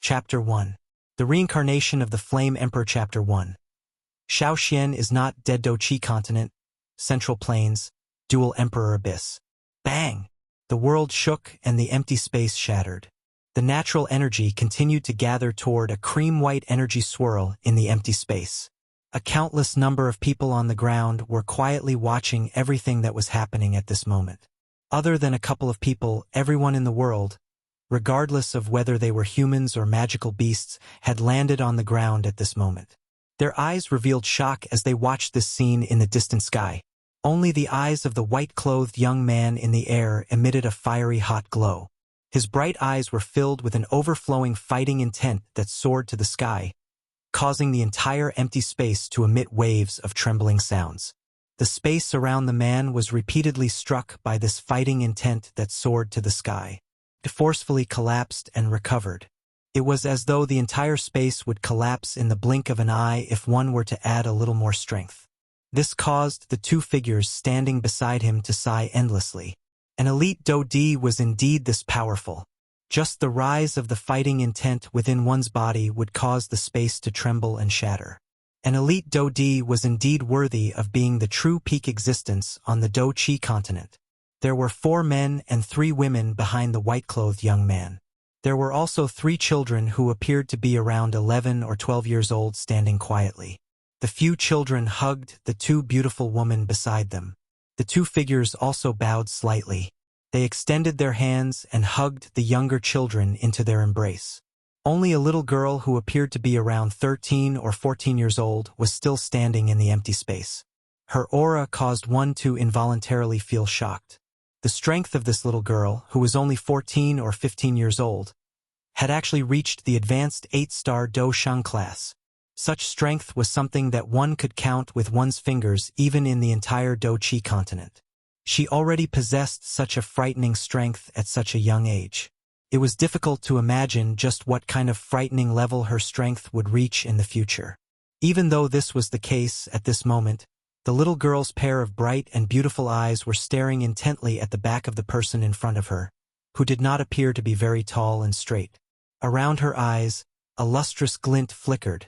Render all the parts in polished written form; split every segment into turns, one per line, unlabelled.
Chapter 1. The Reincarnation of the Flame Emperor. Chapter 1. Shaoxian is not dead. Doqi Continent, Central Plains, Dual Emperor Abyss. Bang! The world shook and the empty space shattered. The natural energy continued to gather toward a cream-white energy swirl in the empty space. A countless number of people on the ground were quietly watching everything that was happening at this moment. Other than a couple of people, everyone in the world, regardless of whether they were humans or magical beasts, had landed on the ground at this moment. Their eyes revealed shock as they watched this scene in the distant sky. Only the eyes of the white-clothed young man in the air emitted a fiery hot glow. His bright eyes were filled with an overflowing fighting intent that soared to the sky, causing the entire empty space to emit waves of trembling sounds. The space around the man was repeatedly struck by this fighting intent that soared to the sky. It forcefully collapsed and recovered. It was as though the entire space would collapse in the blink of an eye if one were to add a little more strength. This caused the two figures standing beside him to sigh endlessly. An elite Dodi was indeed this powerful. Just the rise of the fighting intent within one's body would cause the space to tremble and shatter. An elite Dodi was indeed worthy of being the true peak existence on the Doqi continent. There were 4 men and 3 women behind the white-clothed young man. There were also 3 children who appeared to be around 11 or 12 years old standing quietly. The few children hugged the 2 beautiful women beside them. The 2 figures also bowed slightly. They extended their hands and hugged the younger children into their embrace. Only a little girl who appeared to be around 13 or 14 years old was still standing in the empty space. Her aura caused one to involuntarily feel shocked. The strength of this little girl, who was only 14 or 15 years old, had actually reached the advanced 8-star Do Shang class. Such strength was something that one could count with one's fingers even in the entire Doqi continent. She already possessed such a frightening strength at such a young age. It was difficult to imagine just what kind of frightening level her strength would reach in the future. Even though this was the case at this moment, the little girl's pair of bright and beautiful eyes were staring intently at the back of the person in front of her, who did not appear to be very tall and straight. Around her eyes, a lustrous glint flickered.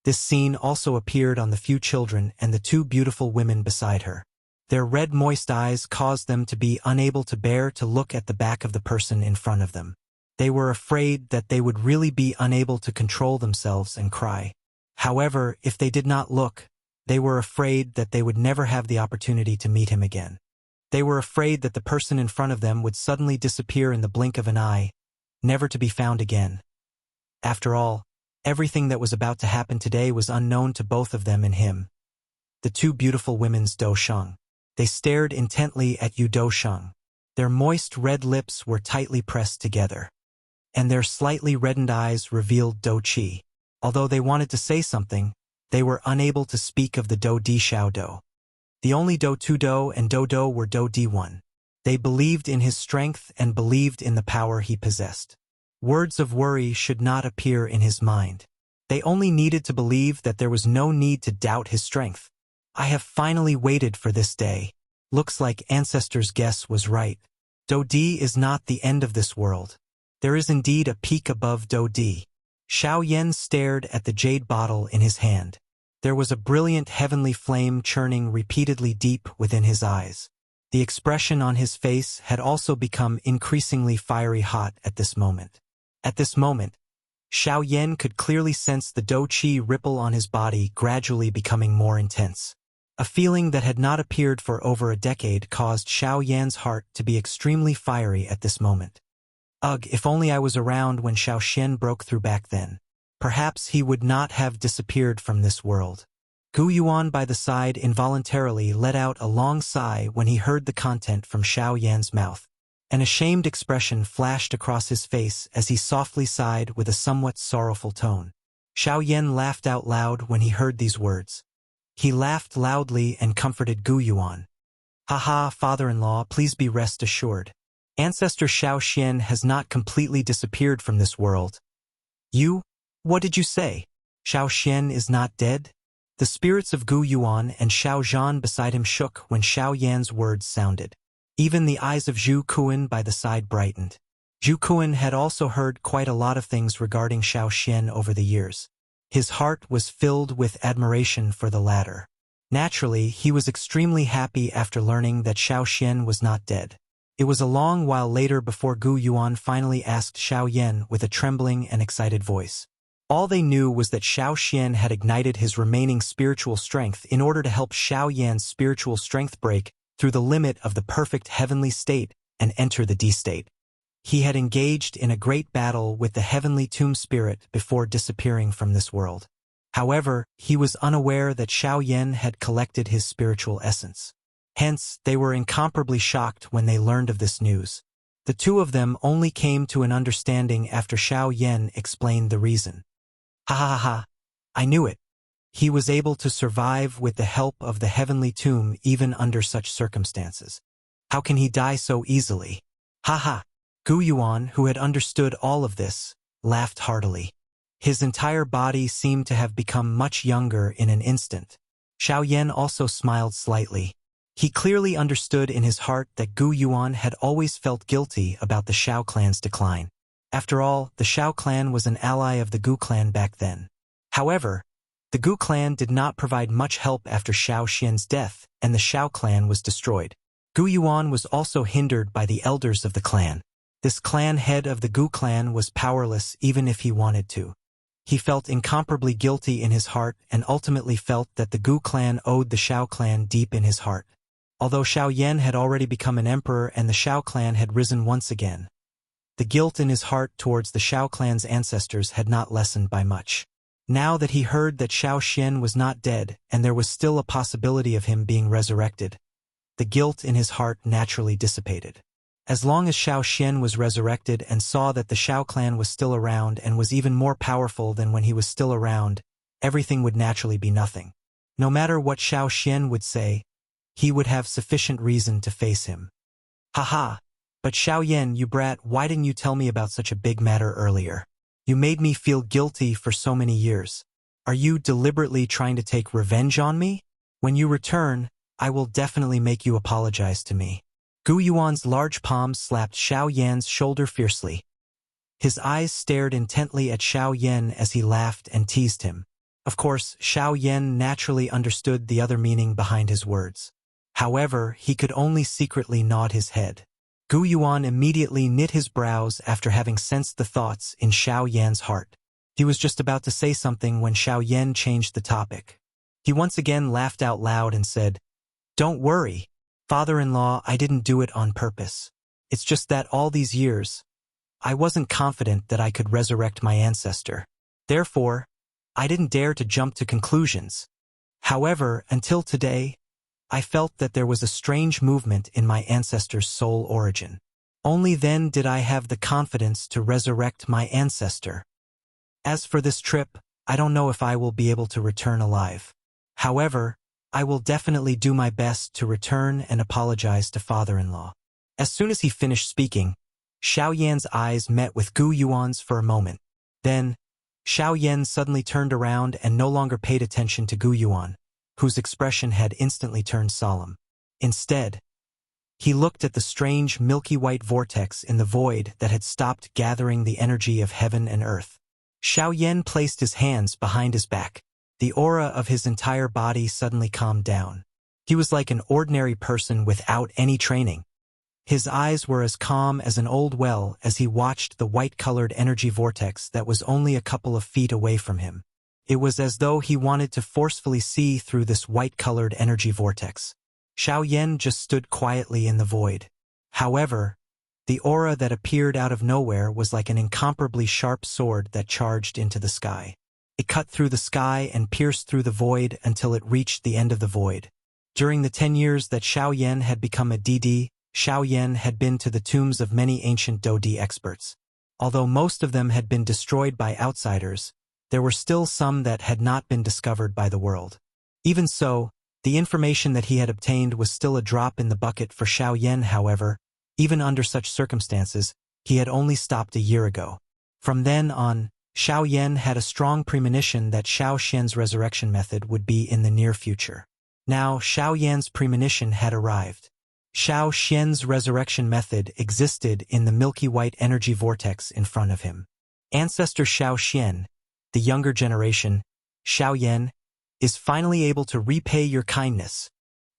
This scene also appeared on the few children and the 2 beautiful women beside her. Their red moist eyes caused them to be unable to bear to look at the back of the person in front of them. They were afraid that they would really be unable to control themselves and cry. However, if they did not look, they were afraid that they would never have the opportunity to meet him again. They were afraid that the person in front of them would suddenly disappear in the blink of an eye, never to be found again. After all, everything that was about to happen today was unknown to both of them and him. The 2 beautiful women's Do Shang. They stared intently at Yu Do Shang. Their moist red lips were tightly pressed together, and their slightly reddened eyes revealed Do Qi. Although they wanted to say something, they were unable to speak of the Do Di Xiao Do. The only Do Tu Do and Do Do were Do Di One. They believed in his strength and believed in the power he possessed. Words of worry should not appear in his mind. They only needed to believe that there was no need to doubt his strength. I have finally waited for this day. Looks like Ancestor's guess was right. Do Di is not the end of this world. There is indeed a peak above Do Di. Xiao Yan stared at the jade bottle in his hand. There was a brilliant heavenly flame churning repeatedly deep within his eyes. The expression on his face had also become increasingly fiery hot at this moment. At this moment, Xiao Yan could clearly sense the Do Qi ripple on his body gradually becoming more intense. A feeling that had not appeared for over a decade caused Xiao Yan's heart to be extremely fiery at this moment. Ugh, if only I was around when Xiao Xian broke through back then. Perhaps he would not have disappeared from this world. Gu Yuan by the side involuntarily let out a long sigh when he heard the content from Xiao Yan's mouth. An ashamed expression flashed across his face as he softly sighed with a somewhat sorrowful tone. Xiao Yan laughed out loud when he heard these words. He laughed loudly and comforted Gu Yuan. Haha, father-in-law, please be rest assured. Ancestor Xiao Xian has not completely disappeared from this world. You? What did you say? Xiao Xian is not dead? The spirits of Gu Yuan and Xiao Zhan beside him shook when Xiao Yan's words sounded. Even the eyes of Zhu Kuan by the side brightened. Zhu Kuan had also heard quite a lot of things regarding Xiao Xian over the years. His heart was filled with admiration for the latter. Naturally, he was extremely happy after learning that Xiao Xian was not dead. It was a long while later before Gu Yuan finally asked Xiao Yan with a trembling and excited voice. All they knew was that Xiao Xian had ignited his remaining spiritual strength in order to help Xiao Yan's spiritual strength break through the limit of the perfect heavenly state and enter the D-state. He had engaged in a great battle with the heavenly tomb spirit before disappearing from this world. However, he was unaware that Xiao Yan had collected his spiritual essence. Hence, they were incomparably shocked when they learned of this news. The two of them only came to an understanding after Xiao Yan explained the reason. Ha ha ha ha, I knew it. He was able to survive with the help of the heavenly tomb even under such circumstances. How can he die so easily? Ha ha. Gu Yuan, who had understood all of this, laughed heartily. His entire body seemed to have become much younger in an instant. Xiao Yan also smiled slightly. He clearly understood in his heart that Gu Yuan had always felt guilty about the Xiao clan's decline. After all, the Xiao clan was an ally of the Gu clan back then. However, the Gu clan did not provide much help after Xiao Xian's death, and the Xiao clan was destroyed. Gu Yuan was also hindered by the elders of the clan. This clan head of the Gu clan was powerless even if he wanted to. He felt incomparably guilty in his heart and ultimately felt that the Gu clan owed the Xiao clan deep in his heart. Although Xiao Yan had already become an emperor and the Xiao clan had risen once again, the guilt in his heart towards the Xiao clan's ancestors had not lessened by much. Now that he heard that Xiao Xian was not dead and there was still a possibility of him being resurrected, the guilt in his heart naturally dissipated. As long as Xiao Xian was resurrected and saw that the Xiao clan was still around and was even more powerful than when he was still around, everything would naturally be nothing. No matter what Xiao Xian would say, he would have sufficient reason to face him. Haha, but Xiao Yan, you brat, why didn't you tell me about such a big matter earlier? You made me feel guilty for so many years. Are you deliberately trying to take revenge on me? When you return, I will definitely make you apologize to me. Gu Yuan's large palm slapped Xiao Yan's shoulder fiercely. His eyes stared intently at Xiao Yan as he laughed and teased him. Of course, Xiao Yan naturally understood the other meaning behind his words. However, he could only secretly nod his head. Gu Yuan immediately knit his brows after having sensed the thoughts in Xiao Yan's heart. He was just about to say something when Xiao Yan changed the topic. He once again laughed out loud and said, "Don't worry, father-in-law, I didn't do it on purpose. It's just that all these years, I wasn't confident that I could resurrect my ancestor. Therefore, I didn't dare to jump to conclusions. However, until today, I felt that there was a strange movement in my ancestor's soul origin. Only then did I have the confidence to resurrect my ancestor. As for this trip, I don't know if I will be able to return alive. However, I will definitely do my best to return and apologize to father-in-law." As soon as he finished speaking, Xiao Yan's eyes met with Gu Yuan's for a moment. Then, Xiao Yan suddenly turned around and no longer paid attention to Gu Yuan, whose expression had instantly turned solemn. Instead, he looked at the strange milky white vortex in the void that had stopped gathering the energy of heaven and earth. Xiao Yan placed his hands behind his back. The aura of his entire body suddenly calmed down. He was like an ordinary person without any training. His eyes were as calm as an old well as he watched the white-colored energy vortex that was only a couple of feet away from him. It was as though he wanted to forcefully see through this white-colored energy vortex. Xiao Yan just stood quietly in the void. However, the aura that appeared out of nowhere was like an incomparably sharp sword that charged into the sky. It cut through the sky and pierced through the void until it reached the end of the void. During the 10 years that Xiao Yan had become a DD, Xiao Yan had been to the tombs of many ancient Dodi experts. Although most of them had been destroyed by outsiders, there were still some that had not been discovered by the world. Even so, the information that he had obtained was still a drop in the bucket for Xiao Yan. However, even under such circumstances, he had only stopped a year ago. From then on, Xiao Yan had a strong premonition that Xiao Xian's resurrection method would be in the near future. Now, Xiao Yan's premonition had arrived. Xiao Xian's resurrection method existed in the milky white energy vortex in front of him. Ancestor Xiao Xian, the younger generation, Xiao Yan, is finally able to repay your kindness.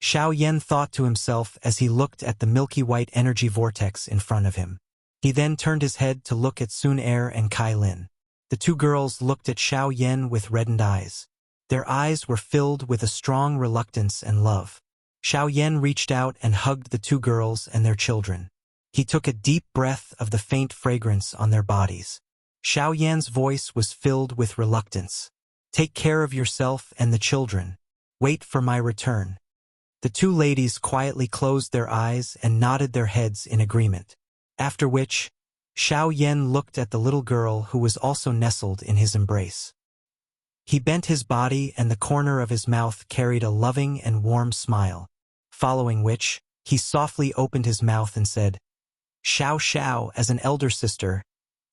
Xiao Yan thought to himself as he looked at the milky white energy vortex in front of him. He then turned his head to look at Sun Er and Kai Lin. The two girls looked at Xiao Yan with reddened eyes. Their eyes were filled with a strong reluctance and love. Xiao Yan reached out and hugged the two girls and their children. He took a deep breath of the faint fragrance on their bodies. Xiao Yan's voice was filled with reluctance. Take care of yourself and the children. Wait for my return. The two ladies quietly closed their eyes and nodded their heads in agreement. After which, Xiao Yan looked at the little girl who was also nestled in his embrace. He bent his body and the corner of his mouth carried a loving and warm smile, following which, he softly opened his mouth and said, Xiao Xiao, as an elder sister,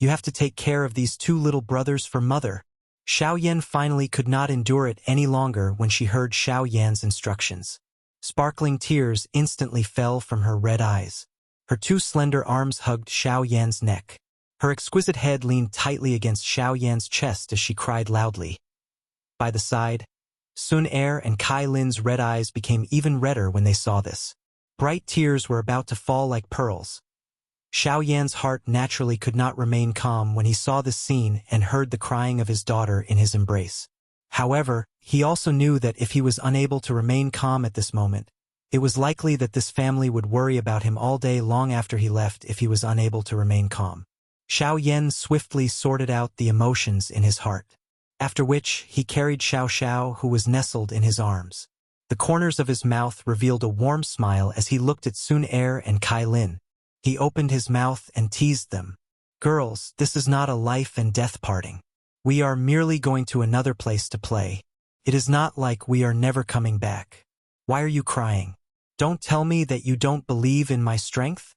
you have to take care of these two little brothers for mother. Xiao Yan finally could not endure it any longer when she heard Xiao Yan's instructions. Sparkling tears instantly fell from her red eyes. Her two slender arms hugged Xiao Yan's neck. Her exquisite head leaned tightly against Xiao Yan's chest as she cried loudly. By the side, Sun Er and Kai Lin's red eyes became even redder when they saw this. Bright tears were about to fall like pearls. Xiao Yan's heart naturally could not remain calm when he saw this scene and heard the crying of his daughter in his embrace. However, he also knew that if he was unable to remain calm at this moment, it was likely that this family would worry about him all day long after he left if he was unable to remain calm. Xiao Yan swiftly sorted out the emotions in his heart. After which, he carried Xiao Xiao, who was nestled in his arms. The corners of his mouth revealed a warm smile as he looked at Sun Er and Kai Lin. He opened his mouth and teased them. Girls, this is not a life and death parting. We are merely going to another place to play. It is not like we are never coming back. Why are you crying? Don't tell me that you don't believe in my strength?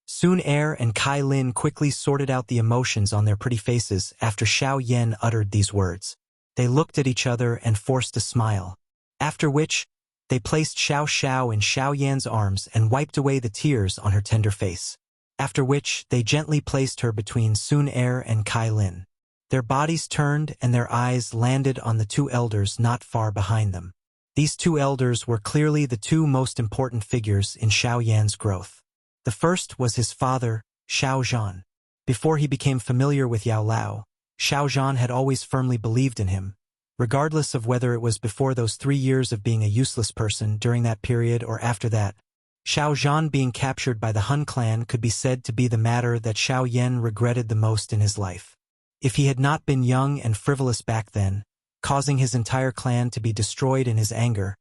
Sun Er and Kai Lin quickly sorted out the emotions on their pretty faces after Xiao Yan uttered these words. They looked at each other and forced a smile. After which, they placed Xiao Xiao in Xiao Yan's arms and wiped away the tears on her tender face. After which, they gently placed her between Sun Er and Kai Lin. Their bodies turned and their eyes landed on the two elders not far behind them. These two elders were clearly the two most important figures in Xiao Yan's growth. The first was his father, Xiao Zhan. Before he became familiar with Yao Lao, Xiao Zhan had always firmly believed in him. Regardless of whether it was before those 3 years of being a useless person during that period or after that, Xiao Zhan being captured by the Hun clan could be said to be the matter that Xiao Yan regretted the most in his life. If he had not been young and frivolous back then, causing his entire clan to be destroyed in his anger,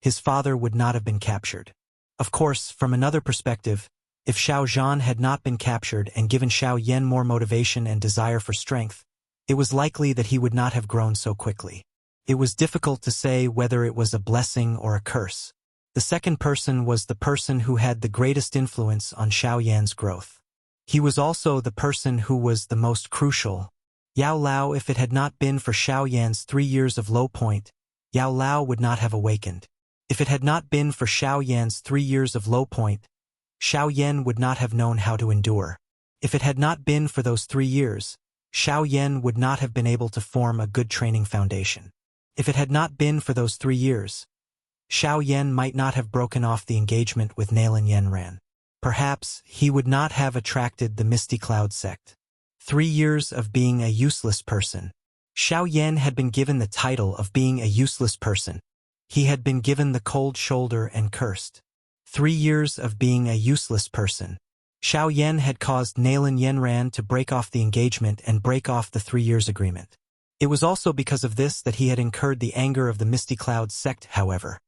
his father would not have been captured. Of course, from another perspective, if Xiao Zhan had not been captured and given Xiao Yan more motivation and desire for strength, it was likely that he would not have grown so quickly. It was difficult to say whether it was a blessing or a curse. The second person was the person who had the greatest influence on Xiao Yan's growth. He was also the person who was the most crucial. Yao Lao. If it had not been for Xiao Yan's 3 years of low point, Yao Lao would not have awakened. If it had not been for Xiao Yan's 3 years of low point, Xiao Yan would not have known how to endure. If it had not been for those 3 years, Xiao Yan would not have been able to form a good training foundation. If it had not been for those 3 years, Xiao Yan might not have broken off the engagement with Nalan Yanran. Perhaps he would not have attracted the Misty Cloud sect. 3 years of being a useless person. Xiao Yan had been given the title of being a useless person. He had been given the cold shoulder and cursed. 3 years of being a useless person. Xiao Yan had caused Nalan Yanran to break off the engagement and break off the 3 years agreement. It was also because of this that he had incurred the anger of the Misty Cloud sect, however.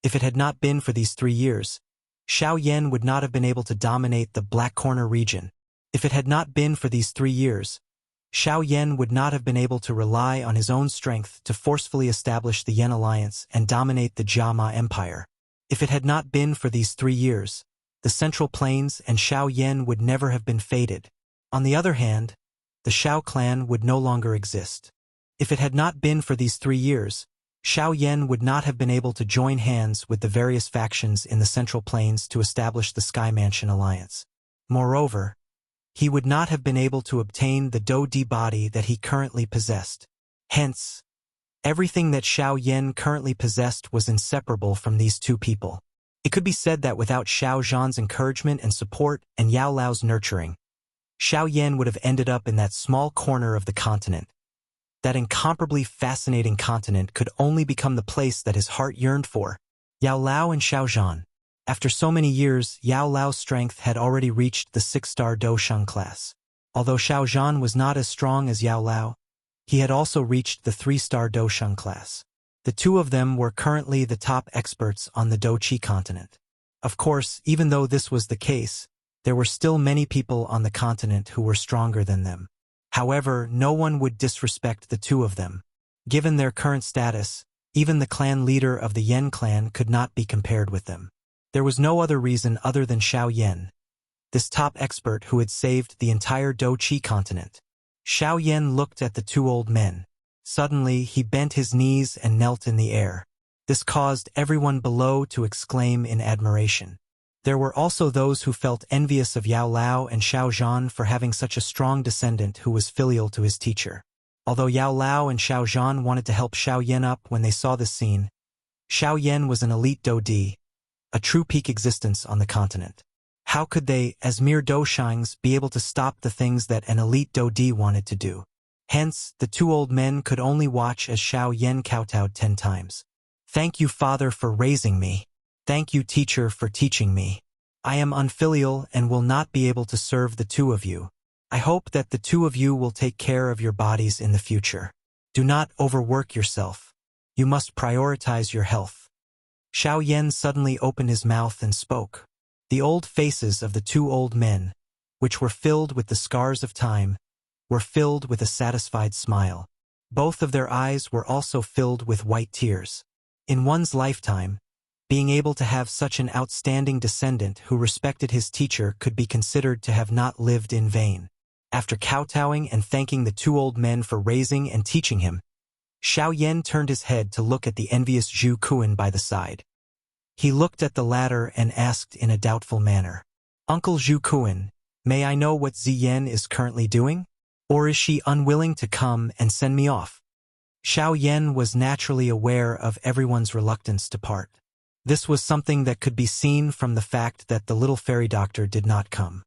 If it had not been for these 3 years, Xiao Yan would not have been able to dominate the Black Corner region. If it had not been for these 3 years, Xiao Yan would not have been able to rely on his own strength to forcefully establish the Yan Alliance and dominate the Jiama Empire. If it had not been for these 3 years, the Central Plains and Xiao Yan would never have been fated. On the other hand, the Xiao clan would no longer exist. If it had not been for these 3 years, Xiao Yan would not have been able to join hands with the various factions in the Central Plains to establish the Sky Mansion Alliance. Moreover, he would not have been able to obtain the Do Di body that he currently possessed. Hence, everything that Xiao Yan currently possessed was inseparable from these two people. It could be said that without Xiao Zhan's encouragement and support and Yao Lao's nurturing, Xiao Yan would have ended up in that small corner of the continent. That incomparably fascinating continent could only become the place that his heart yearned for. Yao Lao and Xiao Zhan. After so many years, Yao Lao's strength had already reached the 6-star Do Sheng class. Although Xiao Zhan was not as strong as Yao Lao, he had also reached the 3-star Do Sheng class. The two of them were currently the top experts on the Do Qi continent. Of course, even though this was the case, there were still many people on the continent who were stronger than them. However, no one would disrespect the two of them. Given their current status, even the clan leader of the Yen clan could not be compared with them. There was no other reason other than Xiao Yan, this top expert who had saved the entire Do Qi continent. Xiao Yan looked at the two old men. Suddenly, he bent his knees and knelt in the air. This caused everyone below to exclaim in admiration. There were also those who felt envious of Yao Lao and Xiao Zhan for having such a strong descendant who was filial to his teacher. Although Yao Lao and Xiao Zhan wanted to help Xiao Yan up when they saw this scene, Xiao Yan was an elite Do Di, a true peak existence on the continent. How could they, as mere Do Shangs, be able to stop the things that an elite Do Di wanted to do? Hence, the two old men could only watch as Xiao Yan kowtowed 10 times. Thank you, Father, for raising me. Thank you, teacher, for teaching me. I am unfilial and will not be able to serve the two of you. I hope that the two of you will take care of your bodies in the future. Do not overwork yourself. You must prioritize your health. Xiao Yan suddenly opened his mouth and spoke. The old faces of the two old men, which were filled with the scars of time, were filled with a satisfied smile. Both of their eyes were also filled with white tears. In one's lifetime, being able to have such an outstanding descendant who respected his teacher could be considered to have not lived in vain. After kowtowing and thanking the two old men for raising and teaching him, Xiao Yan turned his head to look at the envious Zhu Kuan by the side. He looked at the latter and asked in a doubtful manner, "Uncle Zhu Kuan, may I know what Ziyan is currently doing? Or is she unwilling to come and send me off?" Xiao Yan was naturally aware of everyone's reluctance to part. This was something that could be seen from the fact that the little fairy doctor did not come.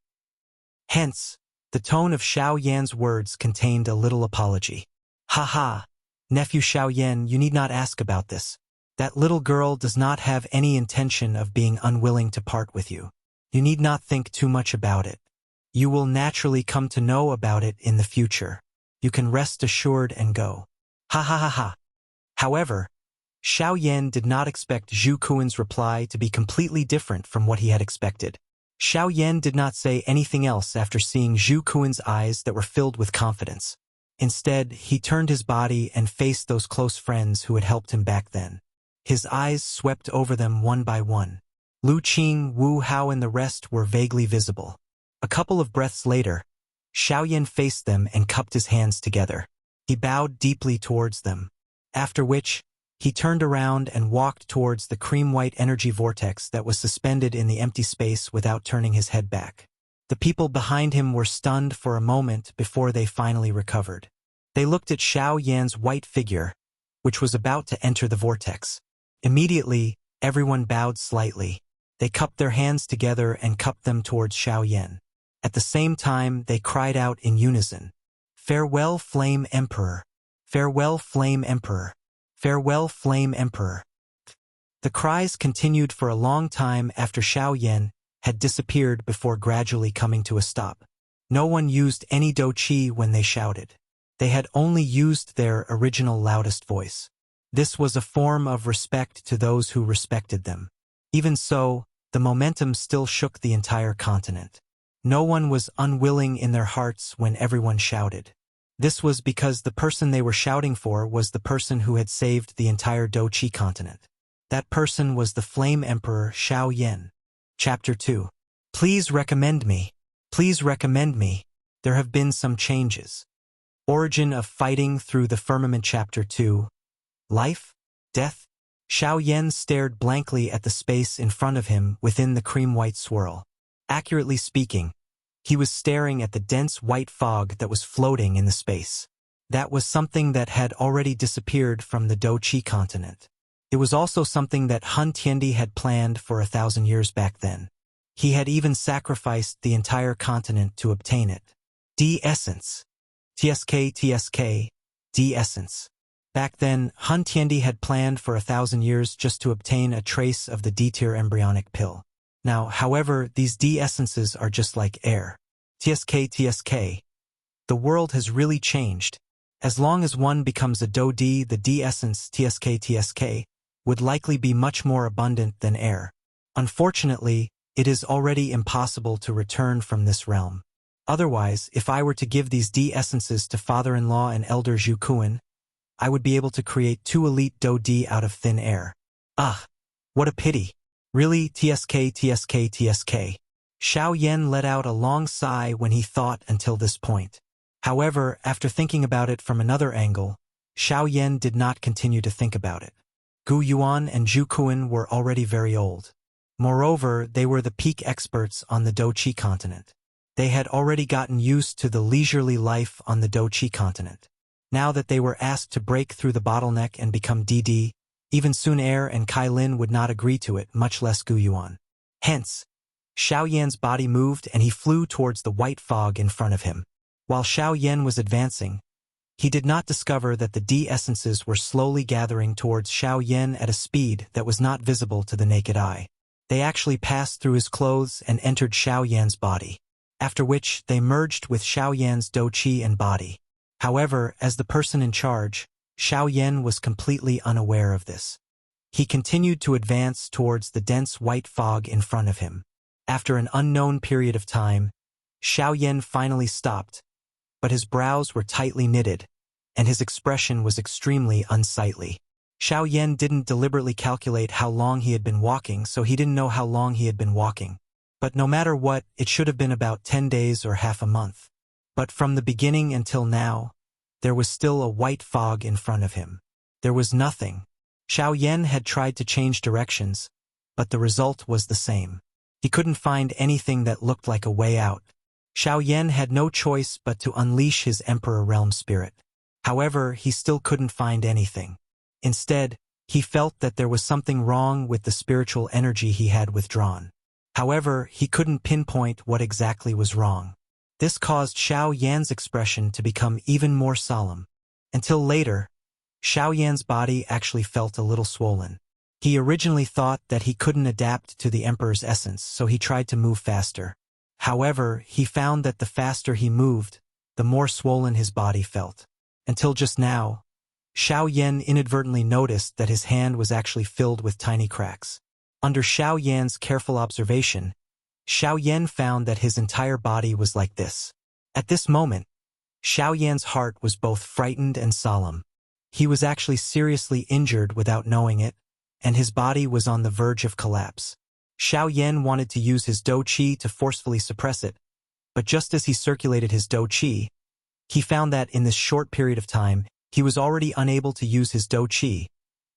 Hence, the tone of Xiao Yan's words contained a little apology. "Ha ha, nephew Xiao Yan, you need not ask about this. That little girl does not have any intention of being unwilling to part with you. You need not think too much about it. You will naturally come to know about it in the future. You can rest assured and go." Ha ha ha ha. However, Xiao Yan did not expect Zhu Kuan's reply to be completely different from what he had expected. Xiao Yan did not say anything else after seeing Zhu Kuan's eyes that were filled with confidence. Instead, he turned his body and faced those close friends who had helped him back then. His eyes swept over them one by one. Lu Qing, Wu Hao and the rest were vaguely visible. A couple of breaths later, Xiao Yan faced them and cupped his hands together. He bowed deeply towards them. After which, he turned around and walked towards the cream-white energy vortex that was suspended in the empty space without turning his head back. The people behind him were stunned for a moment before they finally recovered. They looked at Xiao Yan's white figure, which was about to enter the vortex. Immediately, everyone bowed slightly. They cupped their hands together and cupped them towards Xiao Yan. At the same time, they cried out in unison, "Farewell, Flame Emperor! Farewell, Flame Emperor! Farewell, Flame Emperor!" The cries continued for a long time after Xiao Yan had disappeared before gradually coming to a stop. No one used any Do Qi when they shouted. They had only used their original loudest voice. This was a form of respect to those who respected them. Even so, the momentum still shook the entire continent. No one was unwilling in their hearts when everyone shouted. This was because the person they were shouting for was the person who had saved the entire Do Qi continent. That person was the Flame Emperor Xiao Yan. Chapter 2. Please recommend me. Please recommend me. There have been some changes. Origin of Fighting Through the Firmament Chapter 2. Life? Death? Xiao Yan stared blankly at the space in front of him within the cream-white swirl. Accurately speaking, he was staring at the dense white fog that was floating in the space. That was something that had already disappeared from the Do-Chi continent. It was also something that Hun Tiendi had planned for 1,000 years back then. He had even sacrificed the entire continent to obtain it. D-Essence. TSK, D-Essence. Back then, Hun Tiendi had planned for 1,000 years just to obtain a trace of the D-tier embryonic pill. Now, however, these D-Essences are just like air. TSK. The world has really changed. As long as one becomes a Do-D, the D-Essence TSK would likely be much more abundant than air. Unfortunately, it is already impossible to return from this realm. Otherwise, if I were to give these D-Essences to father-in-law and elder Zhu Kuan, I would be able to create 2 elite Do-D out of thin air. Ah, what a pity. Really, TSK. Xiao Yan let out a long sigh when he thought until this point. However, after thinking about it from another angle, Xiao Yan did not continue to think about it. Gu Yuan and Zhu Kuan were already very old. Moreover, they were the peak experts on the Do-Chi continent. They had already gotten used to the leisurely life on the Do-Chi continent. Now that they were asked to break through the bottleneck and become DD, even Sun Er and Kai Lin would not agree to it, much less Gu Yuan. Hence, Xiao Yan's body moved and he flew towards the white fog in front of him. While Xiao Yan was advancing, he did not discover that the D-Essences were slowly gathering towards Xiao Yan at a speed that was not visible to the naked eye. They actually passed through his clothes and entered Xiao Yan's body, after which they merged with Xiao Yan's Do-Chi and body. However, as the person in charge, Xiao Yan was completely unaware of this. He continued to advance towards the dense white fog in front of him. After an unknown period of time, Xiao Yan finally stopped, but his brows were tightly knitted, and his expression was extremely unsightly. Xiao Yan didn't deliberately calculate how long he had been walking, so he didn't know how long he had been walking. But no matter what, it should have been about 10 days or half a month. But from the beginning until now, there was still a white fog in front of him. There was nothing. Xiao Yan had tried to change directions, but the result was the same. He couldn't find anything that looked like a way out. Xiao Yan had no choice but to unleash his Emperor Realm spirit. However, he still couldn't find anything. Instead, he felt that there was something wrong with the spiritual energy he had withdrawn. However, he couldn't pinpoint what exactly was wrong. This caused Xiao Yan's expression to become even more solemn. Until later, Xiao Yan's body actually felt a little swollen. He originally thought that he couldn't adapt to the Emperor's essence, so he tried to move faster. However, he found that the faster he moved, the more swollen his body felt. Until just now, Xiao Yan inadvertently noticed that his hand was actually filled with tiny cracks. Under Xiao Yan's careful observation, Xiao Yan found that his entire body was like this. At this moment, Xiao Yan's heart was both frightened and solemn. He was actually seriously injured without knowing it, and his body was on the verge of collapse. Xiao Yan wanted to use his Do-Chi to forcefully suppress it, but just as he circulated his Do-Chi, he found that in this short period of time, he was already unable to use his Do-Chi,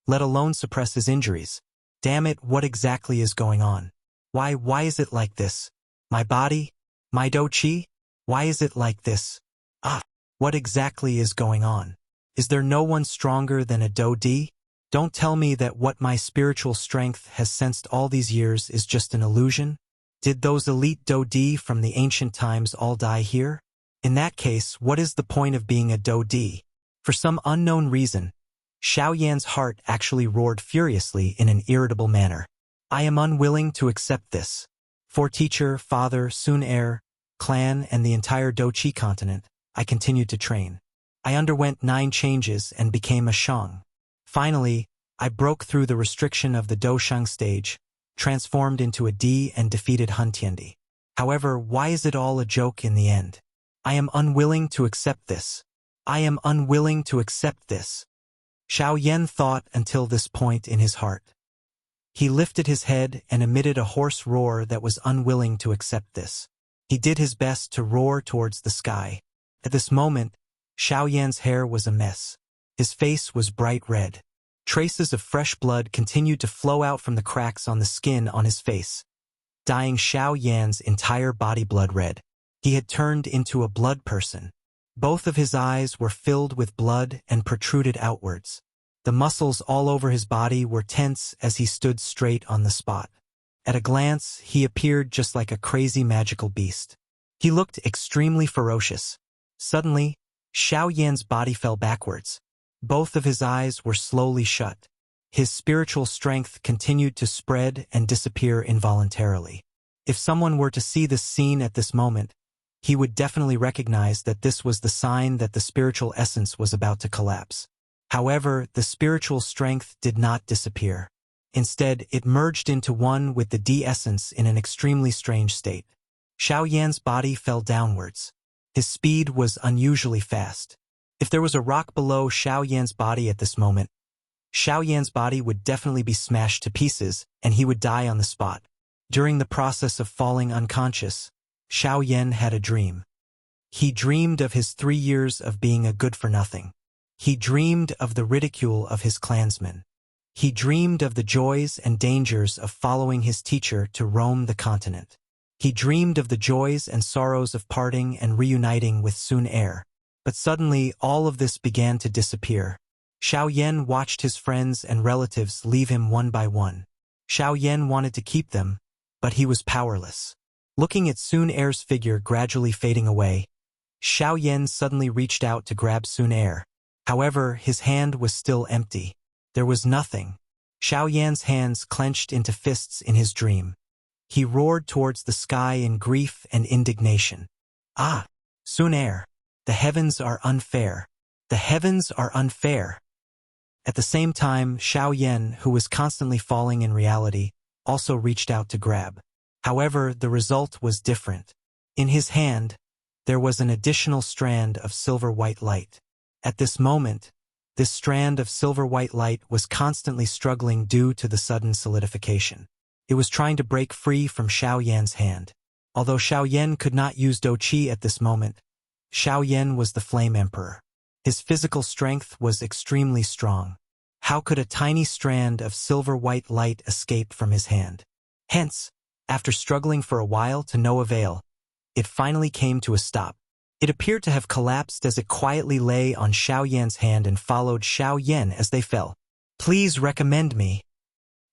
let alone suppress his injuries. Damn it, what exactly is going on? Why is it like this? My body? My Do-Chi? Why is it like this? Ah, what exactly is going on? Is there no one stronger than a Do-D? Don't tell me that what my spiritual strength has sensed all these years is just an illusion? Did those elite Do-D from the ancient times all die here? In that case, what is the point of being a Do-D? For some unknown reason, Xiao Yan's heart actually roared furiously in an irritable manner. I am unwilling to accept this. For teacher, father, Sun Er, clan, and the entire Do-Chi continent, I continued to train. I underwent 9 changes and became a Shang. Finally, I broke through the restriction of the Do-Shang stage, transformed into a D and defeated Hun Tiendi. However, why is it all a joke in the end? I am unwilling to accept this. I am unwilling to accept this. Xiao Yan thought until this point in his heart. He lifted his head and emitted a hoarse roar that was unwilling to accept this. He did his best to roar towards the sky. At this moment, Xiao Yan's hair was a mess. His face was bright red. Traces of fresh blood continued to flow out from the cracks on the skin on his face, dyeing Xiao Yan's entire body blood red. He had turned into a blood person. Both of his eyes were filled with blood and protruded outwards. The muscles all over his body were tense as he stood straight on the spot. At a glance, he appeared just like a crazy magical beast. He looked extremely ferocious. Suddenly, Xiao Yan's body fell backwards. Both of his eyes were slowly shut. His spiritual strength continued to spread and disappear involuntarily. If someone were to see this scene at this moment, he would definitely recognize that this was the sign that the spiritual essence was about to collapse. However, the spiritual strength did not disappear. Instead, it merged into one with the D-essence in an extremely strange state. Xiao Yan's body fell downwards. His speed was unusually fast. If there was a rock below Xiao Yan's body at this moment, Xiao Yan's body would definitely be smashed to pieces, and he would die on the spot. During the process of falling unconscious, Xiao Yan had a dream. He dreamed of his 3 years of being a good-for-nothing. He dreamed of the ridicule of his clansmen. He dreamed of the joys and dangers of following his teacher to roam the continent. He dreamed of the joys and sorrows of parting and reuniting with Sun Er. But suddenly, all of this began to disappear. Xiao Yan watched his friends and relatives leave him one by one. Xiao Yan wanted to keep them, but he was powerless. Looking at Sun Er's figure gradually fading away, Xiao Yan suddenly reached out to grab Sun Er. However, his hand was still empty. There was nothing. Xiao Yan's hands clenched into fists in his dream. He roared towards the sky in grief and indignation. Ah, Sun Er, the heavens are unfair. The heavens are unfair. At the same time, Xiao Yan, who was constantly falling in reality, also reached out to grab. However, the result was different. In his hand, there was an additional strand of silver-white light. At this moment, this strand of silver-white light was constantly struggling due to the sudden solidification. It was trying to break free from Xiao Yan's hand. Although Xiao Yan could not use Do Qi at this moment, Xiao Yan was the Flame Emperor. His physical strength was extremely strong. How could a tiny strand of silver-white light escape from his hand? Hence, after struggling for a while to no avail, it finally came to a stop. It appeared to have collapsed as it quietly lay on Xiao Yan's hand and followed Xiao Yan as they fell. Please recommend me.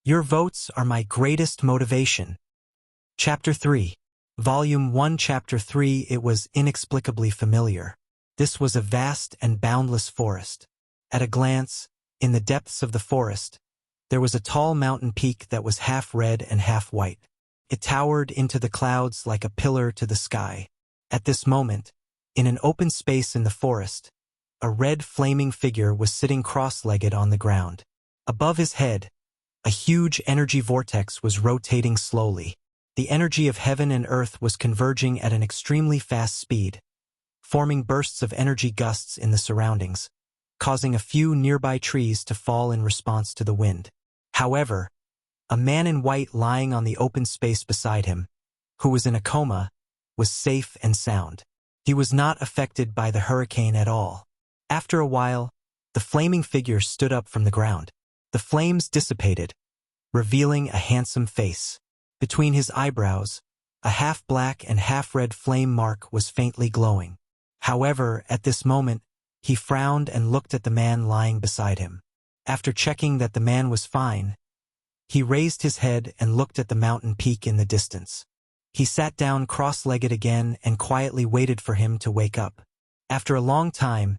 Your votes are my greatest motivation. Chapter 3. Volume 1 Chapter 3. It was inexplicably familiar. This was a vast and boundless forest. At a glance, in the depths of the forest, there was a tall mountain peak that was half red and half white. It towered into the clouds like a pillar to the sky. At this moment, in an open space in the forest, a red flaming figure was sitting cross-legged on the ground. Above his head, a huge energy vortex was rotating slowly. The energy of heaven and earth was converging at an extremely fast speed, forming bursts of energy gusts in the surroundings, causing a few nearby trees to fall in response to the wind. However, a man in white lying on the open space beside him, who was in a coma, was safe and sound. He was not affected by the hurricane at all. After a while, the flaming figure stood up from the ground. The flames dissipated, revealing a handsome face. Between his eyebrows, a half-black and half-red flame mark was faintly glowing. However, at this moment, he frowned and looked at the man lying beside him. After checking that the man was fine, he raised his head and looked at the mountain peak in the distance. He sat down cross-legged again and quietly waited for him to wake up. After a long time,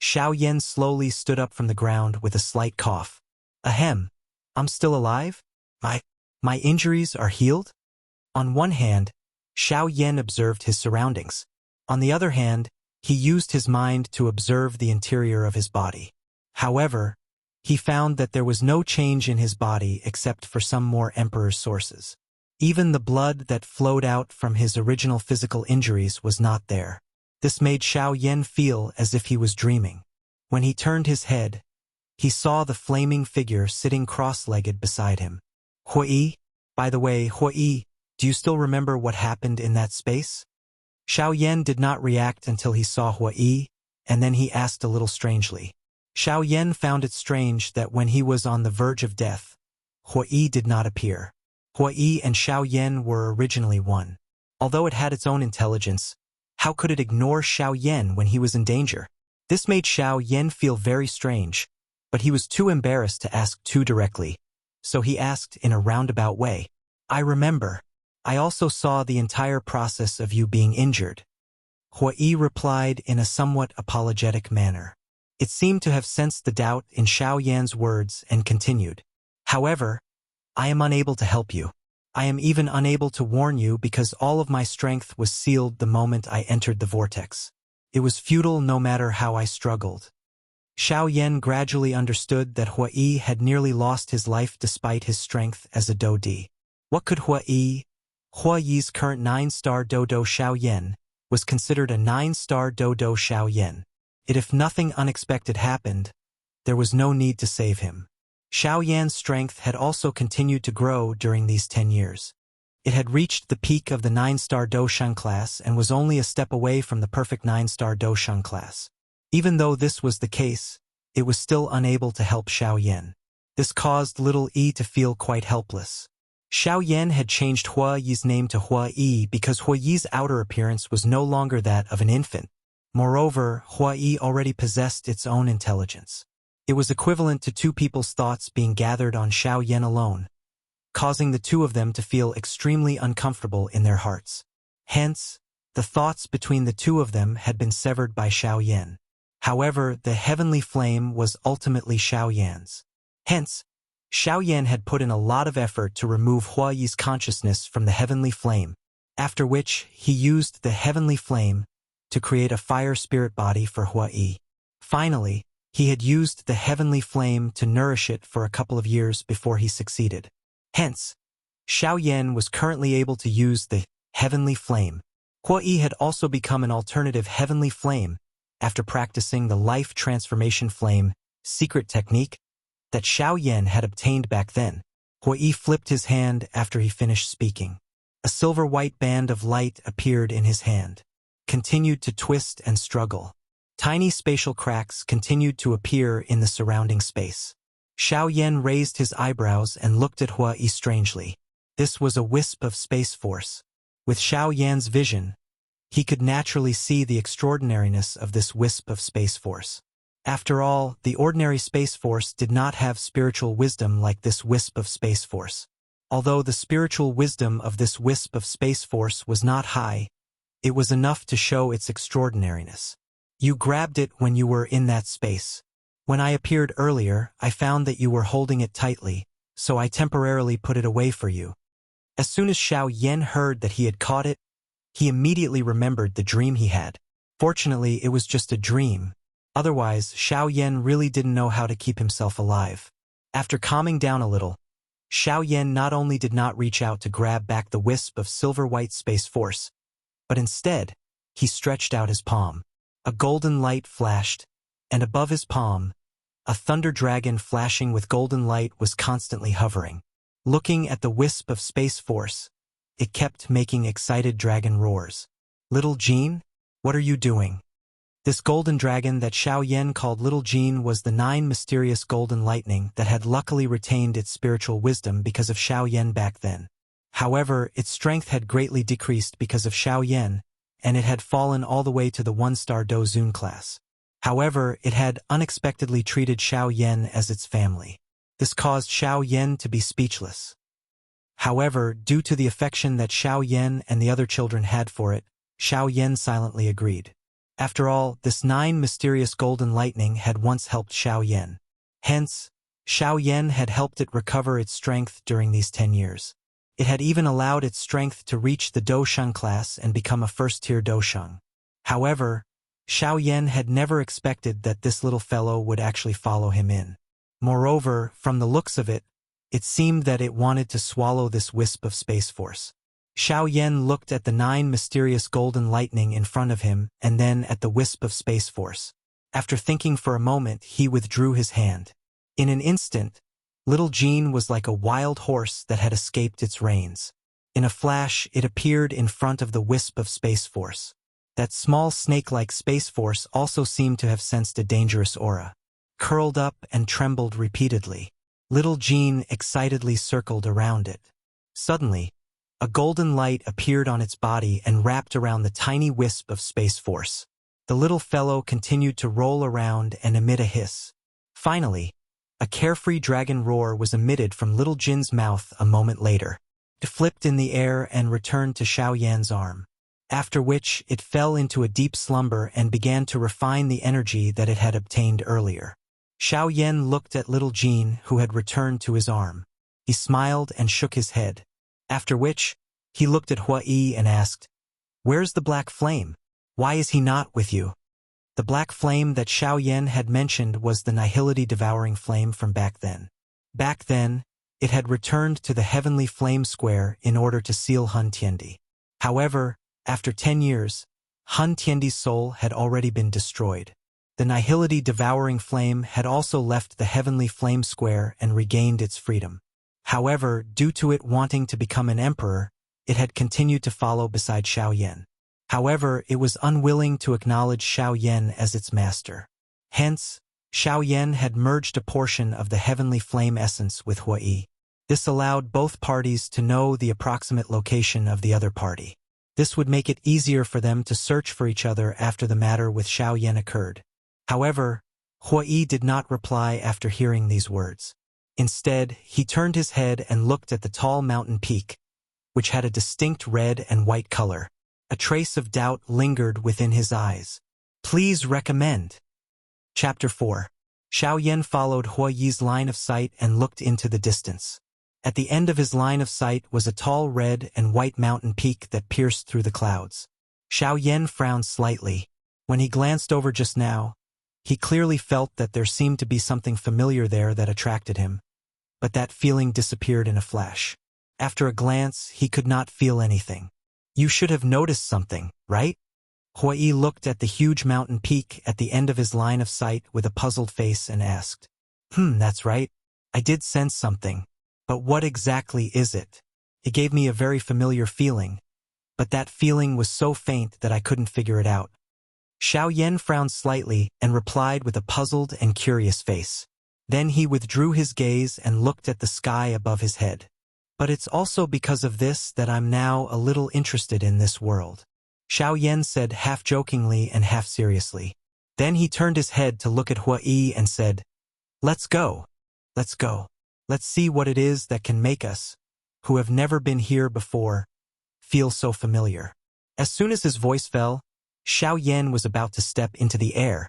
Xiao Yan slowly stood up from the ground with a slight cough. Ahem, I'm still alive? My injuries are healed? On one hand, Xiao Yan observed his surroundings. On the other hand, he used his mind to observe the interior of his body. However, he found that there was no change in his body except for some more Emperor's sources. Even the blood that flowed out from his original physical injuries was not there. This made Xiao Yan feel as if he was dreaming. When he turned his head, he saw the flaming figure sitting cross-legged beside him. Hui? By the way, Hui, do you still remember what happened in that space? Xiao Yan did not react until he saw Hui, and then he asked a little strangely. Xiao Yan found it strange that when he was on the verge of death, Hua Yi did not appear. Hua Yi and Xiao Yan were originally one. Although it had its own intelligence, how could it ignore Xiao Yan when he was in danger? This made Xiao Yan feel very strange, but he was too embarrassed to ask too directly, so he asked in a roundabout way. I remember. I also saw the entire process of you being injured. Hua Yi replied in a somewhat apologetic manner. It seemed to have sensed the doubt in Xiao Yan's words and continued. However, I am unable to help you. I am even unable to warn you because all of my strength was sealed the moment I entered the vortex. It was futile no matter how I struggled. Xiao Yan gradually understood that Hua Yi had nearly lost his life despite his strength as a Dodi. What could Hua Yi? Hua Yi's current 9-star Dodo Xiao Yan was considered a 9-star Dodo Xiao Yan. If nothing unexpected happened, there was no need to save him. Xiao Yan's strength had also continued to grow during these 10 years. It had reached the peak of the 9-star Dosheng class and was only a step away from the perfect 9-star Dosheng class. Even though this was the case, it was still unable to help Xiao Yan. This caused little Yi to feel quite helpless. Xiao Yan had changed Hua Yi's name to Hua Yi because Hua Yi's outer appearance was no longer that of an infant. Moreover, Hua Yi already possessed its own intelligence. It was equivalent to two people's thoughts being gathered on Xiao Yan alone, causing the two of them to feel extremely uncomfortable in their hearts. Hence, the thoughts between the two of them had been severed by Xiao Yan. However, the heavenly flame was ultimately Xiao Yan's. Hence, Xiao Yan had put in a lot of effort to remove Hua Yi's consciousness from the heavenly flame, after which he used the heavenly flame to create a fire spirit body for Hua Yi. Finally, he had used the heavenly flame to nourish it for a couple of years before he succeeded. Hence, Xiao Yan was currently able to use the heavenly flame. Hua Yi had also become an alternative heavenly flame after practicing the life transformation flame secret technique that Xiao Yan had obtained back then. Hua Yi flipped his hand after he finished speaking. A silver-white band of light appeared in his hand, continued to twist and struggle. Tiny spatial cracks continued to appear in the surrounding space. Xiao Yan raised his eyebrows and looked at Hua Yi strangely. This was a wisp of space force. With Xiao Yan's vision, he could naturally see the extraordinariness of this wisp of space force. After all, the ordinary space force did not have spiritual wisdom like this wisp of space force. Although the spiritual wisdom of this wisp of space force was not high, it was enough to show its extraordinariness. You grabbed it when you were in that space. When I appeared earlier, I found that you were holding it tightly, so I temporarily put it away for you. As soon as Xiao Yan heard that he had caught it, he immediately remembered the dream he had. Fortunately, it was just a dream. Otherwise, Xiao Yan really didn't know how to keep himself alive. After calming down a little, Xiao Yan not only did not reach out to grab back the wisp of silver-white space force, but instead, he stretched out his palm. A golden light flashed, and above his palm, a thunder dragon flashing with golden light was constantly hovering. Looking at the wisp of space force, it kept making excited dragon roars. Little Jean, what are you doing? This golden dragon that Xiao Yan called Little Jean was the 9 mysterious golden lightning that had luckily retained its spiritual wisdom because of Xiao Yan back then. However, its strength had greatly decreased because of Xiao Yan, and it had fallen all the way to the 1-star Dozun class. However, it had unexpectedly treated Xiao Yan as its family. This caused Xiao Yan to be speechless. However, due to the affection that Xiao Yan and the other children had for it, Xiao Yan silently agreed. After all, this 9 mysterious golden lightning had once helped Xiao Yan. Hence, Xiao Yan had helped it recover its strength during these 10 years. It had even allowed its strength to reach the Dosheng class and become a first-tier Dosheng. However, Xiao Yan had never expected that this little fellow would actually follow him in. Moreover, from the looks of it, it seemed that it wanted to swallow this wisp of space force. Xiao Yan looked at the 9 mysterious golden lightning in front of him and then at the wisp of space force. After thinking for a moment, he withdrew his hand. In an instant, Little Jean was like a wild horse that had escaped its reins. In a flash, it appeared in front of the wisp of space force. That small snake-like space force also seemed to have sensed a dangerous aura. curled up and trembled repeatedly. Little Jean excitedly circled around it. Suddenly, a golden light appeared on its body and wrapped around the tiny wisp of space force. The little fellow continued to roll around and emit a hiss. Finally, a carefree dragon roar was emitted from Little Jin's mouth a moment later. It flipped in the air and returned to Xiao Yan's arm, after which it fell into a deep slumber and began to refine the energy that it had obtained earlier. Xiao Yan looked at Little Jean, who had returned to his arm. He smiled and shook his head, after which he looked at Hua Yi and asked, "Where's the black flame? Why is he not with you?" The black flame that Xiao Yan had mentioned was the nihility-devouring flame from back then. Back then, it had returned to the heavenly flame square in order to seal Hun Tiendi. However, after 10 years, Hun Tiendi's soul had already been destroyed. The nihility-devouring flame had also left the heavenly flame square and regained its freedom. However, due to it wanting to become an emperor, it had continued to follow beside Xiao Yan. However, it was unwilling to acknowledge Xiao Yan as its master. Hence, Xiao Yan had merged a portion of the heavenly flame essence with Hua Yi. This allowed both parties to know the approximate location of the other party. This would make it easier for them to search for each other after the matter with Xiao Yan occurred. However, Hua Yi did not reply after hearing these words. Instead, he turned his head and looked at the tall mountain peak, which had a distinct red and white color. A trace of doubt lingered within his eyes. "Please recommend." Chapter 4. Xiao Yan followed Hua Yi's line of sight and looked into the distance. At the end of his line of sight was a tall red and white mountain peak that pierced through the clouds. Xiao Yan frowned slightly. When he glanced over just now, he clearly felt that there seemed to be something familiar there that attracted him, but that feeling disappeared in a flash. After a glance, he could not feel anything. "You should have noticed something, right?" Hua Yi looked at the huge mountain peak at the end of his line of sight with a puzzled face and asked, That's right. I did sense something. But what exactly is it? It gave me a very familiar feeling, but that feeling was so faint that I couldn't figure it out." Xiao Yan frowned slightly and replied with a puzzled and curious face. Then he withdrew his gaze and looked at the sky above his head. "But it's also because of this that I'm now a little interested in this world," Xiao Yan said half-jokingly and half-seriously. Then he turned his head to look at Hua Yi and said, "Let's go. Let's go. Let's see what it is that can make us, who have never been here before, feel so familiar." As soon as his voice fell, Xiao Yan was about to step into the air,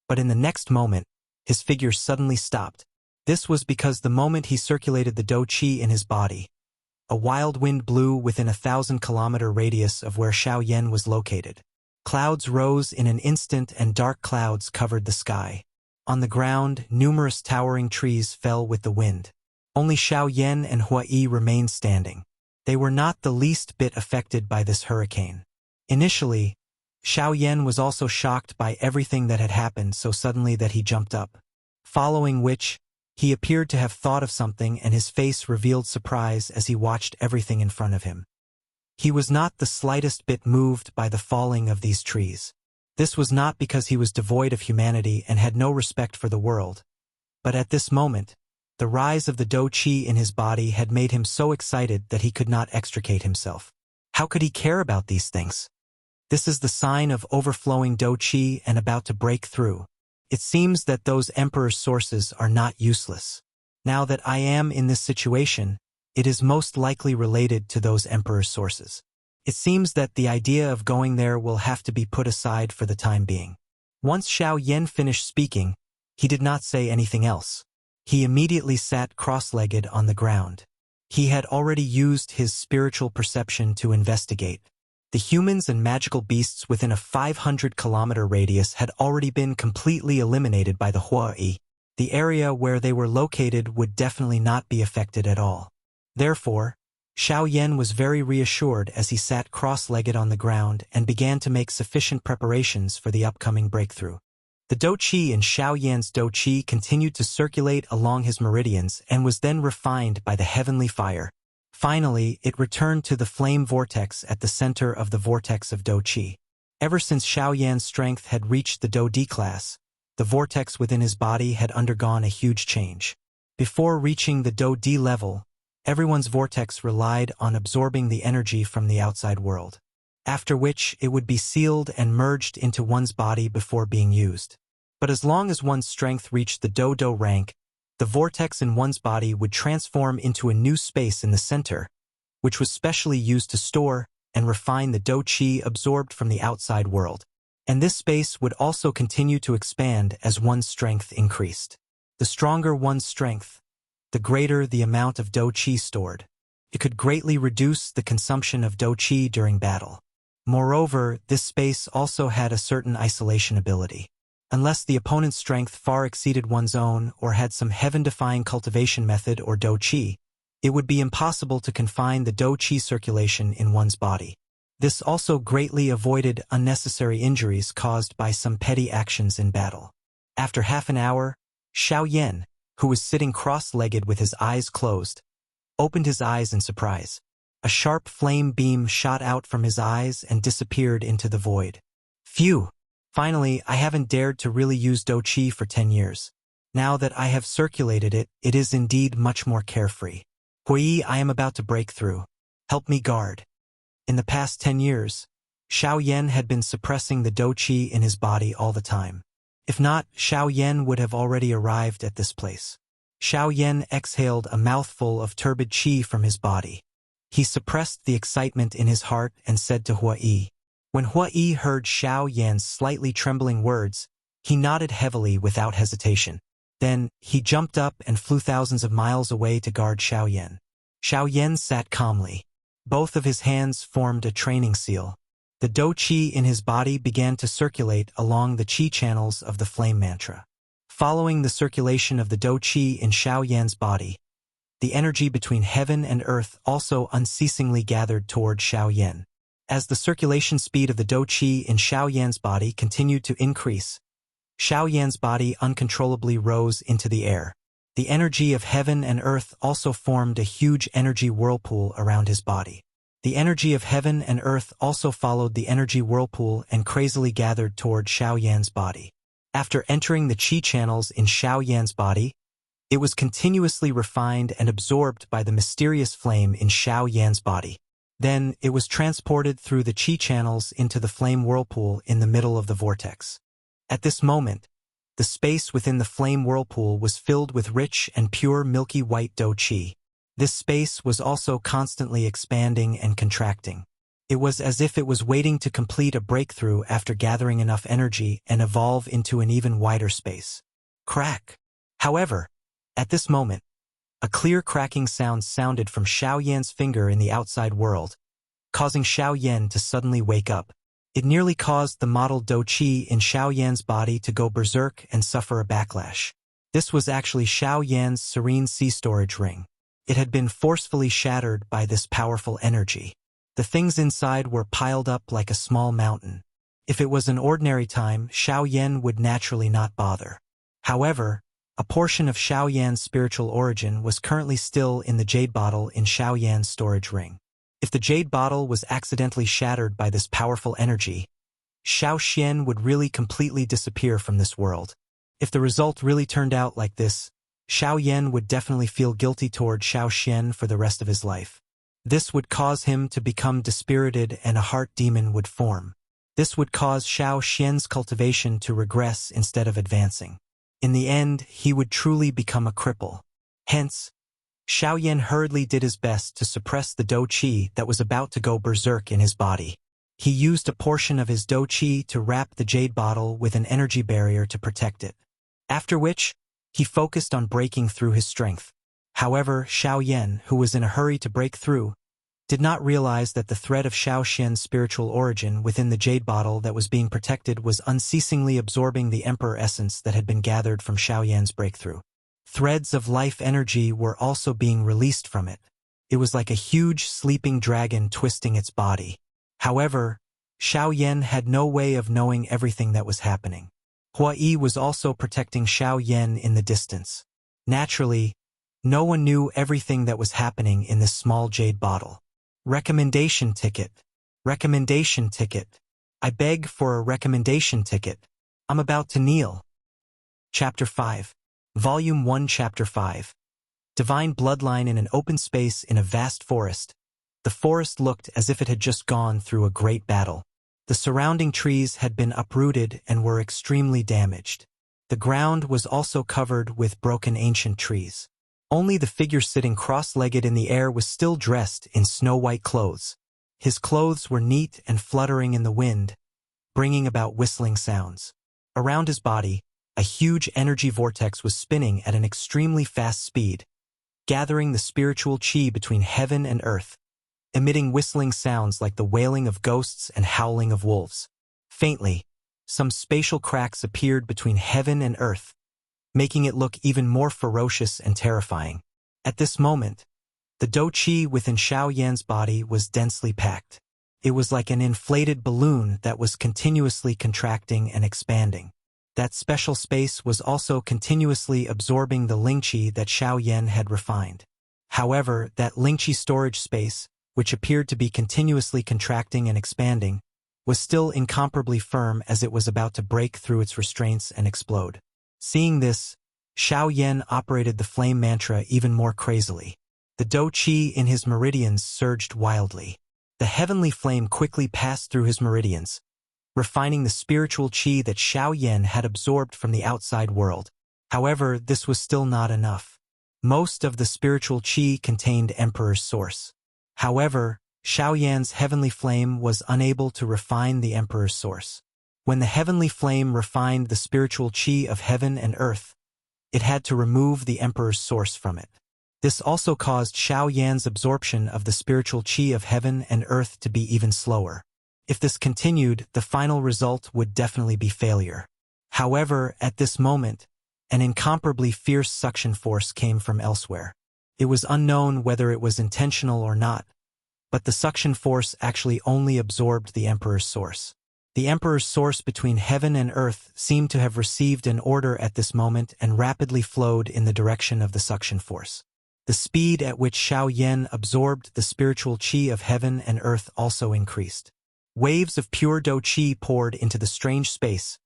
but in the next moment, his figure suddenly stopped. This was because the moment he circulated the dou qi in his body, a wild wind blew within a 1,000-kilometer radius of where Xiao Yan was located. Clouds rose in an instant and dark clouds covered the sky. On the ground, numerous towering trees fell with the wind. Only Xiao Yan and Hua Yi remained standing. They were not the least bit affected by this hurricane. Initially, Xiao Yan was also shocked by everything that had happened so suddenly that he jumped up. Following which, he appeared to have thought of something and his face revealed surprise as he watched everything in front of him. He was not the slightest bit moved by the falling of these trees. This was not because he was devoid of humanity and had no respect for the world, but at this moment, the rise of the dou qi in his body had made him so excited that he could not extricate himself. How could he care about these things? This is the sign of overflowing dou qi and about to break through. It seems that those emperor's sources are not useless. Now that I am in this situation, it is most likely related to those emperor's sources. It seems that the idea of going there will have to be put aside for the time being. Once Xiao Yan finished speaking, he did not say anything else. He immediately sat cross-legged on the ground. He had already used his spiritual perception to investigate. The humans and magical beasts within a 500-kilometer radius had already been completely eliminated by the Hua Yi. The area where they were located would definitely not be affected at all. Therefore, Xiao Yan was very reassured as he sat cross-legged on the ground and began to make sufficient preparations for the upcoming breakthrough. The dou qi in Xiao Yan's dou qi continued to circulate along his meridians and was then refined by the heavenly fire. Finally, it returned to the flame vortex at the center of the vortex of dou qi. Ever since Xiao Yan's strength had reached the dou di class, the vortex within his body had undergone a huge change. Before reaching the Do D level, everyone's vortex relied on absorbing the energy from the outside world, after which it would be sealed and merged into one's body before being used. But as long as one's strength reached the Do rank, the vortex in one's body would transform into a new space in the center, which was specially used to store and refine the Do Qi absorbed from the outside world. And this space would also continue to expand as one's strength increased. The stronger one's strength, the greater the amount of Do Qi stored. It could greatly reduce the consumption of Do Qi during battle. Moreover, this space also had a certain isolation ability. Unless the opponent's strength far exceeded one's own or had some heaven-defying cultivation method or Do Qi, it would be impossible to confine the Do Qi circulation in one's body. This also greatly avoided unnecessary injuries caused by some petty actions in battle. After half an hour, Xiao Yan, who was sitting cross-legged with his eyes closed, opened his eyes in surprise. A sharp flame beam shot out from his eyes and disappeared into the void. Phew! Finally, I haven't dared to really use Do Qi for 10 years. Now that I have circulated it, it is indeed much more carefree. Hui, I am about to break through. Help me guard. In the past 10 years, Xiao Yan had been suppressing the Do Qi in his body all the time. If not, Xiao Yan would have already arrived at this place. Xiao Yan exhaled a mouthful of turbid qi from his body. He suppressed the excitement in his heart and said to Hui. When Hui heard Xiao Yan's slightly trembling words, he nodded heavily without hesitation. Then, he jumped up and flew thousands of miles away to guard Xiao Yan. Xiao Yan sat calmly. Both of his hands formed a training seal. The Do Qi in his body began to circulate along the Qi channels of the flame mantra. Following the circulation of the Do Qi in Xiao Yan's body, the energy between heaven and earth also unceasingly gathered toward Xiao Yan. As the circulation speed of the Do Qi in Xiao Yan's body continued to increase, Xiao Yan's body uncontrollably rose into the air. The energy of heaven and earth also formed a huge energy whirlpool around his body. The energy of heaven and earth also followed the energy whirlpool and crazily gathered toward Xiao Yan's body. After entering the Qi channels in Xiao Yan's body, it was continuously refined and absorbed by the mysterious flame in Xiao Yan's body. Then, it was transported through the Qi channels into the flame whirlpool in the middle of the vortex. At this moment, the space within the flame whirlpool was filled with rich and pure milky white Do Qi. This space was also constantly expanding and contracting. It was as if it was waiting to complete a breakthrough after gathering enough energy and evolve into an even wider space. Crack! However, at this moment, a clear cracking sound sounded from Xiao Yan's finger in the outside world, causing Xiao Yan to suddenly wake up. It nearly caused the model Do Qi in Xiao Yan's body to go berserk and suffer a backlash. This was actually Xiao Yan's serene sea storage ring. It had been forcefully shattered by this powerful energy. The things inside were piled up like a small mountain. If it was an ordinary time, Xiao Yan would naturally not bother. However, a portion of Xiao Yan's spiritual origin was currently still in the jade bottle in Xiao Yan's storage ring. If the jade bottle was accidentally shattered by this powerful energy, Xiao Xian would really completely disappear from this world. If the result really turned out like this, Xiao Yan would definitely feel guilty toward Xiao Xian for the rest of his life. This would cause him to become dispirited and a heart demon would form. This would cause Xiao Xian's cultivation to regress instead of advancing. In the end, he would truly become a cripple. Hence, Xiao Yan hurriedly did his best to suppress the Do Qi that was about to go berserk in his body. He used a portion of his Do Qi to wrap the jade bottle with an energy barrier to protect it. After which, he focused on breaking through his strength. However, Xiao Yan, who was in a hurry to break through, did not realize that the thread of Xiao Xian's spiritual origin within the jade bottle that was being protected was unceasingly absorbing the emperor essence that had been gathered from Xiao Yan's breakthrough. Threads of life energy were also being released from it. It was like a huge sleeping dragon twisting its body. However, Xiao Yan had no way of knowing everything that was happening. Hui was also protecting Xiao Yan in the distance. Naturally, no one knew everything that was happening in this small jade bottle. Recommendation ticket. Recommendation ticket. I beg for a recommendation ticket. I'm about to kneel. Chapter 5. Volume 1 Chapter 5. Divine bloodline in an open space in a vast forest. The forest looked as if it had just gone through a great battle. The surrounding trees had been uprooted and were extremely damaged. The ground was also covered with broken ancient trees. Only the figure sitting cross-legged in the air was still dressed in snow-white clothes. His clothes were neat and fluttering in the wind, bringing about whistling sounds. Around his body, a huge energy vortex was spinning at an extremely fast speed, gathering the spiritual chi between heaven and earth, emitting whistling sounds like the wailing of ghosts and howling of wolves. Faintly, some spatial cracks appeared between heaven and earth, making it look even more ferocious and terrifying. At this moment, the dou qi within Xiao Yan's body was densely packed. It was like an inflated balloon that was continuously contracting and expanding. That special space was also continuously absorbing the Lingqi that Xiao Yan had refined. However, that Lingqi storage space, which appeared to be continuously contracting and expanding, was still incomparably firm as it was about to break through its restraints and explode. Seeing this, Xiao Yan operated the flame mantra even more crazily. The dou qi in his meridians surged wildly. The heavenly flame quickly passed through his meridians, refining the spiritual qi that Xiao Yan had absorbed from the outside world. However, this was still not enough. Most of the spiritual qi contained Emperor's source. However, Xiao Yan's heavenly flame was unable to refine the Emperor's source. When the heavenly flame refined the spiritual qi of heaven and earth, it had to remove the Emperor's source from it. This also caused Xiao Yan's absorption of the spiritual qi of heaven and earth to be even slower. If this continued, the final result would definitely be failure. However, at this moment, an incomparably fierce suction force came from elsewhere. It was unknown whether it was intentional or not, but the suction force actually only absorbed the Emperor's source. The Emperor's source between heaven and earth seemed to have received an order at this moment and rapidly flowed in the direction of the suction force. The speed at which Xiao Yan absorbed the spiritual qi of heaven and earth also increased. Waves of pure dou qi poured into the strange space,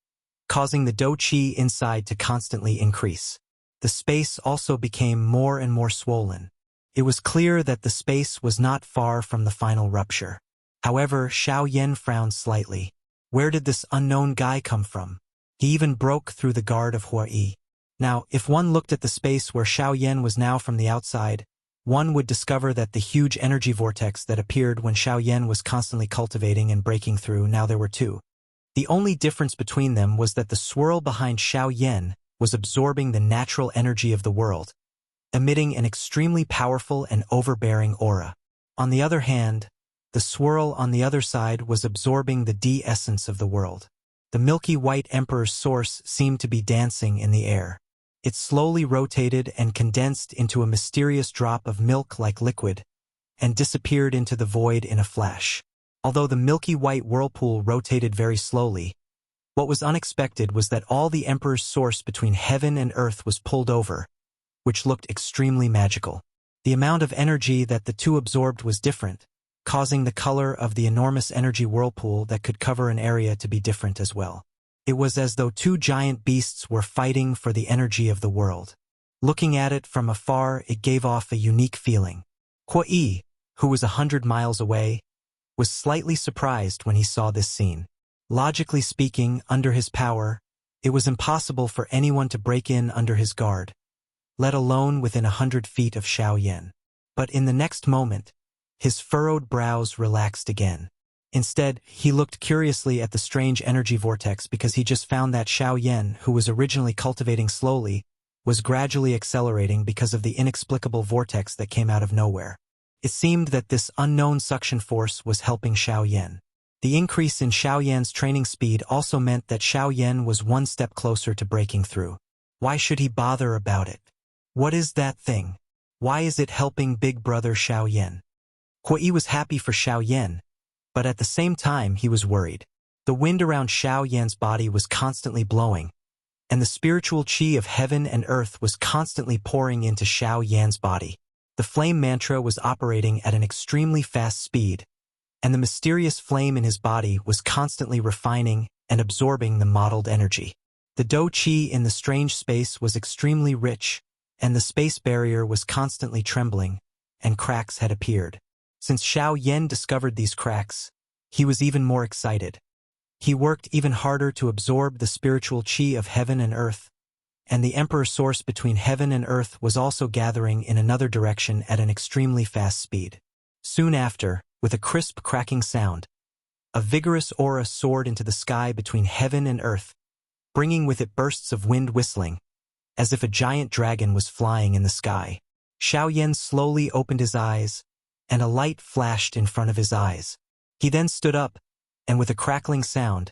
causing the dou qi inside to constantly increase. The space also became more and more swollen. It was clear that the space was not far from the final rupture. However, Xiao Yan frowned slightly. Where did this unknown guy come from? He even broke through the guard of Huai. Now, if one looked at the space where Xiao Yan was now from the outside, one would discover that the huge energy vortex that appeared when Xiao Yan was constantly cultivating and breaking through, now there were two. The only difference between them was that the swirl behind Xiao Yan was absorbing the natural energy of the world, emitting an extremely powerful and overbearing aura. On the other hand, the swirl on the other side was absorbing the de-essence of the world. The milky white Emperor's source seemed to be dancing in the air. It slowly rotated and condensed into a mysterious drop of milk-like liquid, and disappeared into the void in a flash. Although the milky white whirlpool rotated very slowly, what was unexpected was that all the Emperor's source between heaven and earth was pulled over, which looked extremely magical. The amount of energy that the two absorbed was different, causing the color of the enormous energy whirlpool that could cover an area to be different as well. It was as though two giant beasts were fighting for the energy of the world. Looking at it from afar, it gave off a unique feeling. Huai, who was 100 miles away, was slightly surprised when he saw this scene. Logically speaking, under his power, it was impossible for anyone to break in under his guard, let alone within 100 feet of Xiao Yan. But in the next moment, his furrowed brows relaxed again. Instead, he looked curiously at the strange energy vortex because he just found that Xiao Yan, who was originally cultivating slowly, was gradually accelerating because of the inexplicable vortex that came out of nowhere. It seemed that this unknown suction force was helping Xiao Yan. The increase in Xiao Yan's training speed also meant that Xiao Yan was one step closer to breaking through. Why should he bother about it? What is that thing? Why is it helping big brother Xiao Yan? Huai was happy for Xiao Yan, but at the same time he was worried. The wind around Xiao Yan's body was constantly blowing, and the spiritual qi of heaven and earth was constantly pouring into Xiao Yan's body. The flame mantra was operating at an extremely fast speed, and the mysterious flame in his body was constantly refining and absorbing the modeled energy. The dou qi in the strange space was extremely rich, and the space barrier was constantly trembling, and cracks had appeared. Since Xiao Yan discovered these cracks, he was even more excited. He worked even harder to absorb the spiritual qi of heaven and earth, and the emperor source between heaven and earth was also gathering in another direction at an extremely fast speed. Soon after, with a crisp cracking sound, a vigorous aura soared into the sky between heaven and earth, bringing with it bursts of wind whistling, as if a giant dragon was flying in the sky. Xiao Yan slowly opened his eyes, and a light flashed in front of his eyes. He then stood up, and with a crackling sound,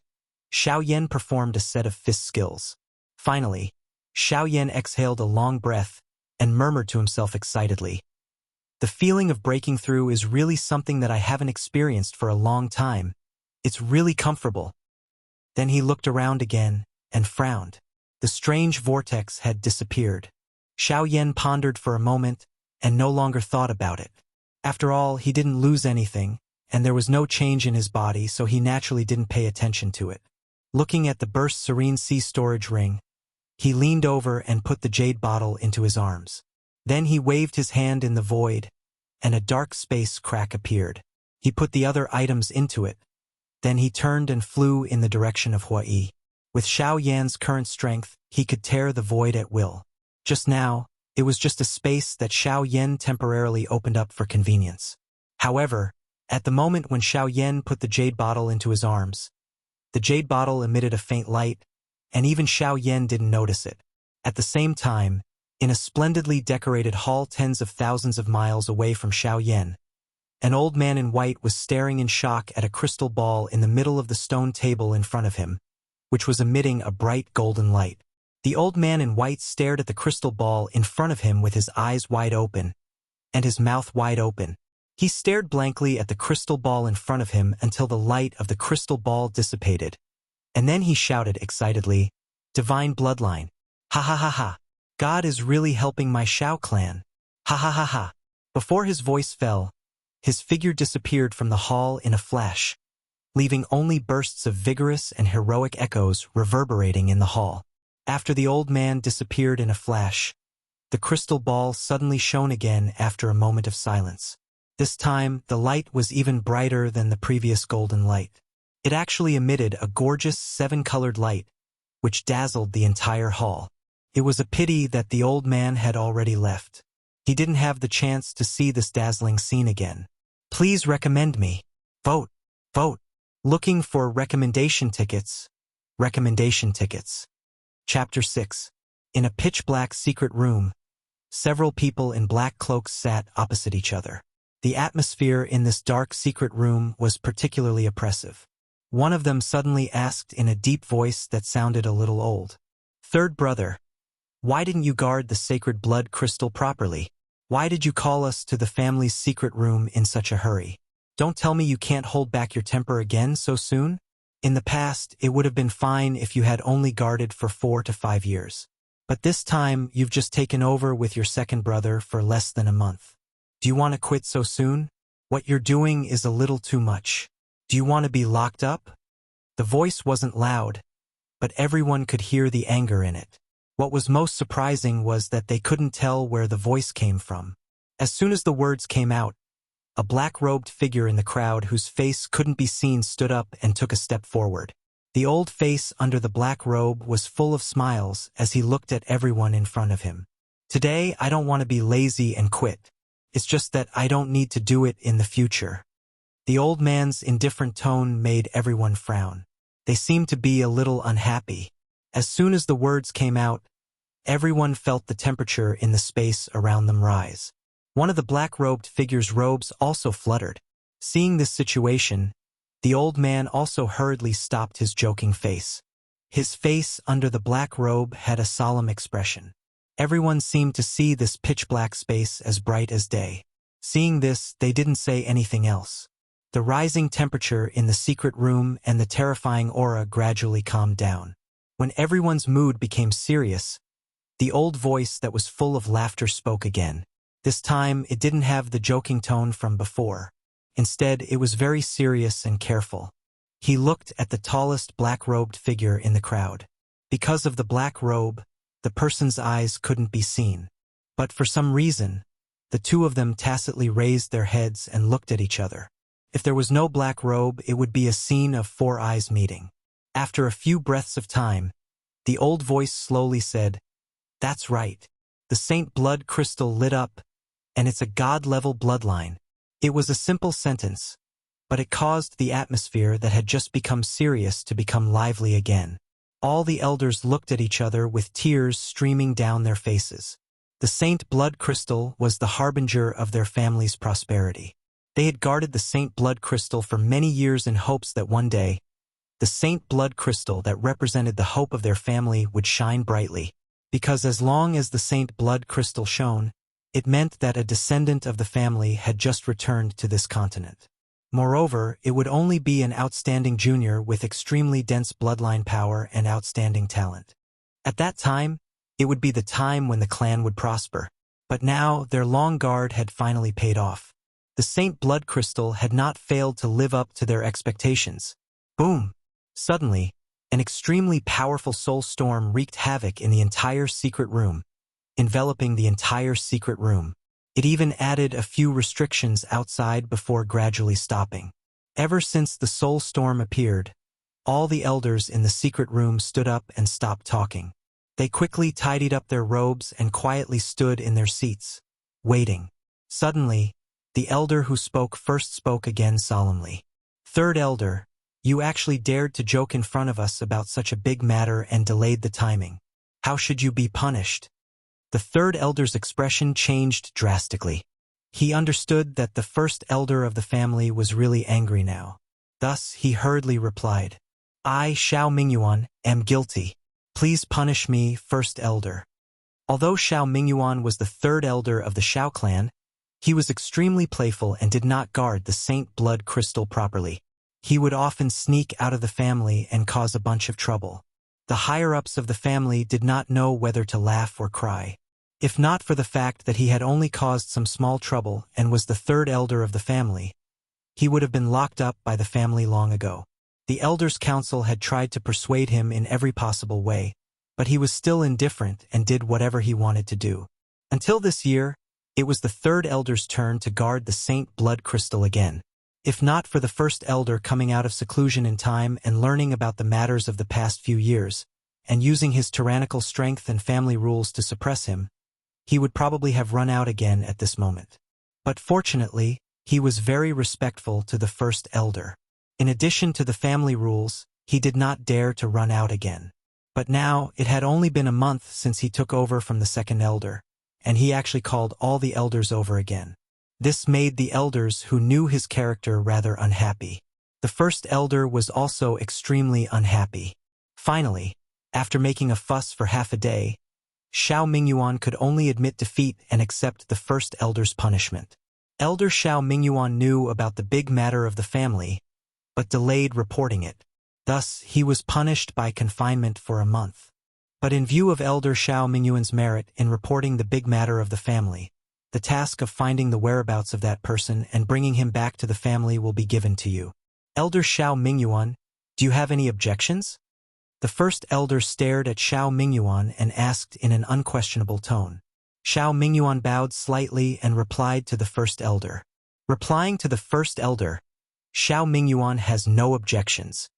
Xiao Yan performed a set of fist skills. Finally, Xiao Yan exhaled a long breath and murmured to himself excitedly, "The feeling of breaking through is really something that I haven't experienced for a long time. It's really comfortable." Then he looked around again and frowned. The strange vortex had disappeared. Xiao Yan pondered for a moment and no longer thought about it. After all, he didn't lose anything, and there was no change in his body, so he naturally didn't pay attention to it. Looking at the burst serene sea storage ring, he leaned over and put the jade bottle into his arms. Then he waved his hand in the void, and a dark space crack appeared. He put the other items into it. Then he turned and flew in the direction of Huai. With Xiao Yan's current strength, he could tear the void at will. Just now, it was just a space that Xiao Yan temporarily opened up for convenience. However, at the moment when Xiao Yan put the jade bottle into his arms, the jade bottle emitted a faint light, and even Xiao Yan didn't notice it. At the same time, in a splendidly decorated hall tens of thousands of miles away from Xiao Yan, an old man in white was staring in shock at a crystal ball in the middle of the stone table in front of him, which was emitting a bright golden light. The old man in white stared at the crystal ball in front of him with his eyes wide open and his mouth wide open. He stared blankly at the crystal ball in front of him until the light of the crystal ball dissipated. And then he shouted excitedly, "Divine bloodline! Ha ha ha ha! God is really helping my Xiao clan! Ha ha ha ha!" Before his voice fell, his figure disappeared from the hall in a flash, leaving only bursts of vigorous and heroic echoes reverberating in the hall. After the old man disappeared in a flash, the crystal ball suddenly shone again after a moment of silence. This time, the light was even brighter than the previous golden light. It actually emitted a gorgeous 7-colored light, which dazzled the entire hall. It was a pity that the old man had already left. He didn't have the chance to see this dazzling scene again. Please recommend me. Vote. Vote. Looking for recommendation tickets. Recommendation tickets. Chapter 6. In a pitch-black secret room, several people in black cloaks sat opposite each other. The atmosphere in this dark secret room was particularly oppressive. One of them suddenly asked in a deep voice that sounded a little old, "Third brother, why didn't you guard the sacred blood crystal properly? Why did you call us to the family's secret room in such a hurry? Don't tell me you can't hold back your temper again so soon? In the past, it would have been fine if you had only guarded for 4 to 5 years. But this time, you've just taken over with your second brother for less than a month. Do you want to quit so soon? What you're doing is a little too much. Do you want to be locked up?" The voice wasn't loud, but everyone could hear the anger in it. What was most surprising was that they couldn't tell where the voice came from. As soon as the words came out, a black-robed figure in the crowd whose face couldn't be seen stood up and took a step forward. The old face under the black robe was full of smiles as he looked at everyone in front of him. "Today, I don't want to be lazy and quit. It's just that I don't need to do it in the future." The old man's indifferent tone made everyone frown. They seemed to be a little unhappy. As soon as the words came out, everyone felt the temperature in the space around them rise. One of the black-robed figure's robes also fluttered. Seeing this situation, the old man also hurriedly stopped his joking face. His face under the black robe had a solemn expression. Everyone seemed to see this pitch-black space as bright as day. Seeing this, they didn't say anything else. The rising temperature in the secret room and the terrifying aura gradually calmed down. When everyone's mood became serious, the old voice that was full of laughter spoke again. This time, it didn't have the joking tone from before. Instead, it was very serious and careful. He looked at the tallest black-robed figure in the crowd. Because of the black robe, the person's eyes couldn't be seen. But for some reason, the two of them tacitly raised their heads and looked at each other. If there was no black robe, it would be a scene of four eyes meeting. After a few breaths of time, the old voice slowly said, "That's right. The Saint blood crystal lit up, and it's a god-level bloodline." It was a simple sentence, but it caused the atmosphere that had just become serious to become lively again. All the elders looked at each other with tears streaming down their faces. The Saint blood crystal was the harbinger of their family's prosperity. They had guarded the Saint blood crystal for many years in hopes that one day, the Saint blood crystal that represented the hope of their family would shine brightly. Because as long as the Saint blood crystal shone, it meant that a descendant of the family had just returned to this continent. Moreover, it would only be an outstanding junior with extremely dense bloodline power and outstanding talent. At that time, it would be the time when the clan would prosper. But now, their long guard had finally paid off. The Saint blood crystal had not failed to live up to their expectations. Boom! Suddenly, an extremely powerful soul storm wreaked havoc in the entire secret room, enveloping the entire secret room. It even added a few restrictions outside before gradually stopping. Ever since the soul storm appeared, all the elders in the secret room stood up and stopped talking. They quickly tidied up their robes and quietly stood in their seats, waiting. Suddenly, the elder who spoke first spoke again solemnly. "Third elder, you actually dared to joke in front of us about such a big matter and delayed the timing. How should you be punished?" The third elder's expression changed drastically. He understood that the first elder of the family was really angry now. Thus, he hurriedly replied, "I, Xiao Mingyuan, am guilty. Please punish me, first elder." Although Xiao Mingyuan was the third elder of the Xiao clan, he was extremely playful and did not guard the Saint blood crystal properly. He would often sneak out of the family and cause a bunch of trouble. The higher-ups of the family did not know whether to laugh or cry. If not for the fact that he had only caused some small trouble and was the third elder of the family, he would have been locked up by the family long ago. The elders' council had tried to persuade him in every possible way, but he was still indifferent and did whatever he wanted to do. Until this year, it was the third elder's turn to guard the Saint blood crystal again. If not for the first elder coming out of seclusion in time and learning about the matters of the past few years, and using his tyrannical strength and family rules to suppress him, he would probably have run out again at this moment. But fortunately, he was very respectful to the first elder. In addition to the family rules, he did not dare to run out again. But now, it had only been a month since he took over from the second elder, and he actually called all the elders over again. This made the elders who knew his character rather unhappy. The first elder was also extremely unhappy. Finally, after making a fuss for half a day, Xiao Mingyuan could only admit defeat and accept the first elder's punishment. Elder Xiao Mingyuan knew about the big matter of the family, but delayed reporting it. Thus, he was punished by confinement for a month. But in view of Elder Xiao Mingyuan's merit in reporting the big matter of the family, the task of finding the whereabouts of that person and bringing him back to the family will be given to you. Elder Xiao Mingyuan, do you have any objections? The first elder stared at Xiao Mingyuan and asked in an unquestionable tone. Xiao Mingyuan bowed slightly and replied to the first elder. Replying to the first elder, Xiao Mingyuan has no objections.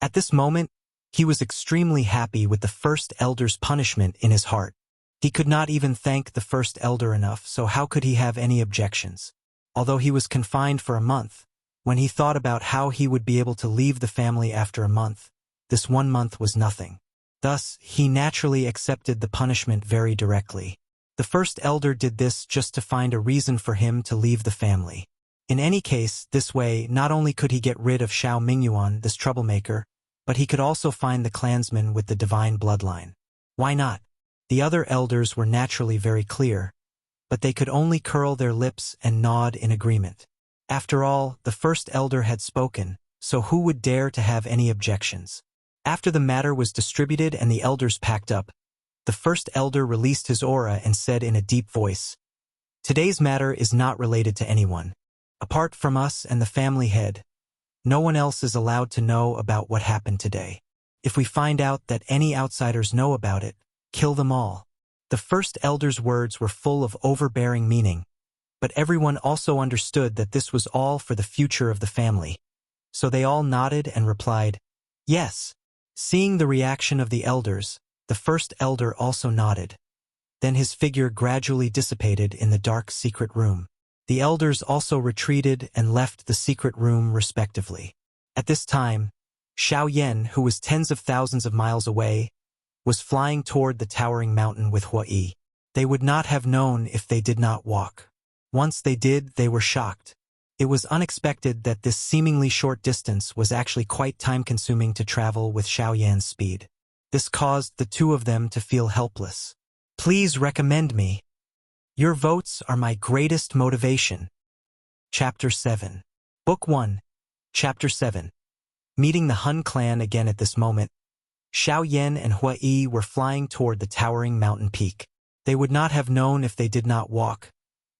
At this moment, he was extremely happy with the first elder's punishment in his heart. He could not even thank the first elder enough, so how could he have any objections? Although he was confined for a month, when he thought about how he would be able to leave the family after a month, this 1 month was nothing. Thus, he naturally accepted the punishment very directly. The first elder did this just to find a reason for him to leave the family. In any case, this way, not only could he get rid of Xiao Mingyuan, this troublemaker, but he could also find the clansman with the divine bloodline. Why not? The other elders were naturally very clear, but they could only curl their lips and nod in agreement. After all, the first elder had spoken, so who would dare to have any objections? After the matter was distributed and the elders packed up, the first elder released his aura and said in a deep voice, "Today's matter is not related to anyone. Apart from us and the family head, no one else is allowed to know about what happened today. If we find out that any outsiders know about it, kill them all. The first elder's words were full of overbearing meaning, but everyone also understood that this was all for the future of the family. So they all nodded and replied, yes. Seeing the reaction of the elders, the first elder also nodded. Then his figure gradually dissipated in the dark secret room. The elders also retreated and left the secret room respectively. At this time, Xiao Yan, who was tens of thousands of miles away, was flying toward the towering mountain with Hua Yi. They would not have known if they did not walk. Once they did, they were shocked. It was unexpected that this seemingly short distance was actually quite time-consuming to travel with Xiao Yan's speed. This caused the two of them to feel helpless. Please recommend me. Your votes are my greatest motivation. Chapter 7. Book 1. Chapter 7. Meeting the Hun clan again at this moment, Xiao Yan and Hua Yi were flying toward the towering mountain peak. They would not have known if they did not walk,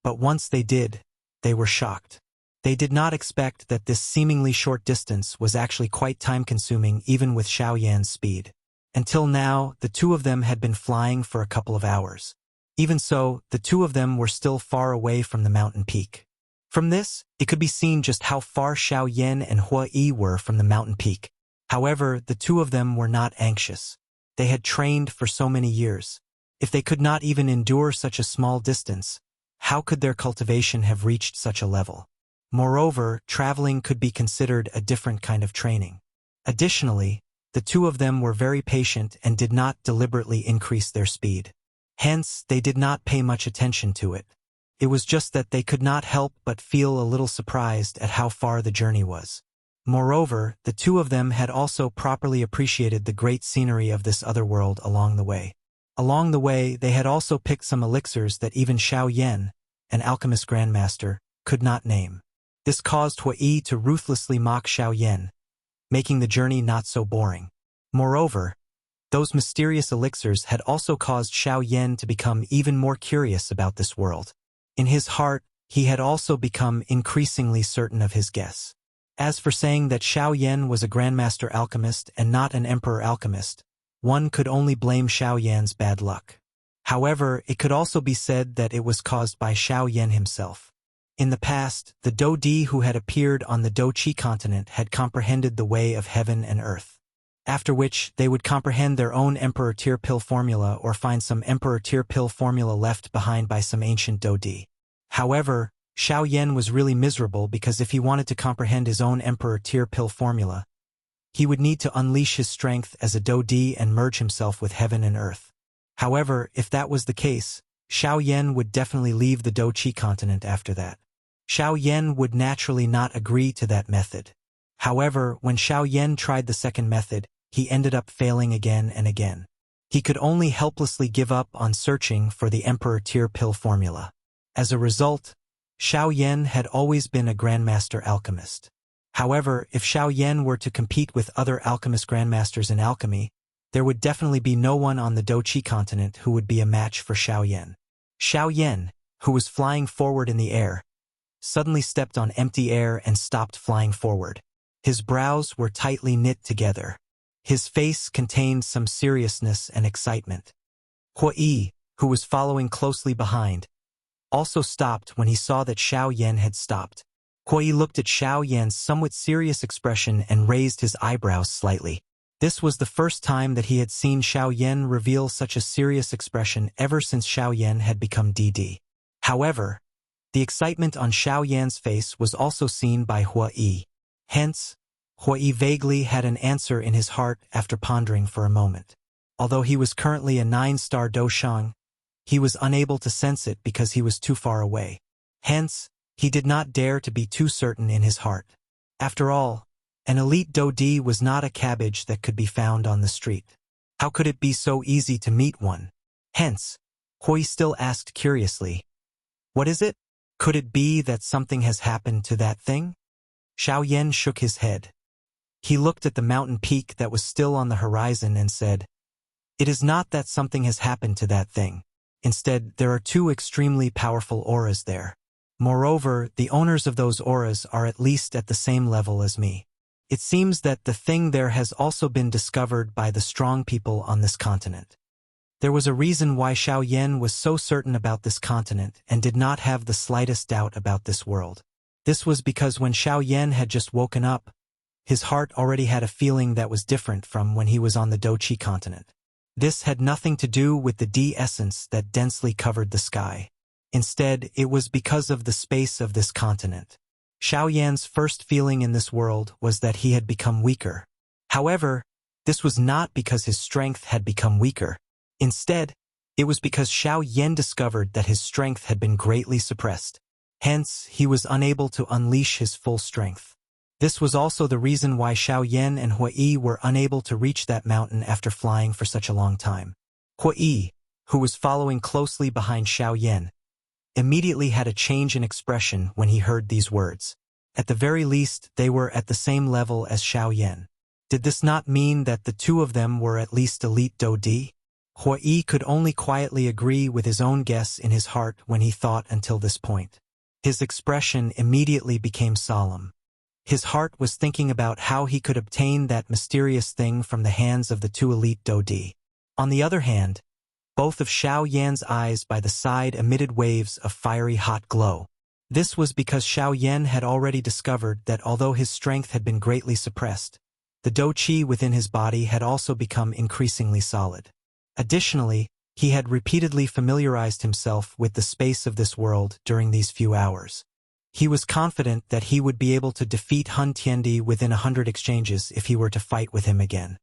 but once they did, they were shocked. They did not expect that this seemingly short distance was actually quite time-consuming even with Xiao Yan's speed. Until now, the two of them had been flying for a couple of hours. Even so, the two of them were still far away from the mountain peak. From this, it could be seen just how far Xiao Yan and Hua Yi were from the mountain peak. However, the two of them were not anxious. They had trained for so many years. If they could not even endure such a small distance, how could their cultivation have reached such a level? Moreover, traveling could be considered a different kind of training. Additionally, the two of them were very patient and did not deliberately increase their speed. Hence, they did not pay much attention to it. It was just that they could not help but feel a little surprised at how far the journey was. Moreover, the two of them had also properly appreciated the great scenery of this other world along the way. Along the way, they had also picked some elixirs that even Xiao Yan, an alchemist grandmaster, could not name. This caused Hua Yi to ruthlessly mock Xiao Yan, making the journey not so boring. Moreover, those mysterious elixirs had also caused Xiao Yan to become even more curious about this world. In his heart, he had also become increasingly certain of his guess. As for saying that Xiao Yan was a grandmaster alchemist and not an emperor alchemist, one could only blame Xiao Yan's bad luck. However, it could also be said that it was caused by Xiao Yan himself. In the past, the Dodi who had appeared on the Do-Chi continent had comprehended the way of heaven and earth. After which, they would comprehend their own Emperor Tier Pill formula or find some Emperor Tier Pill formula left behind by some ancient Dodi. However, Xiao Yan was really miserable because if he wanted to comprehend his own Emperor Tier Pill formula, he would need to unleash his strength as a Dodi and merge himself with heaven and earth. However, if that was the case, Xiao Yan would definitely leave the Do-Chi continent after that. Xiao Yan would naturally not agree to that method. However, when Xiao Yan tried the second method, he ended up failing again and again. He could only helplessly give up on searching for the Emperor Tier Pill formula. As a result, Xiao Yan had always been a grandmaster alchemist. However, if Xiao Yan were to compete with other alchemist grandmasters in alchemy, there would definitely be no one on the Do-Chi continent who would be a match for Xiao Yan. Xiao Yan, who was flying forward in the air, suddenly stepped on empty air and stopped flying forward. His brows were tightly knit together. His face contained some seriousness and excitement. Hua Yi, who was following closely behind, also stopped when he saw that Xiao Yan had stopped. Hua Yi looked at Xiao Yan's somewhat serious expression and raised his eyebrows slightly. This was the first time that he had seen Xiao Yan reveal such a serious expression ever since Xiao Yan had become DD. However, the excitement on Xiao Yan's face was also seen by Hua Yi. Hence, Hua Yi vaguely had an answer in his heart after pondering for a moment. Although he was currently a 9-star Doshang, he was unable to sense it because he was too far away. Hence, he did not dare to be too certain in his heart. After all, an elite Dodi was not a cabbage that could be found on the street. How could it be so easy to meet one? Hence, Hua Yi still asked curiously, "What is it? Could it be that something has happened to that thing?" Xiao Yan shook his head. He looked at the mountain peak that was still on the horizon and said, "It is not that something has happened to that thing. Instead, there are two extremely powerful auras there. Moreover, the owners of those auras are at least at the same level as me. It seems that the thing there has also been discovered by the strong people on this continent. There was a reason why Xiao Yan was so certain about this continent and did not have the slightest doubt about this world. This was because when Xiao Yan had just woken up, his heart already had a feeling that was different from when he was on the Doqi continent. This had nothing to do with the D-essence that densely covered the sky. Instead, it was because of the space of this continent. Xiao Yan's first feeling in this world was that he had become weaker. However, this was not because his strength had become weaker. Instead, it was because Xiao Yan discovered that his strength had been greatly suppressed. Hence, he was unable to unleash his full strength. This was also the reason why Xiao Yan and Hui were unable to reach that mountain after flying for such a long time. Hui, who was following closely behind Xiao Yan, immediately had a change in expression when he heard these words. At the very least, they were at the same level as Xiao Yan. Did this not mean that the two of them were at least elite Do-Di? Hui could only quietly agree with his own guess in his heart when he thought until this point. His expression immediately became solemn. His heart was thinking about how he could obtain that mysterious thing from the hands of the two elite Do-Di. On the other hand, both of Xiao Yan's eyes by the side emitted waves of fiery hot glow. This was because Xiao Yan had already discovered that although his strength had been greatly suppressed, the Do-Qi within his body had also become increasingly solid. Additionally, he had repeatedly familiarized himself with the space of this world during these few hours. He was confident that he would be able to defeat Hun Tiandi within 100 exchanges if he were to fight with him again.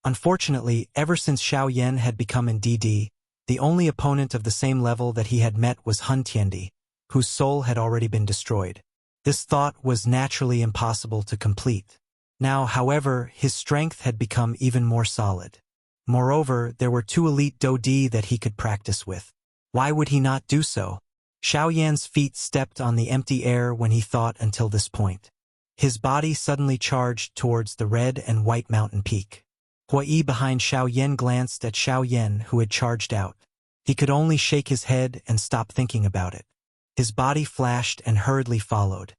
Unfortunately, ever since Xiao Yan had become in DD, the only opponent of the same level that he had met was Hun Tiandi, whose soul had already been destroyed. This thought was naturally impossible to complete. Now, however, his strength had become even more solid. Moreover, there were two elite Do-Di that he could practice with. Why would he not do so? Xiao Yan's feet stepped on the empty air when he thought until this point. His body suddenly charged towards the red and white mountain peak. Hui behind Xiao Yan glanced at Xiao Yan, who had charged out. He could only shake his head and stop thinking about it. His body flashed and hurriedly followed.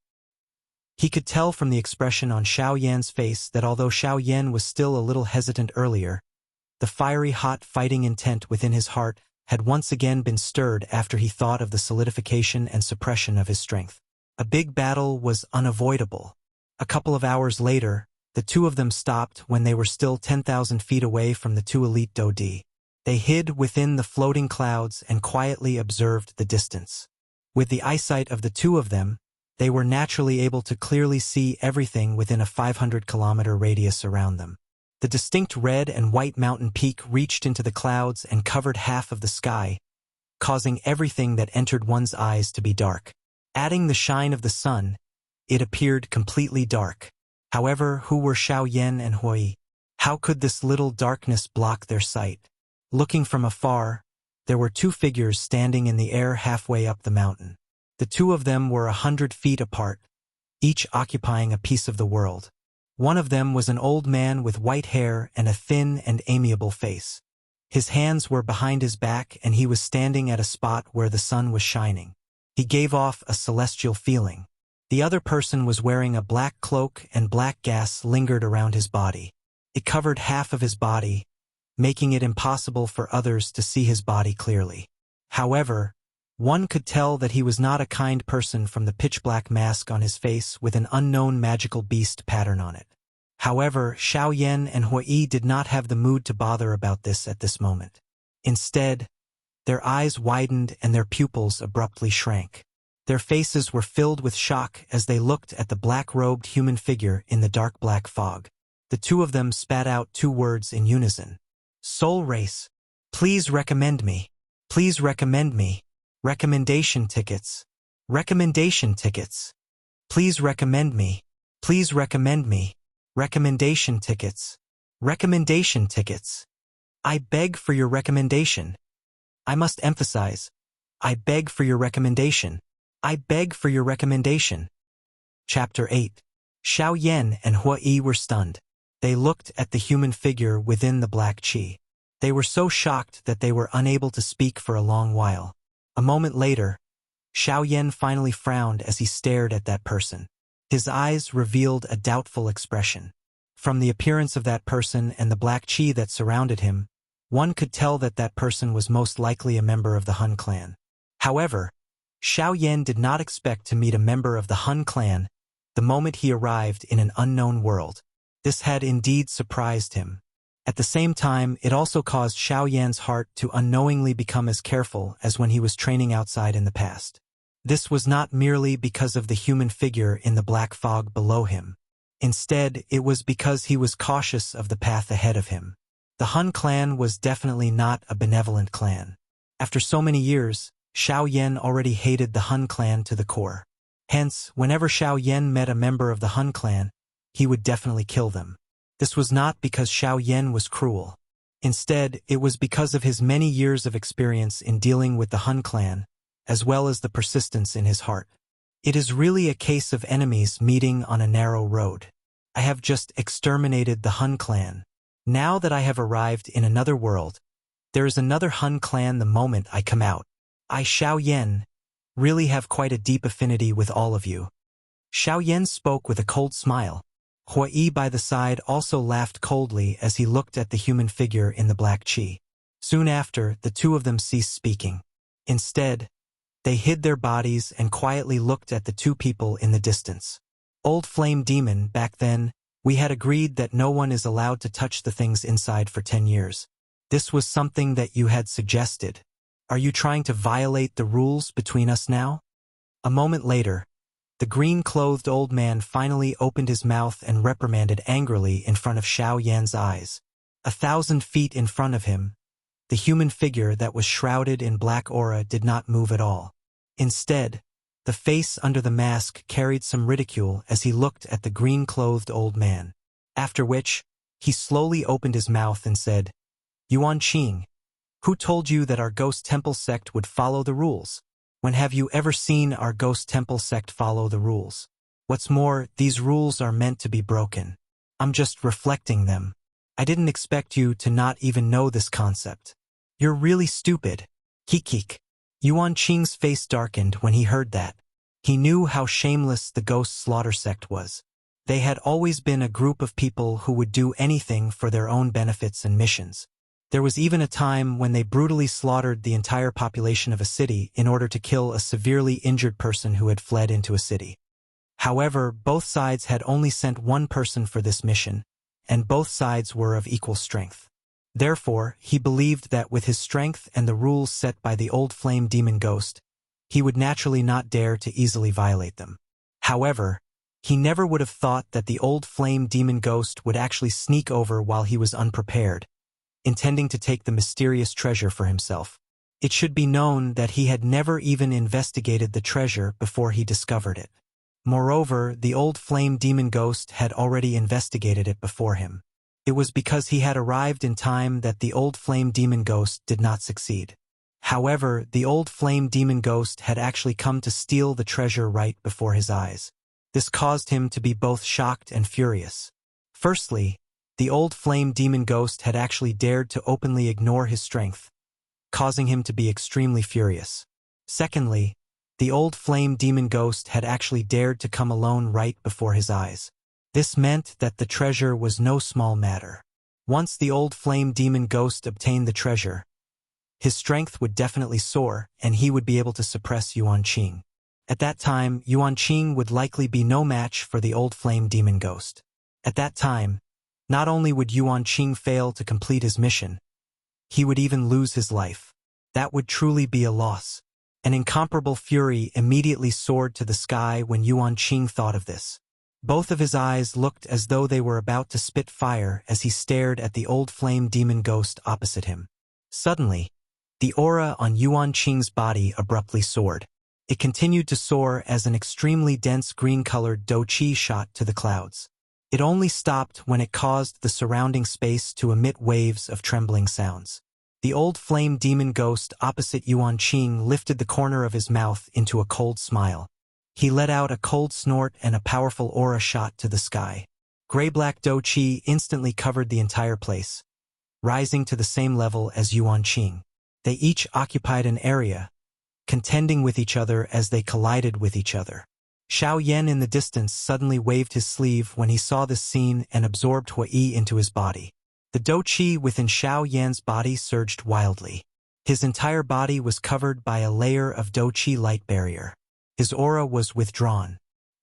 He could tell from the expression on Xiao Yan's face that although Xiao Yan was still a little hesitant earlier, the fiery hot fighting intent within his heart had once again been stirred after he thought of the solidification and suppression of his strength. A big battle was unavoidable. A couple of hours later, the two of them stopped when they were still 10,000 feet away from the two elite Do-Di. They hid within the floating clouds and quietly observed the distance. With the eyesight of the two of them, they were naturally able to clearly see everything within a 500-kilometer radius around them. The distinct red and white mountain peak reached into the clouds and covered half of the sky, causing everything that entered one's eyes to be dark. Adding the shine of the sun, it appeared completely dark. However, who were Xiao Yan and Hui? How could this little darkness block their sight? Looking from afar, there were two figures standing in the air halfway up the mountain. The two of them were 100 feet apart, each occupying a piece of the world. One of them was an old man with white hair and a thin and amiable face. His hands were behind his back and he was standing at a spot where the sun was shining. He gave off a celestial feeling. The other person was wearing a black cloak and black gas lingered around his body. It covered half of his body, making it impossible for others to see his body clearly. However, one could tell that he was not a kind person from the pitch-black mask on his face with an unknown magical beast pattern on it. However, Xiao Yan and Hui did not have the mood to bother about this at this moment. Instead, their eyes widened and their pupils abruptly shrank. Their faces were filled with shock as they looked at the black-robed human figure in the dark black fog. The two of them spat out two words in unison. Soul Race. Please recommend me. Please recommend me. Recommendation tickets. Recommendation tickets. Please recommend me. Please recommend me. Recommendation tickets. Recommendation tickets. I beg for your recommendation. I must emphasize. I beg for your recommendation. I beg for your recommendation. Chapter 8. Xiao Yan and Hui were stunned. They looked at the human figure within the black chi. They were so shocked that they were unable to speak for a long while. A moment later, Xiao Yan finally frowned as he stared at that person. His eyes revealed a doubtful expression. From the appearance of that person and the black chi that surrounded him, one could tell that that person was most likely a member of the Hun clan. However, Xiao Yan did not expect to meet a member of the Hun clan the moment he arrived in an unknown world. This had indeed surprised him. At the same time, it also caused Xiao Yan's heart to unknowingly become as careful as when he was training outside in the past. This was not merely because of the human figure in the black fog below him. Instead, it was because he was cautious of the path ahead of him. The Hun clan was definitely not a benevolent clan. After so many years, Xiao Yan already hated the Hun clan to the core. Hence, whenever Xiao Yan met a member of the Hun clan, he would definitely kill them. This was not because Xiao Yan was cruel. Instead, it was because of his many years of experience in dealing with the Hun clan, as well as the persistence in his heart. It is really a case of enemies meeting on a narrow road. I have just exterminated the Hun clan. Now that I have arrived in another world, there is another Hun clan the moment I come out. I, Xiao Yan, really have quite a deep affinity with all of you. Xiao Yan spoke with a cold smile. Hua Yi by the side also laughed coldly as he looked at the human figure in the black chi. Soon after, the two of them ceased speaking. Instead, they hid their bodies and quietly looked at the two people in the distance. Old Flame Demon, back then, we had agreed that no one is allowed to touch the things inside for 10 years. This was something that you had suggested. Are you trying to violate the rules between us now? A moment later, the green-clothed old man finally opened his mouth and reprimanded angrily in front of Xiao Yan's eyes. 1,000 feet in front of him, the human figure that was shrouded in black aura did not move at all. Instead, the face under the mask carried some ridicule as he looked at the green-clothed old man. After which, he slowly opened his mouth and said, "Yuan Qing, who told you that our ghost temple sect would follow the rules? When have you ever seen our ghost temple sect follow the rules? What's more, these rules are meant to be broken. I'm just reflecting them. I didn't expect you to not even know this concept. You're really stupid." Kikik. Yuan Qing's face darkened when he heard that. He knew how shameless the ghost slaughter sect was. They had always been a group of people who would do anything for their own benefits and missions. There was even a time when they brutally slaughtered the entire population of a city in order to kill a severely injured person who had fled into a city. However, both sides had only sent one person for this mission, and both sides were of equal strength. Therefore, he believed that with his strength and the rules set by the old flame demon ghost, he would naturally not dare to easily violate them. However, he never would have thought that the old flame demon ghost would actually sneak over while he was unprepared, intending to take the mysterious treasure for himself. It should be known that he had never even investigated the treasure before he discovered it. Moreover, the old flame demon ghost had already investigated it before him. It was because he had arrived in time that the old flame demon ghost did not succeed. However, the old flame demon ghost had actually come to steal the treasure right before his eyes. This caused him to be both shocked and furious. Firstly, the old flame demon ghost had actually dared to openly ignore his strength, causing him to be extremely furious. Secondly, the old flame demon ghost had actually dared to come alone right before his eyes. This meant that the treasure was no small matter. Once the old flame demon ghost obtained the treasure, his strength would definitely soar, and he would be able to suppress Yuan Qing. At that time, Yuan Qing would likely be no match for the old flame demon ghost. At that time, not only would Yuan Qing fail to complete his mission, he would even lose his life. That would truly be a loss. An incomparable fury immediately soared to the sky when Yuan Qing thought of this. Both of his eyes looked as though they were about to spit fire as he stared at the old flame demon ghost opposite him. Suddenly, the aura on Yuan Qing's body abruptly soared. It continued to soar as an extremely dense green-colored do chi shot to the clouds. It only stopped when it caused the surrounding space to emit waves of trembling sounds. The old flame demon ghost opposite Yuan Qing lifted the corner of his mouth into a cold smile. He let out a cold snort and a powerful aura shot to the sky. Gray-black do chi instantly covered the entire place, rising to the same level as Yuan Qing. They each occupied an area, contending with each other as they collided with each other. Xiao Yan in the distance suddenly waved his sleeve when he saw this scene and absorbed Hui into his body. The dou qi within Xiao Yan's body surged wildly. His entire body was covered by a layer of dou qi light barrier. His aura was withdrawn.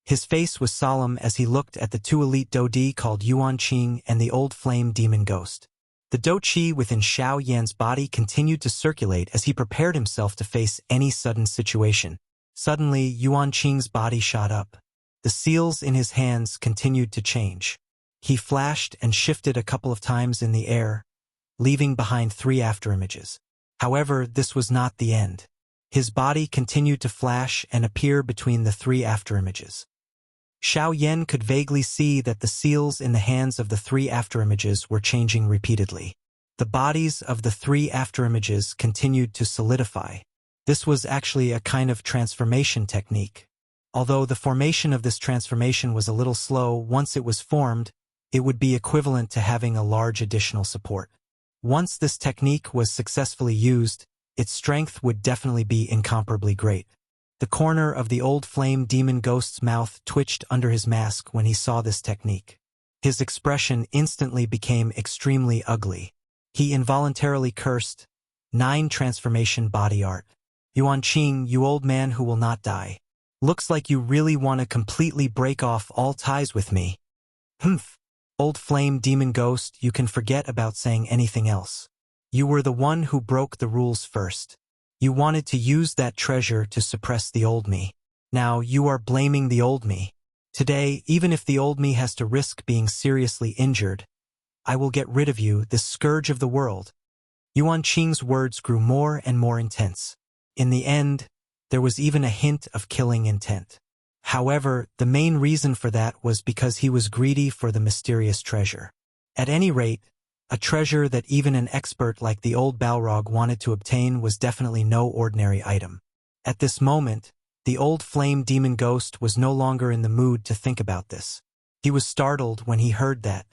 His face was solemn as he looked at the two elite dou-di called Yuan Qing and the old flame demon ghost. The dou qi within Xiao Yan's body continued to circulate as he prepared himself to face any sudden situation. Suddenly, Yuan Qing's body shot up. The seals in his hands continued to change. He flashed and shifted a couple of times in the air, leaving behind 3 afterimages. However, this was not the end. His body continued to flash and appear between the 3 afterimages. Xiao Yan could vaguely see that the seals in the hands of the 3 afterimages were changing repeatedly. The bodies of the 3 afterimages continued to solidify. This was actually a kind of transformation technique. Although the formation of this transformation was a little slow, once it was formed, it would be equivalent to having a large additional support. Once this technique was successfully used, its strength would definitely be incomparably great. The corner of the old flame demon ghost's mouth twitched under his mask when he saw this technique. His expression instantly became extremely ugly. He involuntarily cursed, 9 transformation body art. Yuan Qing, you old man who will not die. Looks like you really want to completely break off all ties with me. Humph. Old flame demon ghost, you can forget about saying anything else. You were the one who broke the rules first. You wanted to use that treasure to suppress the old me. Now you are blaming the old me. Today, even if the old me has to risk being seriously injured, I will get rid of you, this scourge of the world. Yuan Qing's words grew more and more intense. In the end, there was even a hint of killing intent. However, the main reason for that was because he was greedy for the mysterious treasure. At any rate, a treasure that even an expert like the old Balrog wanted to obtain was definitely no ordinary item. At this moment, the old flame demon ghost was no longer in the mood to think about this. He was startled when he heard that.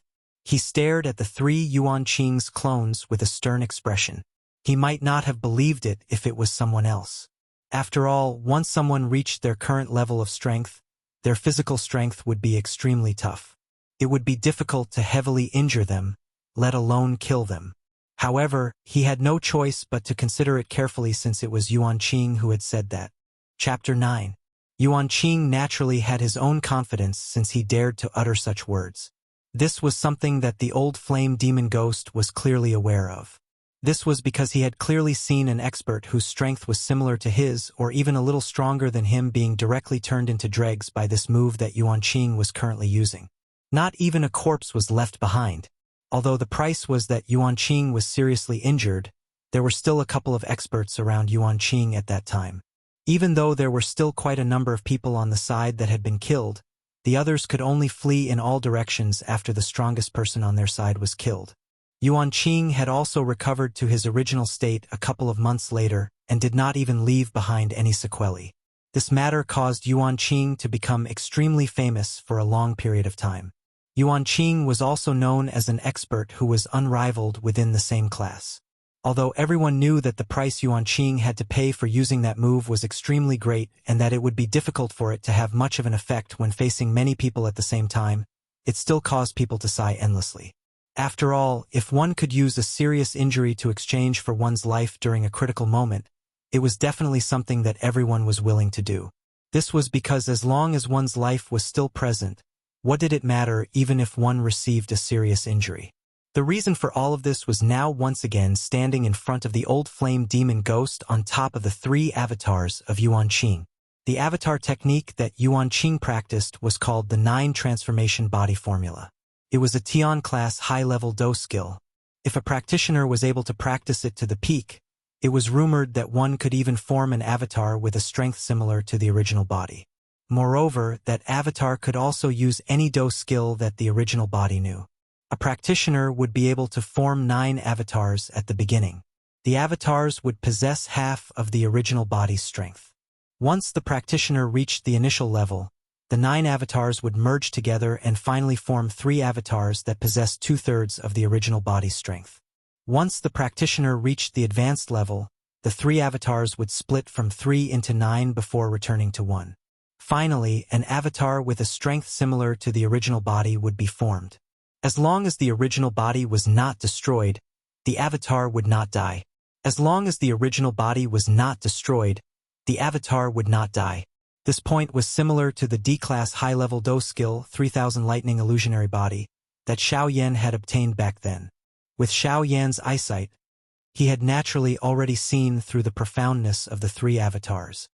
He stared at the 3 Yuan Qing's clones with a stern expression. He might not have believed it if it was someone else. After all, once someone reached their current level of strength, their physical strength would be extremely tough. It would be difficult to heavily injure them, let alone kill them. However, he had no choice but to consider it carefully since it was Yuan Qing who had said that. Chapter 9. Yuan Qing naturally had his own confidence since he dared to utter such words. This was something that the old flame demon ghost was clearly aware of. This was because he had clearly seen an expert whose strength was similar to his or even a little stronger than him being directly turned into dregs by this move that Yuan Qing was currently using. Not even a corpse was left behind. Although the price was that Yuan Qing was seriously injured, there were still a couple of experts around Yuan Qing at that time. Even though there were still quite a number of people on the side that had been killed, the others could only flee in all directions after the strongest person on their side was killed. Yuan Qing had also recovered to his original state a couple of months later and did not even leave behind any sequelae. This matter caused Yuan Qing to become extremely famous for a long period of time. Yuan Qing was also known as an expert who was unrivaled within the same class. Although everyone knew that the price Yuan Qing had to pay for using that move was extremely great and that it would be difficult for it to have much of an effect when facing many people at the same time, it still caused people to sigh endlessly. After all, if one could use a serious injury to exchange for one's life during a critical moment, it was definitely something that everyone was willing to do. This was because as long as one's life was still present, what did it matter even if one received a serious injury? The reason for all of this was now once again standing in front of the old flame demon ghost on top of the 3 avatars of Yuan Qing. The avatar technique that Yuan Qing practiced was called the 9 transformation body formula. It was a Tian class high-level dou skill. If a practitioner was able to practice it to the peak, it was rumored that one could even form an avatar with a strength similar to the original body. Moreover, that avatar could also use any dou skill that the original body knew. A practitioner would be able to form 9 avatars at the beginning. The avatars would possess half of the original body's strength. Once the practitioner reached the initial level, the 9 avatars would merge together and finally form 3 avatars that possessed 2/3 of the original body's strength. Once the practitioner reached the advanced level, the 3 avatars would split from 3 into 9 before returning to 1. Finally, an avatar with a strength similar to the original body would be formed. As long as the original body was not destroyed, the avatar would not die. As long as the original body was not destroyed, the avatar would not die. This point was similar to the D-class high-level Do skill 3000 Lightning Illusionary Body that Xiao Yan had obtained back then. With Xiao Yan's eyesight, he had naturally already seen through the profoundness of the three avatars.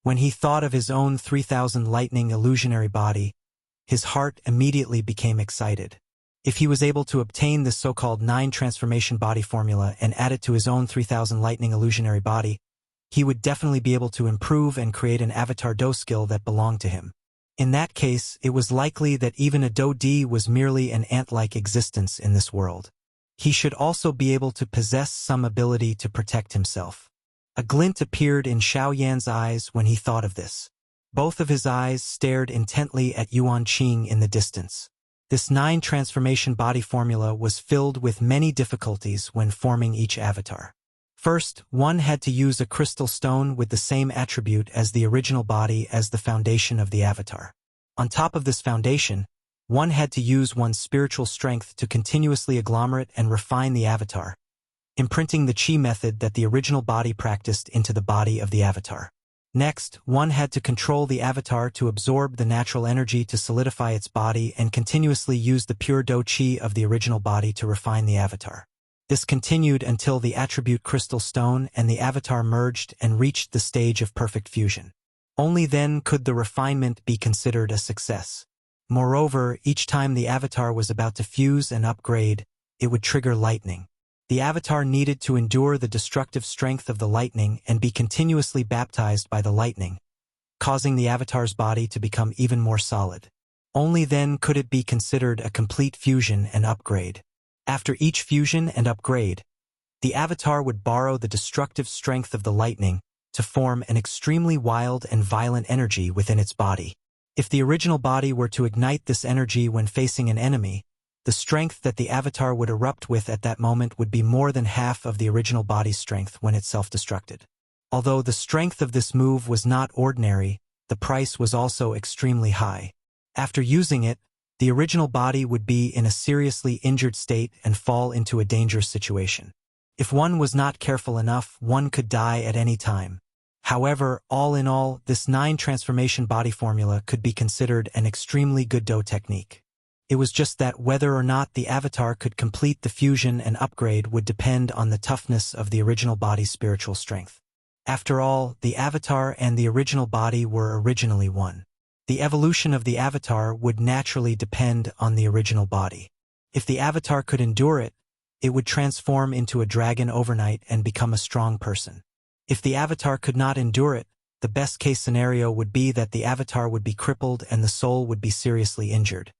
When he thought of his own 3000 Lightning Illusionary Body, his heart immediately became excited. If he was able to obtain this so-called 9 transformation body formula and add it to his own 3000 Lightning Illusionary Body, he would definitely be able to improve and create an avatar Do skill that belonged to him. In that case, it was likely that even a Do D was merely an ant-like existence in this world. He should also be able to possess some ability to protect himself. A glint appeared in Xiao Yan's eyes when he thought of this. Both of his eyes stared intently at Yuan Qing in the distance. This 9 transformation body formula was filled with many difficulties when forming each avatar. First, one had to use a crystal stone with the same attribute as the original body as the foundation of the avatar. On top of this foundation, one had to use one's spiritual strength to continuously agglomerate and refine the avatar, imprinting the chi method that the original body practiced into the body of the avatar. Next, one had to control the avatar to absorb the natural energy to solidify its body and continuously use the pure Do Chi of the original body to refine the avatar. This continued until the attribute crystal stone and the avatar merged and reached the stage of perfect fusion. Only then could the refinement be considered a success. Moreover, each time the avatar was about to fuse and upgrade, it would trigger lightning. The avatar needed to endure the destructive strength of the lightning and be continuously baptized by the lightning, causing the avatar's body to become even more solid. Only then could it be considered a complete fusion and upgrade. After each fusion and upgrade, the avatar would borrow the destructive strength of the lightning to form an extremely wild and violent energy within its body. If the original body were to ignite this energy when facing an enemy, the strength that the avatar would erupt with at that moment would be more than half of the original body's strength when it self-destructed. Although the strength of this move was not ordinary, the price was also extremely high. After using it, the original body would be in a seriously injured state and fall into a dangerous situation. If one was not careful enough, one could die at any time. However, all in all, this 9 transformation body formula could be considered an extremely good Do technique. It was just that whether or not the avatar could complete the fusion and upgrade would depend on the toughness of the original body's spiritual strength. After all, the avatar and the original body were originally one. The evolution of the avatar would naturally depend on the original body. If the avatar could endure it, it would transform into a dragon overnight and become a strong person. If the avatar could not endure it, the best-case scenario would be that the avatar would be crippled and the soul would be seriously injured.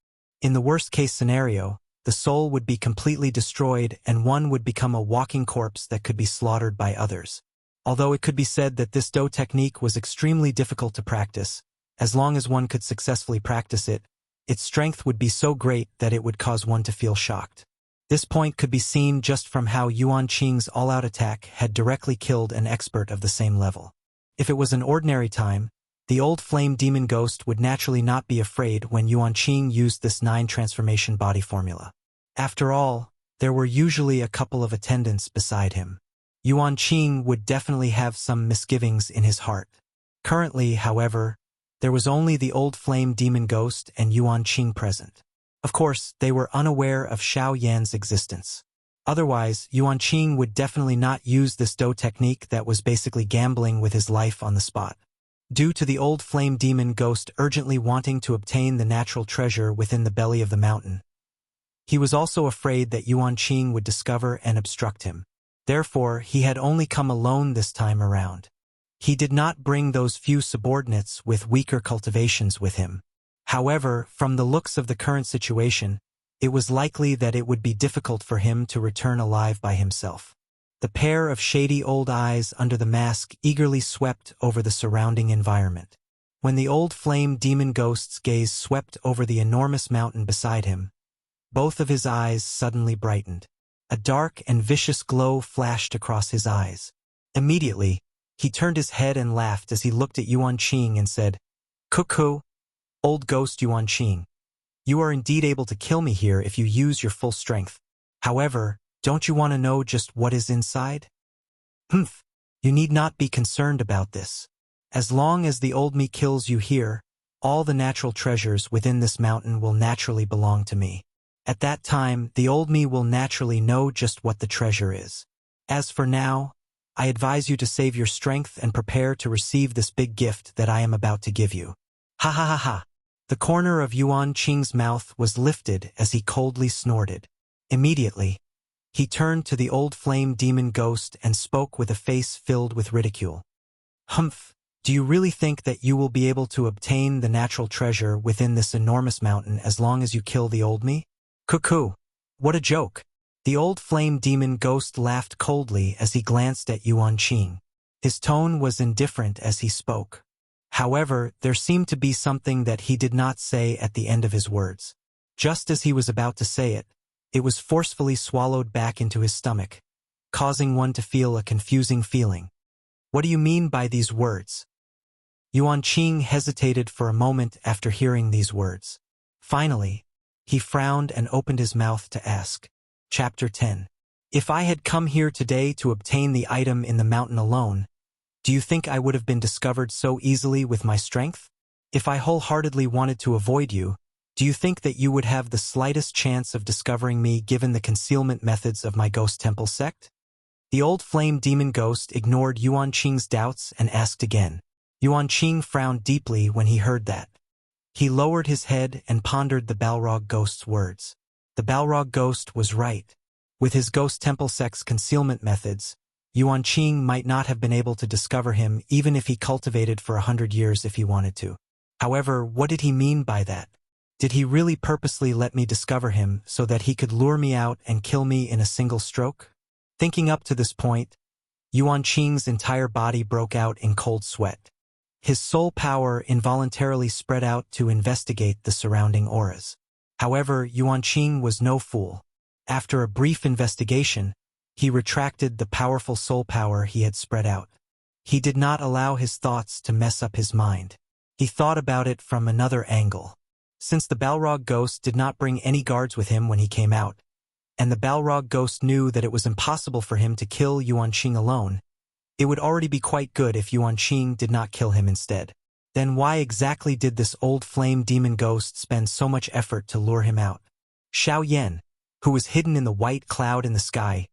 In the worst-case scenario, the soul would be completely destroyed and one would become a walking corpse that could be slaughtered by others. Although it could be said that this Do technique was extremely difficult to practice, as long as one could successfully practice it, its strength would be so great that it would cause one to feel shocked. This point could be seen just from how Yuan Qing's all-out attack had directly killed an expert of the same level. If it was an ordinary time, the old flame demon ghost would naturally not be afraid when Yuan Qing used this 9 transformation body formula. After all, there were usually a couple of attendants beside him. Yuan Qing would definitely have some misgivings in his heart. Currently, however, there was only the old flame demon ghost and Yuan Qing present. Of course, they were unaware of Xiao Yan's existence. Otherwise, Yuan Qing would definitely not use this Do technique that was basically gambling with his life on the spot. Due to the old flame demon ghost urgently wanting to obtain the natural treasure within the belly of the mountain, he was also afraid that Yuan Qing would discover and obstruct him. Therefore, he had only come alone this time around. He did not bring those few subordinates with weaker cultivations with him. However, from the looks of the current situation, it was likely that it would be difficult for him to return alive by himself. The pair of shady old eyes under the mask eagerly swept over the surrounding environment. When the old flame demon ghost's gaze swept over the enormous mountain beside him, both of his eyes suddenly brightened. A dark and vicious glow flashed across his eyes. Immediately, he turned his head and laughed as he looked at Yuan Qing and said, Cuckoo, old ghost Yuan Qing. You are indeed able to kill me here if you use your full strength. However, don't you want to know just what is inside? Humph, you need not be concerned about this. As long as the old me kills you here, all the natural treasures within this mountain will naturally belong to me. At that time, the old me will naturally know just what the treasure is. As for now, I advise you to save your strength and prepare to receive this big gift that I am about to give you. Ha ha ha ha. The corner of Yuan Qing's mouth was lifted as he coldly snorted. Immediately, he turned to the old flame demon ghost and spoke with a face filled with ridicule. Humph, do you really think that you will be able to obtain the natural treasure within this enormous mountain as long as you kill the old me? Cuckoo, what a joke. The old flame demon ghost laughed coldly as he glanced at Yuan Qing. His tone was indifferent as he spoke. However, there seemed to be something that he did not say at the end of his words. Just as he was about to say it, it was forcefully swallowed back into his stomach, causing one to feel a confusing feeling. What do you mean by these words? Yuan Qing hesitated for a moment after hearing these words. Finally, he frowned and opened his mouth to ask. Chapter 10. If I had come here today to obtain the item in the mountain alone, do you think I would have been discovered so easily with my strength? If I wholeheartedly wanted to avoid you, do you think that you would have the slightest chance of discovering me given the concealment methods of my ghost temple sect? The old flame demon ghost ignored Yuan Qing's doubts and asked again. Yuan Qing frowned deeply when he heard that. He lowered his head and pondered the Balrog ghost's words. The Balrog ghost was right. With his ghost temple sect's concealment methods, Yuan Qing might not have been able to discover him even if he cultivated for 100 years if he wanted to. However, what did he mean by that? Did he really purposely let me discover him so that he could lure me out and kill me in a single stroke? Thinking up to this point, Yuan Qing's entire body broke out in cold sweat. His soul power involuntarily spread out to investigate the surrounding auras. However, Yuan Qing was no fool. After a brief investigation, he retracted the powerful soul power he had spread out. He did not allow his thoughts to mess up his mind. He thought about it from another angle. Since the Balrog ghost did not bring any guards with him when he came out, and the Balrog ghost knew that it was impossible for him to kill Yuan Qing alone, it would already be quite good if Yuan Qing did not kill him instead. Then why exactly did this old flame demon ghost spend so much effort to lure him out? Xiao Yan, who was hidden in the white cloud in the sky,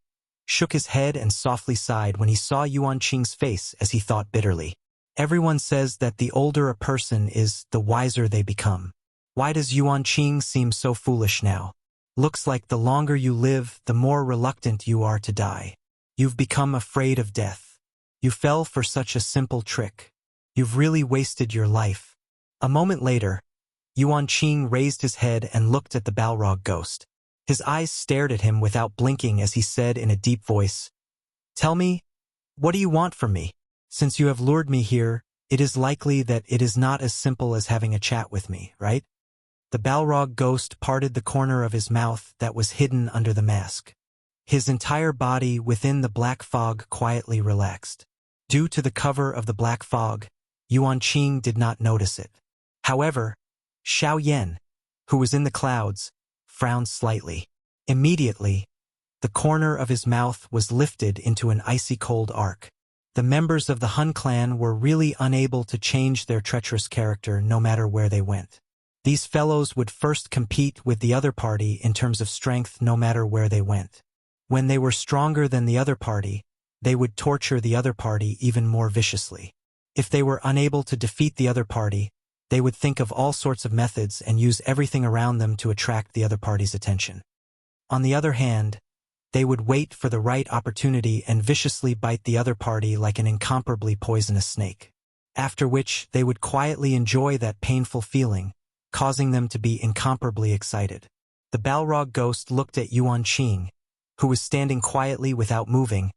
shook his head and softly sighed when he saw Yuan Qing's face as he thought bitterly. Everyone says that the older a person is, the wiser they become. Why does Yuan Qing seem so foolish now? Looks like the longer you live, the more reluctant you are to die. You've become afraid of death. You fell for such a simple trick. You've really wasted your life. A moment later, Yuan Qing raised his head and looked at the Balrog ghost. His eyes stared at him without blinking as he said in a deep voice, "Tell me, what do you want from me? Since you have lured me here, it is likely that it is not as simple as having a chat with me, right?" The Balrog ghost parted the corner of his mouth that was hidden under the mask. His entire body within the black fog quietly relaxed. Due to the cover of the black fog, Yuan Qing did not notice it. However, Xiao Yan, who was in the clouds, frowned slightly. Immediately, the corner of his mouth was lifted into an icy cold arc. The members of the Hun clan were really unable to change their treacherous character no matter where they went. These fellows would first compete with the other party in terms of strength no matter where they went. When they were stronger than the other party, they would torture the other party even more viciously. If they were unable to defeat the other party, they would think of all sorts of methods and use everything around them to attract the other party's attention. On the other hand, they would wait for the right opportunity and viciously bite the other party like an incomparably poisonous snake. After which, they would quietly enjoy that painful feeling, causing them to be incomparably excited. The Balrog ghost looked at Yuan Qing, who was standing quietly without moving,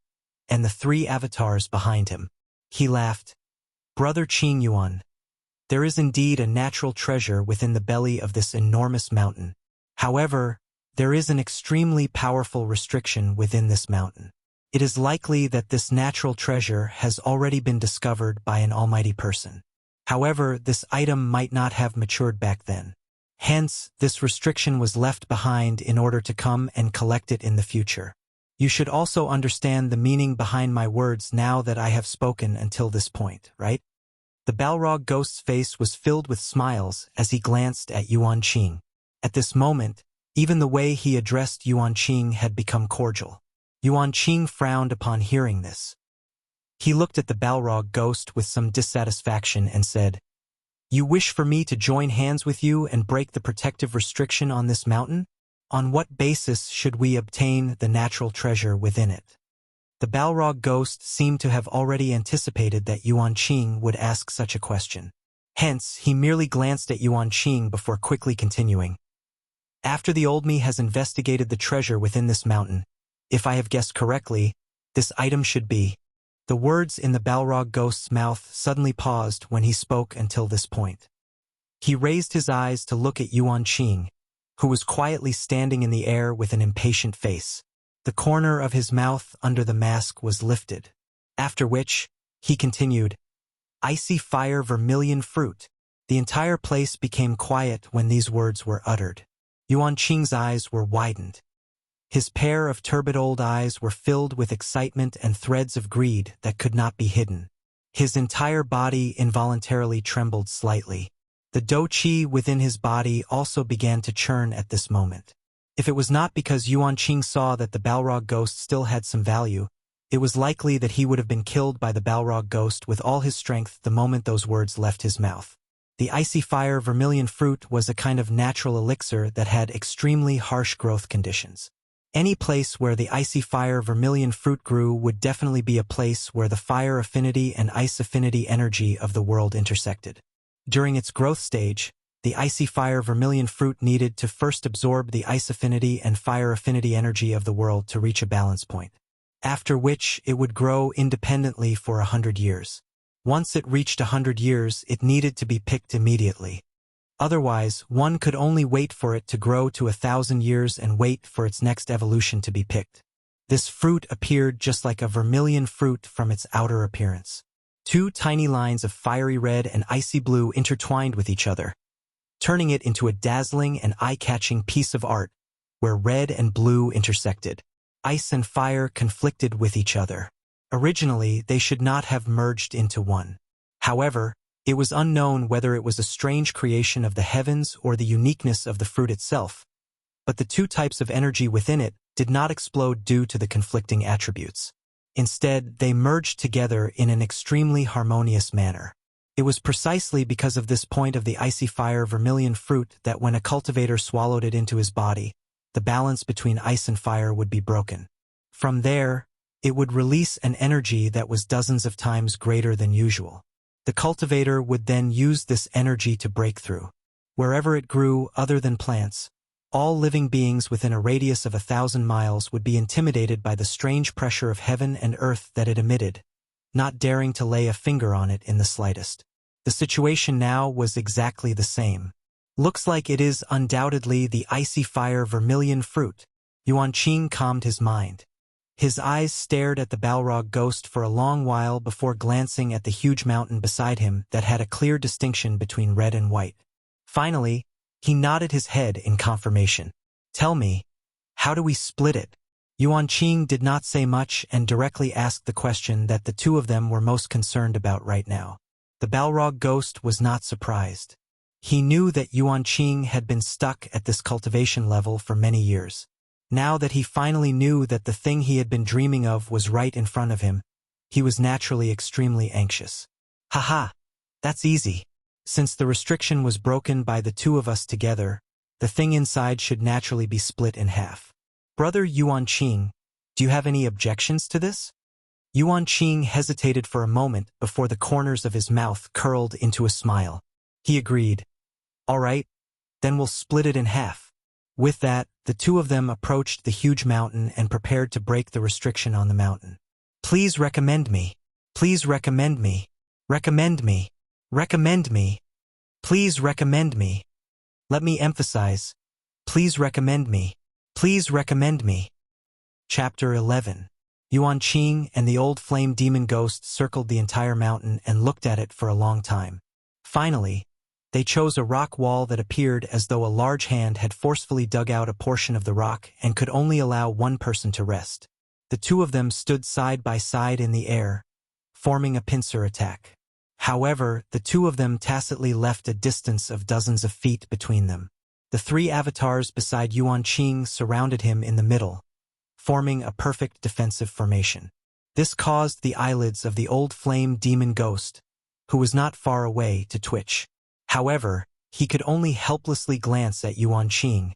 and the three avatars behind him. He laughed. "Brother Qing Yuan, there is indeed a natural treasure within the belly of this enormous mountain. However, there is an extremely powerful restriction within this mountain. It is likely that this natural treasure has already been discovered by an almighty person. However, this item might not have matured back then. Hence, this restriction was left behind in order to come and collect it in the future. You should also understand the meaning behind my words now that I have spoken until this point, right? The Balrog ghost's face was filled with smiles as he glanced at Yuan Qing. At this moment, even the way he addressed Yuan Qing had become cordial. Yuan Qing frowned upon hearing this. He looked at the Balrog ghost with some dissatisfaction and said, "You wish for me to join hands with you and break the protective restriction on this mountain? On what basis should we obtain the natural treasure within it?" The Balrog ghost seemed to have already anticipated that Yuan Qing would ask such a question. Hence, he merely glanced at Yuan Qing before quickly continuing. "After the old me has investigated the treasure within this mountain, if I have guessed correctly, this item should be..." The words in the Balrog ghost's mouth suddenly paused when he spoke until this point. He raised his eyes to look at Yuan Qing, who was quietly standing in the air with an impatient face. The corner of his mouth under the mask was lifted. After which, he continued, "Icy fire vermilion fruit." The entire place became quiet when these words were uttered. Yuan Qing's eyes were widened. His pair of turbid old eyes were filled with excitement and threads of greed that could not be hidden. His entire body involuntarily trembled slightly. The dou qi within his body also began to churn at this moment. If it was not because Yuan Qing saw that the Balrog ghost still had some value, it was likely that he would have been killed by the Balrog ghost with all his strength the moment those words left his mouth. The icy fire vermilion fruit was a kind of natural elixir that had extremely harsh growth conditions. Any place where the icy fire vermilion fruit grew would definitely be a place where the fire affinity and ice affinity energy of the world intersected. During its growth stage, the icy fire vermilion fruit needed to first absorb the ice affinity and fire affinity energy of the world to reach a balance point, after which it would grow independently for 100 years. Once it reached 100 years, it needed to be picked immediately. Otherwise, one could only wait for it to grow to 1,000 years and wait for its next evolution to be picked. This fruit appeared just like a vermilion fruit from its outer appearance. Two tiny lines of fiery red and icy blue intertwined with each other, turning it into a dazzling and eye-catching piece of art where red and blue intersected. Ice and fire conflicted with each other. Originally, they should not have merged into one. However, it was unknown whether it was a strange creation of the heavens or the uniqueness of the fruit itself, but the two types of energy within it did not explode due to the conflicting attributes. Instead, they merged together in an extremely harmonious manner. It was precisely because of this point of the icy fire vermilion fruit that when a cultivator swallowed it into his body, the balance between ice and fire would be broken. From there, it would release an energy that was dozens of times greater than usual. The cultivator would then use this energy to break through. Wherever it grew other than plants, all living beings within a radius of 1,000 miles would be intimidated by the strange pressure of heaven and earth that it emitted, not daring to lay a finger on it in the slightest. The situation now was exactly the same. "Looks like it is undoubtedly the icy fire vermilion fruit." Yuan Qing calmed his mind. His eyes stared at the Balrog ghost for a long while before glancing at the huge mountain beside him that had a clear distinction between red and white. Finally, he nodded his head in confirmation. "Tell me, how do we split it?" Yuan Qing did not say much and directly asked the question that the two of them were most concerned about right now. The Balrog ghost was not surprised. He knew that Yuan Qing had been stuck at this cultivation level for many years. Now that he finally knew that the thing he had been dreaming of was right in front of him, he was naturally extremely anxious. "Haha, that's easy. Since the restriction was broken by the two of us together, the thing inside should naturally be split in half. Brother Yuan Qing, do you have any objections to this?" Yuan Qing hesitated for a moment before the corners of his mouth curled into a smile. He agreed. "All right, then we'll split it in half." With that, the two of them approached the huge mountain and prepared to break the restriction on the mountain. "Please recommend me. Please recommend me. Recommend me. Recommend me. Please recommend me. Let me emphasize. Please recommend me. Please recommend me." Chapter 11. Yuan Qing and the old flame demon ghost circled the entire mountain and looked at it for a long time. Finally, they chose a rock wall that appeared as though a large hand had forcefully dug out a portion of the rock and could only allow one person to rest. The two of them stood side by side in the air, forming a pincer attack. However, the two of them tacitly left a distance of dozens of feet between them. The three avatars beside Yuan Qing surrounded him in the middle, forming a perfect defensive formation. This caused the eyelids of the old flame demon ghost, who was not far away, to twitch. However, he could only helplessly glance at Yuan Qing,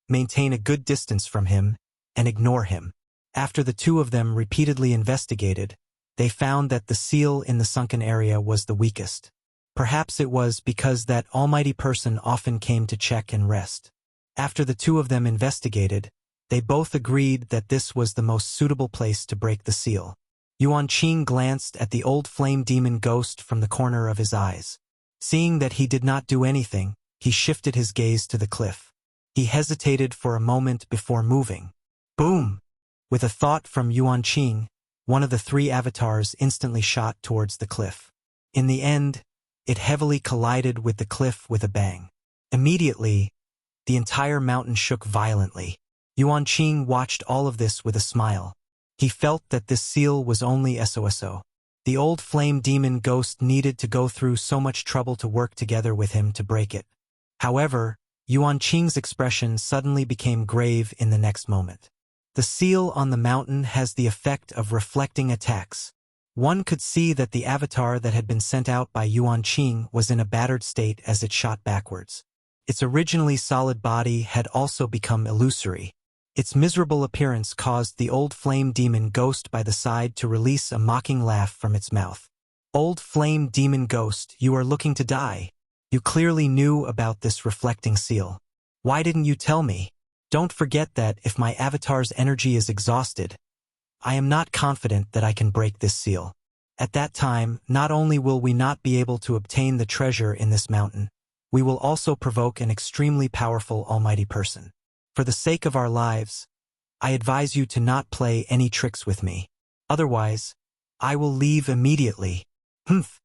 maintain a good distance from him, and ignore him. After the two of them repeatedly investigated, they found that the seal in the sunken area was the weakest. Perhaps it was because that almighty person often came to check and rest. After the two of them investigated, they both agreed that this was the most suitable place to break the seal. Yuan Qing glanced at the old flame demon ghost from the corner of his eyes. Seeing that he did not do anything, he shifted his gaze to the cliff. He hesitated for a moment before moving. Boom! With a thought from Yuan Qing, one of the three avatars instantly shot towards the cliff. In the end, it heavily collided with the cliff with a bang. Immediately, the entire mountain shook violently. Yuan Qing watched all of this with a smile. He felt that this seal was only SOSO. The old flame demon ghost needed to go through so much trouble to work together with him to break it. However, Yuan Qing's expression suddenly became grave in the next moment. The seal on the mountain has the effect of reflecting attacks. One could see that the avatar that had been sent out by Yuan Qing was in a battered state as it shot backwards. Its originally solid body had also become illusory. Its miserable appearance caused the old flame demon ghost by the side to release a mocking laugh from its mouth. Old flame demon ghost, you are looking to die. You clearly knew about this reflecting seal. Why didn't you tell me? Don't forget that if my avatar's energy is exhausted, I am not confident that I can break this seal. At that time, not only will we not be able to obtain the treasure in this mountain, we will also provoke an extremely powerful almighty person. For the sake of our lives, I advise you to not play any tricks with me. Otherwise, I will leave immediately. Humph!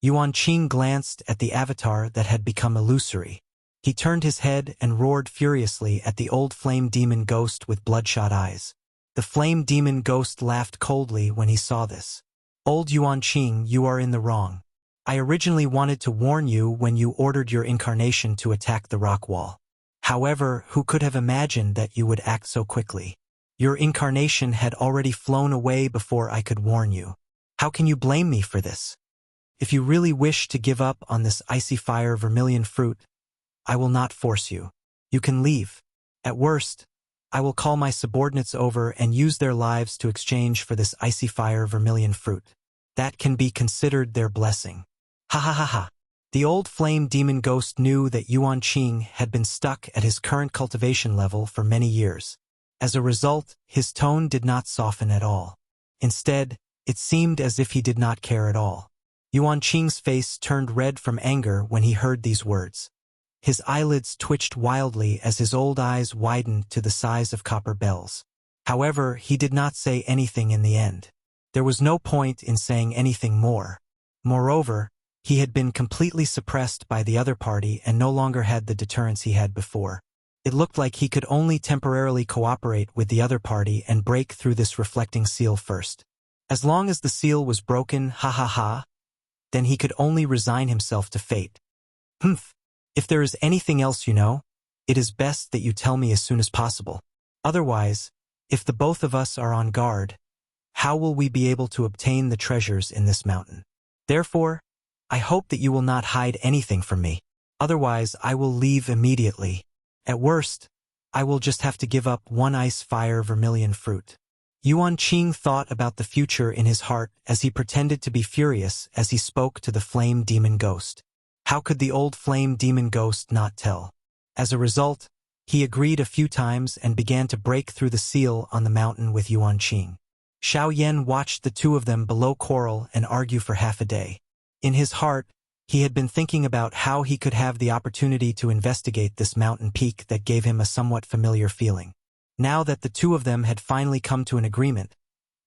Yuan Qing glanced at the avatar that had become illusory. He turned his head and roared furiously at the old flame demon ghost with bloodshot eyes. The flame demon ghost laughed coldly when he saw this. Old Yuan Qing, you are in the wrong. I originally wanted to warn you when you ordered your incarnation to attack the rock wall. However, who could have imagined that you would act so quickly? Your incarnation had already flown away before I could warn you. How can you blame me for this? If you really wish to give up on this icy fire vermilion fruit, I will not force you. You can leave. At worst, I will call my subordinates over and use their lives to exchange for this icy fire vermilion fruit. That can be considered their blessing. Ha ha ha ha. The old flame demon ghost knew that Yuan Qing had been stuck at his current cultivation level for many years. As a result, his tone did not soften at all. Instead, it seemed as if he did not care at all. Yuan Qing's face turned red from anger when he heard these words. His eyelids twitched wildly as his old eyes widened to the size of copper bells. However, he did not say anything in the end. There was no point in saying anything more. Moreover, he had been completely suppressed by the other party and no longer had the deterrence he had before. It looked like he could only temporarily cooperate with the other party and break through this reflecting seal first. As long as the seal was broken, ha ha ha, then he could only resign himself to fate. Humph. If there is anything else you know, it is best that you tell me as soon as possible. Otherwise, if the both of us are on guard, how will we be able to obtain the treasures in this mountain? Therefore, I hope that you will not hide anything from me. Otherwise, I will leave immediately. At worst, I will just have to give up one ice fire vermilion fruit. Yuan Qing thought about the future in his heart as he pretended to be furious as he spoke to the flame demon ghost. How could the old flame demon ghost not tell? As a result, he agreed a few times and began to break through the seal on the mountain with Yuan Qing. Xiao Yan watched the two of them below quarrel and argue for half a day. In his heart, he had been thinking about how he could have the opportunity to investigate this mountain peak that gave him a somewhat familiar feeling. Now that the two of them had finally come to an agreement,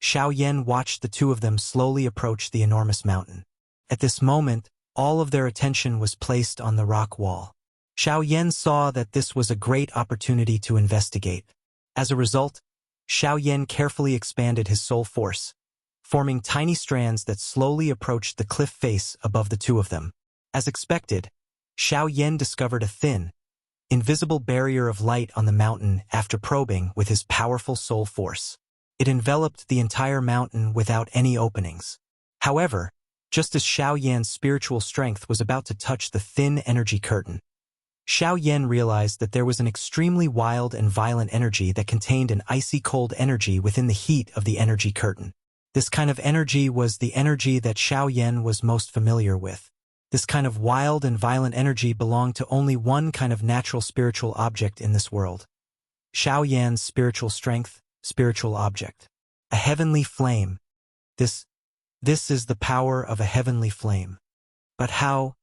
Xiao Yan watched the two of them slowly approach the enormous mountain. At this moment, all of their attention was placed on the rock wall. Xiao Yan saw that this was a great opportunity to investigate. As a result, Xiao Yan carefully expanded his soul force, forming tiny strands that slowly approached the cliff face above the two of them. As expected, Xiao Yan discovered a thin, invisible barrier of light on the mountain after probing with his powerful soul force. It enveloped the entire mountain without any openings. However, just as Xiao Yan's spiritual strength was about to touch the thin energy curtain, Xiao Yan realized that there was an extremely wild and violent energy that contained an icy cold energy within the heat of the energy curtain. This kind of energy was the energy that Xiao Yan was most familiar with. This kind of wild and violent energy belonged to only one kind of natural spiritual object in this world. Xiao Yan's spiritual strength, spiritual object. A heavenly flame. This is the power of a heavenly flame. But how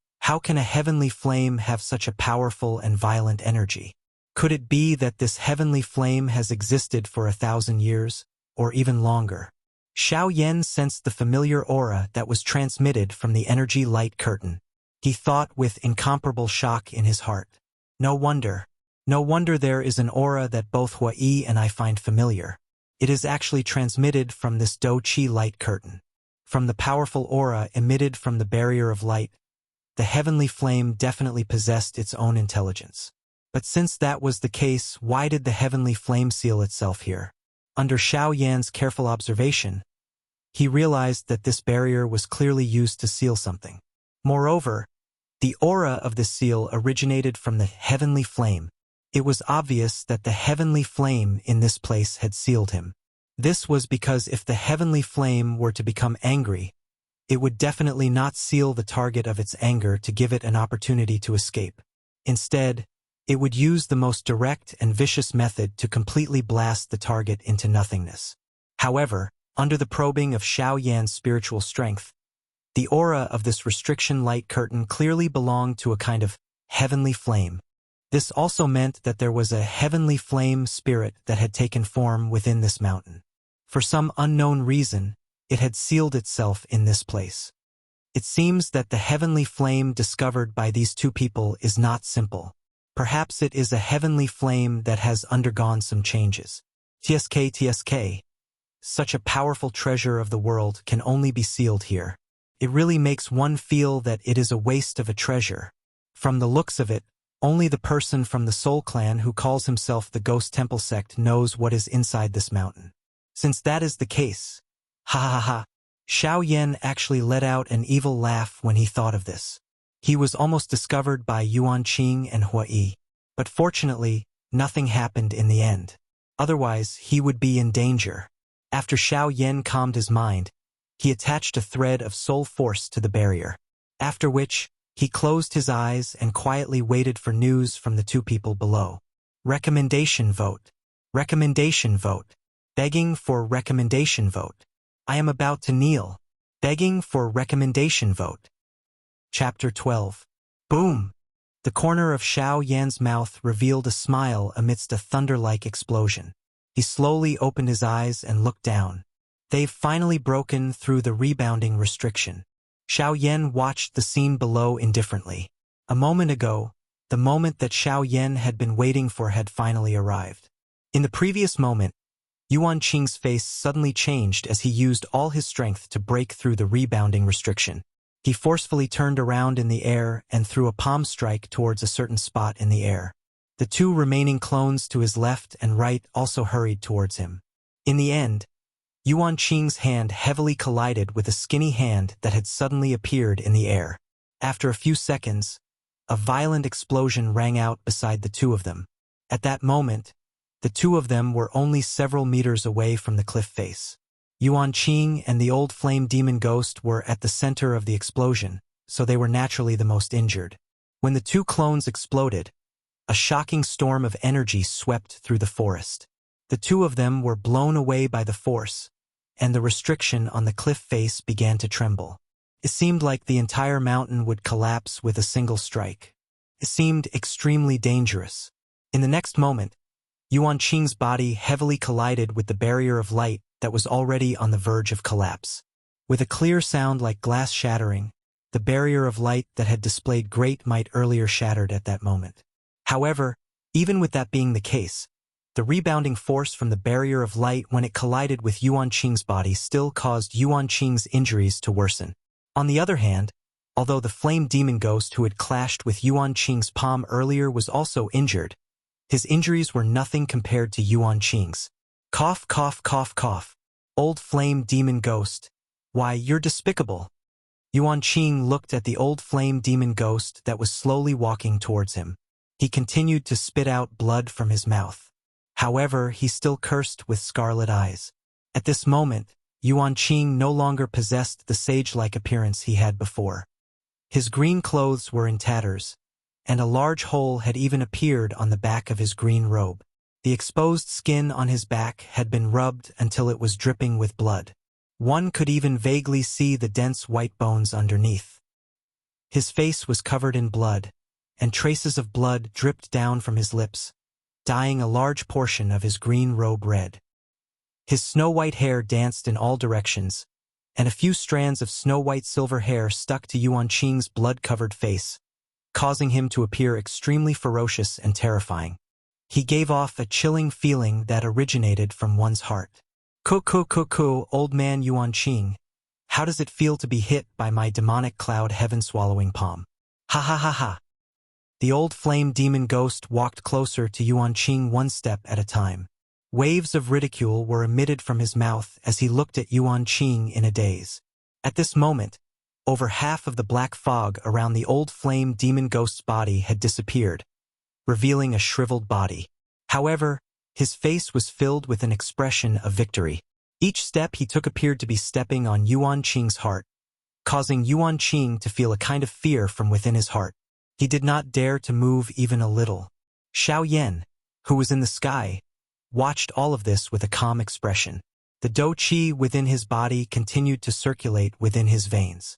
can a heavenly flame have such a powerful and violent energy? Could it be that this heavenly flame has existed for 1,000 years, or even longer? Xiao Yan sensed the familiar aura that was transmitted from the energy light curtain. He thought with incomparable shock in his heart. No wonder there is an aura that both Hui and I find familiar. It is actually transmitted from this Do Qi light curtain. From the powerful aura emitted from the barrier of light, the heavenly flame definitely possessed its own intelligence. But since that was the case, why did the heavenly flame seal itself here? Under Xiao Yan's careful observation, he realized that this barrier was clearly used to seal something. Moreover, the aura of this seal originated from the heavenly flame. It was obvious that the heavenly flame in this place had sealed him. This was because if the heavenly flame were to become angry, it would definitely not seal the target of its anger to give it an opportunity to escape. Instead, it would use the most direct and vicious method to completely blast the target into nothingness. However, under the probing of Xiao Yan's spiritual strength, the aura of this restriction light curtain clearly belonged to a kind of heavenly flame. This also meant that there was a heavenly flame spirit that had taken form within this mountain. For some unknown reason, it had sealed itself in this place. It seems that the heavenly flame discovered by these two people is not simple. Perhaps it is a heavenly flame that has undergone some changes. TSK. Such a powerful treasure of the world can only be sealed here. It really makes one feel that it is a waste of a treasure. From the looks of it, only the person from the Soul Clan who calls himself the Ghost Temple sect knows what is inside this mountain. Since that is the case, Xiao Yan actually let out an evil laugh when he thought of this. He was almost discovered by Yuanqing and Hui. But fortunately, nothing happened in the end. Otherwise, he would be in danger. After Xiao Yan calmed his mind, he attached a thread of soul force to the barrier. After which, he closed his eyes and quietly waited for news from the two people below. Recommendation vote. Recommendation vote. Begging for recommendation vote. I am about to kneel. Begging for recommendation vote. Chapter 12. Boom! The corner of Xiao Yan's mouth revealed a smile amidst a thunder-like explosion. He slowly opened his eyes and looked down. They've finally broken through the rebounding restriction. Xiao Yan watched the scene below indifferently. A moment ago, the moment that Xiao Yan had been waiting for had finally arrived. In the previous moment, Yuanqing's face suddenly changed as he used all his strength to break through the rebounding restriction. He forcefully turned around in the air and threw a palm strike towards a certain spot in the air. The two remaining clones to his left and right also hurried towards him. In the end, Yuanqing's hand heavily collided with a skinny hand that had suddenly appeared in the air. After a few seconds, a violent explosion rang out beside the two of them. At that moment, the two of them were only several meters away from the cliff face. Yuanqing and the old flame demon ghost were at the center of the explosion, so they were naturally the most injured. When the two clones exploded, a shocking storm of energy swept through the forest. The two of them were blown away by the force, and the restriction on the cliff face began to tremble. It seemed like the entire mountain would collapse with a single strike. It seemed extremely dangerous. In the next moment, Yuanqing's body heavily collided with the barrier of light that was already on the verge of collapse. With a clear sound like glass shattering, the barrier of light that had displayed great might earlier shattered at that moment. However, even with that being the case, the rebounding force from the barrier of light when it collided with Yuan Qing's body still caused Yuan Qing's injuries to worsen. On the other hand, although the flame demon ghost who had clashed with Yuan Qing's palm earlier was also injured, his injuries were nothing compared to Yuan Qing's. Cough, cough, cough, cough. Old flame demon ghost. Why, you're despicable. Yuan Qing looked at the old flame demon ghost that was slowly walking towards him. He continued to spit out blood from his mouth. However, he still cursed with scarlet eyes. At this moment, Yuan Qing no longer possessed the sage-like appearance he had before. His green clothes were in tatters, and a large hole had even appeared on the back of his green robe. The exposed skin on his back had been rubbed until it was dripping with blood. One could even vaguely see the dense white bones underneath. His face was covered in blood, and traces of blood dripped down from his lips, dyeing a large portion of his green robe red. His snow-white hair danced in all directions, and a few strands of snow-white silver hair stuck to Yuan Qing's blood-covered face, causing him to appear extremely ferocious and terrifying. He gave off a chilling feeling that originated from one's heart. Ku, old man Yuan Qing. How does it feel to be hit by my demonic cloud heaven-swallowing palm? Ha ha ha ha. The old flame demon ghost walked closer to Yuan Qing one step at a time. Waves of ridicule were emitted from his mouth as he looked at Yuan Qing in a daze. At this moment, over half of the black fog around the old flame demon ghost's body had disappeared, revealing a shriveled body. However, his face was filled with an expression of victory. Each step he took appeared to be stepping on Yuan Qing's heart, causing Yuan Qing to feel a kind of fear from within his heart. He did not dare to move even a little. Xiao Yan, who was in the sky, watched all of this with a calm expression. The dou qi within his body continued to circulate within his veins.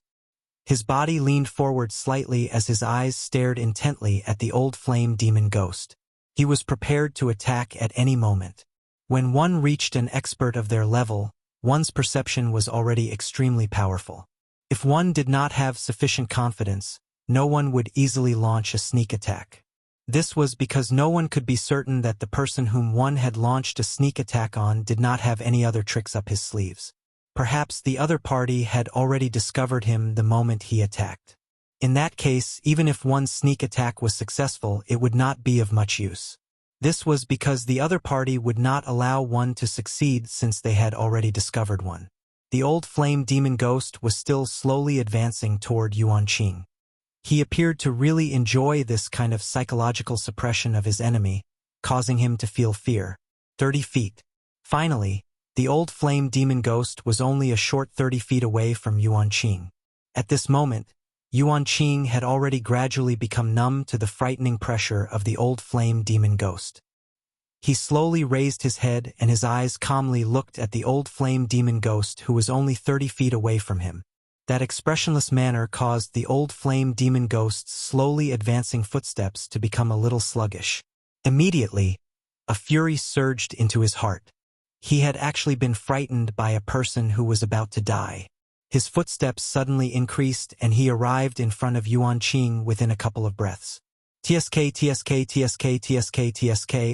His body leaned forward slightly as his eyes stared intently at the old flame demon ghost. He was prepared to attack at any moment. When one reached an expert of their level, one's perception was already extremely powerful. If one did not have sufficient confidence, no one would easily launch a sneak attack. This was because no one could be certain that the person whom one had launched a sneak attack on did not have any other tricks up his sleeves. Perhaps the other party had already discovered him the moment he attacked. In that case, even if one's sneak attack was successful, it would not be of much use. This was because the other party would not allow one to succeed since they had already discovered one. The old flame demon ghost was still slowly advancing toward Yuan Qing. He appeared to really enjoy this kind of psychological suppression of his enemy, causing him to feel fear. 30 feet. Finally, the old flame demon ghost was only a short 30 feet away from Yuan Qing. At this moment, Yuan Qing had already gradually become numb to the frightening pressure of the old flame demon ghost. He slowly raised his head and his eyes calmly looked at the old flame demon ghost who was only 30 feet away from him. That expressionless manner caused the old flame demon ghost's slowly advancing footsteps to become a little sluggish. Immediately, a fury surged into his heart. He had actually been frightened by a person who was about to die. His footsteps suddenly increased and he arrived in front of Yuan Qing within a couple of breaths. TSK,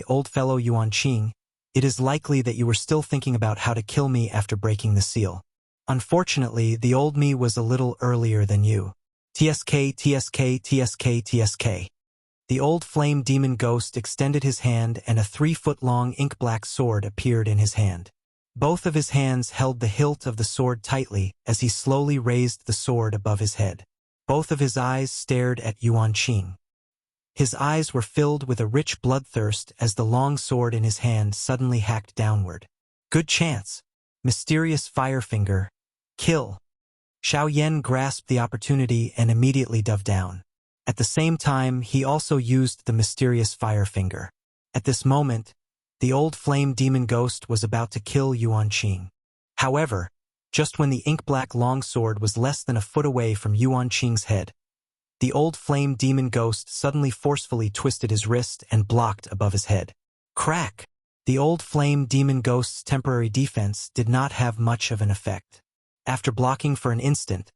old fellow Yuan Qing, it is likely that you were still thinking about how to kill me after breaking the seal. Unfortunately, the old me was a little earlier than you. TSK. The old flame demon ghost extended his hand and a 3-foot-long ink-black sword appeared in his hand. Both of his hands held the hilt of the sword tightly as he slowly raised the sword above his head. Both of his eyes stared at Yuan Qing. His eyes were filled with a rich bloodthirst as the long sword in his hand suddenly hacked downward. Good chance. Mysterious firefinger. Kill. Xiao Yan grasped the opportunity and immediately dove down. At the same time, he also used the mysterious firefinger. At this moment, the old flame demon ghost was about to kill Yuan Qing. However, just when the ink-black longsword was less than a foot away from Yuan Qing's head, the old flame demon ghost suddenly forcefully twisted his wrist and blocked above his head. Crack! The old flame demon ghost's temporary defense did not have much of an effect. After blocking for an instant,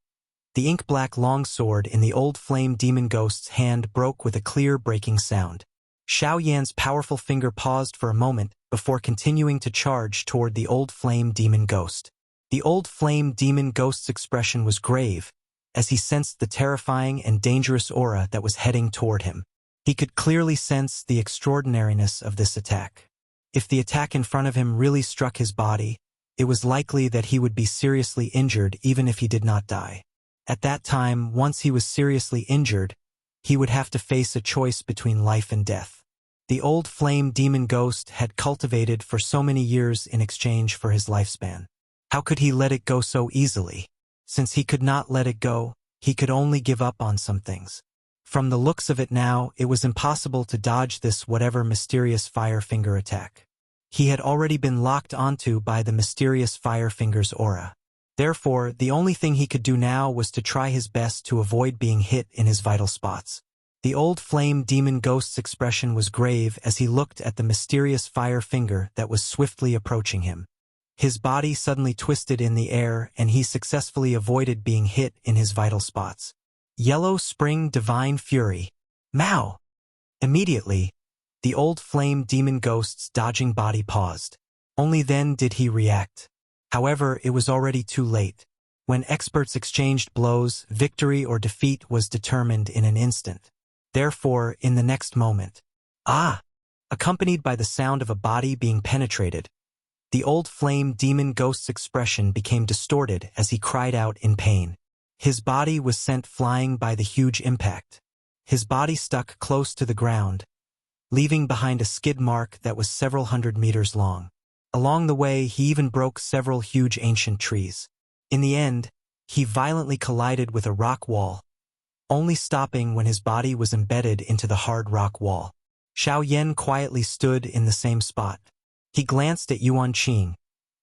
The ink-black longsword in the old flame demon ghost's hand broke with a clear breaking sound. Xiao Yan's powerful finger paused for a moment before continuing to charge toward the old flame demon ghost. The old flame demon ghost's expression was grave, as he sensed the terrifying and dangerous aura that was heading toward him. He could clearly sense the extraordinariness of this attack. If the attack in front of him really struck his body, it was likely that he would be seriously injured even if he did not die. At that time, once he was seriously injured, he would have to face a choice between life and death. The old flame demon ghost had cultivated for so many years in exchange for his lifespan. How could he let it go so easily? Since he could not let it go, he could only give up on some things. From the looks of it now, it was impossible to dodge this whatever mysterious fire finger attack. He had already been locked onto by the mysterious fire finger's aura. Therefore, the only thing he could do now was to try his best to avoid being hit in his vital spots. The old flame demon ghost's expression was grave as he looked at the mysterious fire finger that was swiftly approaching him. His body suddenly twisted in the air and he successfully avoided being hit in his vital spots. Yellow Spring Divine Fury. Mao! Immediately, the old flame demon ghost's dodging body paused. Only then did he react. However, it was already too late. When experts exchanged blows, victory or defeat was determined in an instant. Therefore, in the next moment, accompanied by the sound of a body being penetrated, the old flame demon ghost's expression became distorted as he cried out in pain. His body was sent flying by the huge impact. His body stuck close to the ground, leaving behind a skid mark that was several hundred meters long. Along the way, he even broke several huge ancient trees. In the end, he violently collided with a rock wall, only stopping when his body was embedded into the hard rock wall. Xiao Yan quietly stood in the same spot. He glanced at Yuan Qing,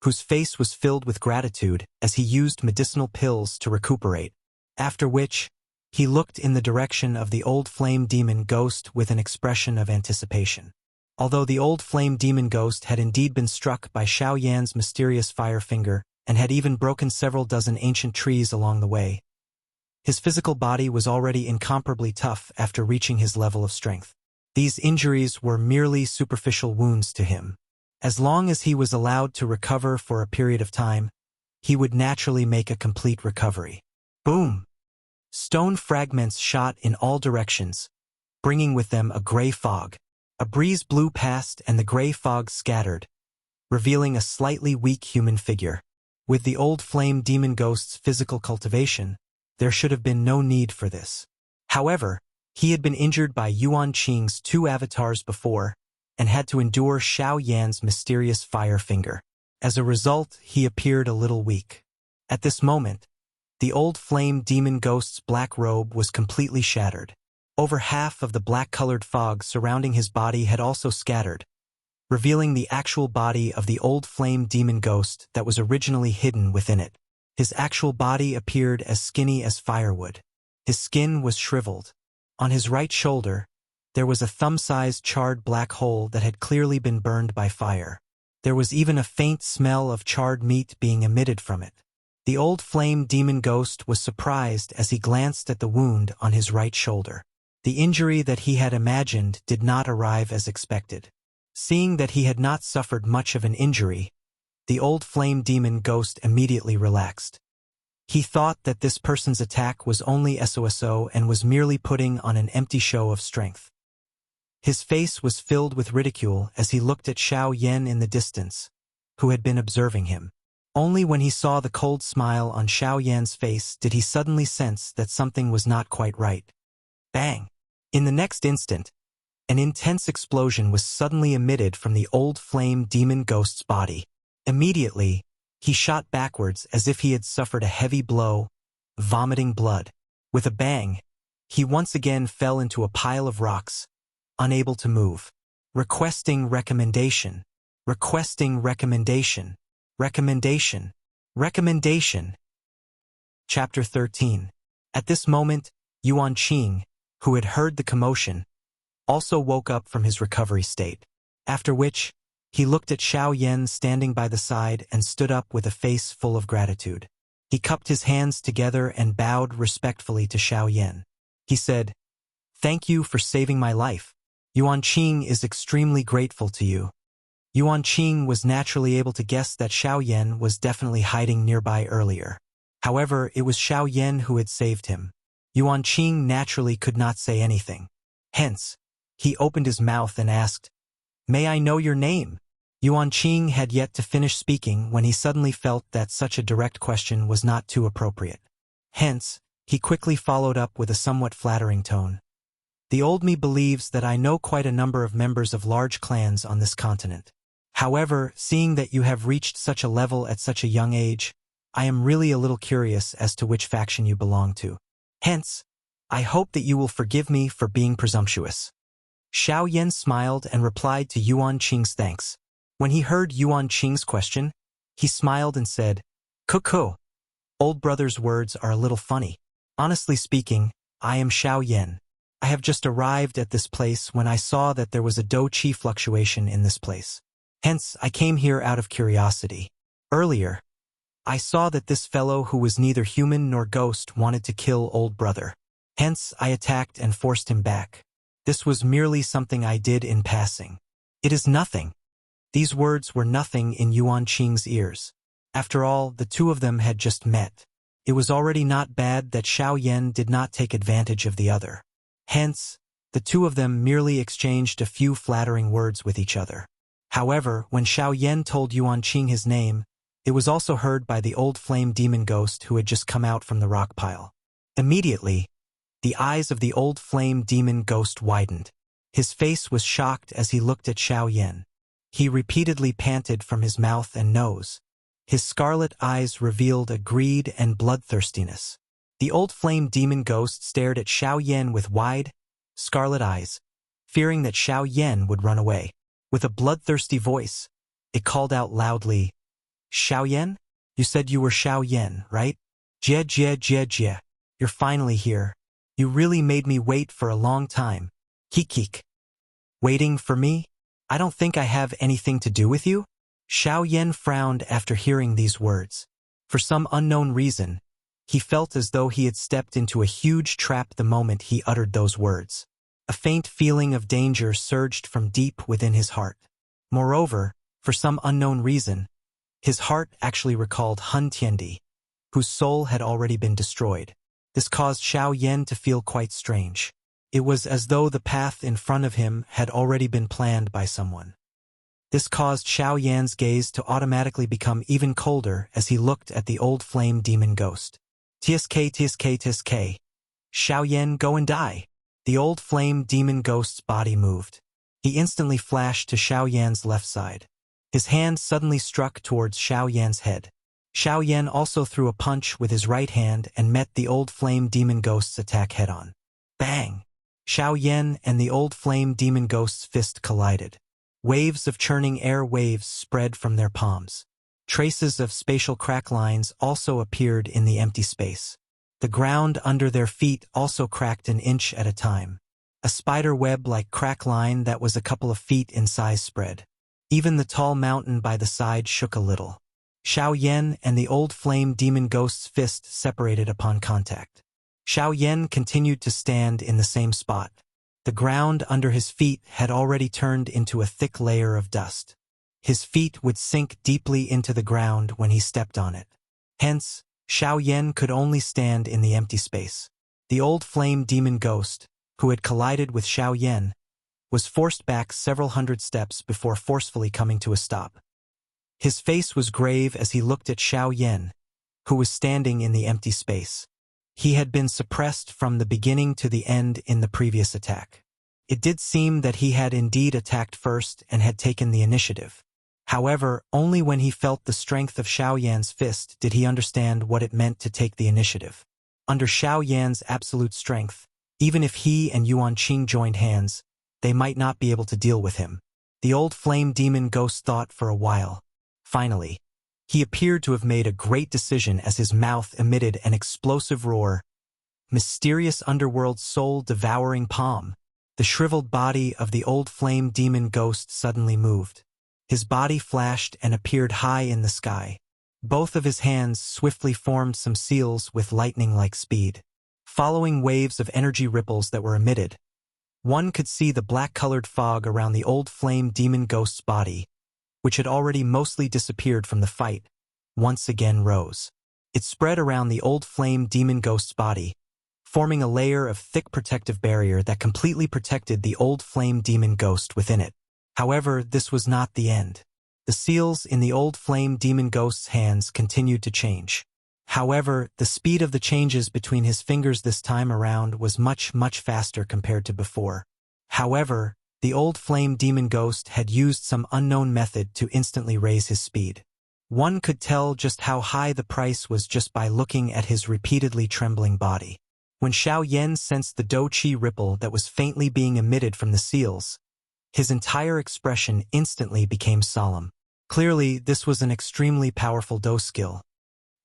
whose face was filled with gratitude as he used medicinal pills to recuperate, after which, he looked in the direction of the old flame demon ghost with an expression of anticipation. Although the old flame demon ghost had indeed been struck by Xiao Yan's mysterious fire finger and had even broken several dozen ancient trees along the way, his physical body was already incomparably tough after reaching his level of strength. These injuries were merely superficial wounds to him. As long as he was allowed to recover for a period of time, he would naturally make a complete recovery. Boom! Stone fragments shot in all directions, bringing with them a gray fog. A breeze blew past and the gray fog scattered, revealing a slightly weak human figure. With the old flame demon ghost's physical cultivation, there should have been no need for this. However, he had been injured by Yuan Qing's 2 avatars before and had to endure Xiao Yan's mysterious fire finger. As a result, he appeared a little weak. At this moment, the old flame demon ghost's black robe was completely shattered. Over half of the black-colored fog surrounding his body had also scattered, revealing the actual body of the old flame demon ghost that was originally hidden within it. His actual body appeared as skinny as firewood. His skin was shriveled. On his right shoulder, there was a thumb-sized charred black hole that had clearly been burned by fire. There was even a faint smell of charred meat being emitted from it. The old flame demon ghost was surprised as he glanced at the wound on his right shoulder. The injury that he had imagined did not arrive as expected. Seeing that he had not suffered much of an injury, the old flame demon ghost immediately relaxed. He thought that this person's attack was only SOSO and was merely putting on an empty show of strength. His face was filled with ridicule as he looked at Xiao Yan in the distance, who had been observing him. Only when he saw the cold smile on Xiao Yan's face did he suddenly sense that something was not quite right. Bang! In the next instant, an intense explosion was suddenly emitted from the old flame demon ghost's body. Immediately, he shot backwards as if he had suffered a heavy blow, vomiting blood. With a bang, he once again fell into a pile of rocks, unable to move. Requesting recommendation. Requesting recommendation. Recommendation. Recommendation. Chapter 13. At this moment, Yuan Qing, who had heard the commotion, also woke up from his recovery state, after which, he looked at Xiao Yan standing by the side and stood up with a face full of gratitude. He cupped his hands together and bowed respectfully to Xiao Yan. He said, "Thank you for saving my life. Yuan Qing is extremely grateful to you." Yuan Qing was naturally able to guess that Xiao Yan was definitely hiding nearby earlier. However, it was Xiao Yan who had saved him. Yuan Qing naturally could not say anything. Hence, he opened his mouth and asked, "May I know your name?" Yuan Qing had yet to finish speaking when he suddenly felt that such a direct question was not too appropriate. Hence, he quickly followed up with a somewhat flattering tone. "The old me believes that I know quite a number of members of large clans on this continent. However, seeing that you have reached such a level at such a young age, I am really a little curious as to which faction you belong to. Hence, I hope that you will forgive me for being presumptuous." Xiao Yan smiled and replied to Yuan Qing's thanks. When he heard Yuan Qing's question, he smiled and said, "Cuckoo. Old brother's words are a little funny. Honestly speaking, I am Xiao Yan. I have just arrived at this place when I saw that there was a dou qi fluctuation in this place. Hence, I came here out of curiosity. Earlier, I saw that this fellow who was neither human nor ghost wanted to kill old brother. Hence, I attacked and forced him back. This was merely something I did in passing. It is nothing." These words were nothing in Yuan Qing's ears. After all, the two of them had just met. It was already not bad that Xiao Yan did not take advantage of the other. Hence, the two of them merely exchanged a few flattering words with each other. However, when Xiao Yan told Yuan Qing his name, it was also heard by the old flame demon ghost who had just come out from the rock pile. Immediately, the eyes of the old flame demon ghost widened. His face was shocked as he looked at Xiao Yan. He repeatedly panted from his mouth and nose. His scarlet eyes revealed a greed and bloodthirstiness. The old flame demon ghost stared at Xiao Yan with wide, scarlet eyes, fearing that Xiao Yan would run away. With a bloodthirsty voice, it called out loudly, "Xiao Yan? You said you were Xiao Yan, right? Jie jie jie jie. You're finally here. You really made me wait for a long time. Hikik. Waiting for me? I don't think I have anything to do with you?" Xiao Yan frowned after hearing these words. For some unknown reason, he felt as though he had stepped into a huge trap the moment he uttered those words. A faint feeling of danger surged from deep within his heart. Moreover, for some unknown reason, his heart actually recalled Hun Tiandi, whose soul had already been destroyed. This caused Xiao Yan to feel quite strange. It was as though the path in front of him had already been planned by someone. This caused Xiao Yan's gaze to automatically become even colder as he looked at the old flame demon ghost. "Tsk tsk tsk. Xiao Yan, go and die." The old flame demon ghost's body moved. He instantly flashed to Xiao Yan's left side. His hand suddenly struck towards Xiao Yan's head. Xiao Yan also threw a punch with his right hand and met the old flame demon ghost's attack head-on. Bang! Xiao Yan and the old flame demon ghost's fist collided. Waves of churning air waves spread from their palms. Traces of spatial crack lines also appeared in the empty space. The ground under their feet also cracked an inch at a time. A spider web-like crack line that was a couple of feet in size spread. Even the tall mountain by the side shook a little. Xiao Yan and the old flame demon ghost's fist separated upon contact. Xiao Yan continued to stand in the same spot. The ground under his feet had already turned into a thick layer of dust. His feet would sink deeply into the ground when he stepped on it. Hence, Xiao Yan could only stand in the empty space. The old flame demon ghost, who had collided with Xiao Yan, was forced back several hundred steps before forcefully coming to a stop. His face was grave as he looked at Xiao Yan, who was standing in the empty space. He had been suppressed from the beginning to the end in the previous attack. It did seem that he had indeed attacked first and had taken the initiative. However, only when he felt the strength of Xiao Yan's fist did he understand what it meant to take the initiative. Under Xiao Yan's absolute strength, even if he and Yuan Qing joined hands, they might not be able to deal with him. The old flame demon ghost thought for a while. Finally, he appeared to have made a great decision as his mouth emitted an explosive roar. Mysterious underworld soul-devouring palm. The shriveled body of the old flame demon ghost suddenly moved. His body flashed and appeared high in the sky. Both of his hands swiftly formed some seals with lightning-like speed. Following waves of energy ripples that were emitted, one could see the black-colored fog around the old flame demon ghost's body, which had already mostly disappeared from the fight, once again rose. It spread around the old flame demon ghost's body, forming a layer of thick protective barrier that completely protected the old flame demon ghost within it. However, this was not the end. The seals in the old flame demon ghost's hands continued to change. However, the speed of the changes between his fingers this time around was much faster compared to before. However, the old flame demon ghost had used some unknown method to instantly raise his speed. One could tell just how high the price was just by looking at his repeatedly trembling body. When Xiao Yan sensed the Do Qi ripple that was faintly being emitted from the seals, his entire expression instantly became solemn. Clearly, this was an extremely powerful Do skill.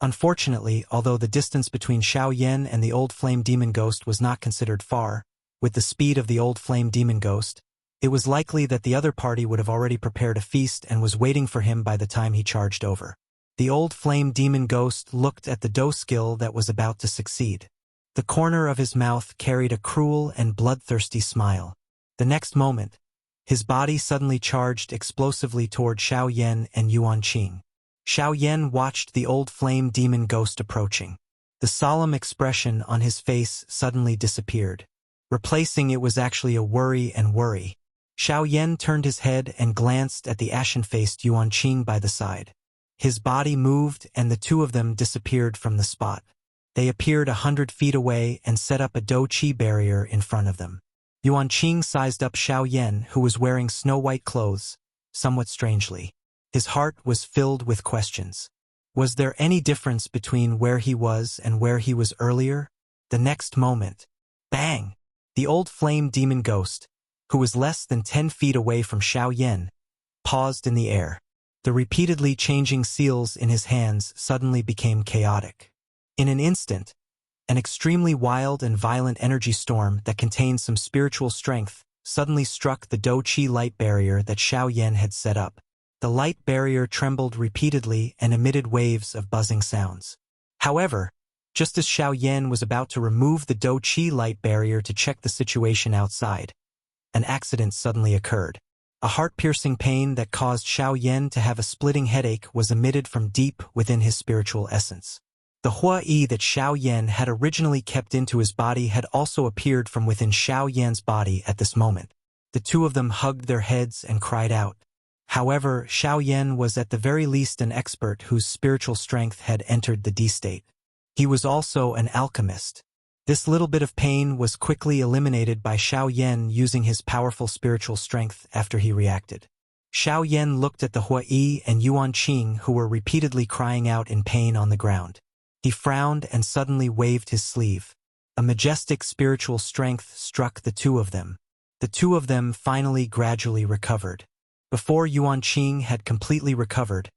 Unfortunately, although the distance between Xiao Yan and the old flame demon ghost was not considered far, with the speed of the old flame demon ghost, it was likely that the other party would have already prepared a feast and was waiting for him by the time he charged over. The old flame demon ghost looked at the Do skill that was about to succeed. The corner of his mouth carried a cruel and bloodthirsty smile. The next moment, his body suddenly charged explosively toward Xiao Yan and Yuan Qing. Xiao Yan watched the old flame demon ghost approaching. The solemn expression on his face suddenly disappeared. Replacing it was actually a worry. Xiao Yan turned his head and glanced at the ashen-faced Yuan Qing by the side. His body moved and the two of them disappeared from the spot. They appeared 100 feet away and set up a Do Qi barrier in front of them. Yuan Qing sized up Xiao Yan, who was wearing snow-white clothes, somewhat strangely. His heart was filled with questions. Was there any difference between where he was and where he was earlier? The next moment, bang! The old flame demon ghost, who was less than 10 feet away from Xiao Yan, paused in the air. The repeatedly changing seals in his hands suddenly became chaotic. In an instant, an extremely wild and violent energy storm that contained some spiritual strength suddenly struck the Do Qi light barrier that Xiao Yan had set up. The light barrier trembled repeatedly and emitted waves of buzzing sounds. However, just as Xiao Yan was about to remove the Do Qi light barrier to check the situation outside, an accident suddenly occurred. A heart-piercing pain that caused Xiao Yan to have a splitting headache was emitted from deep within his spiritual essence. The Hua Yi that Xiao Yan had originally kept into his body had also appeared from within Xiao Yan's body at this moment. The two of them hugged their heads and cried out. However, Xiao Yan was at the very least an expert whose spiritual strength had entered the D state. He was also an alchemist. This little bit of pain was quickly eliminated by Xiao Yan using his powerful spiritual strength after he reacted. Xiao Yan looked at the Hua Yi and Yuan Qing, who were repeatedly crying out in pain on the ground. He frowned and suddenly waved his sleeve. A majestic spiritual strength struck the two of them. The two of them finally gradually recovered. Before Yuan Qing had completely recovered,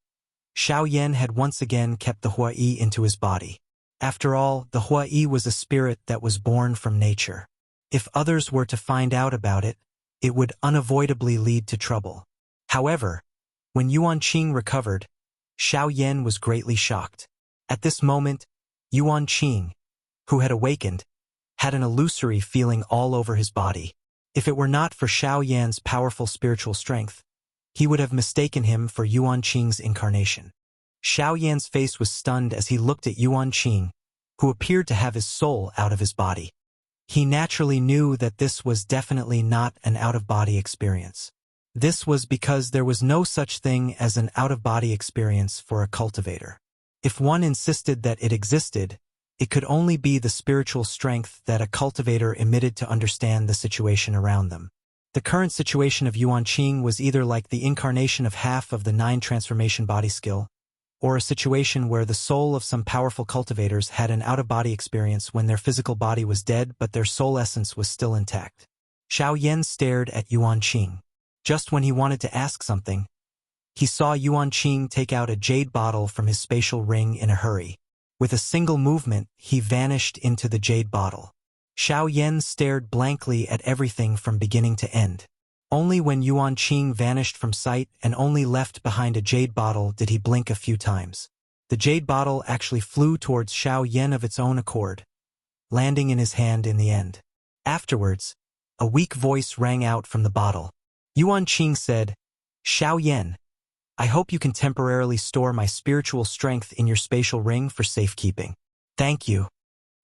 Xiao Yan had once again kept the Hua Yi into his body. After all, the Hua Yi was a spirit that was born from nature. If others were to find out about it, it would unavoidably lead to trouble. However, when Yuan Qing recovered, Xiao Yan was greatly shocked. At this moment, Yuan Qing, who had awakened, had an illusory feeling all over his body. If it were not for Xiao Yan's powerful spiritual strength, he would have mistaken him for Yuan Qing's incarnation. Xiao Yan's face was stunned as he looked at Yuan Qing, who appeared to have his soul out of his body. He naturally knew that this was definitely not an out-of-body experience. This was because there was no such thing as an out-of-body experience for a cultivator. If one insisted that it existed, it could only be the spiritual strength that a cultivator emitted to understand the situation around them. The current situation of Yuan Qing was either like the incarnation of half of the 9 transformation body skill, or a situation where the soul of some powerful cultivators had an out-of-body experience when their physical body was dead but their soul essence was still intact. Xiao Yan stared at Yuan Qing. Just when he wanted to ask something, he saw Yuan Qing take out a jade bottle from his spatial ring in a hurry. With a single movement, he vanished into the jade bottle. Xiao Yan stared blankly at everything from beginning to end. Only when Yuan Qing vanished from sight and only left behind a jade bottle did he blink a few times. The jade bottle actually flew towards Xiao Yan of its own accord, landing in his hand in the end. Afterwards, a weak voice rang out from the bottle. Yuan Qing said, "Xiao Yan, I hope you can temporarily store my spiritual strength in your spatial ring for safekeeping. Thank you."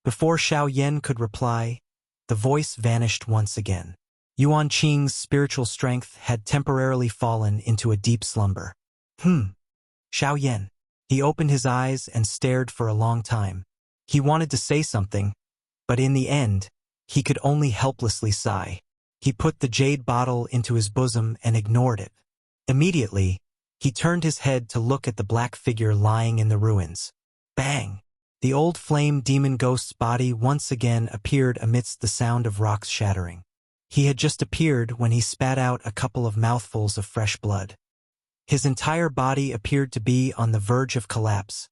Before Xiao Yan could reply, the voice vanished once again. Yuan Qing's spiritual strength had temporarily fallen into a deep slumber. Xiao Yan. He opened his eyes and stared for a long time. He wanted to say something, but in the end, he could only helplessly sigh. He put the jade bottle into his bosom and ignored it. Immediately, he turned his head to look at the black figure lying in the ruins. Bang! The old flame demon ghost's body once again appeared amidst the sound of rocks shattering. He had just appeared when he spat out a couple of mouthfuls of fresh blood. His entire body appeared to be on the verge of collapse,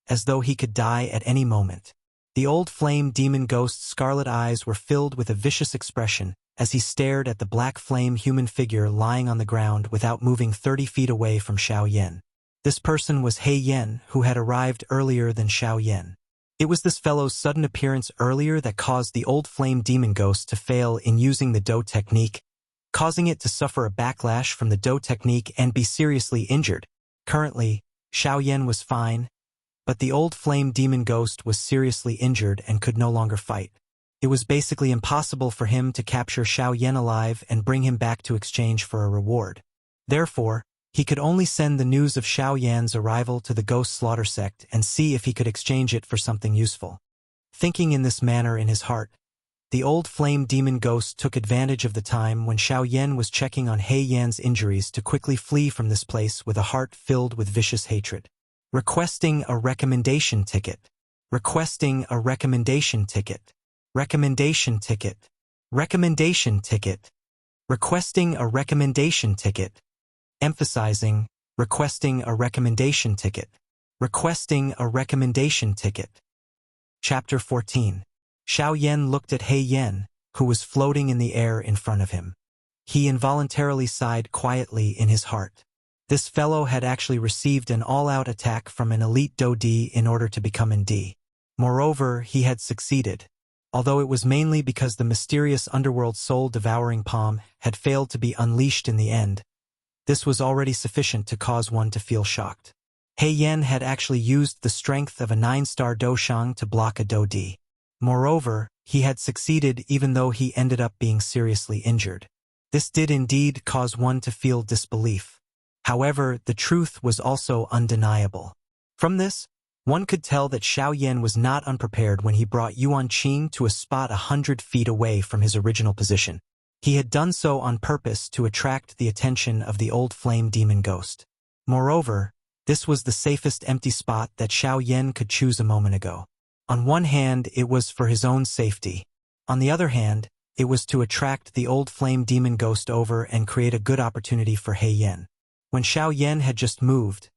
as though he could die at any moment. The old flame demon ghost's scarlet eyes were filled with a vicious expression as he stared at the black flame human figure lying on the ground without moving 30 feet away from Xiao Yan. This person was He Yan, who had arrived earlier than Xiao Yan. It was this fellow's sudden appearance earlier that caused the old flame demon ghost to fail in using the Do technique, causing it to suffer a backlash from the Do technique and be seriously injured. Currently, Xiao Yan was fine, but the old flame demon ghost was seriously injured and could no longer fight. It was basically impossible for him to capture Xiao Yan alive and bring him back to exchange for a reward. Therefore, he could only send the news of Xiao Yan's arrival to the ghost slaughter sect and see if he could exchange it for something useful. Thinking in this manner in his heart, the old flame demon ghost took advantage of the time when Xiao Yan was checking on He Yan's injuries to quickly flee from this place with a heart filled with vicious hatred. Requesting a recommendation ticket. Requesting a recommendation ticket. Recommendation ticket. Recommendation ticket. Requesting a recommendation ticket. Emphasizing, requesting a recommendation ticket. Requesting a recommendation ticket. Chapter 14. Xiao Yan looked at He Yan, who was floating in the air in front of him. He involuntarily sighed quietly in his heart. This fellow had actually received an all-out attack from an elite Do D in order to become an D. Moreover, he had succeeded, although it was mainly because the mysterious underworld soul-devouring palm had failed to be unleashed in the end. This was already sufficient to cause one to feel shocked. He Yan had actually used the strength of a 9-star Doshang to block a Do D. Moreover, he had succeeded even though he ended up being seriously injured. This did indeed cause one to feel disbelief. However, the truth was also undeniable. From this, one could tell that Xiao Yan was not unprepared when he brought Yuan Qing to a spot 100 feet away from his original position. He had done so on purpose to attract the attention of the old flame demon ghost. Moreover, this was the safest empty spot that Xiao Yan could choose a moment ago. On one hand, it was for his own safety. On the other hand, it was to attract the old flame demon ghost over and create a good opportunity for He Yan. When Xiao Yan had just moved,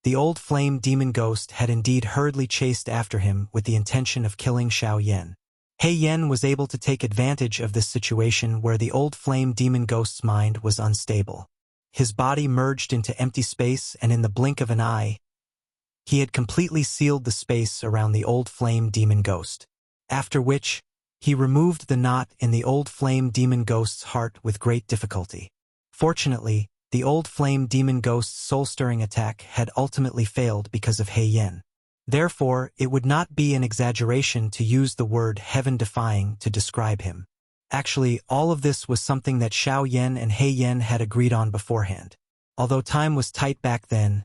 the old flame demon ghost had indeed hurriedly chased after him with the intention of killing Xiao Yan. He Yan was able to take advantage of this situation where the old flame demon ghost's mind was unstable. His body merged into empty space, and in the blink of an eye, he had completely sealed the space around the old flame demon ghost. After which, he removed the knot in the old flame demon ghost's heart with great difficulty. Fortunately, the old flame demon ghost's soul-stirring attack had ultimately failed because of He Yan. Therefore, it would not be an exaggeration to use the word heaven-defying to describe him. Actually, all of this was something that Xiao Yan and He Yan had agreed on beforehand. Although time was tight back then,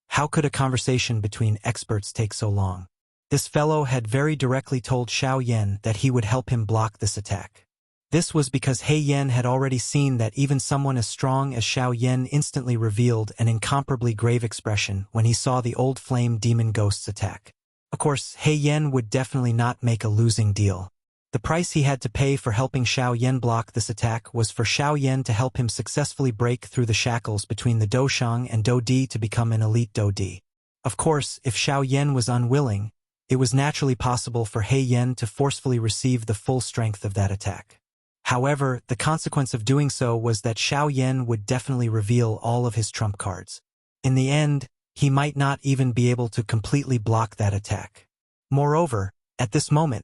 how could a conversation between experts take so long? This fellow had very directly told Xiao Yan that he would help him block this attack. This was because He Yan had already seen that even someone as strong as Xiao Yan instantly revealed an incomparably grave expression when he saw the old flame demon ghost's attack. Of course, He Yan would definitely not make a losing deal. The price he had to pay for helping Xiao Yan block this attack was for Xiao Yan to help him successfully break through the shackles between the Doshang and Do Di to become an elite Do Di. Of course, if Xiao Yan was unwilling, it was naturally possible for He Yan to forcefully receive the full strength of that attack. However, the consequence of doing so was that Xiao Yan would definitely reveal all of his trump cards. In the end, he might not even be able to completely block that attack. Moreover, at this moment,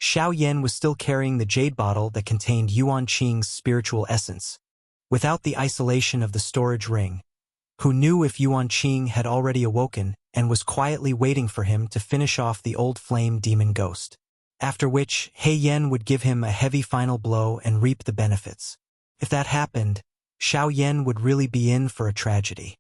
Xiao Yan was still carrying the jade bottle that contained Yuan Qing's spiritual essence, without the isolation of the storage ring. Who knew if Yuan Qing had already awoken and was quietly waiting for him to finish off the old flame demon ghost, after which He Yan would give him a heavy final blow and reap the benefits. If that happened, Xiao Yan would really be in for a tragedy.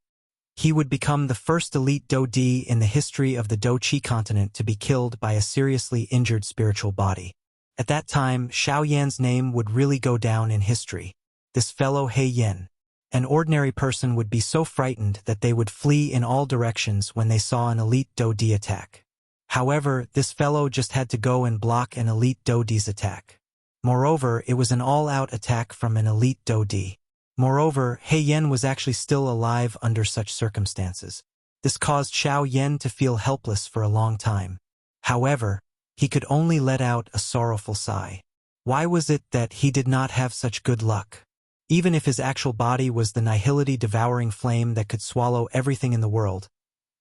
He would become the first elite Do Di in the history of the Do Qi continent to be killed by a seriously injured spiritual body. At that time, Xiao Yan's name would really go down in history. This fellow He Yan. An ordinary person would be so frightened that they would flee in all directions when they saw an elite Do Di attack. However, this fellow just had to go and block an elite Do Di's attack. Moreover, it was an all-out attack from an elite Do Di. Moreover, He Yan was actually still alive under such circumstances. This caused Xiao Yan to feel helpless for a long time. However, he could only let out a sorrowful sigh. Why was it that he did not have such good luck? Even if his actual body was the nihility-devouring flame that could swallow everything in the world,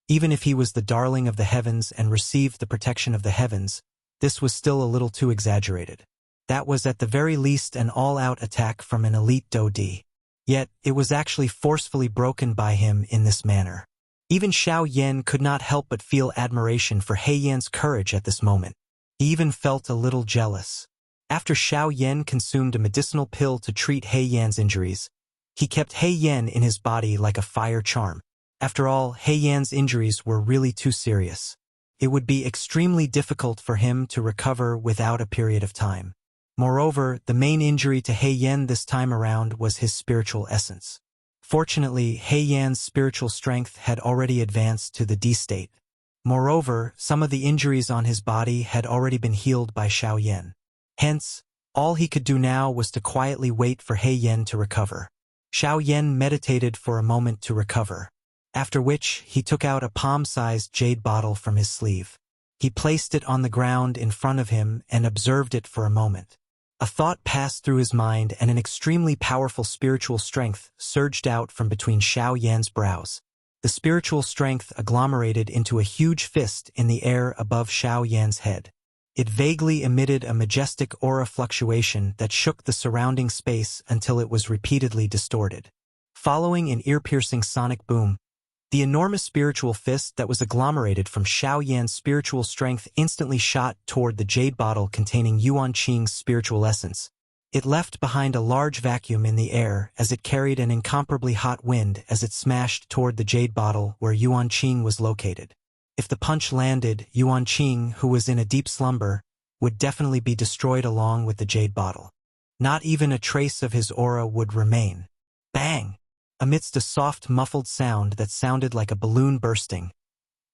even if he was the darling of the heavens and received the protection of the heavens, this was still a little too exaggerated. That was at the very least an all-out attack from an elite Do Di. Yet, it was actually forcefully broken by him in this manner. Even Xiao Yan could not help but feel admiration for He Yan's courage at this moment. He even felt a little jealous. After Xiao Yan consumed a medicinal pill to treat He Yan's injuries, he kept He Yan in his body like a fire charm. After all, He Yan's injuries were really too serious. It would be extremely difficult for him to recover without a period of time. Moreover, the main injury to He Yan this time around was his spiritual essence. Fortunately, He Yan's spiritual strength had already advanced to the D state. Moreover, some of the injuries on his body had already been healed by Xiao Yan. Hence, all he could do now was to quietly wait for He Yan to recover. Xiao Yan meditated for a moment to recover, after which he took out a palm-sized jade bottle from his sleeve. He placed it on the ground in front of him and observed it for a moment. A thought passed through his mind and an extremely powerful spiritual strength surged out from between Xiao Yan's brows. The spiritual strength agglomerated into a huge fist in the air above Xiao Yan's head. It vaguely emitted a majestic aura fluctuation that shook the surrounding space until it was repeatedly distorted. Following an ear-piercing sonic boom, the enormous spiritual fist that was agglomerated from Xiao Yan's spiritual strength instantly shot toward the jade bottle containing Yuan Qing's spiritual essence. It left behind a large vacuum in the air as it carried an incomparably hot wind as it smashed toward the jade bottle where Yuan Qing was located. If the punch landed, Yuan Qing, who was in a deep slumber, would definitely be destroyed along with the jade bottle. Not even a trace of his aura would remain. Bang! Amidst a soft, muffled sound that sounded like a balloon bursting,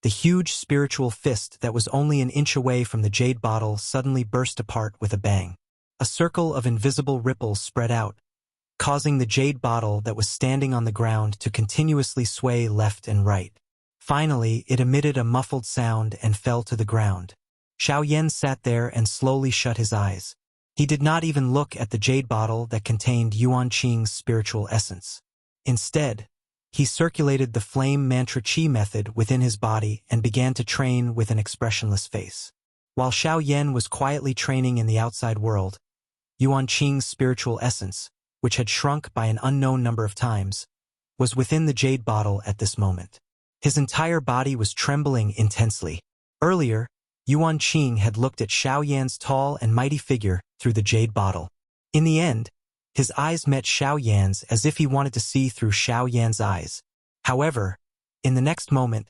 the huge spiritual fist that was only an inch away from the jade bottle suddenly burst apart with a bang. A circle of invisible ripples spread out, causing the jade bottle that was standing on the ground to continuously sway left and right. Finally, it emitted a muffled sound and fell to the ground. Xiao Yan sat there and slowly shut his eyes. He did not even look at the jade bottle that contained Yuan Qing's spiritual essence. Instead, he circulated the flame mantra chi method within his body and began to train with an expressionless face. While Xiao Yan was quietly training in the outside world, Yuan Qing's spiritual essence, which had shrunk by an unknown number of times, was within the jade bottle at this moment. His entire body was trembling intensely. Earlier, Yuan Qing had looked at Xiao Yan's tall and mighty figure through the jade bottle. In the end, his eyes met Xiao Yan's as if he wanted to see through Xiao Yan's eyes. However, in the next moment,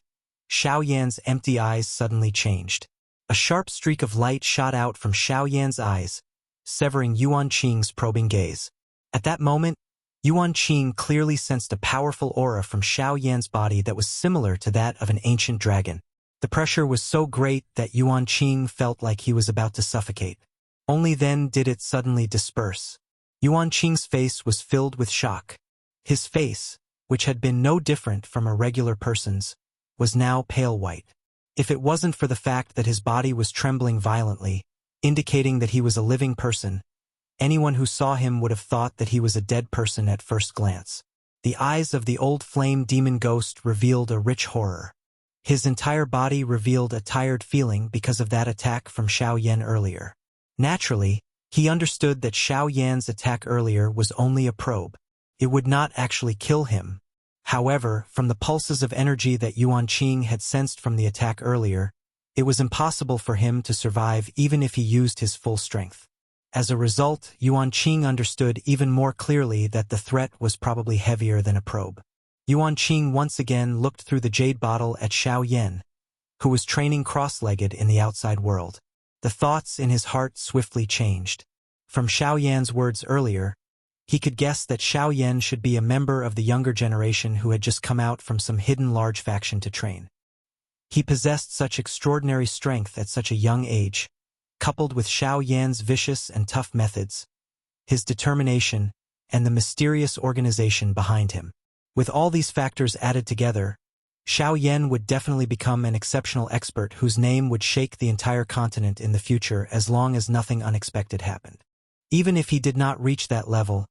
Xiao Yan's empty eyes suddenly changed. A sharp streak of light shot out from Xiao Yan's eyes, severing Yuan Qing's probing gaze. At that moment, Yuan Qing clearly sensed a powerful aura from Xiao Yan's body that was similar to that of an ancient dragon. The pressure was so great that Yuan Qing felt like he was about to suffocate. Only then did it suddenly disperse. Yuan Qing's face was filled with shock. His face, which had been no different from a regular person's, was now pale white. If it wasn't for the fact that his body was trembling violently, indicating that he was a living person, anyone who saw him would have thought that he was a dead person at first glance. The eyes of the old flame demon ghost revealed a rich horror. His entire body revealed a tired feeling because of that attack from Xiao Yan earlier. Naturally, he understood that Xiao Yan's attack earlier was only a probe. It would not actually kill him. However, from the pulses of energy that Yuan Qing had sensed from the attack earlier, it was impossible for him to survive even if he used his full strength. As a result, Yuan Qing understood even more clearly that the threat was probably heavier than a probe. Yuan Qing once again looked through the jade bottle at Xiao Yan, who was training cross-legged in the outside world. The thoughts in his heart swiftly changed. From Xiao Yan's words earlier, he could guess that Xiao Yan should be a member of the younger generation who had just come out from some hidden large faction to train. He possessed such extraordinary strength at such a young age, coupled with Xiao Yan's vicious and tough methods, his determination, and the mysterious organization behind him. With all these factors added together, Xiao Yan would definitely become an exceptional expert whose name would shake the entire continent in the future as long as nothing unexpected happened. Even if he did not reach that level,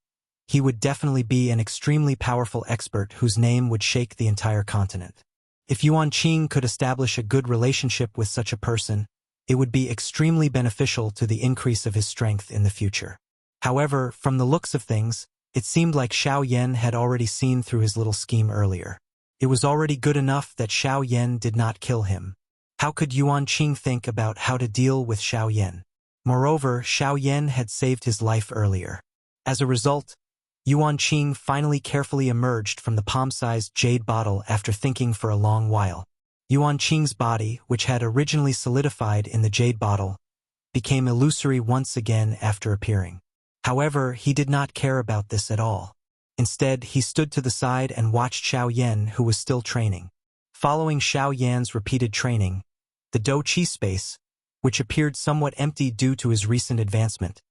he would definitely be an extremely powerful expert whose name would shake the entire continent. If Yuan Qing could establish a good relationship with such a person, it would be extremely beneficial to the increase of his strength in the future. However, from the looks of things, it seemed like Xiao Yan had already seen through his little scheme earlier. It was already good enough that Xiao Yan did not kill him. How could Yuan Qing think about how to deal with Xiao Yan? Moreover, Xiao Yan had saved his life earlier. As a result, Yuan Qing finally carefully emerged from the palm-sized jade bottle after thinking for a long while. Yuan Qing's body, which had originally solidified in the jade bottle, became illusory once again after appearing. However, he did not care about this at all. Instead, he stood to the side and watched Xiao Yan, who was still training. Following Xiao Yan's repeated training, the Do Qi space, which appeared somewhat empty due to his recent advancement,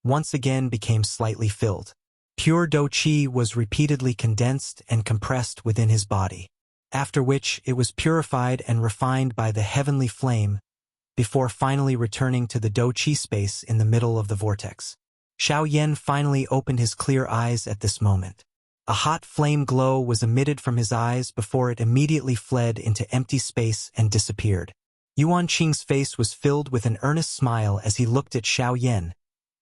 once again became slightly filled. Pure Do Qi was repeatedly condensed and compressed within his body, after which it was purified and refined by the heavenly flame, before finally returning to the Do Qi space in the middle of the vortex. Xiao Yan finally opened his clear eyes at this moment. A hot flame glow was emitted from his eyes before it immediately fled into empty space and disappeared. Yuan Qing's face was filled with an earnest smile as he looked at Xiao Yan,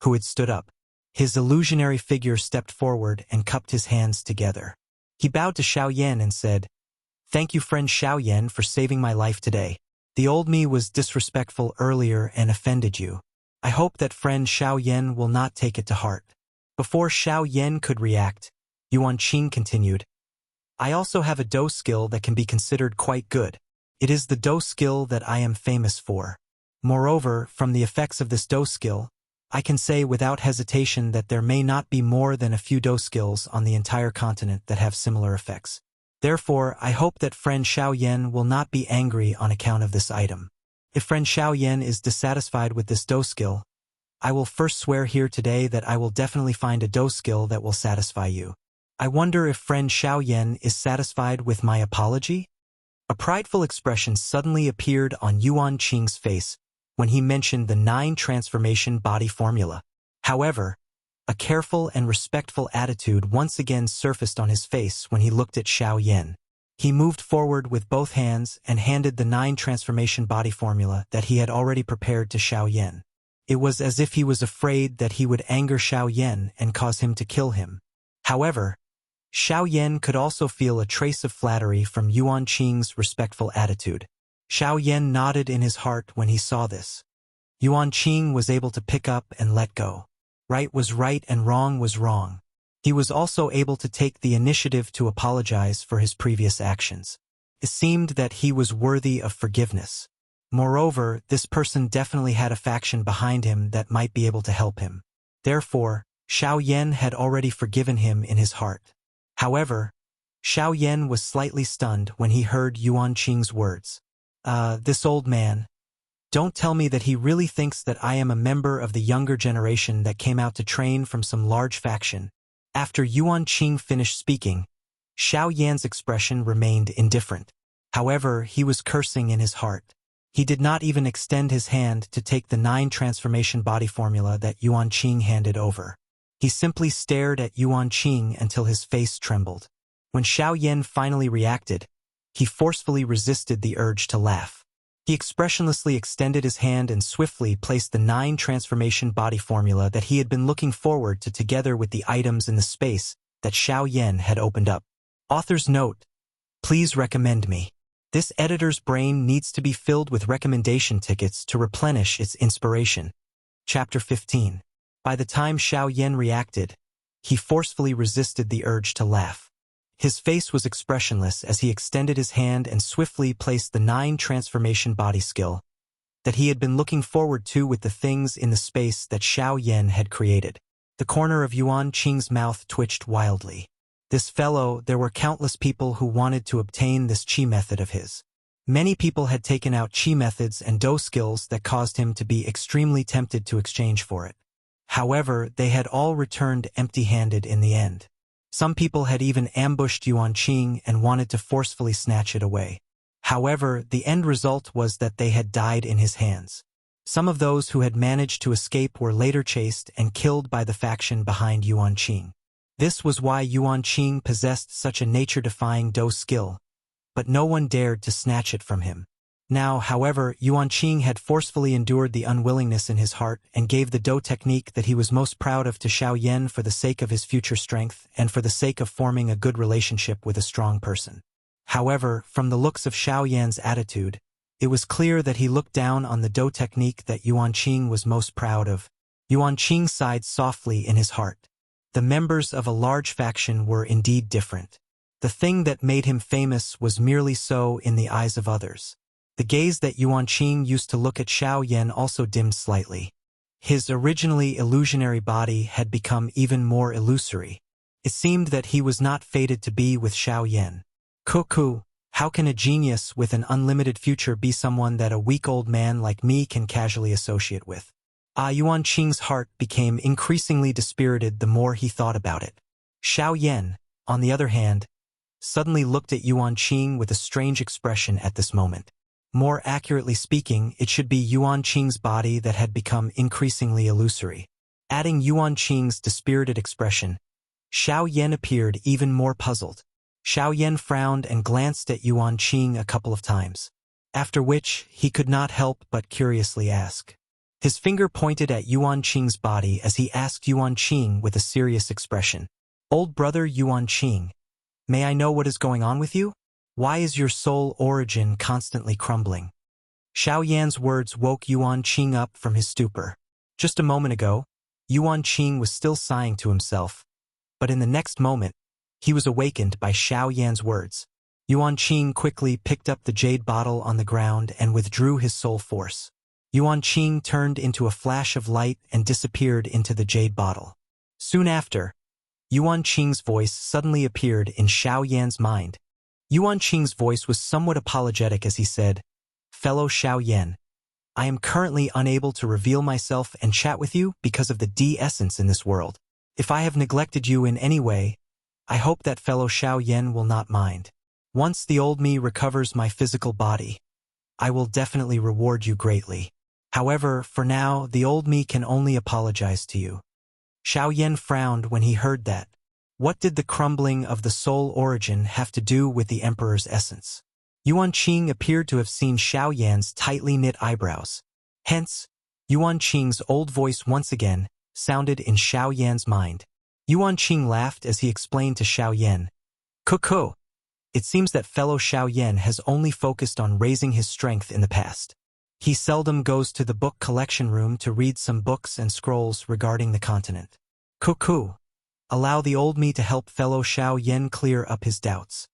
who had stood up. His illusionary figure stepped forward and cupped his hands together. He bowed to Xiao Yan and said, "Thank you, friend Xiao Yan, for saving my life today. The old me was disrespectful earlier and offended you. I hope that friend Xiao Yan will not take it to heart." Before Xiao Yan could react, Yuan Qing continued, "I also have a Do skill that can be considered quite good. It is the Do skill that I am famous for. Moreover, from the effects of this Do skill, I can say without hesitation that there may not be more than a few Do skills on the entire continent that have similar effects. Therefore, I hope that friend Xiao Yan will not be angry on account of this item. If friend Xiao Yan is dissatisfied with this Do skill, I will first swear here today that I will definitely find a Do skill that will satisfy you. I wonder if friend Xiao Yan is satisfied with my apology?" A prideful expression suddenly appeared on Yuan Qing's face when he mentioned the 9 transformation body formula. However, a careful and respectful attitude once again surfaced on his face when he looked at Xiao Yan. He moved forward with both hands and handed the 9 transformation body formula that he had already prepared to Xiao Yan. It was as if he was afraid that he would anger Xiao Yan and cause him to kill him. However, Xiao Yan could also feel a trace of flattery from Yuan Qing's respectful attitude. Xiao Yan nodded in his heart when he saw this. Yuan Qing was able to pick up and let go. Right was right and wrong was wrong. He was also able to take the initiative to apologize for his previous actions. It seemed that he was worthy of forgiveness. Moreover, this person definitely had a faction behind him that might be able to help him. Therefore, Xiao Yan had already forgiven him in his heart. However, Xiao Yan was slightly stunned when he heard Yuan Qing's words. This old man. Don't tell me that he really thinks that I am a member of the younger generation that came out to train from some large faction." After Yuan Qing finished speaking, Xiao Yan's expression remained indifferent. However, he was cursing in his heart. He did not even extend his hand to take the 9 transformation body formula that Yuan Qing handed over. He simply stared at Yuan Qing until his face trembled. When Xiao Yan finally reacted, he forcefully resisted the urge to laugh. He expressionlessly extended his hand and swiftly placed the 9 transformation body formula that he had been looking forward to together with the items in the space that Xiao Yan had opened up. Author's note: please recommend me. This editor's brain needs to be filled with recommendation tickets to replenish its inspiration. Chapter 15. By the time Xiao Yan reacted, he forcefully resisted the urge to laugh. His face was expressionless as he extended his hand and swiftly placed the 9 transformation body skill that he had been looking forward to with the things in the space that Xiao Yan had created. The corner of Yuan Qing's mouth twitched wildly. This fellow, there were countless people who wanted to obtain this qi method of his. Many people had taken out qi methods and do skills that caused him to be extremely tempted to exchange for it. However, they had all returned empty-handed in the end. Some people had even ambushed Yuan Qing and wanted to forcefully snatch it away. However, the end result was that they had died in his hands. Some of those who had managed to escape were later chased and killed by the faction behind Yuan Qing. This was why Yuan Qing possessed such a nature-defying do skill, but no one dared to snatch it from him. Now, however, Yuan Qing had forcefully endured the unwillingness in his heart and gave the do technique that he was most proud of to Xiao Yan for the sake of his future strength and for the sake of forming a good relationship with a strong person. However, from the looks of Xiao Yan's attitude, it was clear that he looked down on the do technique that Yuan Qing was most proud of. Yuan Qing sighed softly in his heart. The members of a large faction were indeed different. The thing that made him famous was merely so in the eyes of others. The gaze that Yuan Qing used to look at Xiao Yan also dimmed slightly. His originally illusionary body had become even more illusory. It seemed that he was not fated to be with Xiao Yan. Cuckoo, how can a genius with an unlimited future be someone that a weak old man like me can casually associate with? Yuan Qing's heart became increasingly dispirited the more he thought about it. Xiao Yan, on the other hand, suddenly looked at Yuan Qing with a strange expression at this moment. More accurately speaking, it should be Yuan Qing's body that had become increasingly illusory. Adding Yuan Qing's dispirited expression, Xiao Yan appeared even more puzzled. Xiao Yan frowned and glanced at Yuan Qing a couple of times, after which he could not help but curiously ask. His finger pointed at Yuan Qing's body as he asked Yuan Qing with a serious expression, "Old brother Yuan Qing, may I know what is going on with you? Why is your soul origin constantly crumbling?" Xiao Yan's words woke Yuan Qing up from his stupor. Just a moment ago, Yuan Qing was still sighing to himself, but in the next moment, he was awakened by Xiao Yan's words. Yuan Qing quickly picked up the jade bottle on the ground and withdrew his soul force. Yuan Qing turned into a flash of light and disappeared into the jade bottle. Soon after, Yuan Qing's voice suddenly appeared in Xiao Yan's mind. Yuan Qing's voice was somewhat apologetic as he said, "Fellow Xiao Yan, I am currently unable to reveal myself and chat with you because of the D-essence in this world. If I have neglected you in any way, I hope that fellow Xiao Yan will not mind. Once the old me recovers my physical body, I will definitely reward you greatly. However, for now, the old me can only apologize to you." Xiao Yan frowned when he heard that. What did the crumbling of the soul origin have to do with the emperor's essence? Yuan Qing appeared to have seen Xiao Yan's tightly knit eyebrows. Hence, Yuan Qing's old voice once again sounded in Xiao Yan's mind. Yuan Qing laughed as he explained to Xiao Yan, "Cuckoo, it seems that fellow Xiao Yan has only focused on raising his strength in the past. He seldom goes to the book collection room to read some books and scrolls regarding the continent. Cuckoo, allow the old me to help fellow Xiao Yan clear up his doubts."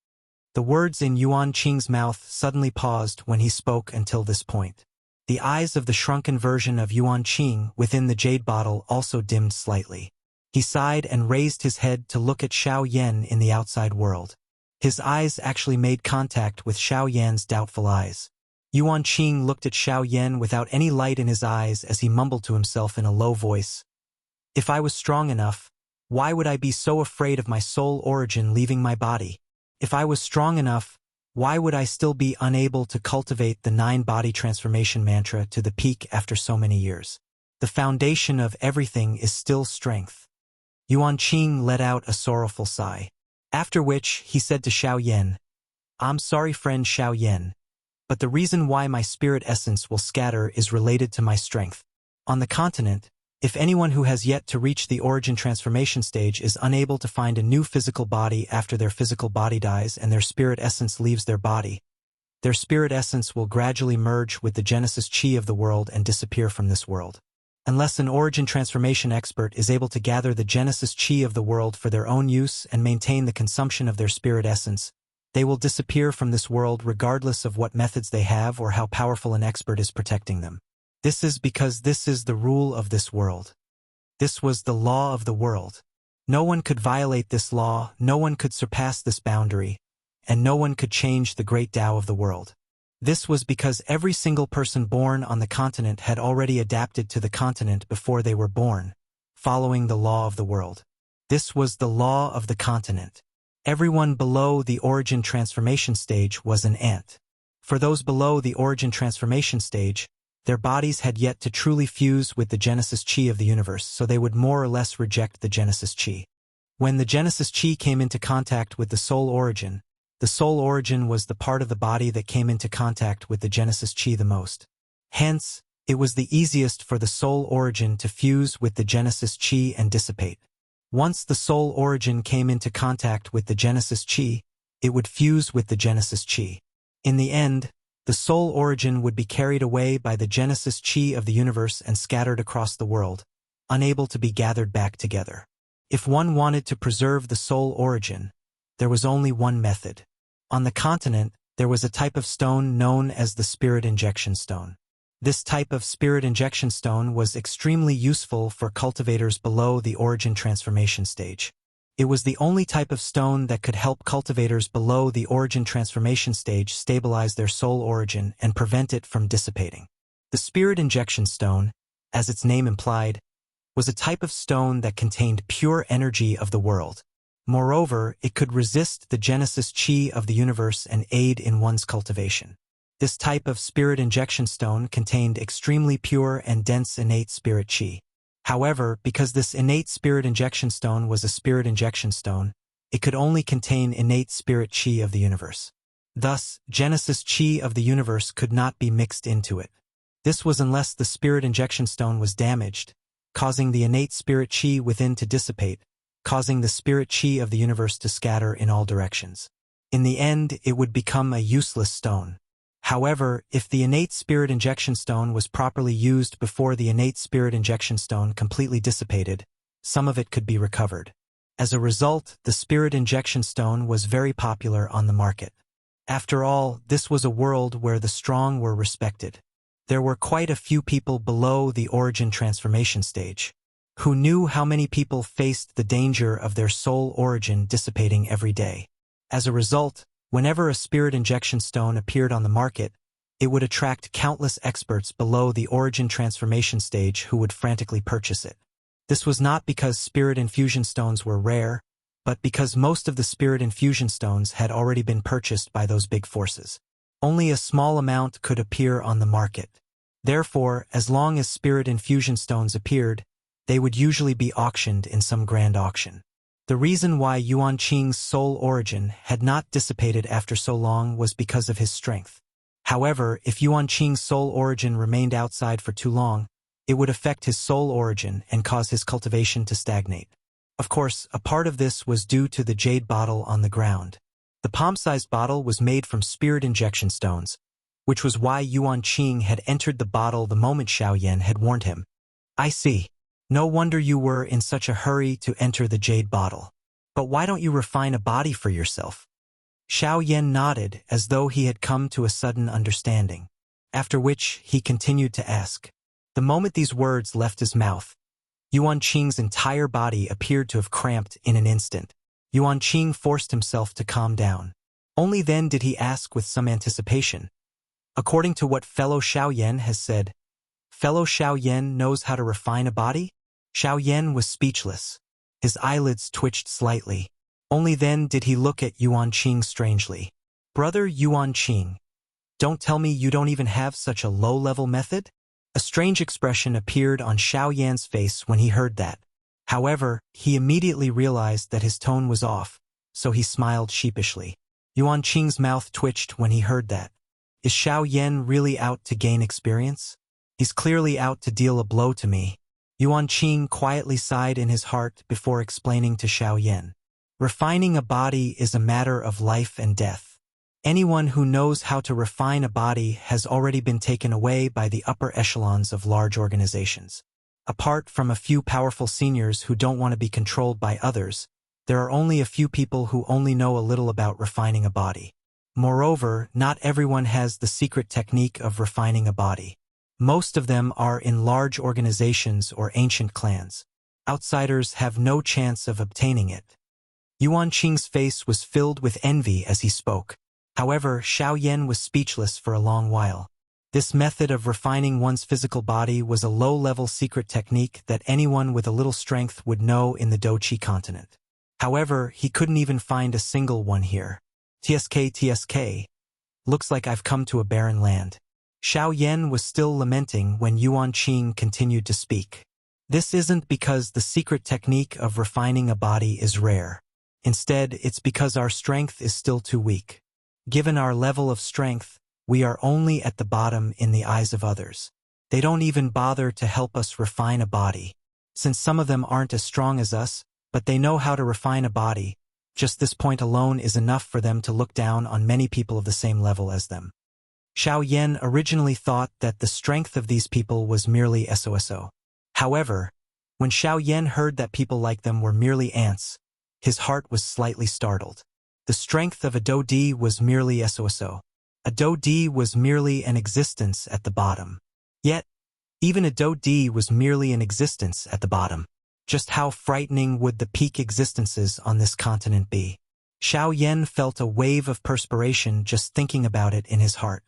The words in Yuan Qing's mouth suddenly paused when he spoke until this point. The eyes of the shrunken version of Yuan Qing within the jade bottle also dimmed slightly. He sighed and raised his head to look at Xiao Yan in the outside world. His eyes actually made contact with Xiao Yan's doubtful eyes. Yuan Qing looked at Xiao Yan without any light in his eyes as he mumbled to himself in a low voice, "If I was strong enough, why would I be so afraid of my soul origin leaving my body? If I was strong enough, why would I still be unable to cultivate the 9-body transformation mantra to the peak after so many years? The foundation of everything is still strength." Yuan Qing let out a sorrowful sigh. After which, he said to Xiao Yan, "I'm sorry, friend Xiao Yan, but the reason why my spirit essence will scatter is related to my strength. On the continent, if anyone who has yet to reach the origin transformation stage is unable to find a new physical body after their physical body dies and their spirit essence leaves their body, their spirit essence will gradually merge with the Genesis Chi of the world and disappear from this world. Unless an origin transformation expert is able to gather the Genesis Chi of the world for their own use and maintain the consumption of their spirit essence, they will disappear from this world regardless of what methods they have or how powerful an expert is protecting them. This is because this is the rule of this world. This was the law of the world. No one could violate this law, no one could surpass this boundary, and no one could change the great Tao of the world. This was because every single person born on the continent had already adapted to the continent before they were born, following the law of the world. This was the law of the continent. Everyone below the origin transformation stage was an ant. For those below the origin transformation stage, their bodies had yet to truly fuse with the Genesis Chi of the universe, so they would more or less reject the Genesis Chi. When the Genesis Chi came into contact with the soul origin was the part of the body that came into contact with the Genesis Chi the most. Hence, it was the easiest for the soul origin to fuse with the Genesis Chi and dissipate. Once the soul origin came into contact with the Genesis Chi, it would fuse with the Genesis Chi. In the end, the soul origin would be carried away by the Genesis Chi of the universe and scattered across the world, unable to be gathered back together. If one wanted to preserve the soul origin, there was only one method. On the continent, there was a type of stone known as the spirit injection stone. This type of spirit injection stone was extremely useful for cultivators below the origin transformation stage. It was the only type of stone that could help cultivators below the origin transformation stage stabilize their soul origin and prevent it from dissipating. The spirit injection stone, as its name implied, was a type of stone that contained pure energy of the world. Moreover, it could resist the Genesis Chi of the universe and aid in one's cultivation. This type of spirit injection stone contained extremely pure and dense innate spirit Chi. However, because this innate spirit injection stone was a spirit injection stone, it could only contain innate spirit Chi of the universe. Thus, Genesis Chi of the universe could not be mixed into it. This was unless the spirit injection stone was damaged, causing the innate spirit Chi within to dissipate, causing the spirit Chi of the universe to scatter in all directions. In the end, it would become a useless stone. However, if the innate spirit injection stone was properly used before the innate spirit injection stone completely dissipated, some of it could be recovered. As a result, the spirit injection stone was very popular on the market. After all, this was a world where the strong were respected. There were quite a few people below the origin transformation stage who knew how many people faced the danger of their soul origin dissipating every day. As a result, whenever a spirit injection stone appeared on the market, it would attract countless experts below the origin transformation stage who would frantically purchase it. This was not because spirit infusion stones were rare, but because most of the spirit infusion stones had already been purchased by those big forces. Only a small amount could appear on the market. Therefore, as long as spirit infusion stones appeared, they would usually be auctioned in some grand auction. The reason why Yuan Qing's soul origin had not dissipated after so long was because of his strength. However, if Yuan Qing's soul origin remained outside for too long, it would affect his soul origin and cause his cultivation to stagnate. Of course, a part of this was due to the jade bottle on the ground. The palm-sized bottle was made from spirit injection stones, which was why Yuan Qing had entered the bottle the moment Xiao Yan had warned him. "I see. No wonder you were in such a hurry to enter the jade bottle. But why don't you refine a body for yourself?" Xiao Yan nodded as though he had come to a sudden understanding, after which he continued to ask. The moment these words left his mouth, Yuan Qing's entire body appeared to have cramped in an instant. Yuan Qing forced himself to calm down. Only then did he ask with some anticipation, "According to what fellow Xiao Yan has said, fellow Xiao Yan knows how to refine a body?" Xiao Yan was speechless. His eyelids twitched slightly. Only then did he look at Yuan Qing strangely. "Brother Yuan Qing, don't tell me you don't even have such a low-level method?" A strange expression appeared on Xiao Yan's face when he heard that. However, he immediately realized that his tone was off, so he smiled sheepishly. Yuan Qing's mouth twitched when he heard that. Is Xiao Yan really out to gain experience? He's clearly out to deal a blow to me. Yuan Qing quietly sighed in his heart before explaining to Xiao Yan. Refining a body is a matter of life and death. Anyone who knows how to refine a body has already been taken away by the upper echelons of large organizations. Apart from a few powerful seniors who don't want to be controlled by others, there are only a few people who only know a little about refining a body. Moreover, not everyone has the secret technique of refining a body. Most of them are in large organizations or ancient clans. Outsiders have no chance of obtaining it. Yuan Qing's face was filled with envy as he spoke. However, Xiao Yan was speechless for a long while. This method of refining one's physical body was a low-level secret technique that anyone with a little strength would know in the Doqi continent. However, he couldn't even find a single one here. TSK. Looks like I've come to a barren land. Xiao Yan was still lamenting when Yuan Qing continued to speak. This isn't because the secret technique of refining a body is rare. Instead, it's because our strength is still too weak. Given our level of strength, we are only at the bottom in the eyes of others. They don't even bother to help us refine a body. Since some of them aren't as strong as us, but they know how to refine a body, just this point alone is enough for them to look down on many people of the same level as them. Xiao Yan originally thought that the strength of these people was merely SOSO. However, when Xiao Yan heard that people like them were merely ants, his heart was slightly startled. The strength of a Do-Di was merely SOSO. A Do-Di was merely an existence at the bottom. Yet, even a Do-Di was merely an existence at the bottom. Just how frightening would the peak existences on this continent be? Xiao Yan felt a wave of perspiration just thinking about it in his heart.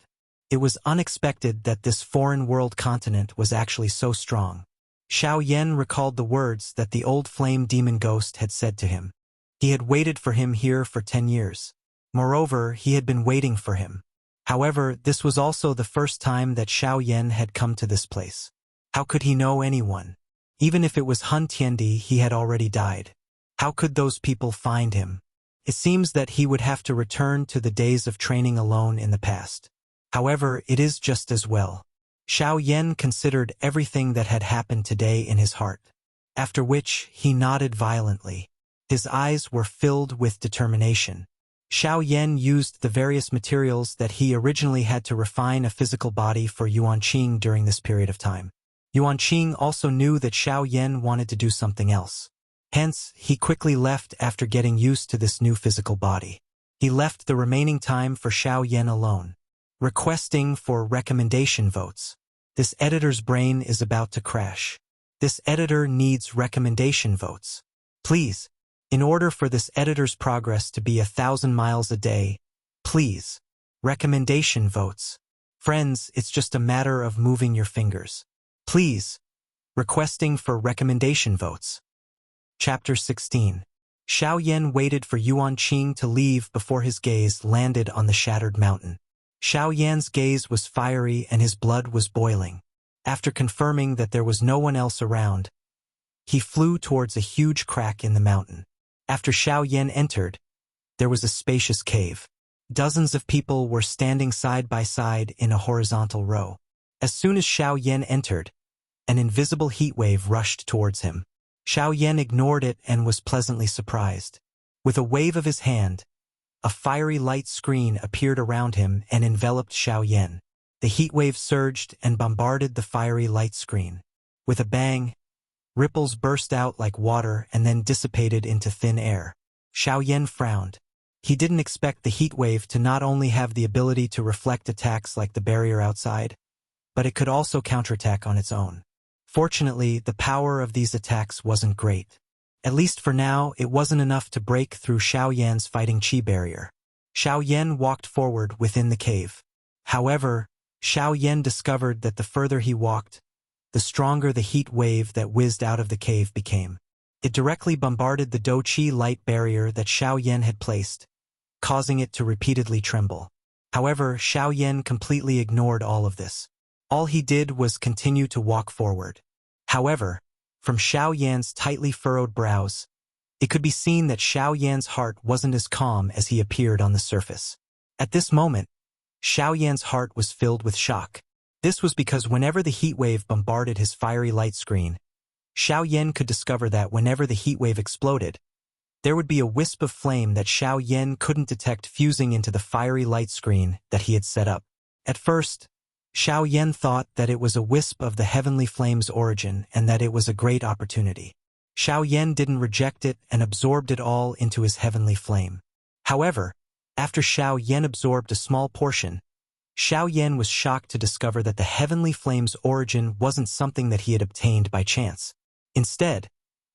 It was unexpected that this foreign world continent was actually so strong. Xiao Yan recalled the words that the old flame demon ghost had said to him. He had waited for him here for 10 years. Moreover, he had been waiting for him. However, this was also the first time that Xiao Yan had come to this place. How could he know anyone? Even if it was Hun Tiandi, he had already died. How could those people find him? It seems that he would have to return to the days of training alone in the past. However, it is just as well. Xiao Yan considered everything that had happened today in his heart, after which he nodded violently. His eyes were filled with determination. Xiao Yan used the various materials that he originally had to refine a physical body for Yuan Qing during this period of time. Yuan Qing also knew that Xiao Yan wanted to do something else. Hence, he quickly left after getting used to this new physical body. He left the remaining time for Xiao Yan alone. Requesting for recommendation votes. This editor's brain is about to crash. This editor needs recommendation votes. Please, in order for this editor's progress to be 1,000 miles a day, please, recommendation votes. Friends, it's just a matter of moving your fingers. Please, requesting for recommendation votes. Chapter 16. Xiao Yan waited for Yuan Qing to leave before his gaze landed on the shattered mountain. Xiao Yan's gaze was fiery and his blood was boiling. After confirming that there was no one else around, he flew towards a huge crack in the mountain. After Xiao Yan entered, there was a spacious cave. Dozens of people were standing side by side in a horizontal row. As soon as Xiao Yan entered, an invisible heat wave rushed towards him. Xiao Yan ignored it and was pleasantly surprised. With a wave of his hand, a fiery light screen appeared around him and enveloped Xiao Yan. The heat wave surged and bombarded the fiery light screen. With a bang, ripples burst out like water and then dissipated into thin air. Xiao Yan frowned. He didn't expect the heat wave to not only have the ability to reflect attacks like the barrier outside, but it could also counterattack on its own. Fortunately, the power of these attacks wasn't great. At least for now, it wasn't enough to break through Xiao Yan's fighting chi barrier. Xiao Yan walked forward within the cave. However, Xiao Yan discovered that the further he walked, the stronger the heat wave that whizzed out of the cave became. It directly bombarded the Do-Chi light barrier that Xiao Yan had placed, causing it to repeatedly tremble. However, Xiao Yan completely ignored all of this. All he did was continue to walk forward. However, from Xiao Yan's tightly furrowed brows, It could be seen that Xiao Yan's heart wasn't as calm as he appeared on the surface. At this moment, Xiao Yan's heart was filled with shock. This was because whenever the heat wave bombarded his fiery light screen, Xiao Yan could discover that whenever the heat wave exploded, there would be a wisp of flame that Xiao Yan couldn't detect fusing into the fiery light screen that he had set up. At first, Xiao Yan thought that it was a wisp of the heavenly flame's origin and that it was a great opportunity. Xiao Yan didn't reject it and absorbed it all into his heavenly flame. However, after Xiao Yan absorbed a small portion, Xiao Yan was shocked to discover that the heavenly flame's origin wasn't something that he had obtained by chance. Instead,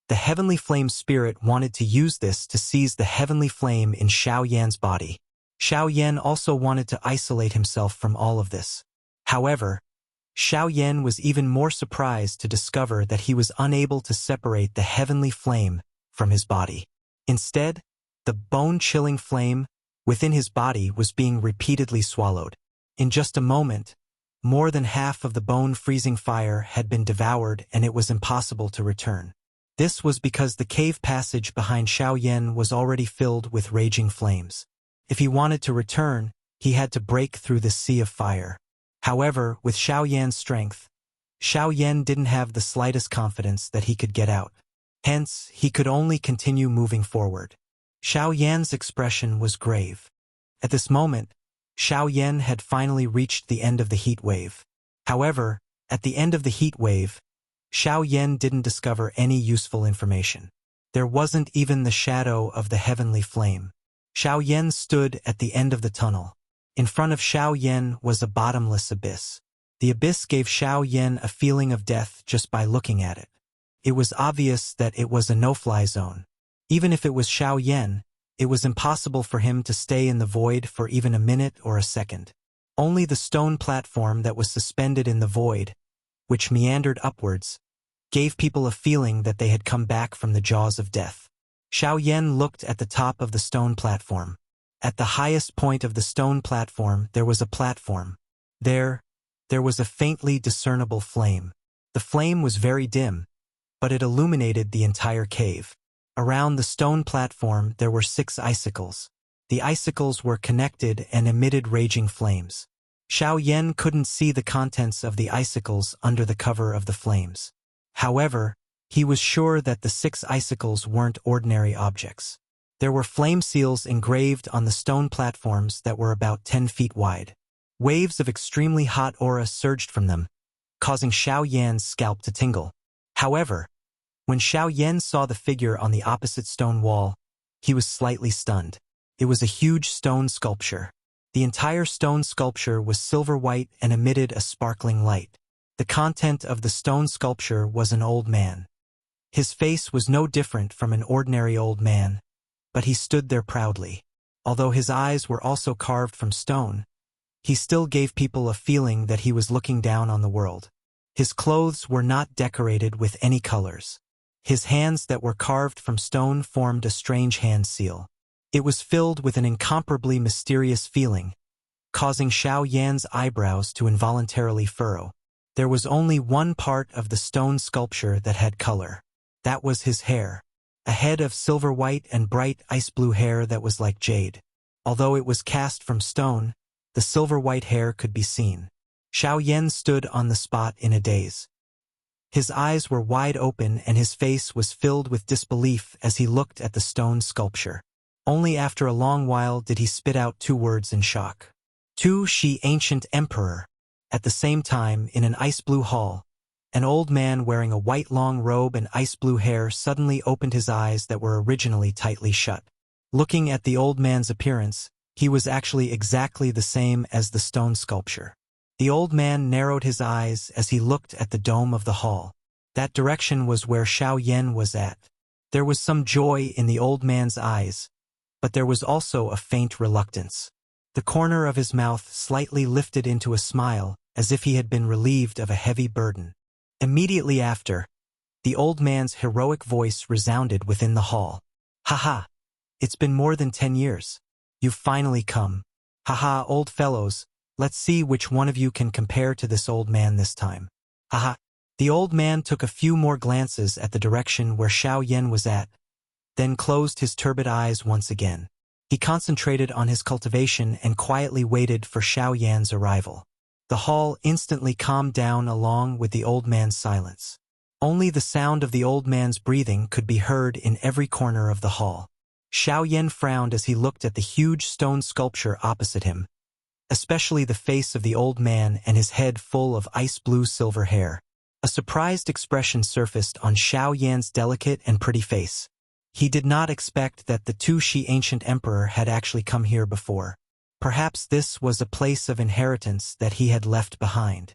the heavenly flame spirit wanted to use this to seize the heavenly flame in Xiao Yan's body. Xiao Yan also wanted to isolate himself from all of this. However, Xiao Yan was even more surprised to discover that he was unable to separate the heavenly flame from his body. Instead, the bone-chilling flame within his body was being repeatedly swallowed. In just a moment, more than half of the bone-freezing fire had been devoured and it was impossible to return. This was because the cave passage behind Xiao Yan was already filled with raging flames. If he wanted to return, he had to break through the sea of fire. However, with Xiao Yan's strength, Xiao Yan didn't have the slightest confidence that he could get out. Hence, he could only continue moving forward. Xiao Yan's expression was grave. At this moment, Xiao Yan had finally reached the end of the heat wave. However, at the end of the heat wave, Xiao Yan didn't discover any useful information. There wasn't even the shadow of the heavenly flame. Xiao Yan stood at the end of the tunnel. In front of Xiao Yan was a bottomless abyss. The abyss gave Xiao Yan a feeling of death just by looking at it. It was obvious that it was a no-fly zone. Even if it was Xiao Yan, it was impossible for him to stay in the void for even a minute or a second. Only the stone platform that was suspended in the void, which meandered upwards, gave people a feeling that they had come back from the jaws of death. Xiao Yan looked at the top of the stone platform. At the highest point of the stone platform there was a platform. There was a faintly discernible flame. The flame was very dim, but it illuminated the entire cave. Around the stone platform there were 6 icicles. The icicles were connected and emitted raging flames. Xiao Yan couldn't see the contents of the icicles under the cover of the flames. However, he was sure that the 6 icicles weren't ordinary objects. There were flame seals engraved on the stone platforms that were about 10 feet wide. Waves of extremely hot aura surged from them, causing Xiao Yan's scalp to tingle. However, when Xiao Yan saw the figure on the opposite stone wall, he was slightly stunned. It was a huge stone sculpture. The entire stone sculpture was silver white and emitted a sparkling light. The content of the stone sculpture was an old man. His face was no different from an ordinary old man, but he stood there proudly. Although his eyes were also carved from stone, he still gave people a feeling that he was looking down on the world. His clothes were not decorated with any colors. His hands that were carved from stone formed a strange hand seal. It was filled with an incomparably mysterious feeling, causing Xiao Yan's eyebrows to involuntarily furrow. There was only one part of the stone sculpture that had color. That was his hair. A head of silver white and bright ice blue hair that was like jade. Although it was cast from stone, the silver white hair could be seen. Xiao Yan stood on the spot in a daze. His eyes were wide open and his face was filled with disbelief as he looked at the stone sculpture. Only after a long while did he spit out 2 words in shock. "Tu Shi Ancient Emperor." At the same time, in an ice blue hall, an old man wearing a white long robe and ice blue hair suddenly opened his eyes that were originally tightly shut. Looking at the old man's appearance, he was actually exactly the same as the stone sculpture. The old man narrowed his eyes as he looked at the dome of the hall. That direction was where Xiao Yan was at. There was some joy in the old man's eyes, but there was also a faint reluctance. The corner of his mouth slightly lifted into a smile, as if he had been relieved of a heavy burden. Immediately after, the old man's heroic voice resounded within the hall. "Ha! It's been more than 10 years. You've finally come. Ha! Old fellows, let's see which one of you can compare to this old man this time. Ha!" The old man took a few more glances at the direction where Xiao Yan was at, then closed his turbid eyes once again. He concentrated on his cultivation and quietly waited for Xiao Yan's arrival. The hall instantly calmed down along with the old man's silence. Only the sound of the old man's breathing could be heard in every corner of the hall. Xiao Yan frowned as he looked at the huge stone sculpture opposite him, especially the face of the old man and his head full of ice-blue silver hair. A surprised expression surfaced on Xiao Yan's delicate and pretty face. He did not expect that the Tu-Shi ancient emperor had actually come here before. Perhaps this was a place of inheritance that he had left behind.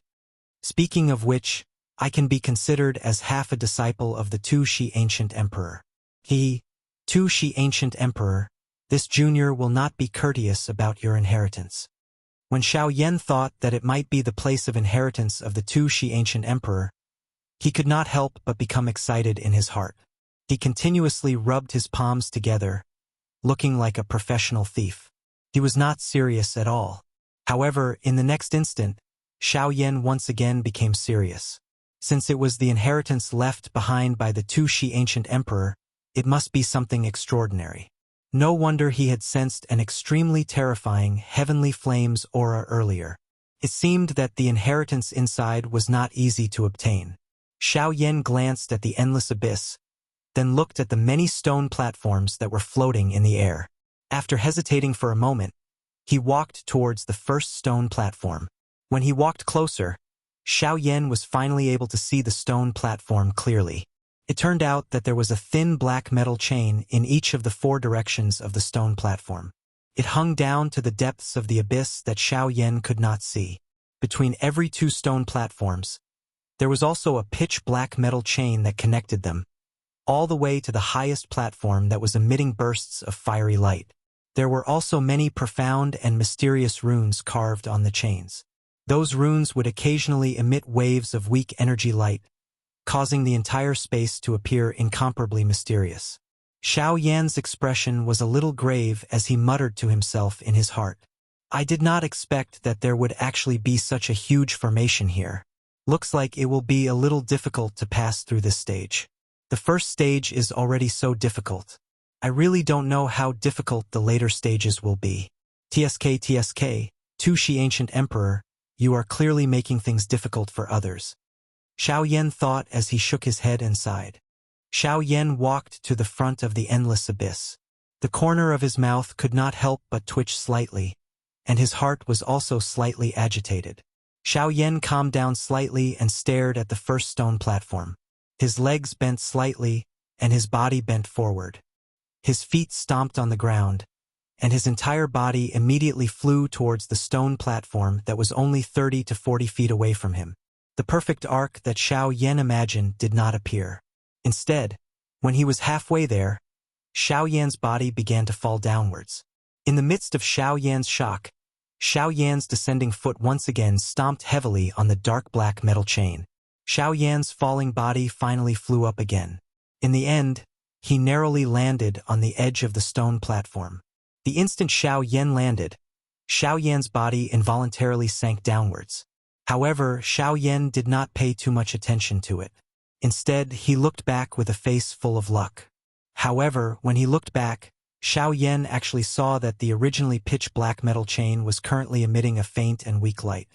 Speaking of which, I can be considered as half a disciple of the Tu-Shi ancient emperor. Tu-Shi ancient emperor, this junior will not be courteous about your inheritance. When Xiao Yan thought that it might be the place of inheritance of the Tu-Shi ancient emperor, he could not help but become excited in his heart. He continuously rubbed his palms together, looking like a professional thief. He was not serious at all. However, in the next instant, Xiao Yan once again became serious. Since it was the inheritance left behind by the Tu-Shi ancient emperor, it must be something extraordinary. No wonder he had sensed an extremely terrifying heavenly flames aura earlier. It seemed that the inheritance inside was not easy to obtain. Xiao Yan glanced at the endless abyss, then looked at the many stone platforms that were floating in the air. After hesitating for a moment, he walked towards the first stone platform. When he walked closer, Xiao Yan was finally able to see the stone platform clearly. It turned out that there was a thin black metal chain in each of the 4 directions of the stone platform. It hung down to the depths of the abyss that Xiao Yan could not see. Between every 2 stone platforms, there was also a pitch-black metal chain that connected them, all the way to the highest platform that was emitting bursts of fiery light. There were also many profound and mysterious runes carved on the chains. Those runes would occasionally emit waves of weak energy light, causing the entire space to appear incomparably mysterious. Xiao Yan's expression was a little grave as he muttered to himself in his heart. I did not expect that there would actually be such a huge formation here. Looks like it will be a little difficult to pass through this stage. The first stage is already so difficult. I really don't know how difficult the later stages will be. TSK, Tu-Shi ancient emperor, you are clearly making things difficult for others. Xiao Yan thought as he shook his head and sighed. Xiao Yan walked to the front of the endless abyss. The corner of his mouth could not help but twitch slightly, and his heart was also slightly agitated. Xiao Yan calmed down slightly and stared at the first stone platform. His legs bent slightly, and his body bent forward. His feet stomped on the ground, and his entire body immediately flew towards the stone platform that was only 30 to 40 feet away from him. The perfect arc that Xiao Yan imagined did not appear. Instead, when he was halfway there, Xiao Yan's body began to fall downwards. In the midst of Xiao Yan's shock, Xiao Yan's descending foot once again stomped heavily on the dark black metal chain. Xiao Yan's falling body finally flew up again. In the end, he narrowly landed on the edge of the stone platform. The instant Xiao Yan landed, Xiao Yan's body involuntarily sank downwards. However, Xiao Yan did not pay too much attention to it. Instead, he looked back with a face full of luck. However, when he looked back, Xiao Yan actually saw that the originally pitch-black metal chain was currently emitting a faint and weak light.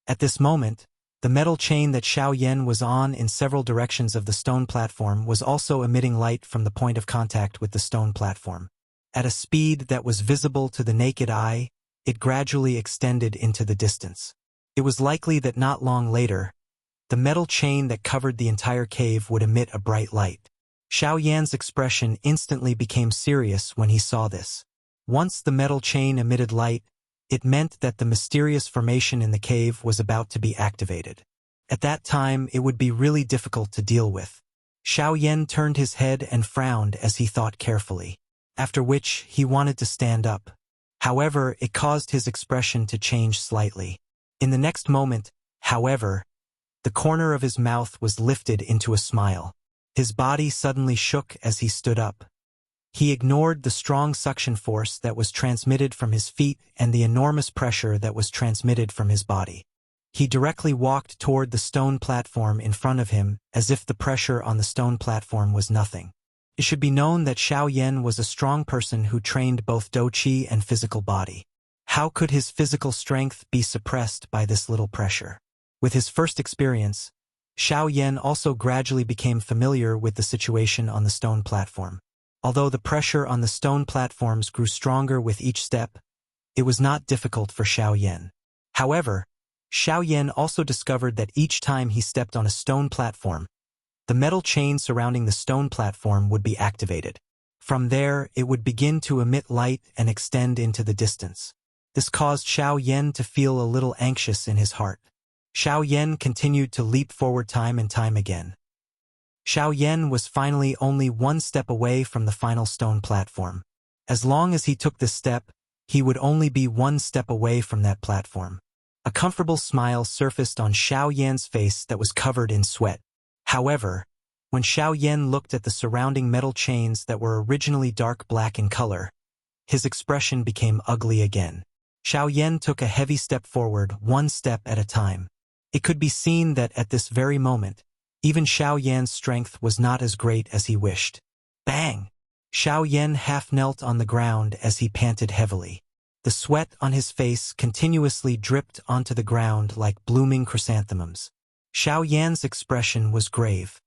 At this moment, the metal chain that Xiao Yan was on in several directions of the stone platform was also emitting light from the point of contact with the stone platform. At a speed that was visible to the naked eye, it gradually extended into the distance. It was likely that not long later, the metal chain that covered the entire cave would emit a bright light. Xiao Yan's expression instantly became serious when he saw this. Once the metal chain emitted light, it meant that the mysterious formation in the cave was about to be activated. At that time, it would be really difficult to deal with. Xiao Yan turned his head and frowned as he thought carefully, after which he wanted to stand up. However, it caused his expression to change slightly. In the next moment, however, the corner of his mouth was lifted into a smile. His body suddenly shook as he stood up. He ignored the strong suction force that was transmitted from his feet and the enormous pressure that was transmitted from his body. He directly walked toward the stone platform in front of him as if the pressure on the stone platform was nothing. It should be known that Xiao Yan was a strong person who trained both dou qi and physical body. How could his physical strength be suppressed by this little pressure? With his first experience, Xiao Yan also gradually became familiar with the situation on the stone platform. Although the pressure on the stone platforms grew stronger with each step, it was not difficult for Xiao Yan. However, Xiao Yan also discovered that each time he stepped on a stone platform, the metal chain surrounding the stone platform would be activated. From there, it would begin to emit light and extend into the distance. This caused Xiao Yan to feel a little anxious in his heart. Xiao Yan continued to leap forward time and time again. Xiao Yan was finally only one step away from the final stone platform. As long as he took this step, he would only be one step away from that platform. A comfortable smile surfaced on Xiao Yan's face that was covered in sweat. However, when Xiao Yan looked at the surrounding metal chains that were originally dark black in color, his expression became ugly again. Xiao Yan took a heavy step forward, one step at a time. It could be seen that at this very moment, even Xiao Yan's strength was not as great as he wished. Bang! Xiao Yan half knelt on the ground as he panted heavily. The sweat on his face continuously dripped onto the ground like blooming chrysanthemums. Xiao Yan's expression was grave.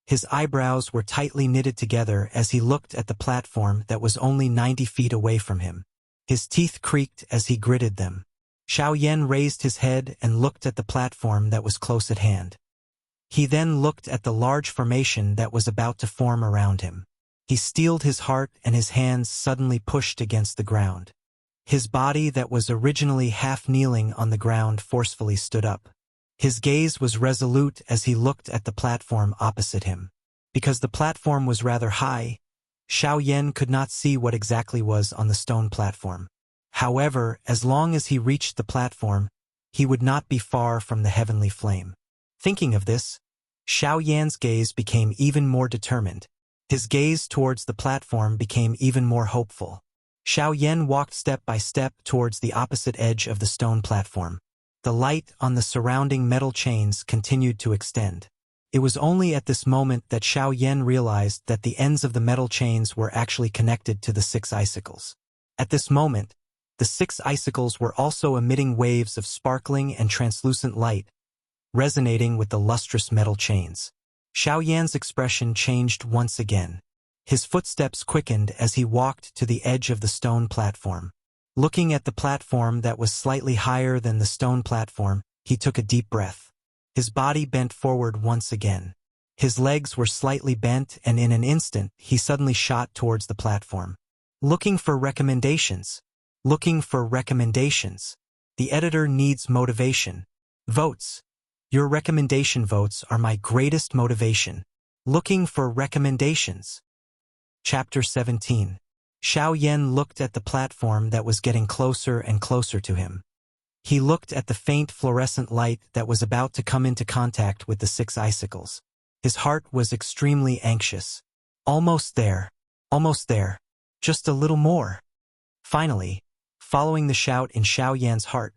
His eyebrows were tightly knitted together as he looked at the platform that was only 90 feet away from him. His teeth creaked as he gritted them. Xiao Yan raised his head and looked at the platform that was close at hand. He then looked at the large formation that was about to form around him. He steeled his heart and his hands suddenly pushed against the ground. His body that was originally half kneeling on the ground forcefully stood up. His gaze was resolute as he looked at the platform opposite him. Because the platform was rather high, Xiao Yan could not see what exactly was on the stone platform. However, as long as he reached the platform, he would not be far from the heavenly flame. Thinking of this, Xiao Yan's gaze became even more determined. His gaze towards the platform became even more hopeful. Xiao Yan walked step by step towards the opposite edge of the stone platform. The light on the surrounding metal chains continued to extend. It was only at this moment that Xiao Yan realized that the ends of the metal chains were actually connected to the 6 icicles. At this moment, the 6 icicles were also emitting waves of sparkling and translucent light, resonating with the lustrous metal chains. Xiao Yan's expression changed once again. His footsteps quickened as he walked to the edge of the stone platform. Looking at the platform that was slightly higher than the stone platform, he took a deep breath. His body bent forward once again. His legs were slightly bent and in an instant, he suddenly shot towards the platform. Looking for recommendations. Looking for recommendations. The editor needs motivation. Votes. Your recommendation votes are my greatest motivation. Looking for recommendations. Chapter 17. Xiao Yan looked at the platform that was getting closer and closer to him. He looked at the faint fluorescent light that was about to come into contact with the 6 icicles. His heart was extremely anxious. Almost there. Almost there. Just a little more. Finally, following the shout in Xiao Yan's heart,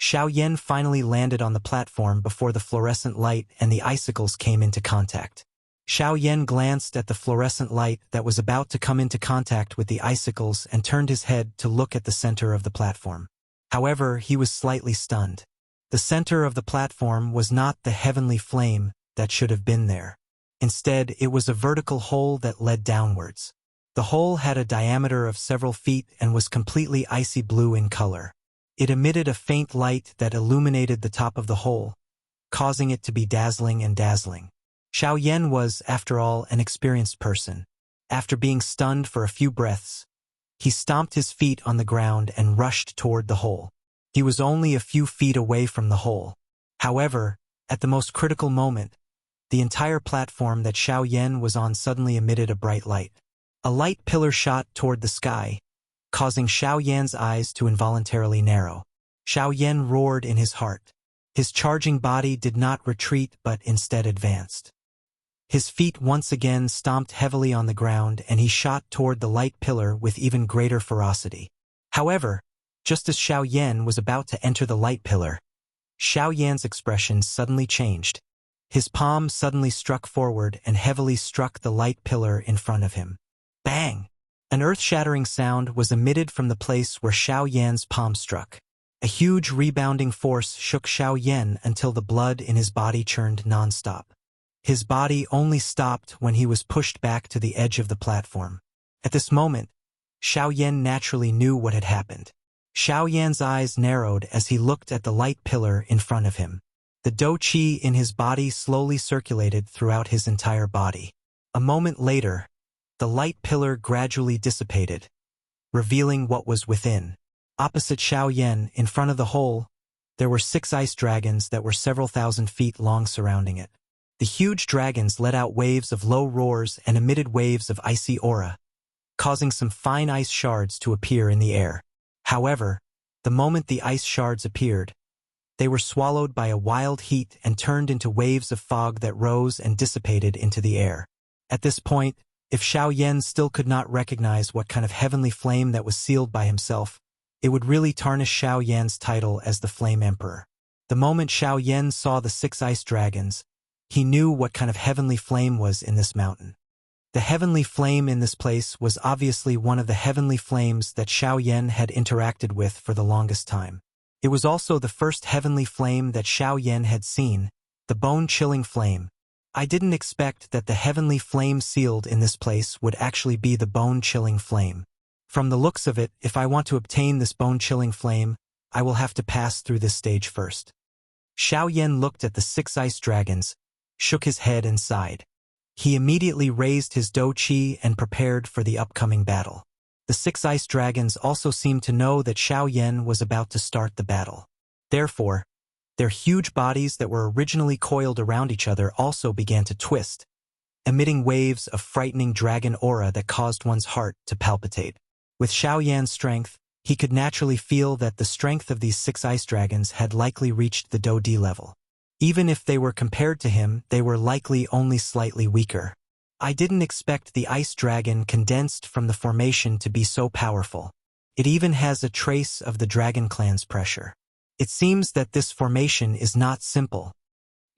Xiao Yan finally landed on the platform before the fluorescent light and the icicles came into contact. Xiao Yan glanced at the fluorescent light that was about to come into contact with the icicles and turned his head to look at the center of the platform. However, he was slightly stunned. The center of the platform was not the heavenly flame that should have been there. Instead, it was a vertical hole that led downwards. The hole had a diameter of several feet and was completely icy blue in color. It emitted a faint light that illuminated the top of the hole, causing it to be dazzling and dazzling. Xiao Yan was, after all, an experienced person. After being stunned for a few breaths, he stomped his feet on the ground and rushed toward the hole. He was only a few feet away from the hole. However, at the most critical moment, the entire platform that Xiao Yan was on suddenly emitted a bright light. A light pillar shot toward the sky, causing Xiao Yan's eyes to involuntarily narrow. Xiao Yan roared in his heart. His charging body did not retreat but instead advanced. His feet once again stomped heavily on the ground and he shot toward the light pillar with even greater ferocity. However, just as Xiao Yan was about to enter the light pillar, Xiao Yan's expression suddenly changed. His palm suddenly struck forward and heavily struck the light pillar in front of him. Bang! An earth-shattering sound was emitted from the place where Xiao Yan's palm struck. A huge rebounding force shook Xiao Yan until the blood in his body churned nonstop. His body only stopped when he was pushed back to the edge of the platform. At this moment, Xiao Yan naturally knew what had happened. Xiao Yan's eyes narrowed as he looked at the light pillar in front of him. The dou qi in his body slowly circulated throughout his entire body. A moment later, the light pillar gradually dissipated, revealing what was within. Opposite Xiao Yan, in front of the hole, there were 6 ice dragons that were several thousand feet long surrounding it. The huge dragons let out waves of low roars and emitted waves of icy aura, causing some fine ice shards to appear in the air. However, the moment the ice shards appeared, they were swallowed by a wild heat and turned into waves of fog that rose and dissipated into the air. At this point, if Xiao Yan still could not recognize what kind of heavenly flame that was sealed by himself, it would really tarnish Xiao Yan's title as the Flame Emperor. The moment Xiao Yan saw the 6 ice dragons, he knew what kind of heavenly flame was in this mountain. The heavenly flame in this place was obviously one of the heavenly flames that Xiao Yan had interacted with for the longest time. It was also the first heavenly flame that Xiao Yan had seen, the bone-chilling flame. I didn't expect that the heavenly flame sealed in this place would actually be the bone-chilling flame. From the looks of it, if I want to obtain this bone-chilling flame, I will have to pass through this stage first. Xiao Yan looked at the 6 ice dragons, shook his head and sighed. He immediately raised his dou qi and prepared for the upcoming battle. The 6 ice dragons also seemed to know that Xiao Yan was about to start the battle. Therefore, their huge bodies that were originally coiled around each other also began to twist, emitting waves of frightening dragon aura that caused one's heart to palpitate. With Xiao Yan's strength, he could naturally feel that the strength of these 6 ice dragons had likely reached the dou di level. Even if they were compared to him, they were likely only slightly weaker. I didn't expect the ice dragon condensed from the formation to be so powerful. It even has a trace of the dragon clan's pressure. It seems that this formation is not simple.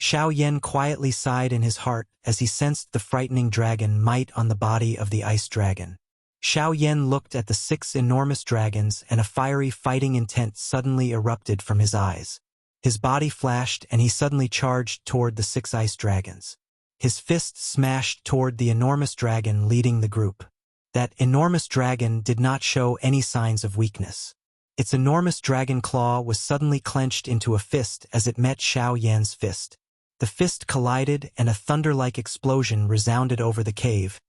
Xiao Yan quietly sighed in his heart as he sensed the frightening dragon might on the body of the ice dragon. Xiao Yan looked at the 6 enormous dragons and a fiery fighting intent suddenly erupted from his eyes. His body flashed and he suddenly charged toward the 6 ice dragons. His fist smashed toward the enormous dragon leading the group. That enormous dragon did not show any signs of weakness. Its enormous dragon claw was suddenly clenched into a fist as it met Xiao Yan's fist. The fist collided and a thunder-like explosion resounded over the cave,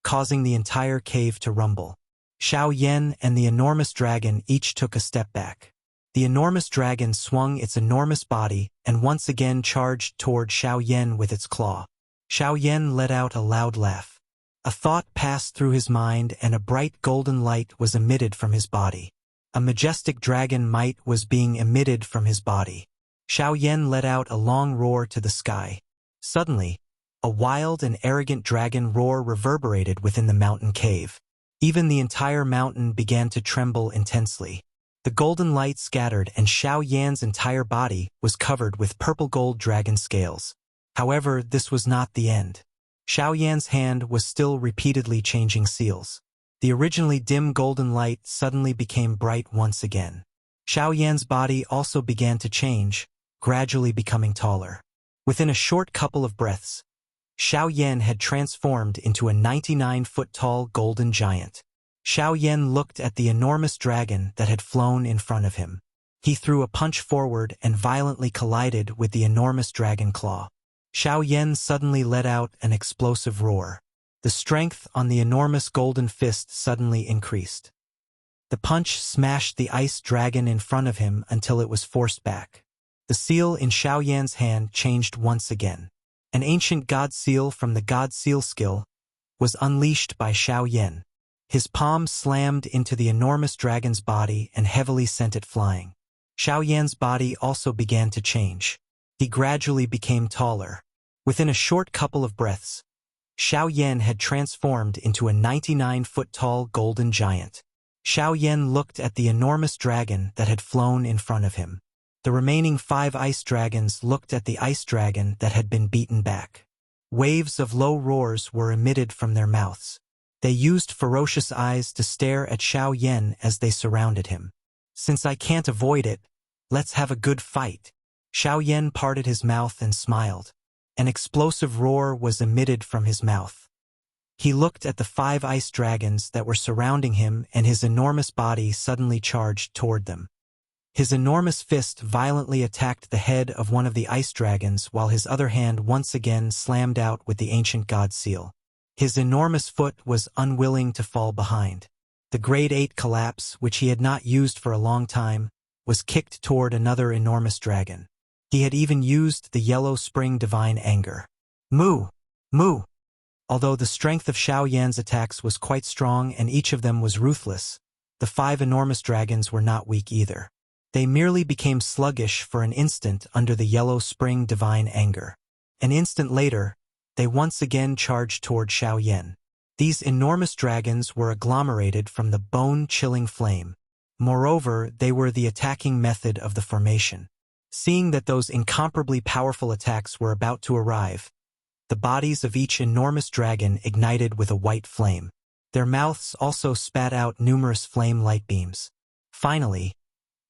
causing the entire cave to rumble. Xiao Yan and the enormous dragon each took a step back. The enormous dragon swung its enormous body and once again charged toward Xiao Yan with its claw. Xiao Yan let out a loud laugh. A thought passed through his mind and a bright golden light was emitted from his body. A majestic dragon might was being emitted from his body. Xiao Yan let out a long roar to the sky. Suddenly, a wild and arrogant dragon roar reverberated within the mountain cave. Even the entire mountain began to tremble intensely. The golden light scattered and Xiao Yan's entire body was covered with purple-gold dragon scales. However, this was not the end. Xiao Yan's hand was still repeatedly changing seals. The originally dim golden light suddenly became bright once again. Xiao Yan's body also began to change, gradually becoming taller. Within a short couple of breaths, Xiao Yan had transformed into a 99-foot-tall golden giant. Xiao Yan looked at the enormous dragon that had flown in front of him. He threw a punch forward and violently collided with the enormous dragon claw. Xiao Yan suddenly let out an explosive roar. The strength on the enormous golden fist suddenly increased. The punch smashed the ice dragon in front of him until it was forced back. The seal in Xiao Yan's hand changed once again. An ancient god seal from the god seal skill was unleashed by Xiao Yan. His palm slammed into the enormous dragon's body and heavily sent it flying. Xiao Yan's body also began to change. He gradually became taller. Within a short couple of breaths, Xiao Yan had transformed into a 99-foot-tall golden giant. Xiao Yan looked at the enormous dragon that had flown in front of him. The remaining 5 ice dragons looked at the ice dragon that had been beaten back. Waves of low roars were emitted from their mouths. They used ferocious eyes to stare at Xiao Yan as they surrounded him. "Since I can't avoid it, let's have a good fight." Xiao Yan parted his mouth and smiled. An explosive roar was emitted from his mouth. He looked at the 5 ice dragons that were surrounding him, and his enormous body suddenly charged toward them. His enormous fist violently attacked the head of one of the ice dragons, while his other hand once again slammed out with the ancient god seal. His enormous foot was unwilling to fall behind. The grade 8 collapse, which he had not used for a long time, was kicked toward another enormous dragon. He had even used the yellow spring divine anger. Moo! Moo! Although the strength of Xiao Yan's attacks was quite strong and each of them was ruthless, the 5 enormous dragons were not weak either. They merely became sluggish for an instant under the yellow spring divine anger. An instant later, they once again charged toward Xiao Yan. These enormous dragons were agglomerated from the bone-chilling flame. Moreover, they were the attacking method of the formation. Seeing that those incomparably powerful attacks were about to arrive, the bodies of each enormous dragon ignited with a white flame. Their mouths also spat out numerous flame light beams. Finally,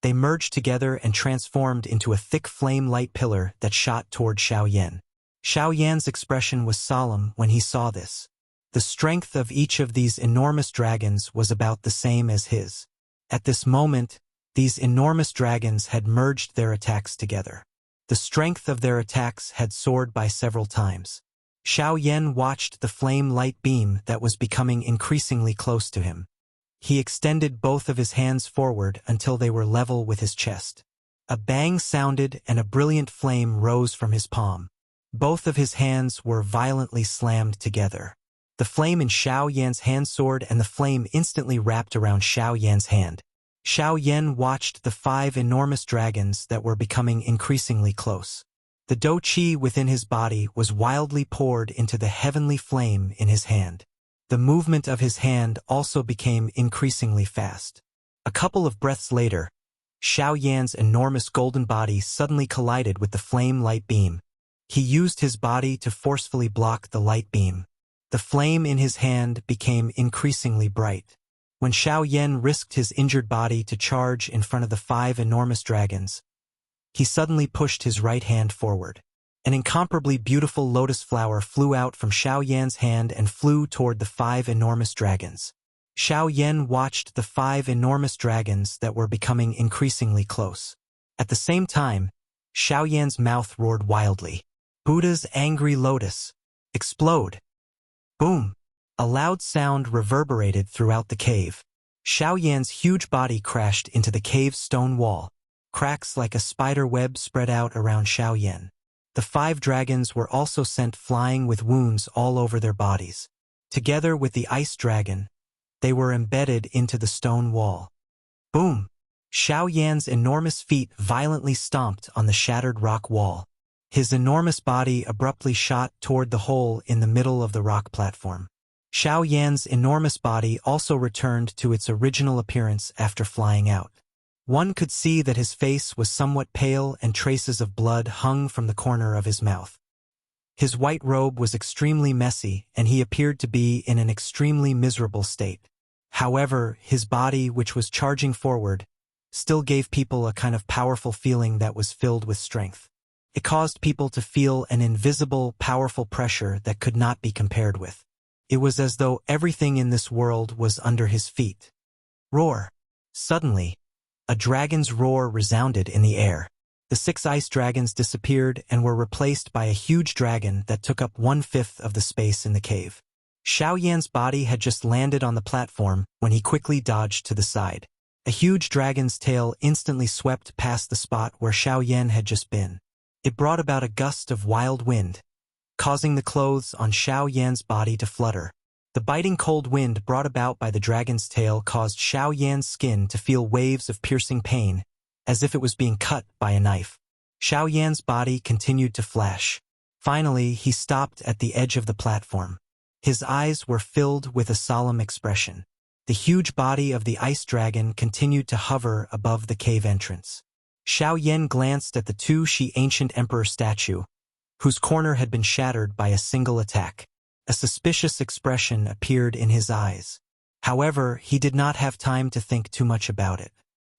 they merged together and transformed into a thick flame light pillar that shot toward Xiao Yan. Xiao Yan's expression was solemn when he saw this. The strength of each of these enormous dragons was about the same as his. At this moment, these enormous dragons had merged their attacks together. The strength of their attacks had soared by several times. Xiao Yan watched the flame light beam that was becoming increasingly close to him. He extended both of his hands forward until they were level with his chest. A bang sounded and a brilliant flame rose from his palm. Both of his hands were violently slammed together. The flame in Xiao Yan's hand soared and the flame instantly wrapped around Xiao Yan's hand. Xiao Yan watched the 5 enormous dragons that were becoming increasingly close. The dou qi within his body was wildly poured into the heavenly flame in his hand. The movement of his hand also became increasingly fast. A couple of breaths later, Xiao Yan's enormous golden body suddenly collided with the flame light beam. He used his body to forcefully block the light beam. The flame in his hand became increasingly bright. When Xiao Yan risked his injured body to charge in front of the 5 enormous dragons, he suddenly pushed his right hand forward. An incomparably beautiful lotus flower flew out from Xiao Yan's hand and flew toward the 5 enormous dragons. Xiao Yan watched the 5 enormous dragons that were becoming increasingly close. At the same time, Xiao Yan's mouth roared wildly. Buddha's angry lotus. Explode. Boom. A loud sound reverberated throughout the cave. Xiao Yan's huge body crashed into the cave's stone wall. Cracks like a spider web spread out around Xiao Yan. The 5 dragons were also sent flying with wounds all over their bodies. Together with the ice dragon, they were embedded into the stone wall. Boom! Xiao Yan's enormous feet violently stomped on the shattered rock wall. His enormous body abruptly shot toward the hole in the middle of the rock platform. Xiao Yan's enormous body also returned to its original appearance after flying out. One could see that his face was somewhat pale and traces of blood hung from the corner of his mouth. His white robe was extremely messy and he appeared to be in an extremely miserable state. However, his body, which was charging forward, still gave people a kind of powerful feeling that was filled with strength. It caused people to feel an invisible, powerful pressure that could not be compared with. It was as though everything in this world was under his feet. Roar! Suddenly, a dragon's roar resounded in the air. The 6 ice dragons disappeared and were replaced by a huge dragon that took up 1/5 of the space in the cave. Xiao Yan's body had just landed on the platform when he quickly dodged to the side. A huge dragon's tail instantly swept past the spot where Xiao Yan had just been. It brought about a gust of wild wind, causing the clothes on Xiao Yan's body to flutter. The biting cold wind brought about by the dragon's tail caused Xiao Yan's skin to feel waves of piercing pain, as if it was being cut by a knife. Xiao Yan's body continued to flash. Finally, he stopped at the edge of the platform. His eyes were filled with a solemn expression. The huge body of the ice dragon continued to hover above the cave entrance. Xiao Yan glanced at the two-she ancient emperor statue, whose corner had been shattered by a single attack. A suspicious expression appeared in his eyes. However, he did not have time to think too much about it.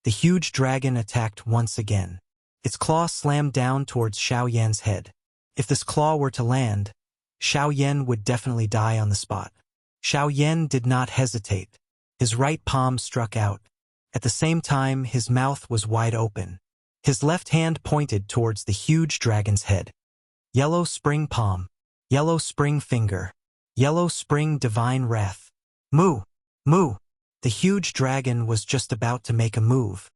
The huge dragon attacked once again. Its claw slammed down towards Xiao Yan's head. If this claw were to land, Xiao Yan would definitely die on the spot. Xiao Yan did not hesitate. His right palm struck out. At the same time, his mouth was wide open. His left hand pointed towards the huge dragon's head. Yellow spring palm. Yellow spring finger. Yellow spring divine wrath. Moo! Moo! The huge dragon was just about to make a move.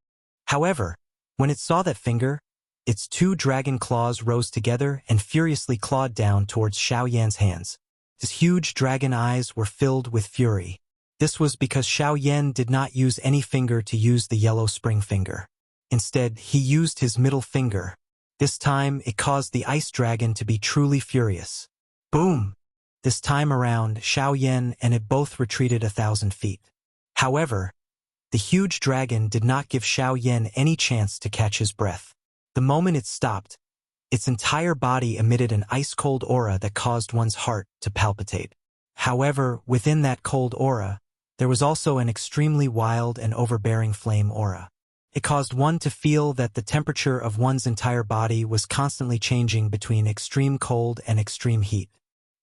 However, when it saw that finger, its two dragon claws rose together and furiously clawed down towards Xiao Yan's hands. His huge dragon eyes were filled with fury. This was because Xiao Yan did not use any finger to use the yellow spring finger. Instead, he used his middle finger. This time, it caused the ice dragon to be truly furious. Boom! This time around, Xiao Yan and it both retreated 1,000 feet. However, the huge dragon did not give Xiao Yan any chance to catch his breath. The moment it stopped, its entire body emitted an ice-cold aura that caused one's heart to palpitate. However, within that cold aura, there was also an extremely wild and overbearing flame aura. It caused one to feel that the temperature of one's entire body was constantly changing between extreme cold and extreme heat.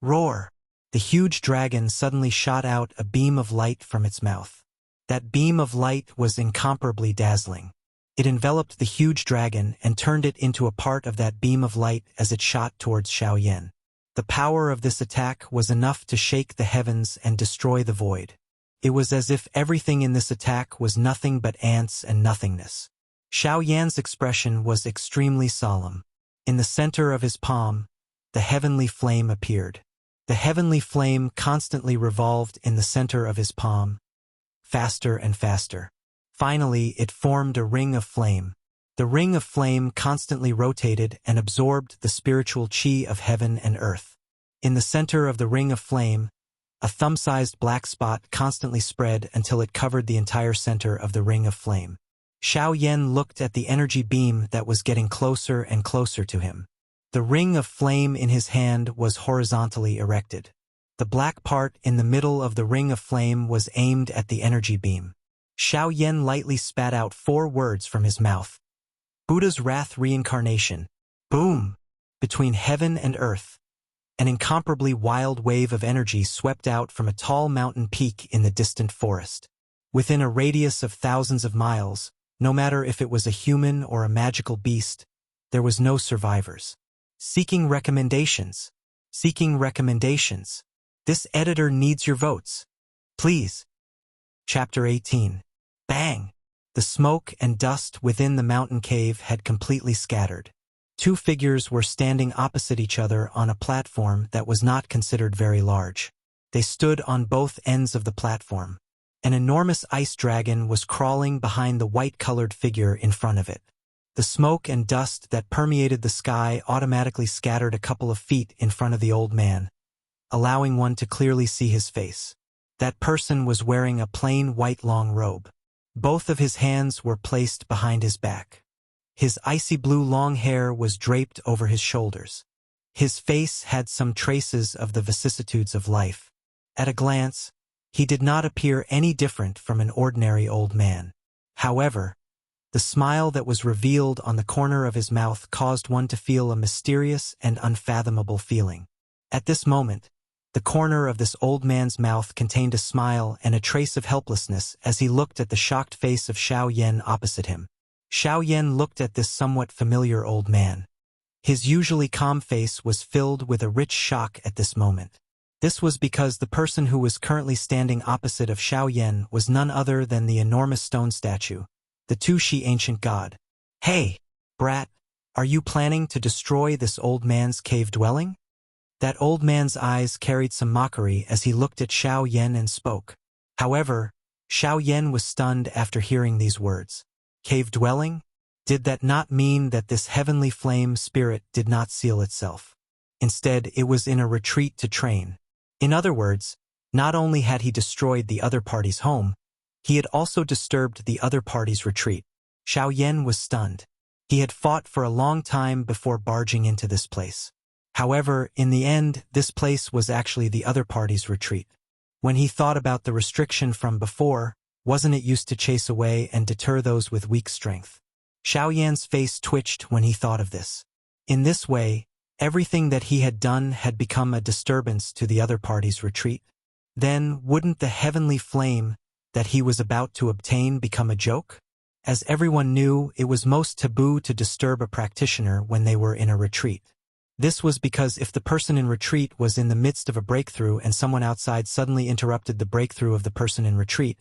Roar! The huge dragon suddenly shot out a beam of light from its mouth. That beam of light was incomparably dazzling. It enveloped the huge dragon and turned it into a part of that beam of light as it shot towards Xiao Yan. The power of this attack was enough to shake the heavens and destroy the void. It was as if everything in this attack was nothing but ants and nothingness. Xiao Yan's expression was extremely solemn. In the center of his palm, the heavenly flame appeared. The heavenly flame constantly revolved in the center of his palm, faster and faster. Finally, it formed a ring of flame. The ring of flame constantly rotated and absorbed the spiritual chi of heaven and earth. In the center of the ring of flame, a thumb-sized black spot constantly spread until it covered the entire center of the ring of flame. Xiao Yan looked at the energy beam that was getting closer and closer to him. The ring of flame in his hand was horizontally erected. The black part in the middle of the ring of flame was aimed at the energy beam. Xiao Yan lightly spat out 4 words from his mouth. Buddha's wrath reincarnation. Boom! Between heaven and earth, an incomparably wild wave of energy swept out from a tall mountain peak in the distant forest. Within a radius of thousands of miles, no matter if it was a human or a magical beast, there was no survivors. Seeking recommendations. Seeking recommendations. This editor needs your votes. Please. Chapter 18. Bang! The smoke and dust within the mountain cave had completely scattered. 2 figures were standing opposite each other on a platform that was not considered very large. They stood on both ends of the platform. An enormous ice dragon was crawling behind the white-colored figure in front of it. The smoke and dust that permeated the sky automatically scattered a couple of feet in front of the old man, allowing one to clearly see his face. That person was wearing a plain white long robe. Both of his hands were placed behind his back. His icy blue long hair was draped over his shoulders. His face had some traces of the vicissitudes of life. At a glance, he did not appear any different from an ordinary old man. However, the smile that was revealed on the corner of his mouth caused one to feel a mysterious and unfathomable feeling. At this moment, the corner of this old man's mouth contained a smile and a trace of helplessness as he looked at the shocked face of Xiao Yan opposite him. Xiao Yan looked at this somewhat familiar old man. His usually calm face was filled with a rich shock at this moment. This was because the person who was currently standing opposite of Xiao Yan was none other than the enormous stone statue, the two-she ancient god. Hey, brat, are you planning to destroy this old man's cave dwelling? That old man's eyes carried some mockery as he looked at Xiao Yan and spoke. However, Xiao Yan was stunned after hearing these words. Cave dwelling? Did that not mean that this heavenly flame spirit did not seal itself? Instead, it was in a retreat to train. In other words, not only had he destroyed the other party's home, he had also disturbed the other party's retreat. Xiao Yan was stunned. He had fought for a long time before barging into this place. However, in the end, this place was actually the other party's retreat. When he thought about the restriction from before, wasn't it used to chase away and deter those with weak strength? Xiao Yan's face twitched when he thought of this. In this way, everything that he had done had become a disturbance to the other party's retreat. Then, wouldn't the heavenly flame that he was about to obtain become a joke? As everyone knew, it was most taboo to disturb a practitioner when they were in a retreat. This was because if the person in retreat was in the midst of a breakthrough and someone outside suddenly interrupted the breakthrough of the person in retreat,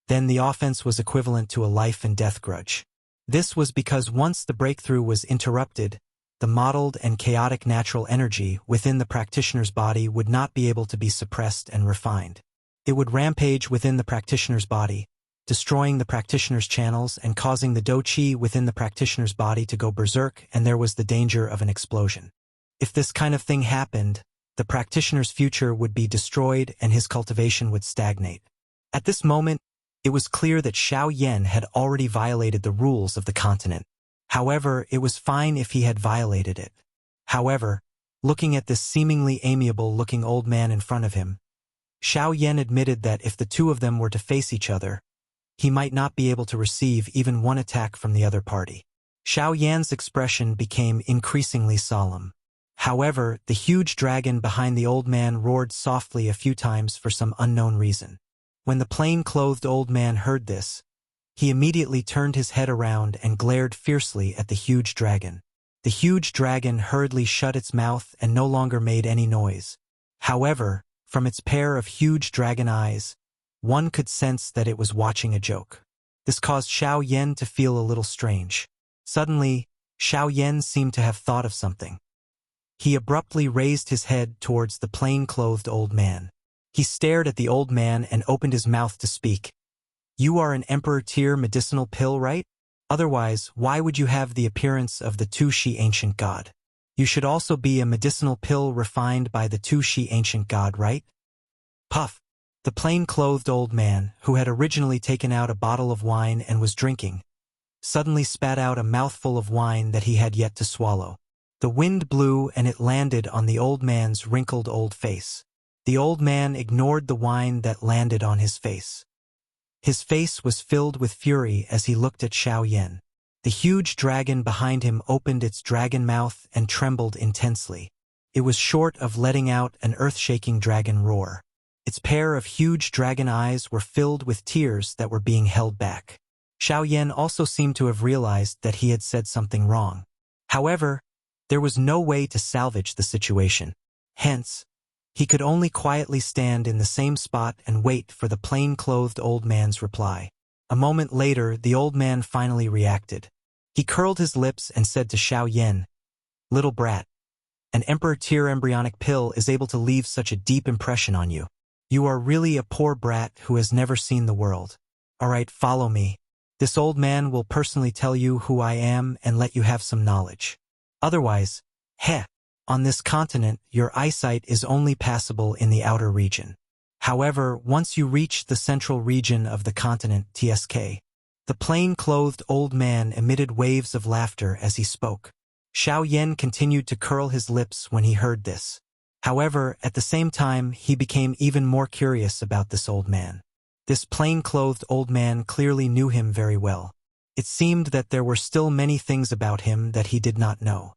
then the offense was equivalent to a life and death grudge. This was because once the breakthrough was interrupted, the mottled and chaotic natural energy within the practitioner's body would not be able to be suppressed and refined. It would rampage within the practitioner's body, destroying the practitioner's channels and causing the do-qi within the practitioner's body to go berserk, and there was the danger of an explosion. If this kind of thing happened, the practitioner's future would be destroyed and his cultivation would stagnate. At this moment, it was clear that Xiao Yan had already violated the rules of the continent. However, it was fine if he had violated it. However, looking at this seemingly amiable-looking old man in front of him, Xiao Yan admitted that if the two of them were to face each other, he might not be able to receive even one attack from the other party. Xiao Yan's expression became increasingly solemn. However, the huge dragon behind the old man roared softly a few times for some unknown reason. When the plain-clothed old man heard this, he immediately turned his head around and glared fiercely at the huge dragon. The huge dragon hurriedly shut its mouth and no longer made any noise. However, from its pair of huge dragon eyes, one could sense that it was watching a joke. This caused Xiao Yan to feel a little strange. Suddenly, Xiao Yan seemed to have thought of something. He abruptly raised his head towards the plain-clothed old man. He stared at the old man and opened his mouth to speak. "You are an emperor-tier medicinal pill, right? Otherwise, why would you have the appearance of the Tu-Shi ancient god? You should also be a medicinal pill refined by the Tu-Shi ancient god, right?" Puff. The plain-clothed old man, who had originally taken out a bottle of wine and was drinking, suddenly spat out a mouthful of wine that he had yet to swallow. The wind blew and it landed on the old man's wrinkled old face. The old man ignored the wine that landed on his face. His face was filled with fury as he looked at Xiao Yan. The huge dragon behind him opened its dragon mouth and trembled intensely. It was short of letting out an earth-shaking dragon roar. Its pair of huge dragon eyes were filled with tears that were being held back. Xiao Yan also seemed to have realized that he had said something wrong. However, there was no way to salvage the situation. Hence, he could only quietly stand in the same spot and wait for the plain-clothed old man's reply. A moment later, the old man finally reacted. He curled his lips and said to Xiao Yan, "Little brat, an emperor-tier embryonic pill is able to leave such a deep impression on you. You are really a poor brat who has never seen the world. All right, follow me. This old man will personally tell you who I am and let you have some knowledge. Otherwise, on this continent, your eyesight is only passable in the outer region. However, once you reach the central region of the continent, TSK, the plain-clothed old man emitted waves of laughter as he spoke. Xiao Yan continued to curl his lips when he heard this. However, at the same time, he became even more curious about this old man. This plain-clothed old man clearly knew him very well. It seemed that there were still many things about him that he did not know.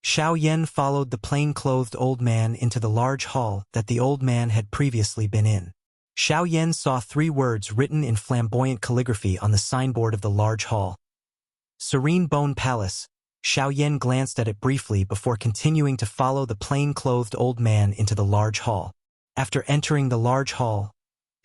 Xiao Yan followed the plain-clothed old man into the large hall that the old man had previously been in. Xiao Yan saw 3 words written in flamboyant calligraphy on the signboard of the large hall. Serene Bone Palace. Xiao Yan glanced at it briefly before continuing to follow the plain-clothed old man into the large hall. After entering the large hall,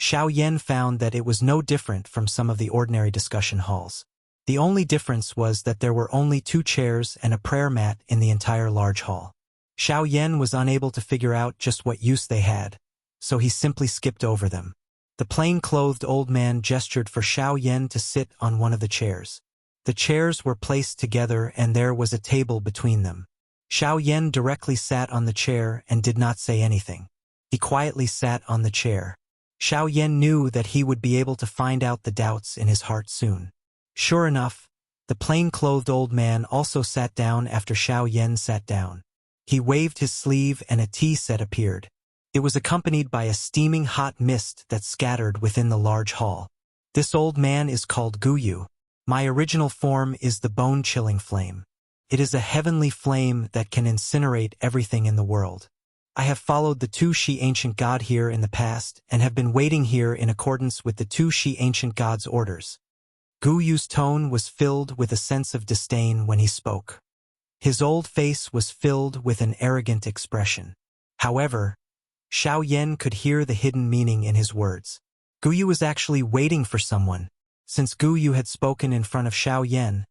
Xiao Yan found that it was no different from some of the ordinary discussion halls. The only difference was that there were only 2 chairs and a prayer mat in the entire large hall. Xiao Yan was unable to figure out just what use they had, so he simply skipped over them. The plain-clothed old man gestured for Xiao Yan to sit on one of the chairs. The chairs were placed together and there was a table between them. Xiao Yan directly sat on the chair and did not say anything. He quietly sat on the chair. Xiao Yan knew that he would be able to find out the doubts in his heart soon. Sure enough, The plain-clothed old man also sat down after Xiao Yan sat down. He waved his sleeve and a tea set appeared. It was accompanied by a steaming hot mist that scattered within the large hall. This old man is called Guyu. My original form is the bone-chilling flame. It is a heavenly flame that can incinerate everything in the world. I have followed the two Shi ancient god here in the past and have been waiting here in accordance with the two Shi ancient god's orders. Guyu's tone was filled with a sense of disdain when he spoke. His old face was filled with an arrogant expression. However, Xiao Yan could hear the hidden meaning in his words. Guyu was actually waiting for someone. Since Guyu had spoken in front of Xiao Yan,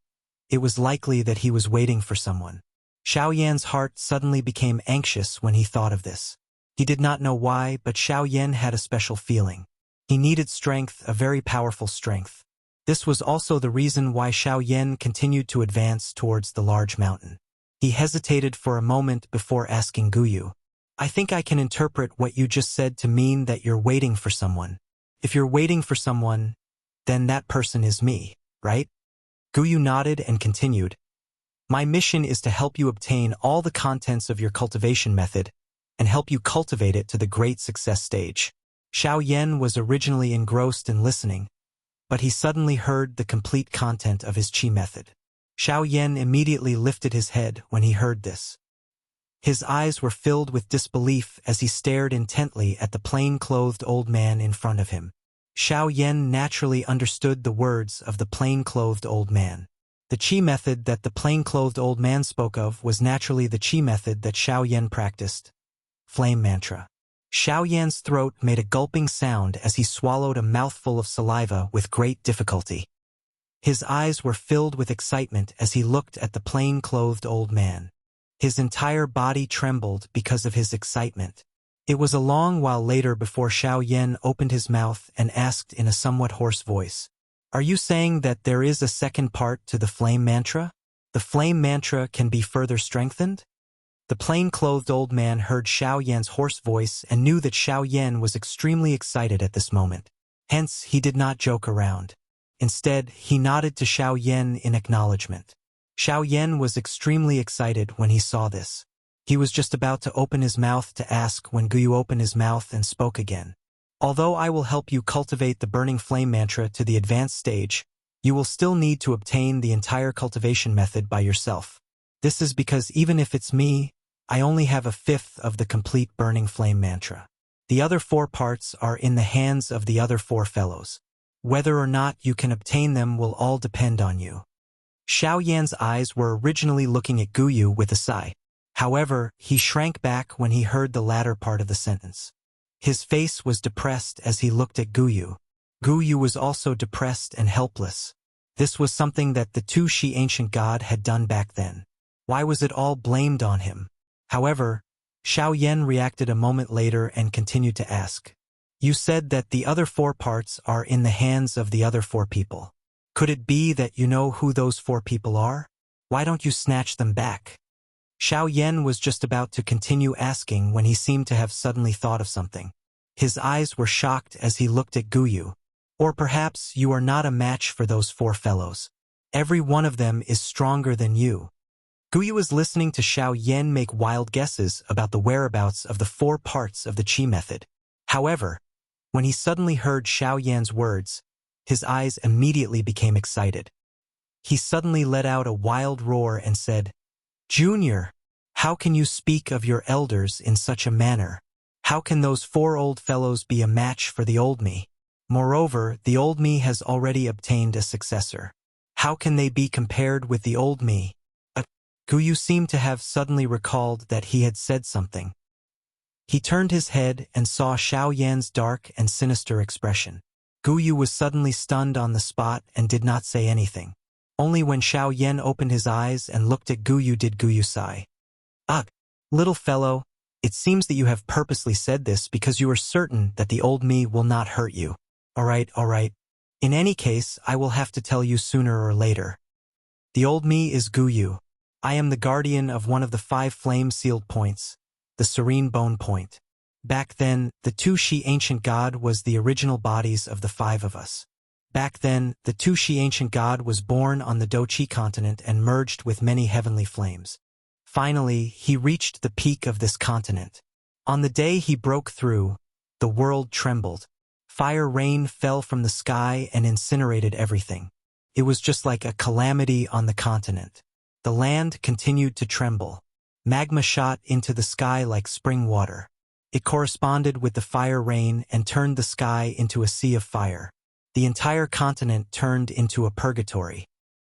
it was likely that he was waiting for someone. Xiao Yan's heart suddenly became anxious when he thought of this. He did not know why, but Xiao Yan had a special feeling. He needed strength, a very powerful strength. This was also the reason why Xiao Yan continued to advance towards the large mountain. He hesitated for a moment before asking Guyu, I think I can interpret what you just said to mean that you're waiting for someone. If you're waiting for someone, then that person is me, right? Guyu nodded and continued, My mission is to help you obtain all the contents of your cultivation method and help you cultivate it to the great success stage. Xiao Yan was originally engrossed in listening, but he suddenly heard the complete content of his qi method. Xiao Yan immediately lifted his head when he heard this. His eyes were filled with disbelief as he stared intently at the plain-clothed old man in front of him. Xiao Yan naturally understood the words of the plain-clothed old man. The qi method that the plain-clothed old man spoke of was naturally the qi method that Xiao Yan practiced. Flame mantra. Xiao Yan's throat made a gulping sound as he swallowed a mouthful of saliva with great difficulty. His eyes were filled with excitement as he looked at the plain-clothed old man. His entire body trembled because of his excitement. It was a long while later before Xiao Yan opened his mouth and asked in a somewhat hoarse voice, Are you saying that there is a second part to the flame mantra? The flame mantra can be further strengthened? The plain-clothed old man heard Xiao Yan's hoarse voice and knew that Xiao Yan was extremely excited at this moment. Hence, he did not joke around. Instead, he nodded to Xiao Yan in acknowledgement. Xiao Yan was extremely excited when he saw this. He was just about to open his mouth to ask when Guyu opened his mouth and spoke again. Although I will help you cultivate the burning flame mantra to the advanced stage, you will still need to obtain the entire cultivation method by yourself. This is because even if it's me, I only have a fifth of the complete burning flame mantra. The other 4 parts are in the hands of the other 4 fellows. Whether or not you can obtain them will all depend on you. Xiao Yan's eyes were originally looking at Guyu with a sigh. However, he shrank back when he heard the latter part of the sentence. His face was depressed as he looked at Guyu. Guyu was also depressed and helpless. This was something that the two Shi ancient god had done back then. Why was it all blamed on him? However, Xiao Yan reacted a moment later and continued to ask, You said that the other 4 parts are in the hands of the other 4 people. Could it be that you know who those 4 people are? Why don't you snatch them back? Xiao Yan was just about to continue asking when he seemed to have suddenly thought of something. His eyes were shocked as he looked at Guyu. Or perhaps you are not a match for those 4 fellows. Every one of them is stronger than you. Guyu was listening to Xiao Yan make wild guesses about the whereabouts of the 4 parts of the qi method. However, when he suddenly heard Xiao Yan's words, his eyes immediately became excited. He suddenly let out a wild roar and said, Junior, how can you speak of your elders in such a manner? How can those 4 old fellows be a match for the old me? Moreover, the old me has already obtained a successor. How can they be compared with the old me? Guyu seemed to have suddenly recalled that he had said something. He turned his head and saw Xiao Yan's dark and sinister expression. Guyu was suddenly stunned on the spot and did not say anything. Only when Xiao Yan opened his eyes and looked at Guyu did Guyu sigh. Ugh, little fellow, it seems that you have purposely said this because you are certain that the old me will not hurt you. All right. In any case, I will have to tell you sooner or later. The old me is Guyu. I am the guardian of one of the 5 flame-sealed points, the Serene Bone Point. Back then, the 2 Shi ancient god was the original bodies of the 5 of us. Back then, the Tu-Shi ancient god was born on the Do-Chi continent and merged with many heavenly flames. Finally, he reached the peak of this continent. On the day he broke through, the world trembled. Fire rain fell from the sky and incinerated everything. It was just like a calamity on the continent. The land continued to tremble. Magma shot into the sky like spring water. It corresponded with the fire rain and turned the sky into a sea of fire. The entire continent turned into a purgatory.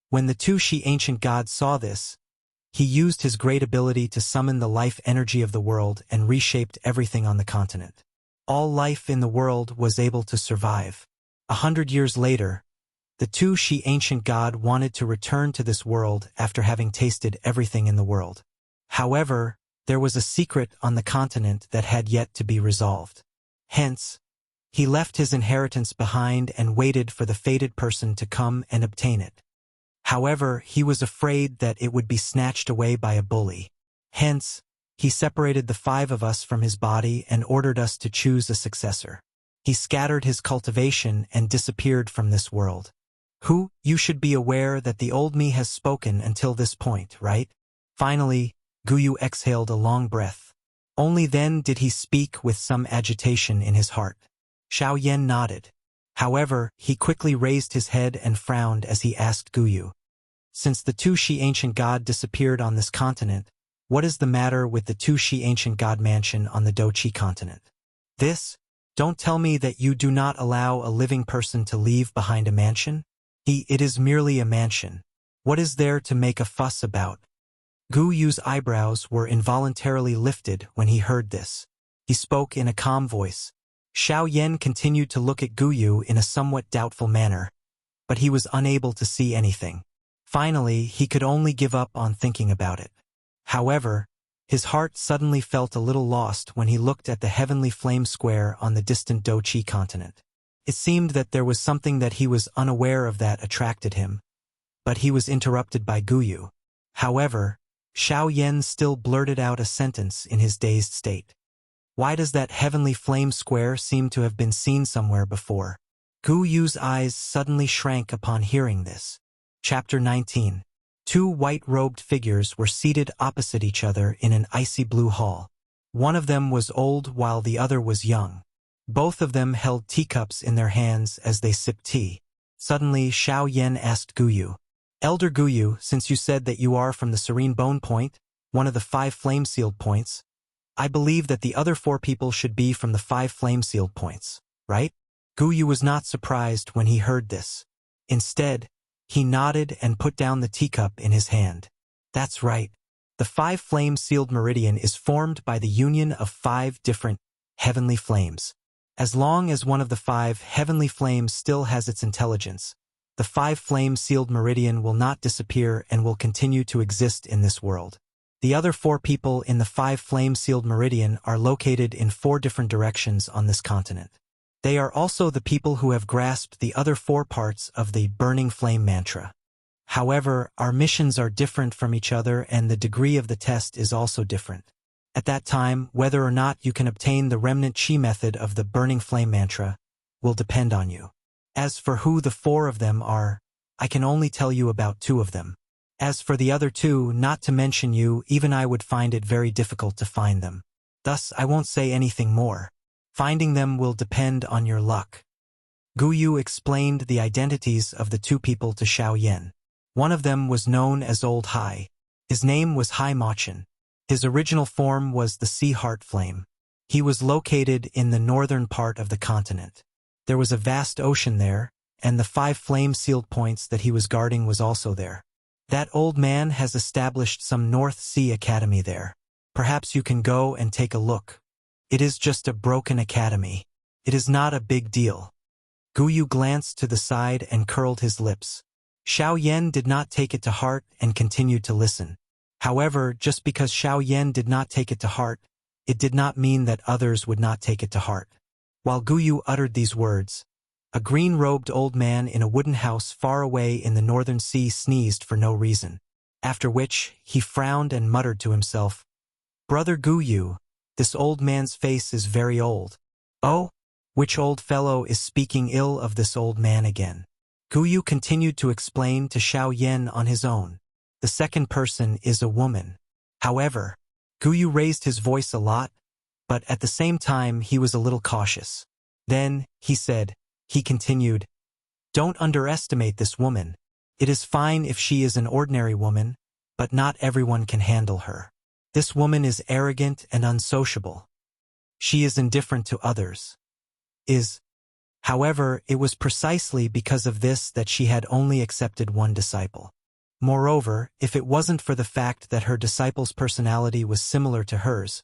When the Tu-Shi ancient god saw this, he used his great ability to summon the life energy of the world and reshaped everything on the continent. All life in the world was able to survive. 100 years later, the Tu-Shi ancient god wanted to return to this world after having tasted everything in the world. However, there was a secret on the continent that had yet to be resolved. Hence, he left his inheritance behind and waited for the fated person to come and obtain it. However, he was afraid that it would be snatched away by a bully. Hence, he separated the 5 of us from his body and ordered us to choose a successor. He scattered his cultivation and disappeared from this world. You should be aware that the old me has spoken until this point, right? Finally, Guyu exhaled a long breath. Only then did he speak with some agitation in his heart. Xiao Yan nodded. However, he quickly raised his head and frowned as he asked Guyu. Since the Tu-Shi ancient god disappeared on this continent, what is the matter with the Tu-Shi ancient god mansion on the Do-Chi continent? Don't tell me that you do not allow a living person to leave behind a mansion? It is merely a mansion. What is there to make a fuss about? Guyu's eyebrows were involuntarily lifted when he heard this. He spoke in a calm voice. Xiao Yan continued to look at Guyu in a somewhat doubtful manner, but he was unable to see anything. Finally, he could only give up on thinking about it. However, his heart suddenly felt a little lost when he looked at the heavenly flame square on the distant Do-Chi continent. It seemed that there was something that he was unaware of that attracted him, but he was interrupted by Guyu. However, Xiao Yan still blurted out a sentence in his dazed state. Why does that heavenly flame square seem to have been seen somewhere before? Guyu's eyes suddenly shrank upon hearing this. Chapter 19. 2 white-robed figures were seated opposite each other in an icy blue hall. One of them was old while the other was young. Both of them held teacups in their hands as they sipped tea. Suddenly, Xiao Yan asked Guyu, "Elder Guyu, since you said that you are from the Serene Bone Point, one of the 5 flame-sealed points, I believe that the other 4 people should be from the 5 flame-sealed points, right?" Guyu was not surprised when he heard this. Instead, he nodded and put down the teacup in his hand. That's right. The 5 flame-sealed meridian is formed by the union of 5 different heavenly flames. As long as one of the 5 heavenly flames still has its intelligence, the 5 flame-sealed meridian will not disappear and will continue to exist in this world. The other 4 people in the 5 flame-sealed meridian are located in 4 different directions on this continent. They are also the people who have grasped the other 4 parts of the burning flame mantra. However, our missions are different from each other and the degree of the test is also different. At that time, whether or not you can obtain the remnant chi method of the burning flame mantra will depend on you. As for who the 4 of them are, I can only tell you about 2 of them. As for the other 2, not to mention you, even I would find it very difficult to find them. Thus, I won't say anything more. Finding them will depend on your luck. Guyu explained the identities of the 2 people to Xiao Yan. One of them was known as Old Hai. His name was Hai Machin. His original form was the Sea Heart Flame. He was located in the northern part of the continent. There was a vast ocean there, and the 5 flame-sealed points that he was guarding was also there. That old man has established some North Sea Academy there. Perhaps you can go and take a look. It is just a broken academy. It is not a big deal. Guyu glanced to the side and curled his lips. Xiao Yan did not take it to heart and continued to listen. However, just because Xiao Yan did not take it to heart, it did not mean that others would not take it to heart. While Guyu uttered these words, a green-robed old man in a wooden house far away in the northern sea sneezed for no reason, after which he frowned and muttered to himself, "Brother Guyu, this old man's face is very old." "Oh, Which old fellow is speaking ill of this old man again? Gu Yu continued to explain to Xiao Yan on his own. The second person is a woman. However, Gu Yu raised his voice a lot, but at the same time he was a little cautious. Then, he continued, don't underestimate this woman. It is fine if she is an ordinary woman, but not everyone can handle her. This woman is arrogant and unsociable. She is indifferent to others. However, it was precisely because of this that she had only accepted one disciple. Moreover, if it wasn't for the fact that her disciple's personality was similar to hers,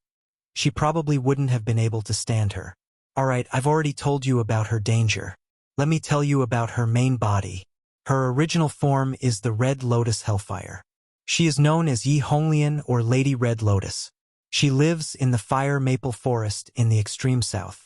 she probably wouldn't have been able to stand her. Alright, I've already told you about her danger. Let me tell you about her main body. Her original form is the Red Lotus Hellfire. She is known as Yi Honglian or Lady Red Lotus. She lives in the fire maple forest in the extreme south.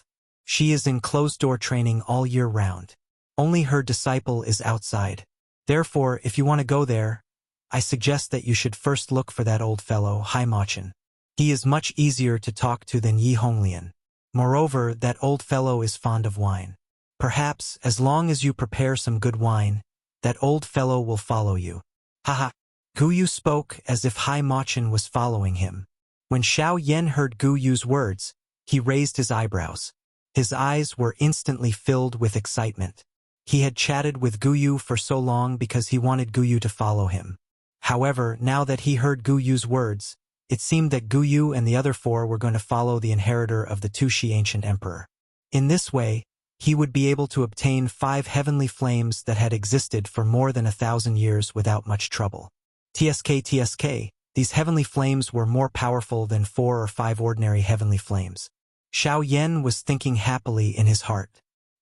She is in closed-door training all year round. Only her disciple is outside. Therefore, if you want to go there, I suggest that you should first look for that old fellow, Hai Machin. He is much easier to talk to than Yi Honglian. Moreover, that old fellow is fond of wine. Perhaps, as long as you prepare some good wine, that old fellow will follow you. Haha. Gu Yu spoke as if Hai Machin was following him. When Xiao Yan heard Gu Yu's words, he raised his eyebrows. His eyes were instantly filled with excitement. He had chatted with Gu Yu for so long because he wanted Gu Yu to follow him. However, now that he heard Gu Yu's words, it seemed that Gu Yu and the other four were going to follow the inheritor of the Tushi ancient emperor. In this way, he would be able to obtain 5 heavenly flames that had existed for more than 1,000 years without much trouble. TSK, these heavenly flames were more powerful than 4 or 5 ordinary heavenly flames. Xiao Yan was thinking happily in his heart.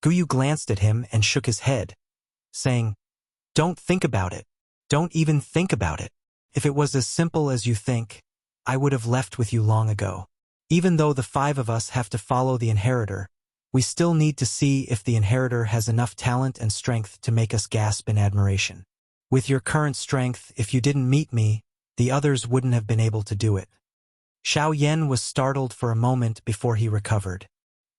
Gu Yu glanced at him and shook his head, saying, don't think about it. Don't even think about it. If it was as simple as you think, I would have left with you long ago. Even though the 5 of us have to follow the inheritor, we still need to see if the inheritor has enough talent and strength to make us gasp in admiration. With your current strength, if you didn't meet me, the others wouldn't have been able to do it. Xiao Yan was startled for a moment before he recovered.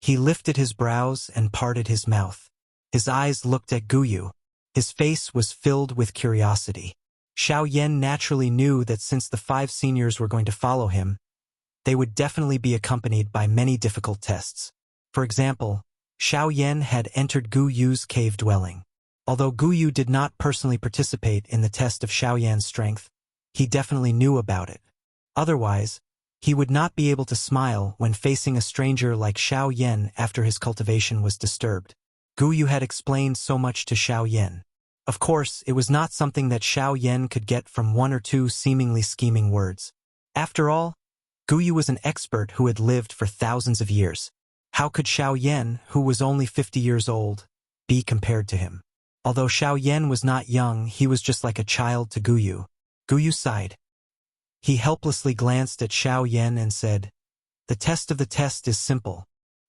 He lifted his brows and parted his mouth. His eyes looked at Gu Yu. His face was filled with curiosity. Xiao Yan naturally knew that since the 5 seniors were going to follow him, they would definitely be accompanied by many difficult tests. For example, Xiao Yan had entered Gu Yu's cave dwelling. Although Gu Yu did not personally participate in the test of Xiao Yan's strength, he definitely knew about it. Otherwise, he would not be able to smile when facing a stranger like Xiao Yan after his cultivation was disturbed. Gu Yu had explained so much to Xiao Yan. Of course, it was not something that Xiao Yan could get from 1 or 2 seemingly scheming words. After all, Gu Yu was an expert who had lived for thousands of years. How could Xiao Yan, who was only 50 years old, be compared to him? Although Xiao Yan was not young, he was just like a child to Gu Yu. Gu Yu sighed. He helplessly glanced at Xiao Yan and said, the test of the test is simple.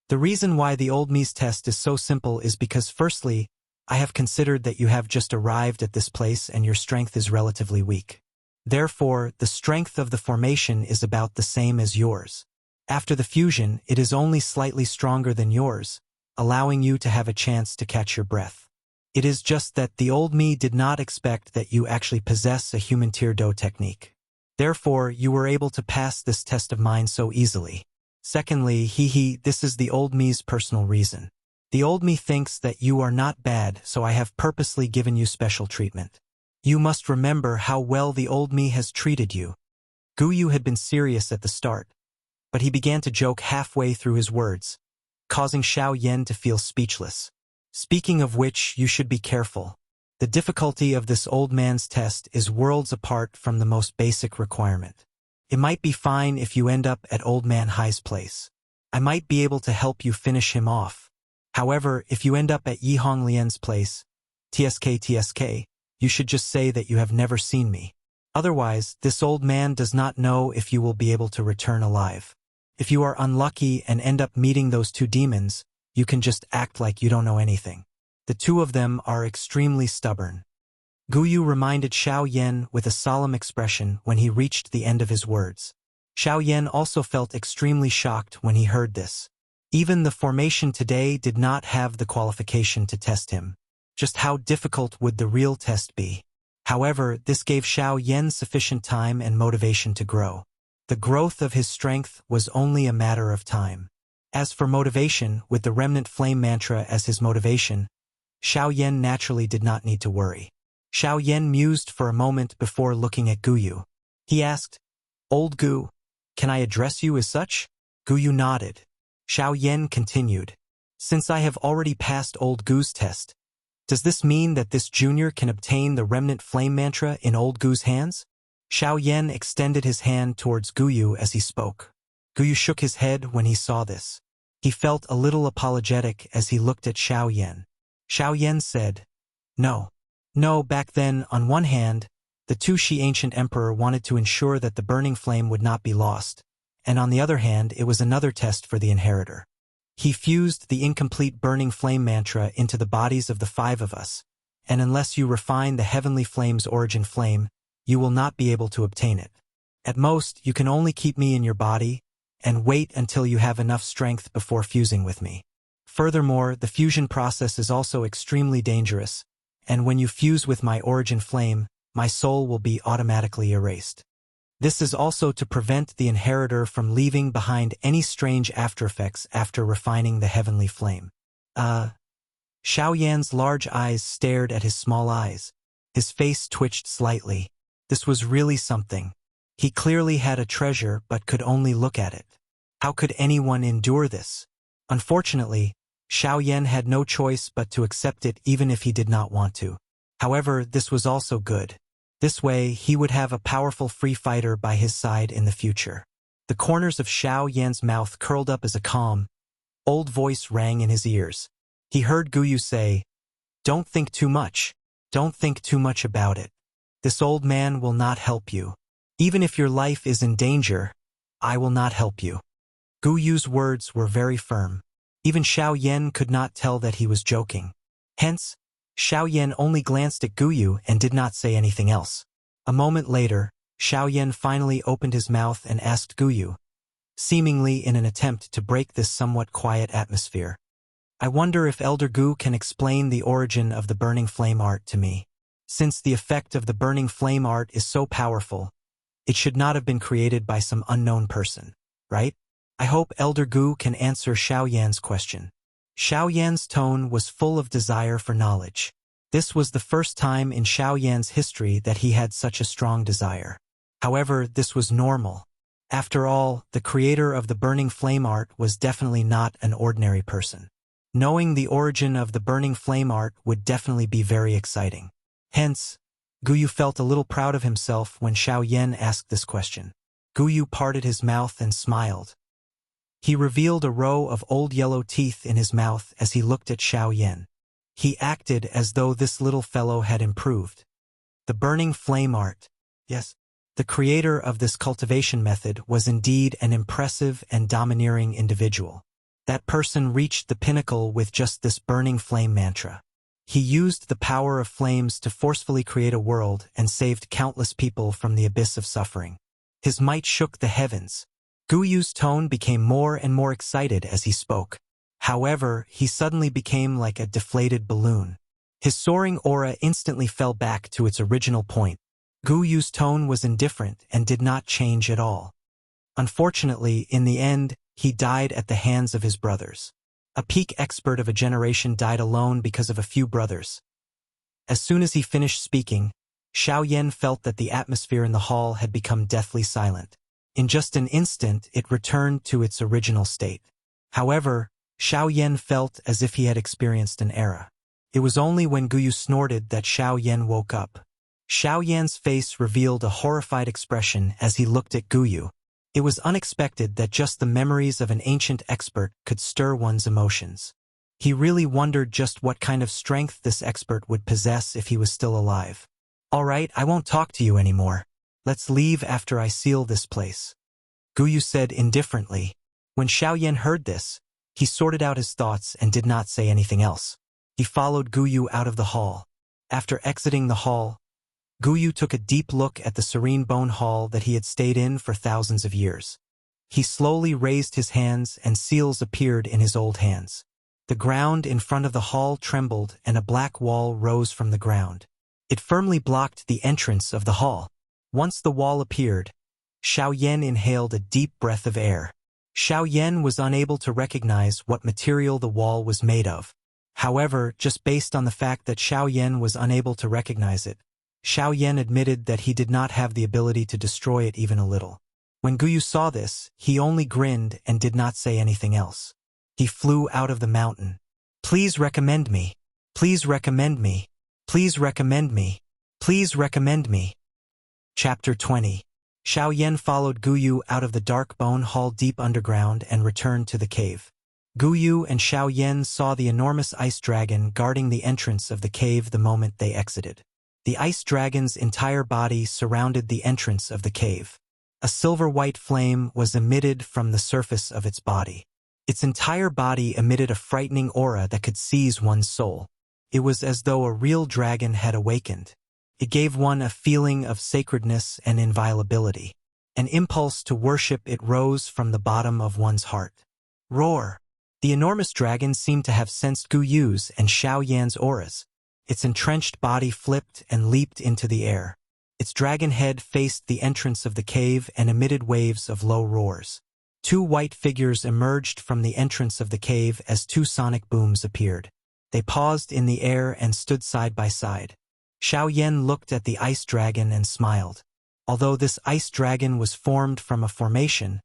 The reason why the old me's test is so simple is because firstly, I have considered that you have just arrived at this place and your strength is relatively weak. Therefore, the strength of the formation is about the same as yours. After the fusion, it is only slightly stronger than yours, allowing you to have a chance to catch your breath. It is just that the old me did not expect that you actually possess a human tier do technique. Therefore, you were able to pass this test of mine so easily. Secondly, this is the old me's personal reason. The old me thinks that you are not bad, so I have purposely given you special treatment. You must remember how well the old me has treated you. Gu Yu had been serious at the start, but he began to joke halfway through his words, causing Xiao Yan to feel speechless. Speaking of which, you should be careful. The difficulty of this old man's test is worlds apart from the most basic requirement. It might be fine if you end up at Old Man Hai's place. I might be able to help you finish him off. However, if you end up at Yi Honglian's place, TSK, you should just say that you have never seen me. Otherwise, this old man does not know if you will be able to return alive. If you are unlucky and end up meeting those 2 demons, you can just act like you don't know anything. The 2 of them are extremely stubborn. Gu Yu reminded Xiao Yan with a solemn expression when he reached the end of his words. Xiao Yan also felt extremely shocked when he heard this. Even the formation today did not have the qualification to test him. Just how difficult would the real test be? However, this gave Xiao Yan sufficient time and motivation to grow. The growth of his strength was only a matter of time. As for motivation, with the remnant flame mantra as his motivation, Xiao Yan naturally did not need to worry. Xiao Yan mused for a moment before looking at Guyu. He asked, "Old Gu, can I address you as such?" Guyu nodded. Xiao Yan continued, "Since I have already passed Old Gu's test, does this mean that this junior can obtain the remnant flame mantra in Old Gu's hands?" Xiao Yan extended his hand towards Guyu as he spoke. Guyu shook his head when he saw this. He felt a little apologetic as he looked at Xiao Yan. Xiao Yan said, No, back then, on one hand, the Tu-Shi ancient emperor wanted to ensure that the burning flame would not be lost, and on the other hand, it was another test for the inheritor. He fused the incomplete burning flame mantra into the bodies of the 5 of us, and unless you refine the heavenly flame's origin flame, you will not be able to obtain it. At most, you can only keep me in your body, and wait until you have enough strength before fusing with me. Furthermore, the fusion process is also extremely dangerous, and when you fuse with my origin flame, my soul will be automatically erased. This is also to prevent the inheritor from leaving behind any strange aftereffects after refining the heavenly flame. Xiao Yan's large eyes stared at his small eyes. His face twitched slightly. This was really something. He clearly had a treasure but could only look at it. How could anyone endure this? Unfortunately, Xiao Yan had no choice but to accept it even if he did not want to. However, this was also good. This way, he would have a powerful free fighter by his side in the future. The corners of Xiao Yan's mouth curled up as a calm, old voice rang in his ears. He heard Guyu say, "Don't think too much. Don't think too much about it. This old man will not help you. Even if your life is in danger, I will not help you." Guyu's words were very firm. Even Xiao Yan could not tell that he was joking. Hence, Xiao Yan only glanced at Guyu and did not say anything else. A moment later, Xiao Yan finally opened his mouth and asked Guyu, seemingly in an attempt to break this somewhat quiet atmosphere, "I wonder if Elder Gu can explain the origin of the burning flame art to me. Since the effect of the burning flame art is so powerful, it should not have been created by some unknown person, right? I hope Elder Gu can answer Xiao Yan's question." Xiao Yan's tone was full of desire for knowledge. This was the first time in Xiao Yan's history that he had such a strong desire. However, this was normal. After all, the creator of the burning flame art was definitely not an ordinary person. Knowing the origin of the burning flame art would definitely be very exciting. Hence, Guyu felt a little proud of himself when Xiao Yan asked this question. Guyu parted his mouth and smiled. He revealed a row of old yellow teeth in his mouth as he looked at Xiao Yan. He acted as though this little fellow had improved. The burning flame art. Yes, the creator of this cultivation method was indeed an impressive and domineering individual. That person reached the pinnacle with just this burning flame mantra. He used the power of flames to forcefully create a world and saved countless people from the abyss of suffering. His might shook the heavens. Guyu's tone became more and more excited as he spoke. However, he suddenly became like a deflated balloon. His soaring aura instantly fell back to its original point. Guyu's tone was indifferent and did not change at all. Unfortunately, in the end, he died at the hands of his brothers. A peak expert of a generation died alone because of a few brothers. As soon as he finished speaking, Xiao Yan felt that the atmosphere in the hall had become deathly silent. In just an instant, it returned to its original state. However, Xiao Yan felt as if he had experienced an error. It was only when Guyu snorted that Xiao Yan woke up. Xiao Yan's face revealed a horrified expression as he looked at Guyu. It was unexpected that just the memories of an ancient expert could stir one's emotions. He really wondered just what kind of strength this expert would possess if he was still alive. "All right, I won't talk to you anymore. Let's leave after I seal this place," Guyu said indifferently. When Xiao Yan heard this, he sorted out his thoughts and did not say anything else. He followed Guyu out of the hall. After exiting the hall, Guyu took a deep look at the serene bone hall that he had stayed in for thousands of years. He slowly raised his hands and seals appeared in his old hands. The ground in front of the hall trembled and a black wall rose from the ground. It firmly blocked the entrance of the hall. Once the wall appeared, Xiao Yan inhaled a deep breath of air. Xiao Yan was unable to recognize what material the wall was made of. However, just based on the fact that Xiao Yan was unable to recognize it, Xiao Yan admitted that he did not have the ability to destroy it even a little. When Guyu saw this, he only grinned and did not say anything else. He flew out of the mountain. Please recommend me. Please recommend me. Please recommend me. Please recommend me. Chapter 20. Xiao Yan followed Guyu out of the dark bone hall deep underground and returned to the cave. Guyu and Xiao Yan saw the enormous ice dragon guarding the entrance of the cave the moment they exited. The ice dragon's entire body surrounded the entrance of the cave. A silver-white flame was emitted from the surface of its body. Its entire body emitted a frightening aura that could seize one's soul. It was as though a real dragon had awakened. It gave one a feeling of sacredness and inviolability. An impulse to worship it rose from the bottom of one's heart. Roar! The enormous dragon seemed to have sensed Guyu's and Xiao Yan's auras. Its entrenched body flipped and leaped into the air. Its dragon head faced the entrance of the cave and emitted waves of low roars. Two white figures emerged from the entrance of the cave as two sonic booms appeared. They paused in the air and stood side by side. Xiao Yan looked at the ice dragon and smiled. Although this ice dragon was formed from a formation,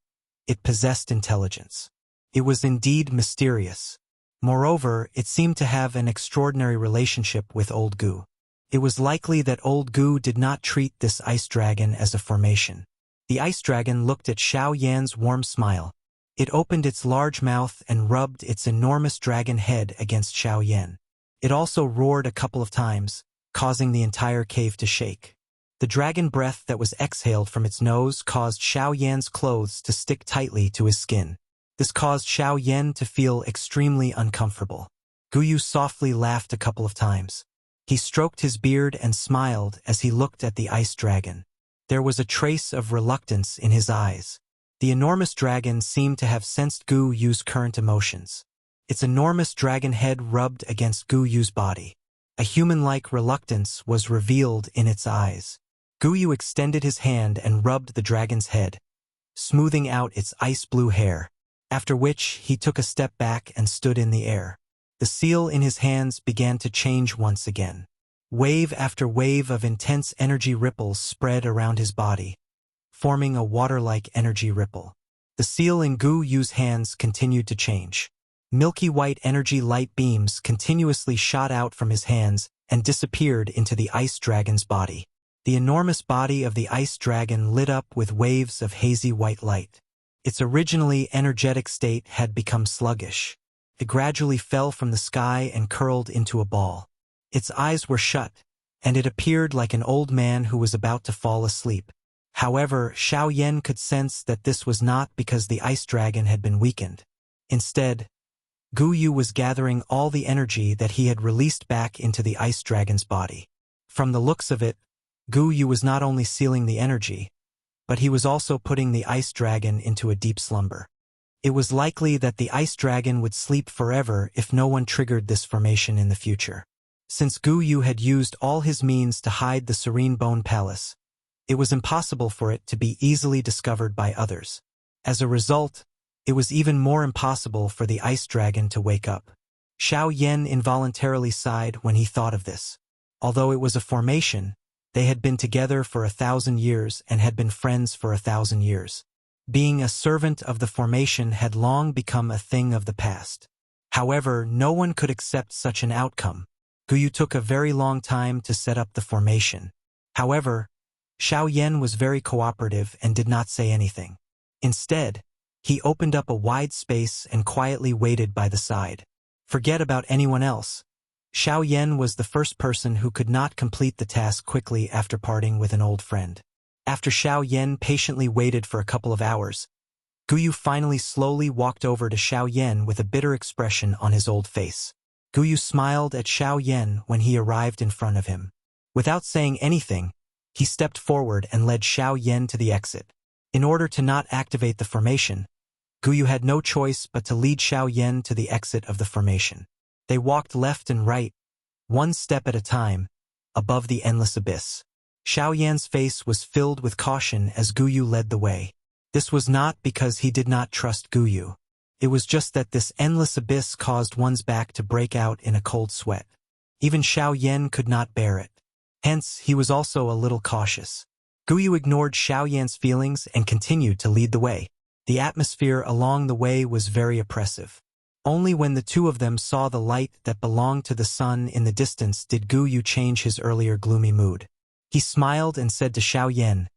it possessed intelligence. It was indeed mysterious. Moreover, it seemed to have an extraordinary relationship with Old Gu. It was likely that Old Gu did not treat this ice dragon as a formation. The ice dragon looked at Xiao Yan's warm smile. It opened its large mouth and rubbed its enormous dragon head against Xiao Yan. It also roared a couple of times, causing the entire cave to shake. The dragon breath that was exhaled from its nose caused Xiao Yan's clothes to stick tightly to his skin. This caused Xiao Yan to feel extremely uncomfortable. Guyu softly laughed a couple of times. He stroked his beard and smiled as he looked at the ice dragon. There was a trace of reluctance in his eyes. The enormous dragon seemed to have sensed Guyu's current emotions. Its enormous dragon head rubbed against Guyu's body. A human-like reluctance was revealed in its eyes. Guyu extended his hand and rubbed the dragon's head, smoothing out its ice-blue hair, after which he took a step back and stood in the air. The seal in his hands began to change once again. Wave after wave of intense energy ripples spread around his body, forming a water-like energy ripple. The seal in Guyu's hands continued to change. Milky white energy light beams continuously shot out from his hands and disappeared into the ice dragon's body. The enormous body of the ice dragon lit up with waves of hazy white light. Its originally energetic state had become sluggish. It gradually fell from the sky and curled into a ball. Its eyes were shut, and it appeared like an old man who was about to fall asleep. However, Xiao Yan could sense that this was not because the ice dragon had been weakened. Instead, Guyu was gathering all the energy that he had released back into the ice dragon's body. From the looks of it, Guyu was not only sealing the energy, but he was also putting the ice dragon into a deep slumber. It was likely that the ice dragon would sleep forever if no one triggered this formation in the future. Since Guyu had used all his means to hide the Serene Bone Palace, it was impossible for it to be easily discovered by others. As a result, it was even more impossible for the ice dragon to wake up. Xiao Yan involuntarily sighed when he thought of this. Although it was a formation, they had been together for 1,000 years and had been friends for 1,000 years. Being a servant of the formation had long become a thing of the past. However, no one could accept such an outcome. Guyu took a very long time to set up the formation. However, Xiao Yan was very cooperative and did not say anything. Instead, he opened up a wide space and quietly waited by the side. Forget about anyone else. Xiao Yan was the first person who could not complete the task quickly after parting with an old friend. After Xiao Yan patiently waited for a couple of hours, Guyu finally slowly walked over to Xiao Yan with a bitter expression on his old face. Guyu smiled at Xiao Yan when he arrived in front of him. Without saying anything, he stepped forward and led Xiao Yan to the exit. In order to not activate the formation, Guyu had no choice but to lead Xiao Yan to the exit of the formation. They walked left and right, one step at a time, above the endless abyss. Xiao Yan's face was filled with caution as Guyu led the way. This was not because he did not trust Guyu. It was just that this endless abyss caused one's back to break out in a cold sweat. Even Xiao Yan could not bear it. Hence, he was also a little cautious. Guyu ignored Xiao Yan's feelings and continued to lead the way. The atmosphere along the way was very oppressive. Only when the two of them saw the light that belonged to the sun in the distance did Guyu change his earlier gloomy mood. He smiled and said to Xiao Yan,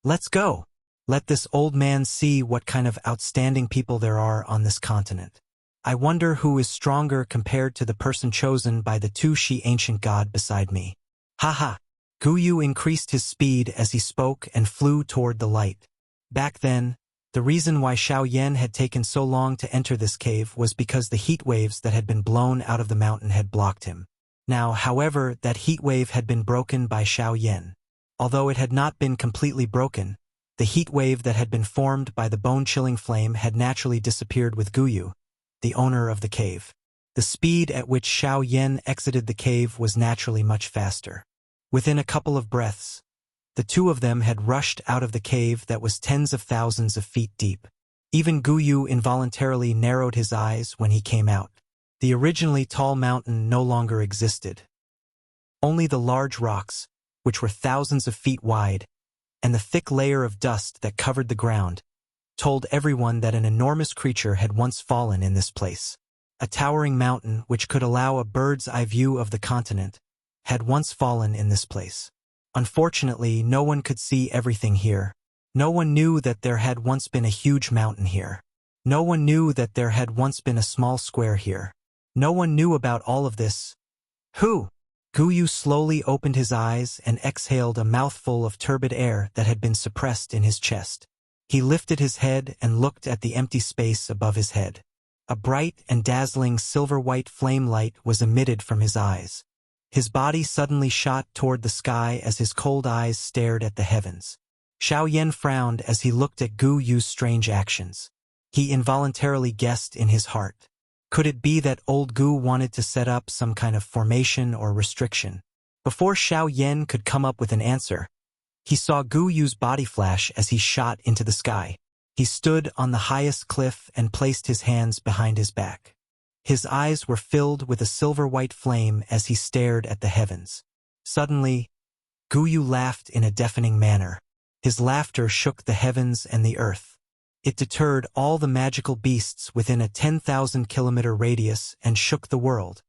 "Let's go. Let this old man see what kind of outstanding people there are on this continent. I wonder who is stronger compared to the person chosen by the Shi ancient god beside me." Haha. Guyu increased his speed as he spoke and flew toward the light. Back then, the reason why Xiao Yan had taken so long to enter this cave was because the heat waves that had been blown out of the mountain had blocked him. Now, however, that heat wave had been broken by Xiao Yan. Although it had not been completely broken, the heat wave that had been formed by the bone-chilling flame had naturally disappeared with Guyu, the owner of the cave. The speed at which Xiao Yan exited the cave was naturally much faster. Within a couple of breaths, the two of them had rushed out of the cave that was tens of thousands of feet deep. Even Guyu involuntarily narrowed his eyes when he came out. The originally tall mountain no longer existed. Only the large rocks, which were thousands of feet wide, and the thick layer of dust that covered the ground, told everyone that an enormous creature had once fallen in this place. A towering mountain which could allow a bird's-eye view of the continent had once fallen in this place. Unfortunately, no one could see everything here. No one knew that there had once been a huge mountain here. No one knew that there had once been a small square here. No one knew about all of this. Who? Guyu slowly opened his eyes and exhaled a mouthful of turbid air that had been suppressed in his chest. He lifted his head and looked at the empty space above his head. A bright and dazzling silver-white flame light was emitted from his eyes. His body suddenly shot toward the sky as his cold eyes stared at the heavens. Xiao Yan frowned as he looked at Guyu's strange actions. He involuntarily guessed in his heart. Could it be that old Gu wanted to set up some kind of formation or restriction? Before Xiao Yan could come up with an answer, he saw Guyu's body flash as he shot into the sky. He stood on the highest cliff and placed his hands behind his back. His eyes were filled with a silver-white flame as he stared at the heavens. Suddenly, Guyu laughed in a deafening manner. His laughter shook the heavens and the earth. It deterred all the magical beasts within a 10,000-kilometer radius and shook the world.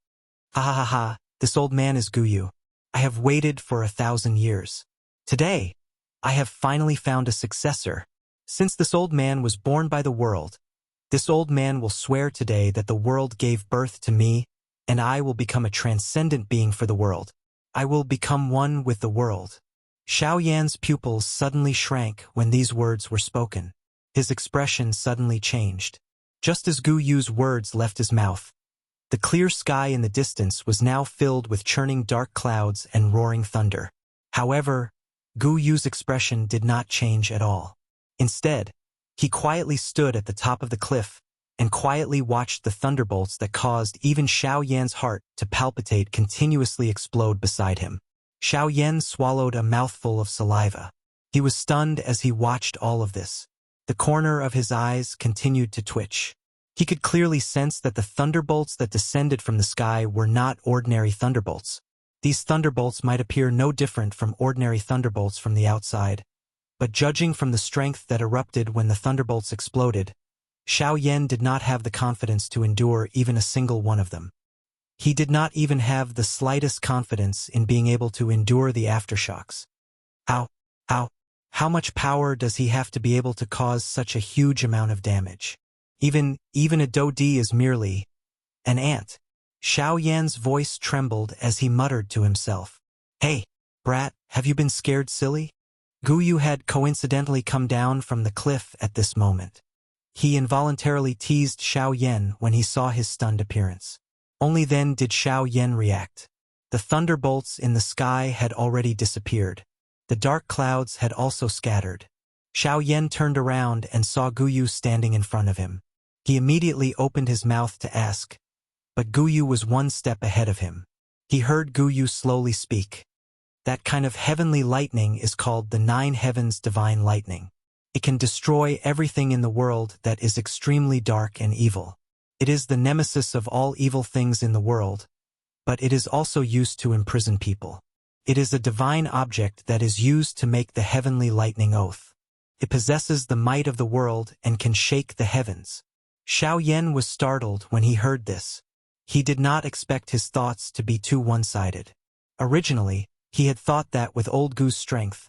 Ha ha ha ha, this old man is Guyu. I have waited for 1,000 years. Today, I have finally found a successor. Since this old man was born by the world, this old man will swear today that the world gave birth to me, and I will become a transcendent being for the world. I will become one with the world. Xiao Yan's pupils suddenly shrank when these words were spoken. His expression suddenly changed. Just as Guyu's words left his mouth, the clear sky in the distance was now filled with churning dark clouds and roaring thunder. However, Guyu's expression did not change at all. Instead, he quietly stood at the top of the cliff and quietly watched the thunderbolts that caused even Xiao Yan's heart to palpitate continuously explode beside him. Xiao Yan swallowed a mouthful of saliva. He was stunned as he watched all of this. The corner of his eyes continued to twitch. He could clearly sense that the thunderbolts that descended from the sky were not ordinary thunderbolts. These thunderbolts might appear no different from ordinary thunderbolts from the outside, but judging from the strength that erupted when the thunderbolts exploded, Xiao Yan did not have the confidence to endure even a single one of them. He did not even have the slightest confidence in being able to endure the aftershocks. How much power does he have to be able to cause such a huge amount of damage? Even a Dodi is merely an ant. Xiao Yan's voice trembled as he muttered to himself. Hey, brat, have you been scared silly? Guyu had coincidentally come down from the cliff at this moment. He involuntarily teased Xiao Yan when he saw his stunned appearance. Only then did Xiao Yan react. The thunderbolts in the sky had already disappeared. The dark clouds had also scattered. Xiao Yan turned around and saw Guyu standing in front of him. He immediately opened his mouth to ask, but Guyu was one step ahead of him. He heard Guyu slowly speak. That kind of heavenly lightning is called the Nine Heavens Divine Lightning. It can destroy everything in the world that is extremely dark and evil. It is the nemesis of all evil things in the world, but it is also used to imprison people. It is a divine object that is used to make the heavenly lightning oath. It possesses the might of the world and can shake the heavens. Xiao Yan was startled when he heard this. He did not expect his thoughts to be too one-sided. Originally, he had thought that with old Gu's strength,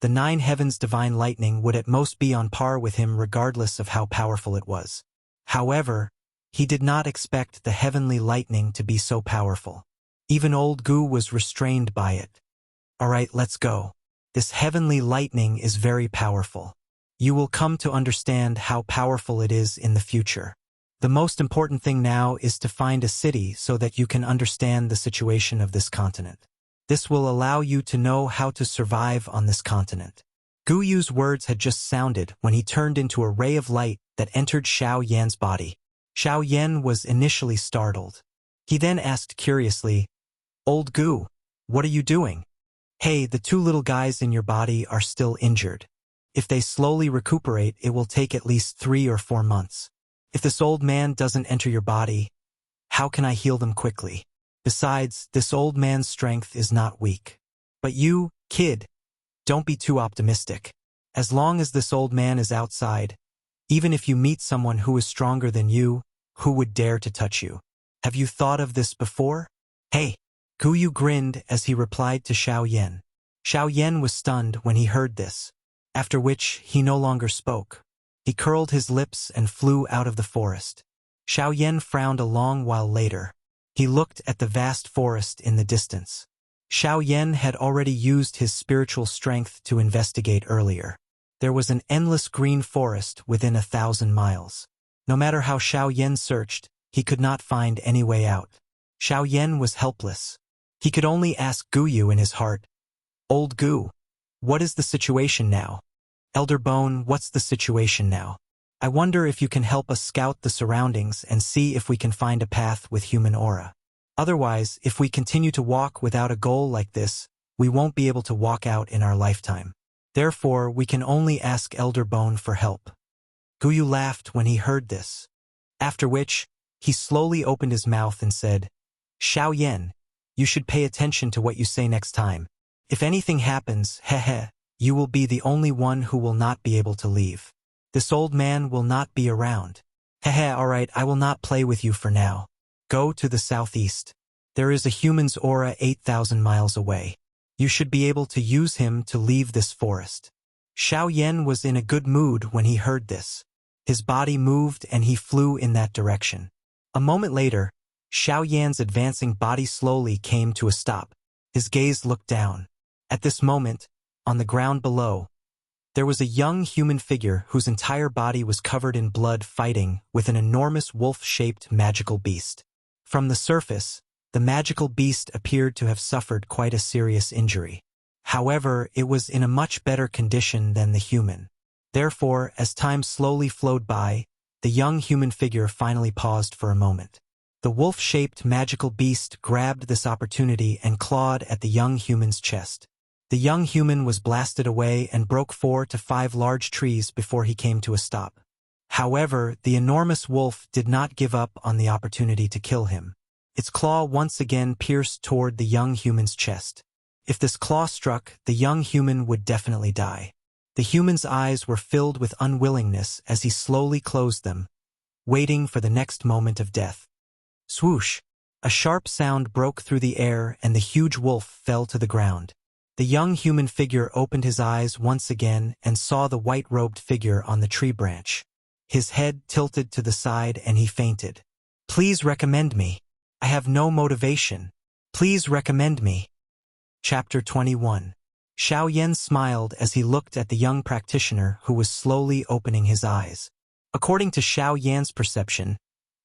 the Nine Heavens Divine Lightning would at most be on par with him regardless of how powerful it was. However, he did not expect the heavenly lightning to be so powerful. Even old Gu was restrained by it. Alright, let's go. This heavenly lightning is very powerful. You will come to understand how powerful it is in the future. The most important thing now is to find a city so that you can understand the situation of this continent. This will allow you to know how to survive on this continent. Gu Yu's words had just sounded when he turned into a ray of light that entered Xiao Yan's body. Xiao Yan was initially startled. He then asked curiously, "Old Gu, what are you doing?" "Hey, the two little guys in your body are still injured. If they slowly recuperate, it will take at least 3 or 4 months. If this old man doesn't enter your body, how can I heal them quickly? Besides, this old man's strength is not weak. But you, kid, don't be too optimistic. As long as this old man is outside, even if you meet someone who is stronger than you, who would dare to touch you? Have you thought of this before?" "Hey." Gu Yu grinned as he replied to Xiao Yan. Xiao Yan was stunned when he heard this, after which he no longer spoke. He curled his lips and flew out of the forest. Xiao Yan frowned a long while later. He looked at the vast forest in the distance. Xiao Yan had already used his spiritual strength to investigate earlier. There was an endless green forest within 1,000 miles. No matter how Xiao Yan searched, he could not find any way out. Xiao Yan was helpless. He could only ask Gu Yu in his heart, "Old Gu, what is the situation now? Elder Bone, what's the situation now? I wonder if you can help us scout the surroundings and see if we can find a path with human aura. Otherwise, if we continue to walk without a goal like this, we won't be able to walk out in our lifetime. Therefore, we can only ask Elder Bone for help." Gu Yu laughed when he heard this. After which, he slowly opened his mouth and said, "Xiao Yan, you should pay attention to what you say next time. If anything happens, you will be the only one who will not be able to leave. This old man will not be around. Alright, I will not play with you for now. Go to the southeast. There is a human's aura 8,000 miles away. You should be able to use him to leave this forest." Xiao Yan was in a good mood when he heard this. His body moved and he flew in that direction. A moment later, Xiao Yan's advancing body slowly came to a stop. His gaze looked down. At this moment, on the ground below, there was a young human figure whose entire body was covered in blood fighting with an enormous wolf-shaped magical beast. From the surface, the magical beast appeared to have suffered quite a serious injury. However, it was in a much better condition than the human. Therefore, as time slowly flowed by, the young human figure finally paused for a moment. The wolf-shaped magical beast grabbed this opportunity and clawed at the young human's chest. The young human was blasted away and broke 4 to 5 large trees before he came to a stop. However, the enormous wolf did not give up on the opportunity to kill him. Its claw once again pierced toward the young human's chest. If this claw struck, the young human would definitely die. The human's eyes were filled with unwillingness as he slowly closed them, waiting for the next moment of death. Swoosh! A sharp sound broke through the air and the huge wolf fell to the ground. The young human figure opened his eyes once again and saw the white-robed figure on the tree branch. His head tilted to the side and he fainted. "Please recommend me. I have no motivation. Please recommend me." Chapter 21. Xiao Yan smiled as he looked at the young practitioner who was slowly opening his eyes. According to Xiao Yan's perception,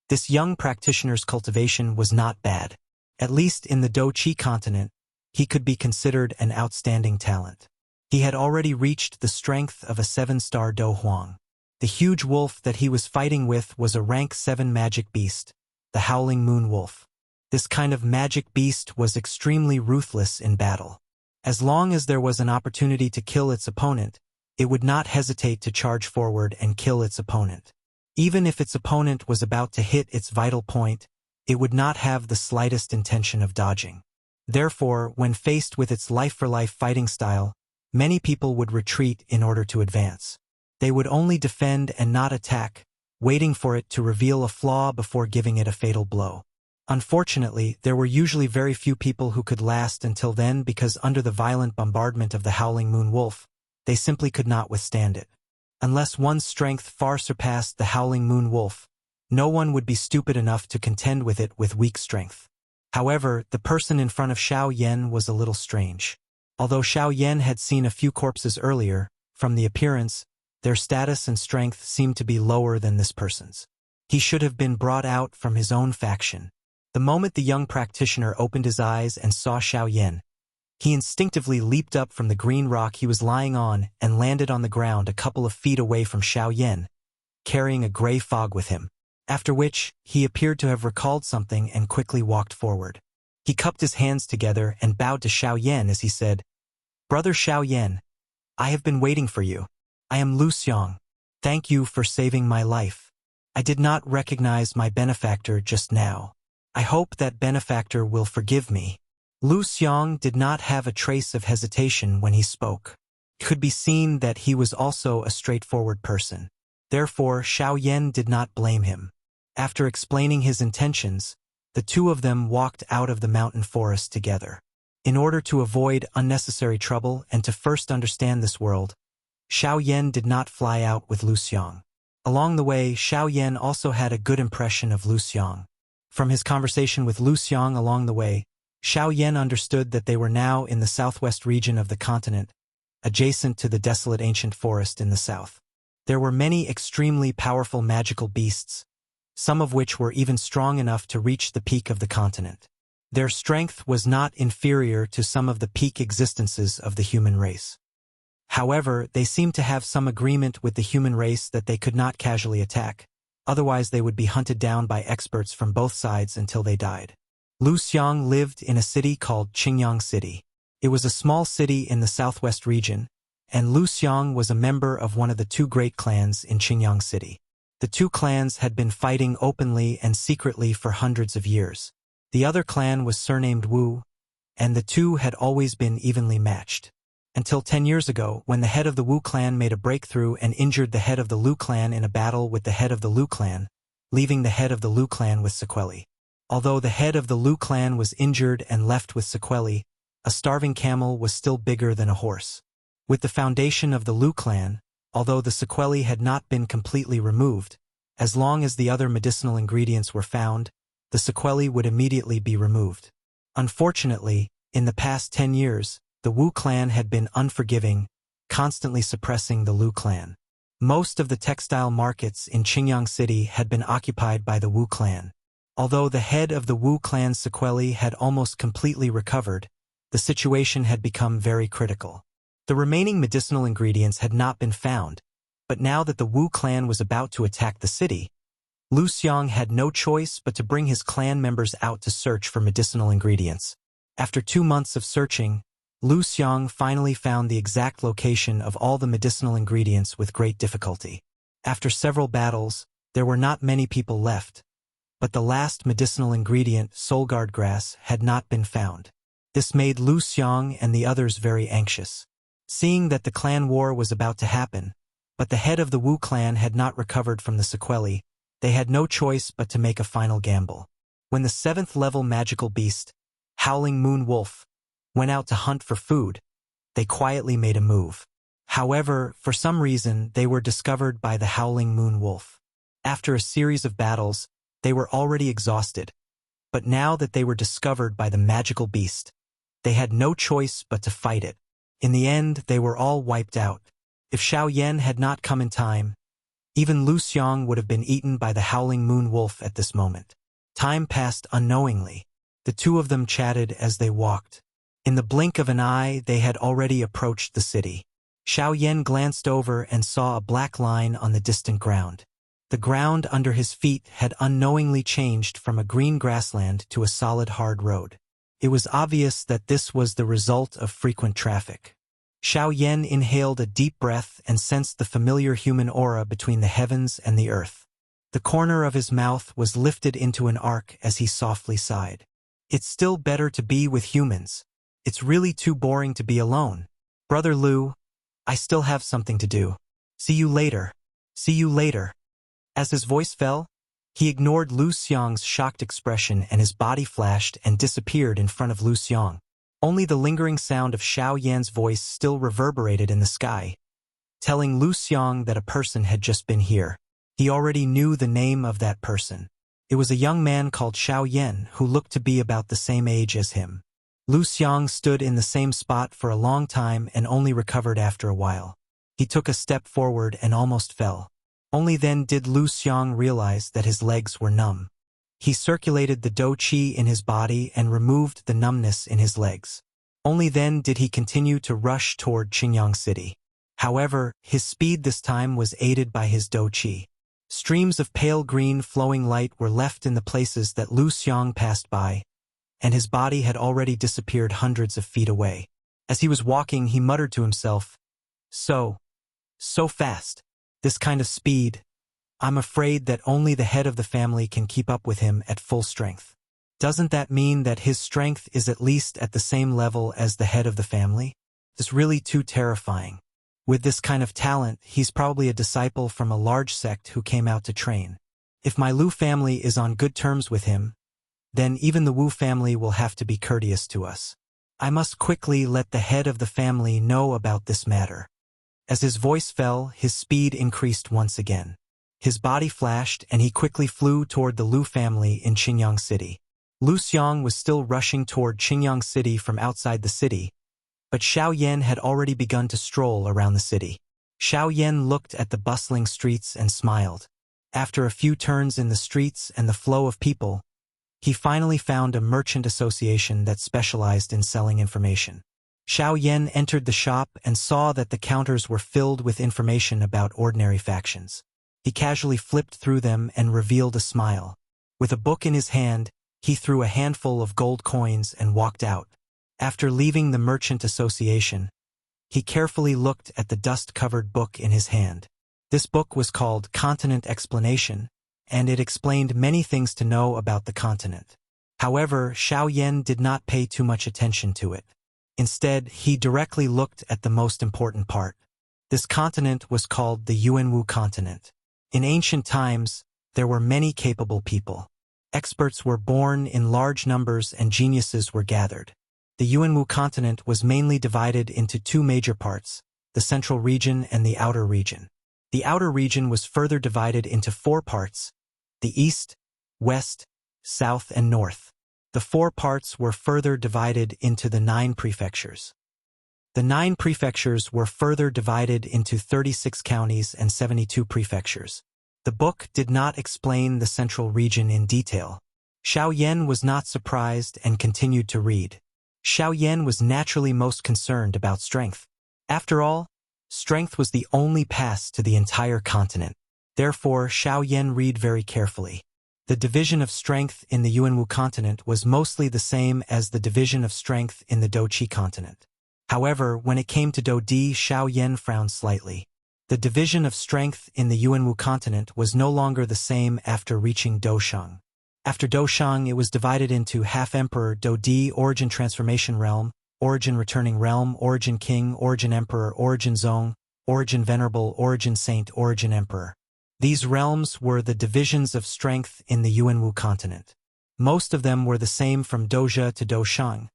this young practitioner's cultivation was not bad. At least in the Do Chi continent, he could be considered an outstanding talent. He had already reached the strength of a 7-star Do Huang. The huge wolf that he was fighting with was a rank 7 magic beast, the Howling Moon Wolf. This kind of magic beast was extremely ruthless in battle. As long as there was an opportunity to kill its opponent, it would not hesitate to charge forward and kill its opponent. Even if its opponent was about to hit its vital point, it would not have the slightest intention of dodging. Therefore, when faced with its life-for-life fighting style, many people would retreat in order to advance. They would only defend and not attack, waiting for it to reveal a flaw before giving it a fatal blow. Unfortunately, there were usually very few people who could last until then because under the violent bombardment of the Howling Moon Wolf, they simply could not withstand it. Unless one's strength far surpassed the Howling Moon Wolf, no one would be stupid enough to contend with it with weak strength. However, the person in front of Xiao Yan was a little strange. Although Xiao Yan had seen a few corpses earlier, from the appearance, their status and strength seemed to be lower than this person's. He should have been brought out from his own faction. The moment the young practitioner opened his eyes and saw Xiao Yan, he instinctively leaped up from the green rock he was lying on and landed on the ground a couple of feet away from Xiao Yan, carrying a gray fog with him. After which, he appeared to have recalled something and quickly walked forward. He cupped his hands together and bowed to Xiao Yan as he said, "Brother Xiao Yan, I have been waiting for you. I am Lu Xiang. Thank you for saving my life. I did not recognize my benefactor just now. I hope that benefactor will forgive me." Lu Xiang did not have a trace of hesitation when he spoke. It could be seen that he was also a straightforward person. Therefore, Xiao Yan did not blame him. After explaining his intentions, the two of them walked out of the mountain forest together. In order to avoid unnecessary trouble and to first understand this world, Xiao Yan did not fly out with Lu Xiang. Along the way, Xiao Yan also had a good impression of Lu Xiang. From his conversation with Lu Xiang along the way, Xiao Yan understood that they were now in the southwest region of the continent, adjacent to the desolate ancient forest in the south. There were many extremely powerful magical beasts, some of which were even strong enough to reach the peak of the continent. Their strength was not inferior to some of the peak existences of the human race. However, they seemed to have some agreement with the human race that they could not casually attack, otherwise they would be hunted down by experts from both sides until they died. Lu Xiang lived in a city called Qingyang City. It was a small city in the southwest region, and Lu Xiang was a member of one of the two great clans in Qingyang City. The two clans had been fighting openly and secretly for hundreds of years. The other clan was surnamed Wu, and the two had always been evenly matched. Until 10 years ago, when the head of the Wu clan made a breakthrough and injured the head of the Lu clan in a battle with the head of the Lu clan, leaving the head of the Lu clan with sequelae. Although the head of the Lu clan was injured and left with sequelae, a starving camel was still bigger than a horse. With the foundation of the Lu clan, although the sequelae had not been completely removed, as long as the other medicinal ingredients were found, the sequelae would immediately be removed. Unfortunately, in the past 10 years, the Wu clan had been unforgiving, constantly suppressing the Lu clan. Most of the textile markets in Qingyang City had been occupied by the Wu clan. Although the head of the Wu clan's sequelae had almost completely recovered, the situation had become very critical. The remaining medicinal ingredients had not been found, but now that the Wu clan was about to attack the city, Lu Xiang had no choice but to bring his clan members out to search for medicinal ingredients. After 2 months of searching, Lu Xiang finally found the exact location of all the medicinal ingredients with great difficulty. After several battles, there were not many people left, but the last medicinal ingredient, soulguard grass, had not been found. This made Lu Xiang and the others very anxious. Seeing that the clan war was about to happen, but the head of the Wu clan had not recovered from the sequelae, they had no choice but to make a final gamble. When the 7th level magical beast, Howling Moon Wolf, went out to hunt for food, they quietly made a move. However, for some reason, they were discovered by the Howling Moon Wolf. After a series of battles, they were already exhausted, but now that they were discovered by the magical beast, they had no choice but to fight it. In the end, they were all wiped out. If Xiao Yan had not come in time, even Lu Xiang would have been eaten by the Howling Moon Wolf at this moment. Time passed unknowingly. The two of them chatted as they walked. In the blink of an eye, they had already approached the city. Xiao Yan glanced over and saw a black line on the distant ground. The ground under his feet had unknowingly changed from a green grassland to a solid hard road. It was obvious that this was the result of frequent traffic. Xiao Yan inhaled a deep breath and sensed the familiar human aura between the heavens and the earth. The corner of his mouth was lifted into an arc as he softly sighed. It's still better to be with humans. It's really too boring to be alone. Brother Lu, I still have something to do. See you later. See you later. As his voice fell, he ignored Lu Xiang's shocked expression and his body flashed and disappeared in front of Lu Xiang. Only the lingering sound of Xiao Yan's voice still reverberated in the sky, telling Lu Xiang that a person had just been here. He already knew the name of that person. It was a young man called Xiao Yan who looked to be about the same age as him. Lu Xiang stood in the same spot for a long time and only recovered after a while. He took a step forward and almost fell. Only then did Lu Xiang realize that his legs were numb. He circulated the dou qi in his body and removed the numbness in his legs. Only then did he continue to rush toward Qingyang City. However, his speed this time was aided by his dou qi. Streams of pale green flowing light were left in the places that Lu Xiang passed by, and his body had already disappeared hundreds of feet away. As he was walking, he muttered to himself, So fast. This kind of speed. I'm afraid that only the head of the family can keep up with him at full strength. Doesn't that mean that his strength is at least at the same level as the head of the family? It's really too terrifying. With this kind of talent, he's probably a disciple from a large sect who came out to train. If my Lu family is on good terms with him, then even the Wu family will have to be courteous to us. I must quickly let the head of the family know about this matter. As his voice fell, his speed increased once again. His body flashed and he quickly flew toward the Lu family in Qingyang City. Lu Xiang was still rushing toward Qingyang City from outside the city, but Xiao Yan had already begun to stroll around the city. Xiao Yan looked at the bustling streets and smiled. After a few turns in the streets and the flow of people, he finally found a merchant association that specialized in selling information. Xiao Yan entered the shop and saw that the counters were filled with information about ordinary factions. He casually flipped through them and revealed a smile. With a book in his hand, he threw a handful of gold coins and walked out. After leaving the merchant association, he carefully looked at the dust-covered book in his hand. This book was called Continent Explanation, and it explained many things to know about the continent. However, Xiao Yan did not pay too much attention to it. Instead, he directly looked at the most important part. This continent was called the Yuanwu continent. In ancient times, there were many capable people. Experts were born in large numbers and geniuses were gathered. The Yuanwu continent was mainly divided into two major parts, the central region and the outer region. The outer region was further divided into four parts, the east, west, south, and north. The four parts were further divided into the 9 prefectures. The 9 prefectures were further divided into 36 counties and 72 prefectures. The book did not explain the central region in detail. Xiao Yan was not surprised and continued to read. Xiao Yan was naturally most concerned about strength. After all, strength was the only pass to the entire continent. Therefore, Xiao Yan read very carefully. The division of strength in the Yuanwu continent was mostly the same as the division of strength in the Douqi continent. However, when it came to Dodi, Xiao Yan frowned slightly. The division of strength in the Yuanwu continent was no longer the same after reaching Doshang. After Doshang, it was divided into Half-Emperor, Dodi, Origin Transformation Realm, Origin Returning Realm, Origin King, Origin Emperor, Origin Zong, Origin Venerable, Origin Saint, Origin Emperor. These realms were the divisions of strength in the Yuanwu continent. Most of them were the same from Doja to Doshang,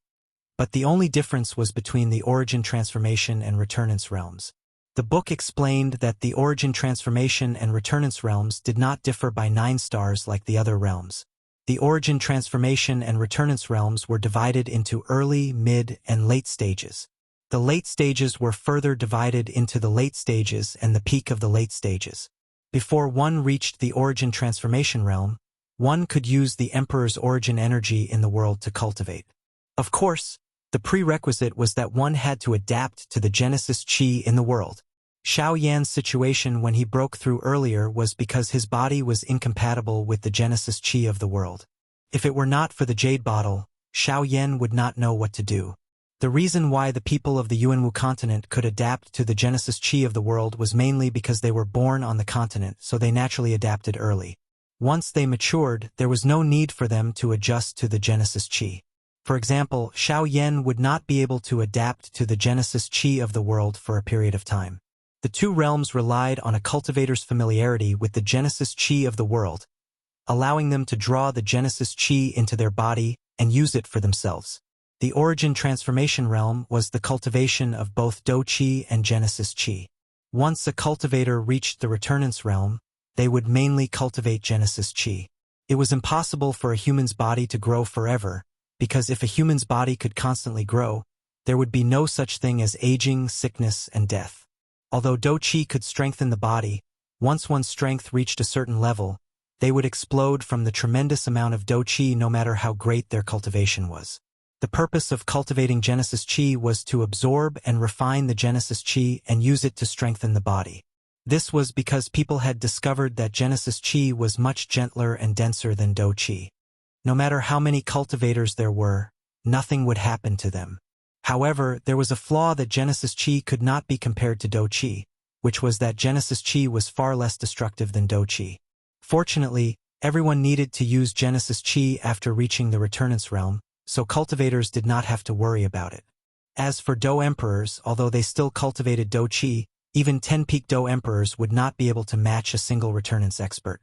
but the only difference was between the Origin Transformation and Returnance realms. The book explained that the Origin Transformation and Returnance realms did not differ by 9 stars like the other realms. The Origin Transformation and Returnance realms were divided into early, mid, and late stages. The late stages were further divided into the late stages and the peak of the late stages. Before one reached the Origin Transformation realm, one could use the Emperor's origin energy in the world to cultivate. Of course, the The prerequisite was that one had to adapt to the Genesis Qi in the world. Xiao Yan's situation when he broke through earlier was because his body was incompatible with the Genesis Qi of the world. If it were not for the jade bottle, Xiao Yan would not know what to do. The reason why the people of the Yuanwu continent could adapt to the Genesis Qi of the world was mainly because they were born on the continent, so they naturally adapted early. Once they matured, there was no need for them to adjust to the Genesis Qi. For example, Xiao Yan would not be able to adapt to the Genesis Qi of the world for a period of time. The two realms relied on a cultivator's familiarity with the Genesis Qi of the world, allowing them to draw the Genesis Qi into their body and use it for themselves. The origin transformation realm was the cultivation of both Do Qi and Genesis Qi. Once a cultivator reached the returnance realm, they would mainly cultivate Genesis Qi. It was impossible for a human's body to grow forever, because if a human's body could constantly grow, there would be no such thing as aging, sickness, and death. Although Do Qi could strengthen the body, once one's strength reached a certain level, they would explode from the tremendous amount of Do Qi no matter how great their cultivation was. The purpose of cultivating Genesis Qi was to absorb and refine the Genesis Qi and use it to strengthen the body. This was because people had discovered that Genesis Qi was much gentler and denser than Do Qi. No matter how many cultivators there were, nothing would happen to them. However, there was a flaw that Genesis Qi could not be compared to Do Qi, which was that Genesis Qi was far less destructive than Do Qi. Fortunately, everyone needed to use Genesis Qi after reaching the returnance realm, so cultivators did not have to worry about it. As for Do Emperors, although they still cultivated Do Qi, even 10 peak Do Emperors would not be able to match a single returnance expert.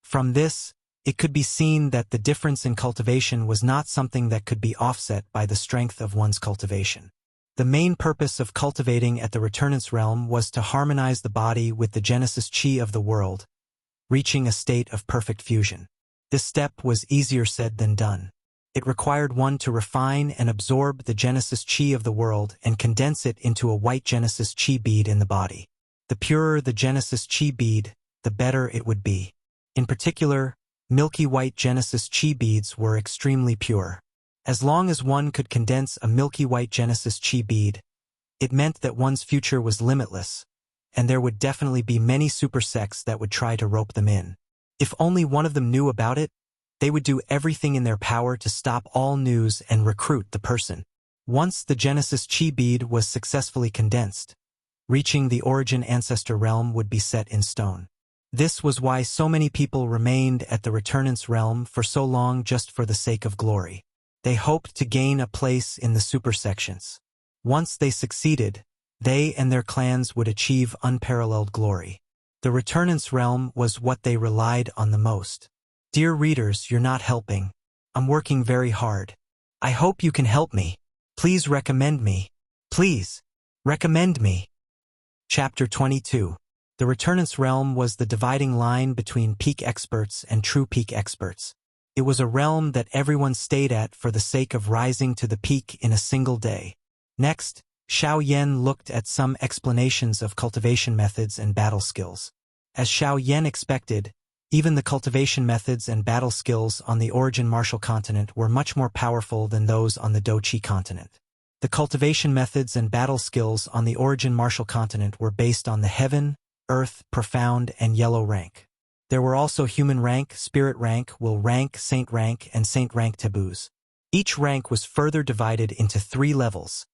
From this, it could be seen that the difference in cultivation was not something that could be offset by the strength of one's cultivation. The main purpose of cultivating at the returnance realm was to harmonize the body with the Genesis Qi of the world, reaching a state of perfect fusion. This step was easier said than done. It required one to refine and absorb the Genesis Qi of the world and condense it into a white Genesis Qi bead in the body. The purer the Genesis Qi bead, the better it would be. In particular, milky white Genesis Qi beads were extremely pure. As long as one could condense a milky white Genesis Qi bead, it meant that one's future was limitless, and there would definitely be many super sects that would try to rope them in. If only one of them knew about it, they would do everything in their power to stop all news and recruit the person. Once the Genesis Qi bead was successfully condensed, reaching the origin ancestor realm would be set in stone. This was why so many people remained at the returnance realm for so long just for the sake of glory. They hoped to gain a place in the super sections. Once they succeeded, they and their clans would achieve unparalleled glory. The returnance realm was what they relied on the most. Dear readers, you're not helping. I'm working very hard. I hope you can help me. Please recommend me. Please, recommend me. Chapter 22. The returnance realm was the dividing line between peak experts and true peak experts. It was a realm that everyone stayed at for the sake of rising to the peak in a single day. Next, Xiao Yan looked at some explanations of cultivation methods and battle skills. As Xiao Yan expected, even the cultivation methods and battle skills on the origin martial continent were much more powerful than those on the Do Qi continent. The cultivation methods and battle skills on the origin martial continent were based on the heaven, earth, profound, and yellow rank. There were also human rank, spirit rank, will rank, saint rank, and saint rank taboos. Each rank was further divided into 3 levels: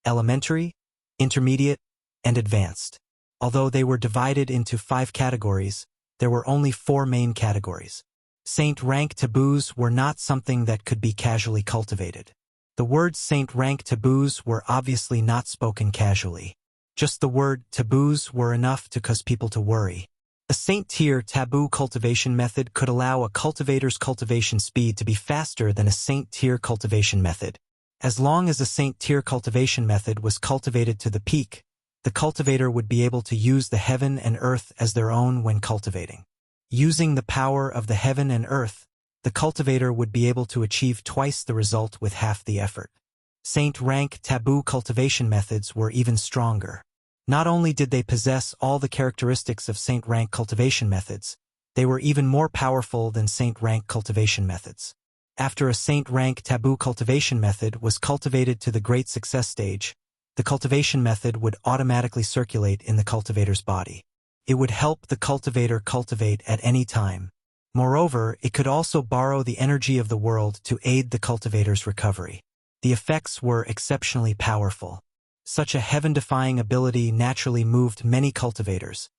elementary, intermediate, and advanced. Although they were divided into 5 categories, there were only 4 main categories. Saint rank taboos were not something that could be casually cultivated. The words saint rank taboos were obviously not spoken casually. Just the word taboos were enough to cause people to worry. A saint tier taboo cultivation method could allow a cultivator's cultivation speed to be faster than a saint tier cultivation method. As long as a saint tier cultivation method was cultivated to the peak, the cultivator would be able to use the heaven and earth as their own when cultivating. Using the power of the heaven and earth, the cultivator would be able to achieve twice the result with half the effort. Saint rank taboo cultivation methods were even stronger. Not only did they possess all the characteristics of saint rank cultivation methods, they were even more powerful than saint rank cultivation methods. After a saint-rank taboo cultivation method was cultivated to the great success stage, the cultivation method would automatically circulate in the cultivator's body. It would help the cultivator cultivate at any time. Moreover, it could also borrow the energy of the world to aid the cultivator's recovery. The effects were exceptionally powerful. Such a heaven-defying ability naturally moved many cultivators,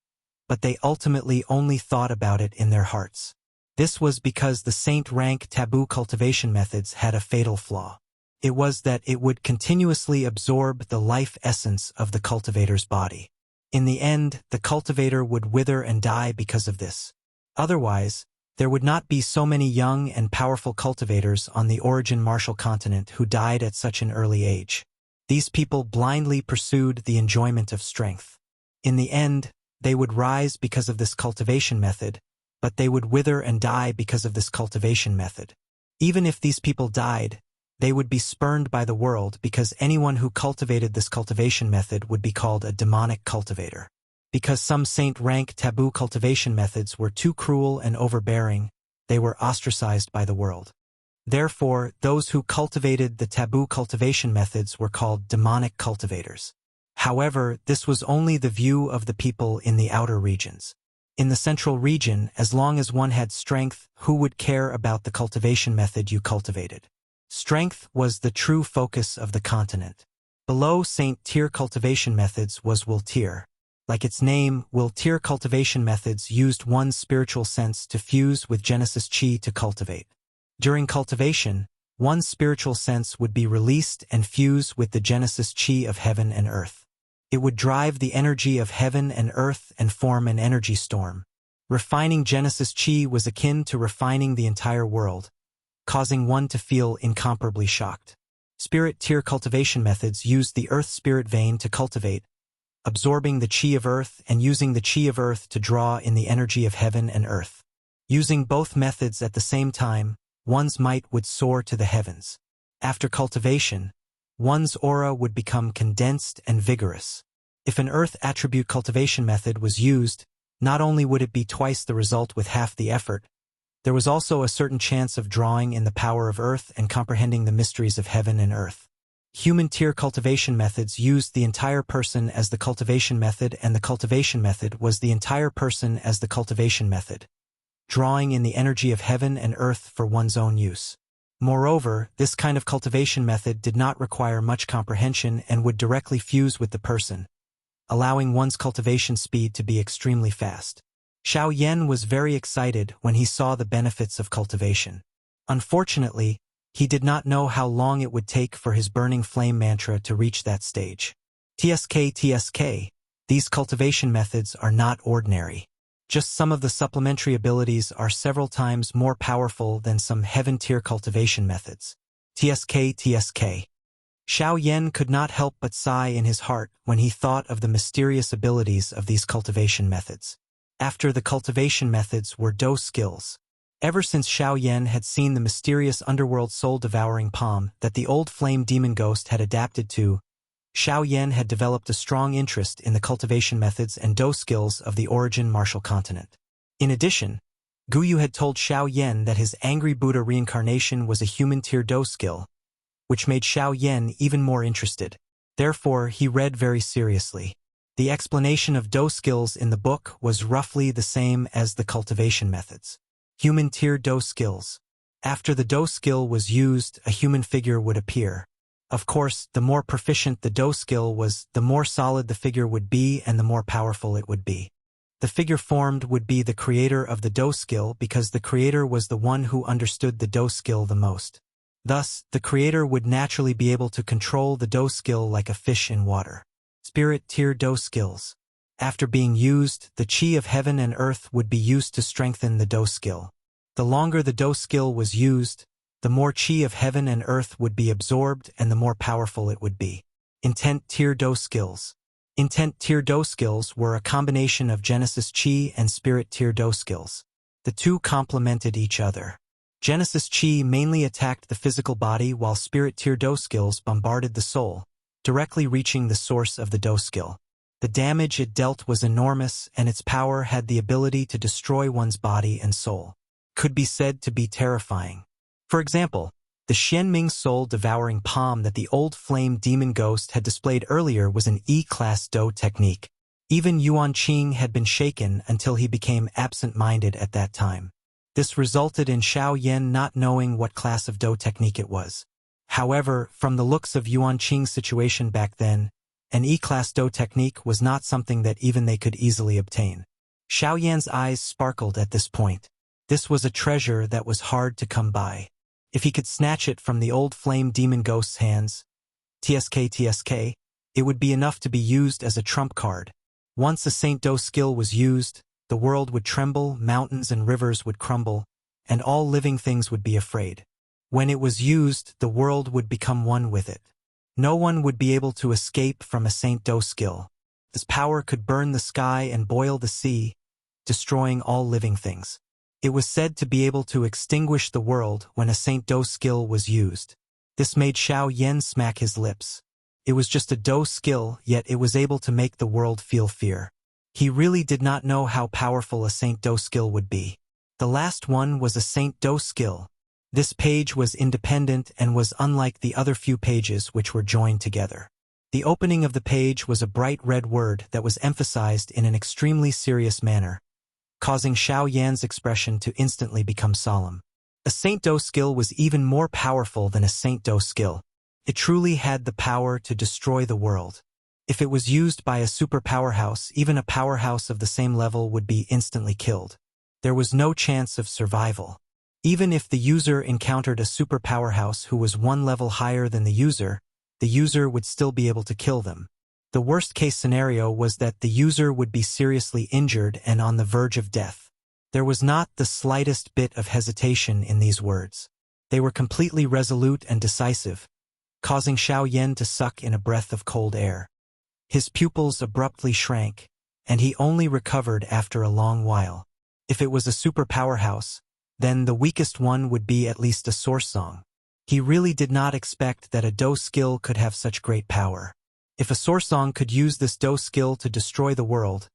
but they ultimately only thought about it in their hearts. This was because the saint-rank taboo cultivation methods had a fatal flaw. It was that it would continuously absorb the life essence of the cultivator's body. In the end, the cultivator would wither and die because of this. Otherwise, there would not be so many young and powerful cultivators on the origin Martial continent who died at such an early age. These people blindly pursued the enjoyment of strength. In the end, they would rise because of this cultivation method, but they would wither and die because of this cultivation method. Even if these people died, they would be spurned by the world because anyone who cultivated this cultivation method would be called a demonic cultivator. Because some saint-rank taboo cultivation methods were too cruel and overbearing, they were ostracized by the world. Therefore, those who cultivated the taboo cultivation methods were called demonic cultivators. However, this was only the view of the people in the outer regions. In the central region, as long as one had strength, who would care about the cultivation method you cultivated? Strength was the true focus of the continent. Below Saint-tier cultivation methods was Wuxia. Like its name, Wuxia cultivation methods used one's spiritual sense to fuse with Genesis Chi to cultivate. During cultivation, one's spiritual sense would be released and fuse with the Genesis Chi of heaven and earth. It would drive the energy of heaven and earth and form an energy storm. Refining Genesis Chi was akin to refining the entire world, causing one to feel incomparably shocked. Spirit-tier cultivation methods used the earth spirit vein to cultivate, absorbing the chi of earth and using the chi of earth to draw in the energy of heaven and earth. Using both methods at the same time, one's might would soar to the heavens. After cultivation, one's aura would become condensed and vigorous. If an earth attribute cultivation method was used, not only would it be twice the result with half the effort, there was also a certain chance of drawing in the power of earth and comprehending the mysteries of heaven and earth. Human-tier cultivation methods used the entire person as the cultivation method, and the cultivation method was the entire person as the cultivation method, drawing in the energy of heaven and earth for one's own use. Moreover, this kind of cultivation method did not require much comprehension and would directly fuse with the person, allowing one's cultivation speed to be extremely fast. Xiao Yan was very excited when he saw the benefits of cultivation. Unfortunately, he did not know how long it would take for his burning flame mantra to reach that stage. TSK, these cultivation methods are not ordinary. Just some of the supplementary abilities are several times more powerful than some heaven-tier cultivation methods. TSK. Xiao Yan could not help but sigh in his heart when he thought of the mysterious abilities of these cultivation methods. After the cultivation methods were Do skills. Ever since Xiao Yan had seen the mysterious underworld soul-devouring palm that the old flame demon ghost had adapted to, Xiao Yan had developed a strong interest in the cultivation methods and Do skills of the origin Martial continent. In addition, Guyu had told Xiao Yan that his angry Buddha reincarnation was a human-tier Do skill, which made Xiao Yan even more interested. Therefore, he read very seriously. The explanation of Do skills in the book was roughly the same as the cultivation methods. Human-tier Do skills. After the Do skill was used, a human figure would appear. Of course, the more proficient the Do skill was, the more solid the figure would be and the more powerful it would be. The figure formed would be the creator of the Do skill because the creator was the one who understood the Do skill the most. Thus, the creator would naturally be able to control the Do skill like a fish in water. Spirit-tier Do skills. After being used, the chi of heaven and earth would be used to strengthen the Do skill. The longer the Do skill was used, the more chi of heaven and earth would be absorbed and the more powerful it would be. Intent-tier Do skills. Intent-tier Do skills were a combination of Genesis Chi and Spirit-tier Do skills. The two complemented each other. Genesis Chi mainly attacked the physical body while Spirit-tier Do skills bombarded the soul, directly reaching the source of the Do skill. The damage it dealt was enormous and its power had the ability to destroy one's body and soul. Could be said to be terrifying. For example, the Xianming soul-devouring palm that the old flame demon ghost had displayed earlier was an E-class Do technique. Even Yuan Qing had been shaken until he became absent-minded at that time. This resulted in Xiao Yan not knowing what class of Do technique it was. However, from the looks of Yuan Qing's situation back then, an E-class Do technique was not something that even they could easily obtain. Xiao Yan's eyes sparkled at this point. This was a treasure that was hard to come by. If he could snatch it from the old flame demon ghost's hands, TSK, it would be enough to be used as a trump card. Once a Saint Do skill was used, the world would tremble, mountains and rivers would crumble, and all living things would be afraid. When it was used, the world would become one with it. No one would be able to escape from a Saint Do skill. This power could burn the sky and boil the sea, destroying all living things. It was said to be able to extinguish the world when a Saint Do skill was used. This made Xiao Yan smack his lips. It was just a Do skill, yet it was able to make the world feel fear. He really did not know how powerful a Saint Do skill would be. The last one was a Saint Do skill. This page was independent and was unlike the other few pages which were joined together. The opening of the page was a bright red word that was emphasized in an extremely serious manner, causing Xiao Yan's expression to instantly become solemn. A Saint Do skill was even more powerful than a Saint Do skill. It truly had the power to destroy the world. If it was used by a super powerhouse, even a powerhouse of the same level would be instantly killed. There was no chance of survival. Even if the user encountered a super powerhouse who was one level higher than the user would still be able to kill them. The worst-case scenario was that the user would be seriously injured and on the verge of death. There was not the slightest bit of hesitation in these words. They were completely resolute and decisive, causing Xiao Yan to suck in a breath of cold air. His pupils abruptly shrank, and he only recovered after a long while. If it was a super powerhouse, then the weakest one would be at least a source song. He really did not expect that a Do skill could have such great power. If a source song could use this Do skill to destroy the world,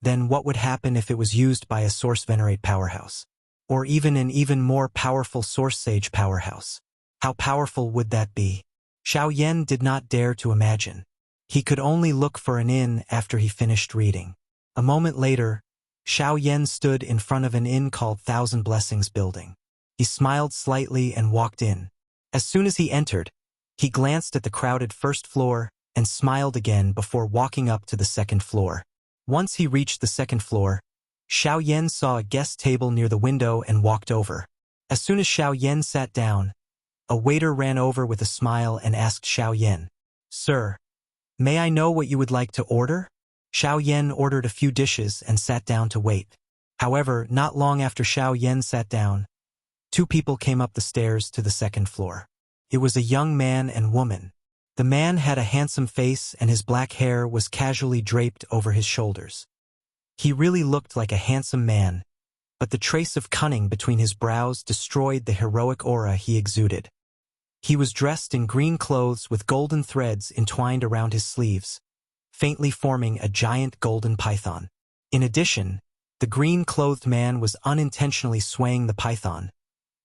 then what would happen if it was used by a source venerate powerhouse? Or even an even more powerful source sage powerhouse? How powerful would that be? Xiao Yan did not dare to imagine. He could only look for an inn after he finished reading. A moment later, Xiao Yan stood in front of an inn called Thousand Blessings building. He smiled slightly and walked in. As soon as he entered, he glanced at the crowded first floor and smiled again before walking up to the second floor. Once he reached the second floor, Xiao Yan saw a guest table near the window and walked over. As soon as Xiao Yan sat down, a waiter ran over with a smile and asked Xiao Yan, "Sir, may I know what you would like to order?" Xiao Yan ordered a few dishes and sat down to wait. However, not long after Xiao Yan sat down, two people came up the stairs to the second floor. It was a young man and woman. The man had a handsome face and his black hair was casually draped over his shoulders. He really looked like a handsome man, but the trace of cunning between his brows destroyed the heroic aura he exuded. He was dressed in green clothes with golden threads entwined around his sleeves, faintly forming a giant golden python. In addition, the green-clothed man was unintentionally swaying the python,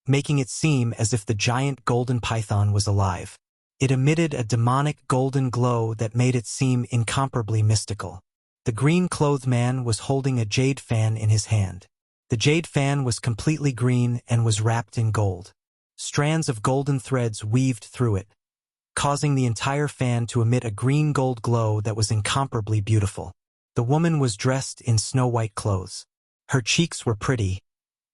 making it seem as if the giant golden python was alive. It emitted a demonic golden glow that made it seem incomparably mystical. The green-clothed man was holding a jade fan in his hand. The jade fan was completely green and was wrapped in gold. Strands of golden threads weaved through it, causing the entire fan to emit a green-gold glow that was incomparably beautiful. The woman was dressed in snow-white clothes. Her cheeks were pretty,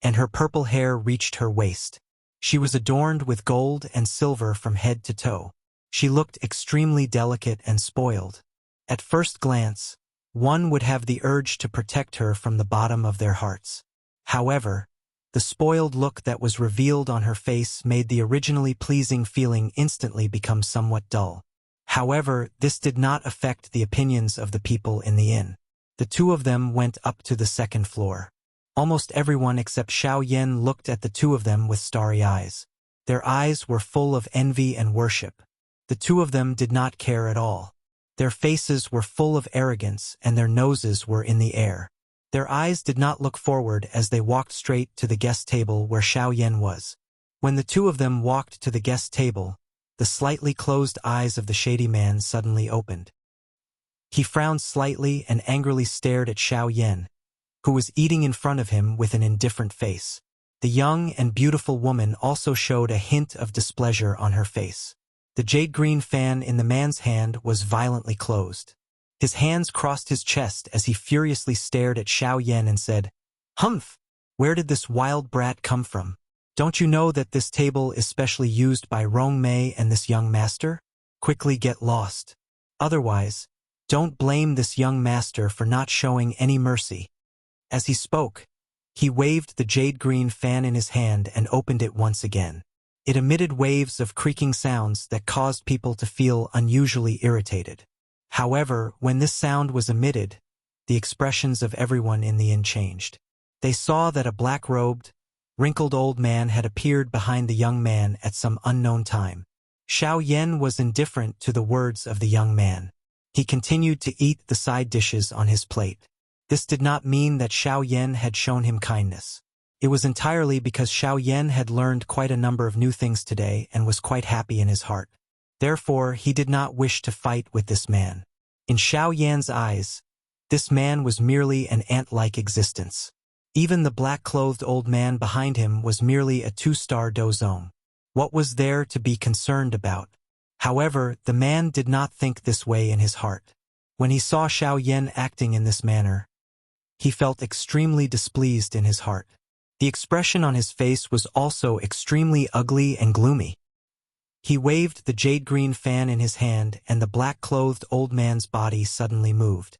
and her purple hair reached her waist. She was adorned with gold and silver from head to toe. She looked extremely delicate and spoiled. At first glance, one would have the urge to protect her from the bottom of their hearts. However, the spoiled look that was revealed on her face made the originally pleasing feeling instantly become somewhat dull. However, this did not affect the opinions of the people in the inn. The two of them went up to the second floor. Almost everyone except Xiao Yan looked at the two of them with starry eyes. Their eyes were full of envy and worship. The two of them did not care at all. Their faces were full of arrogance and their noses were in the air. Their eyes did not look forward as they walked straight to the guest table where Xiao Yan was. When the two of them walked to the guest table, the slightly closed eyes of the shady man suddenly opened. He frowned slightly and angrily stared at Xiao Yan, who was eating in front of him with an indifferent face. The young and beautiful woman also showed a hint of displeasure on her face. The jade-green fan in the man's hand was violently closed. His hands crossed his chest as he furiously stared at Xiao Yan and said, "Humph! Where did this wild brat come from? Don't you know that this table is specially used by Rong Mei and this young master? Quickly get lost. Otherwise, don't blame this young master for not showing any mercy." As he spoke, he waved the jade-green fan in his hand and opened it once again. It emitted waves of creaking sounds that caused people to feel unusually irritated. However, when this sound was emitted, the expressions of everyone in the inn changed. They saw that a black-robed, wrinkled old man had appeared behind the young man at some unknown time. Xiao Yan was indifferent to the words of the young man. He continued to eat the side dishes on his plate. This did not mean that Xiao Yan had shown him kindness. It was entirely because Xiao Yan had learned quite a number of new things today and was quite happy in his heart. Therefore, he did not wish to fight with this man. In Xiao Yan's eyes, this man was merely an ant-like existence. Even the black-clothed old man behind him was merely a two-star dozong. What was there to be concerned about? However, the man did not think this way in his heart. When he saw Xiao Yan acting in this manner, he felt extremely displeased in his heart. The expression on his face was also extremely ugly and gloomy. He waved the jade-green fan in his hand and the black-clothed old man's body suddenly moved.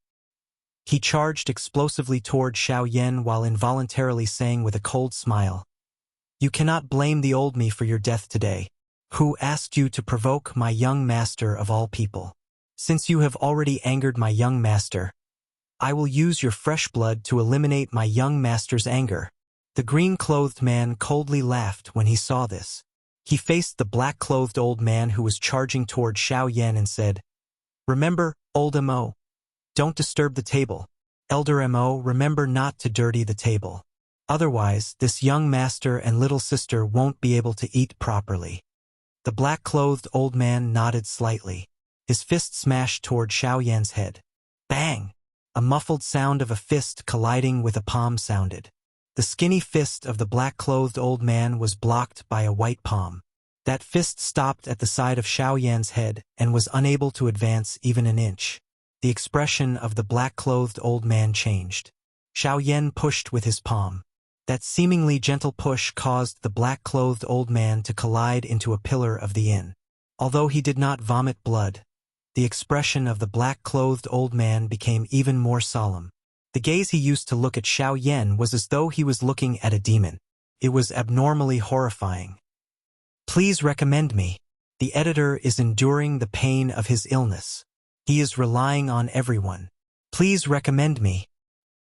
He charged explosively toward Xiao Yan while involuntarily saying with a cold smile, "You cannot blame the old me for your death today. Who asked you to provoke my young master of all people? Since you have already angered my young master, I will use your fresh blood to eliminate my young master's anger." The green-clothed man coldly laughed when he saw this. He faced the black-clothed old man who was charging toward Xiao Yan and said, "Remember, old M.O., don't disturb the table. Elder M.O., remember not to dirty the table. Otherwise, this young master and little sister won't be able to eat properly." The black-clothed old man nodded slightly. His fist smashed toward Xiao Yan's head. Bang! A muffled sound of a fist colliding with a palm sounded. The skinny fist of the black-clothed old man was blocked by a white palm. That fist stopped at the side of Xiao Yan's head and was unable to advance even an inch. The expression of the black-clothed old man changed. Xiao Yan pushed with his palm. That seemingly gentle push caused the black-clothed old man to collide into a pillar of the inn. Although he did not vomit blood, the expression of the black-clothed old man became even more solemn. The gaze he used to look at Xiao Yan was as though he was looking at a demon. It was abnormally horrifying. "Please recommend me. The editor is enduring the pain of his illness. He is relying on everyone. Please recommend me."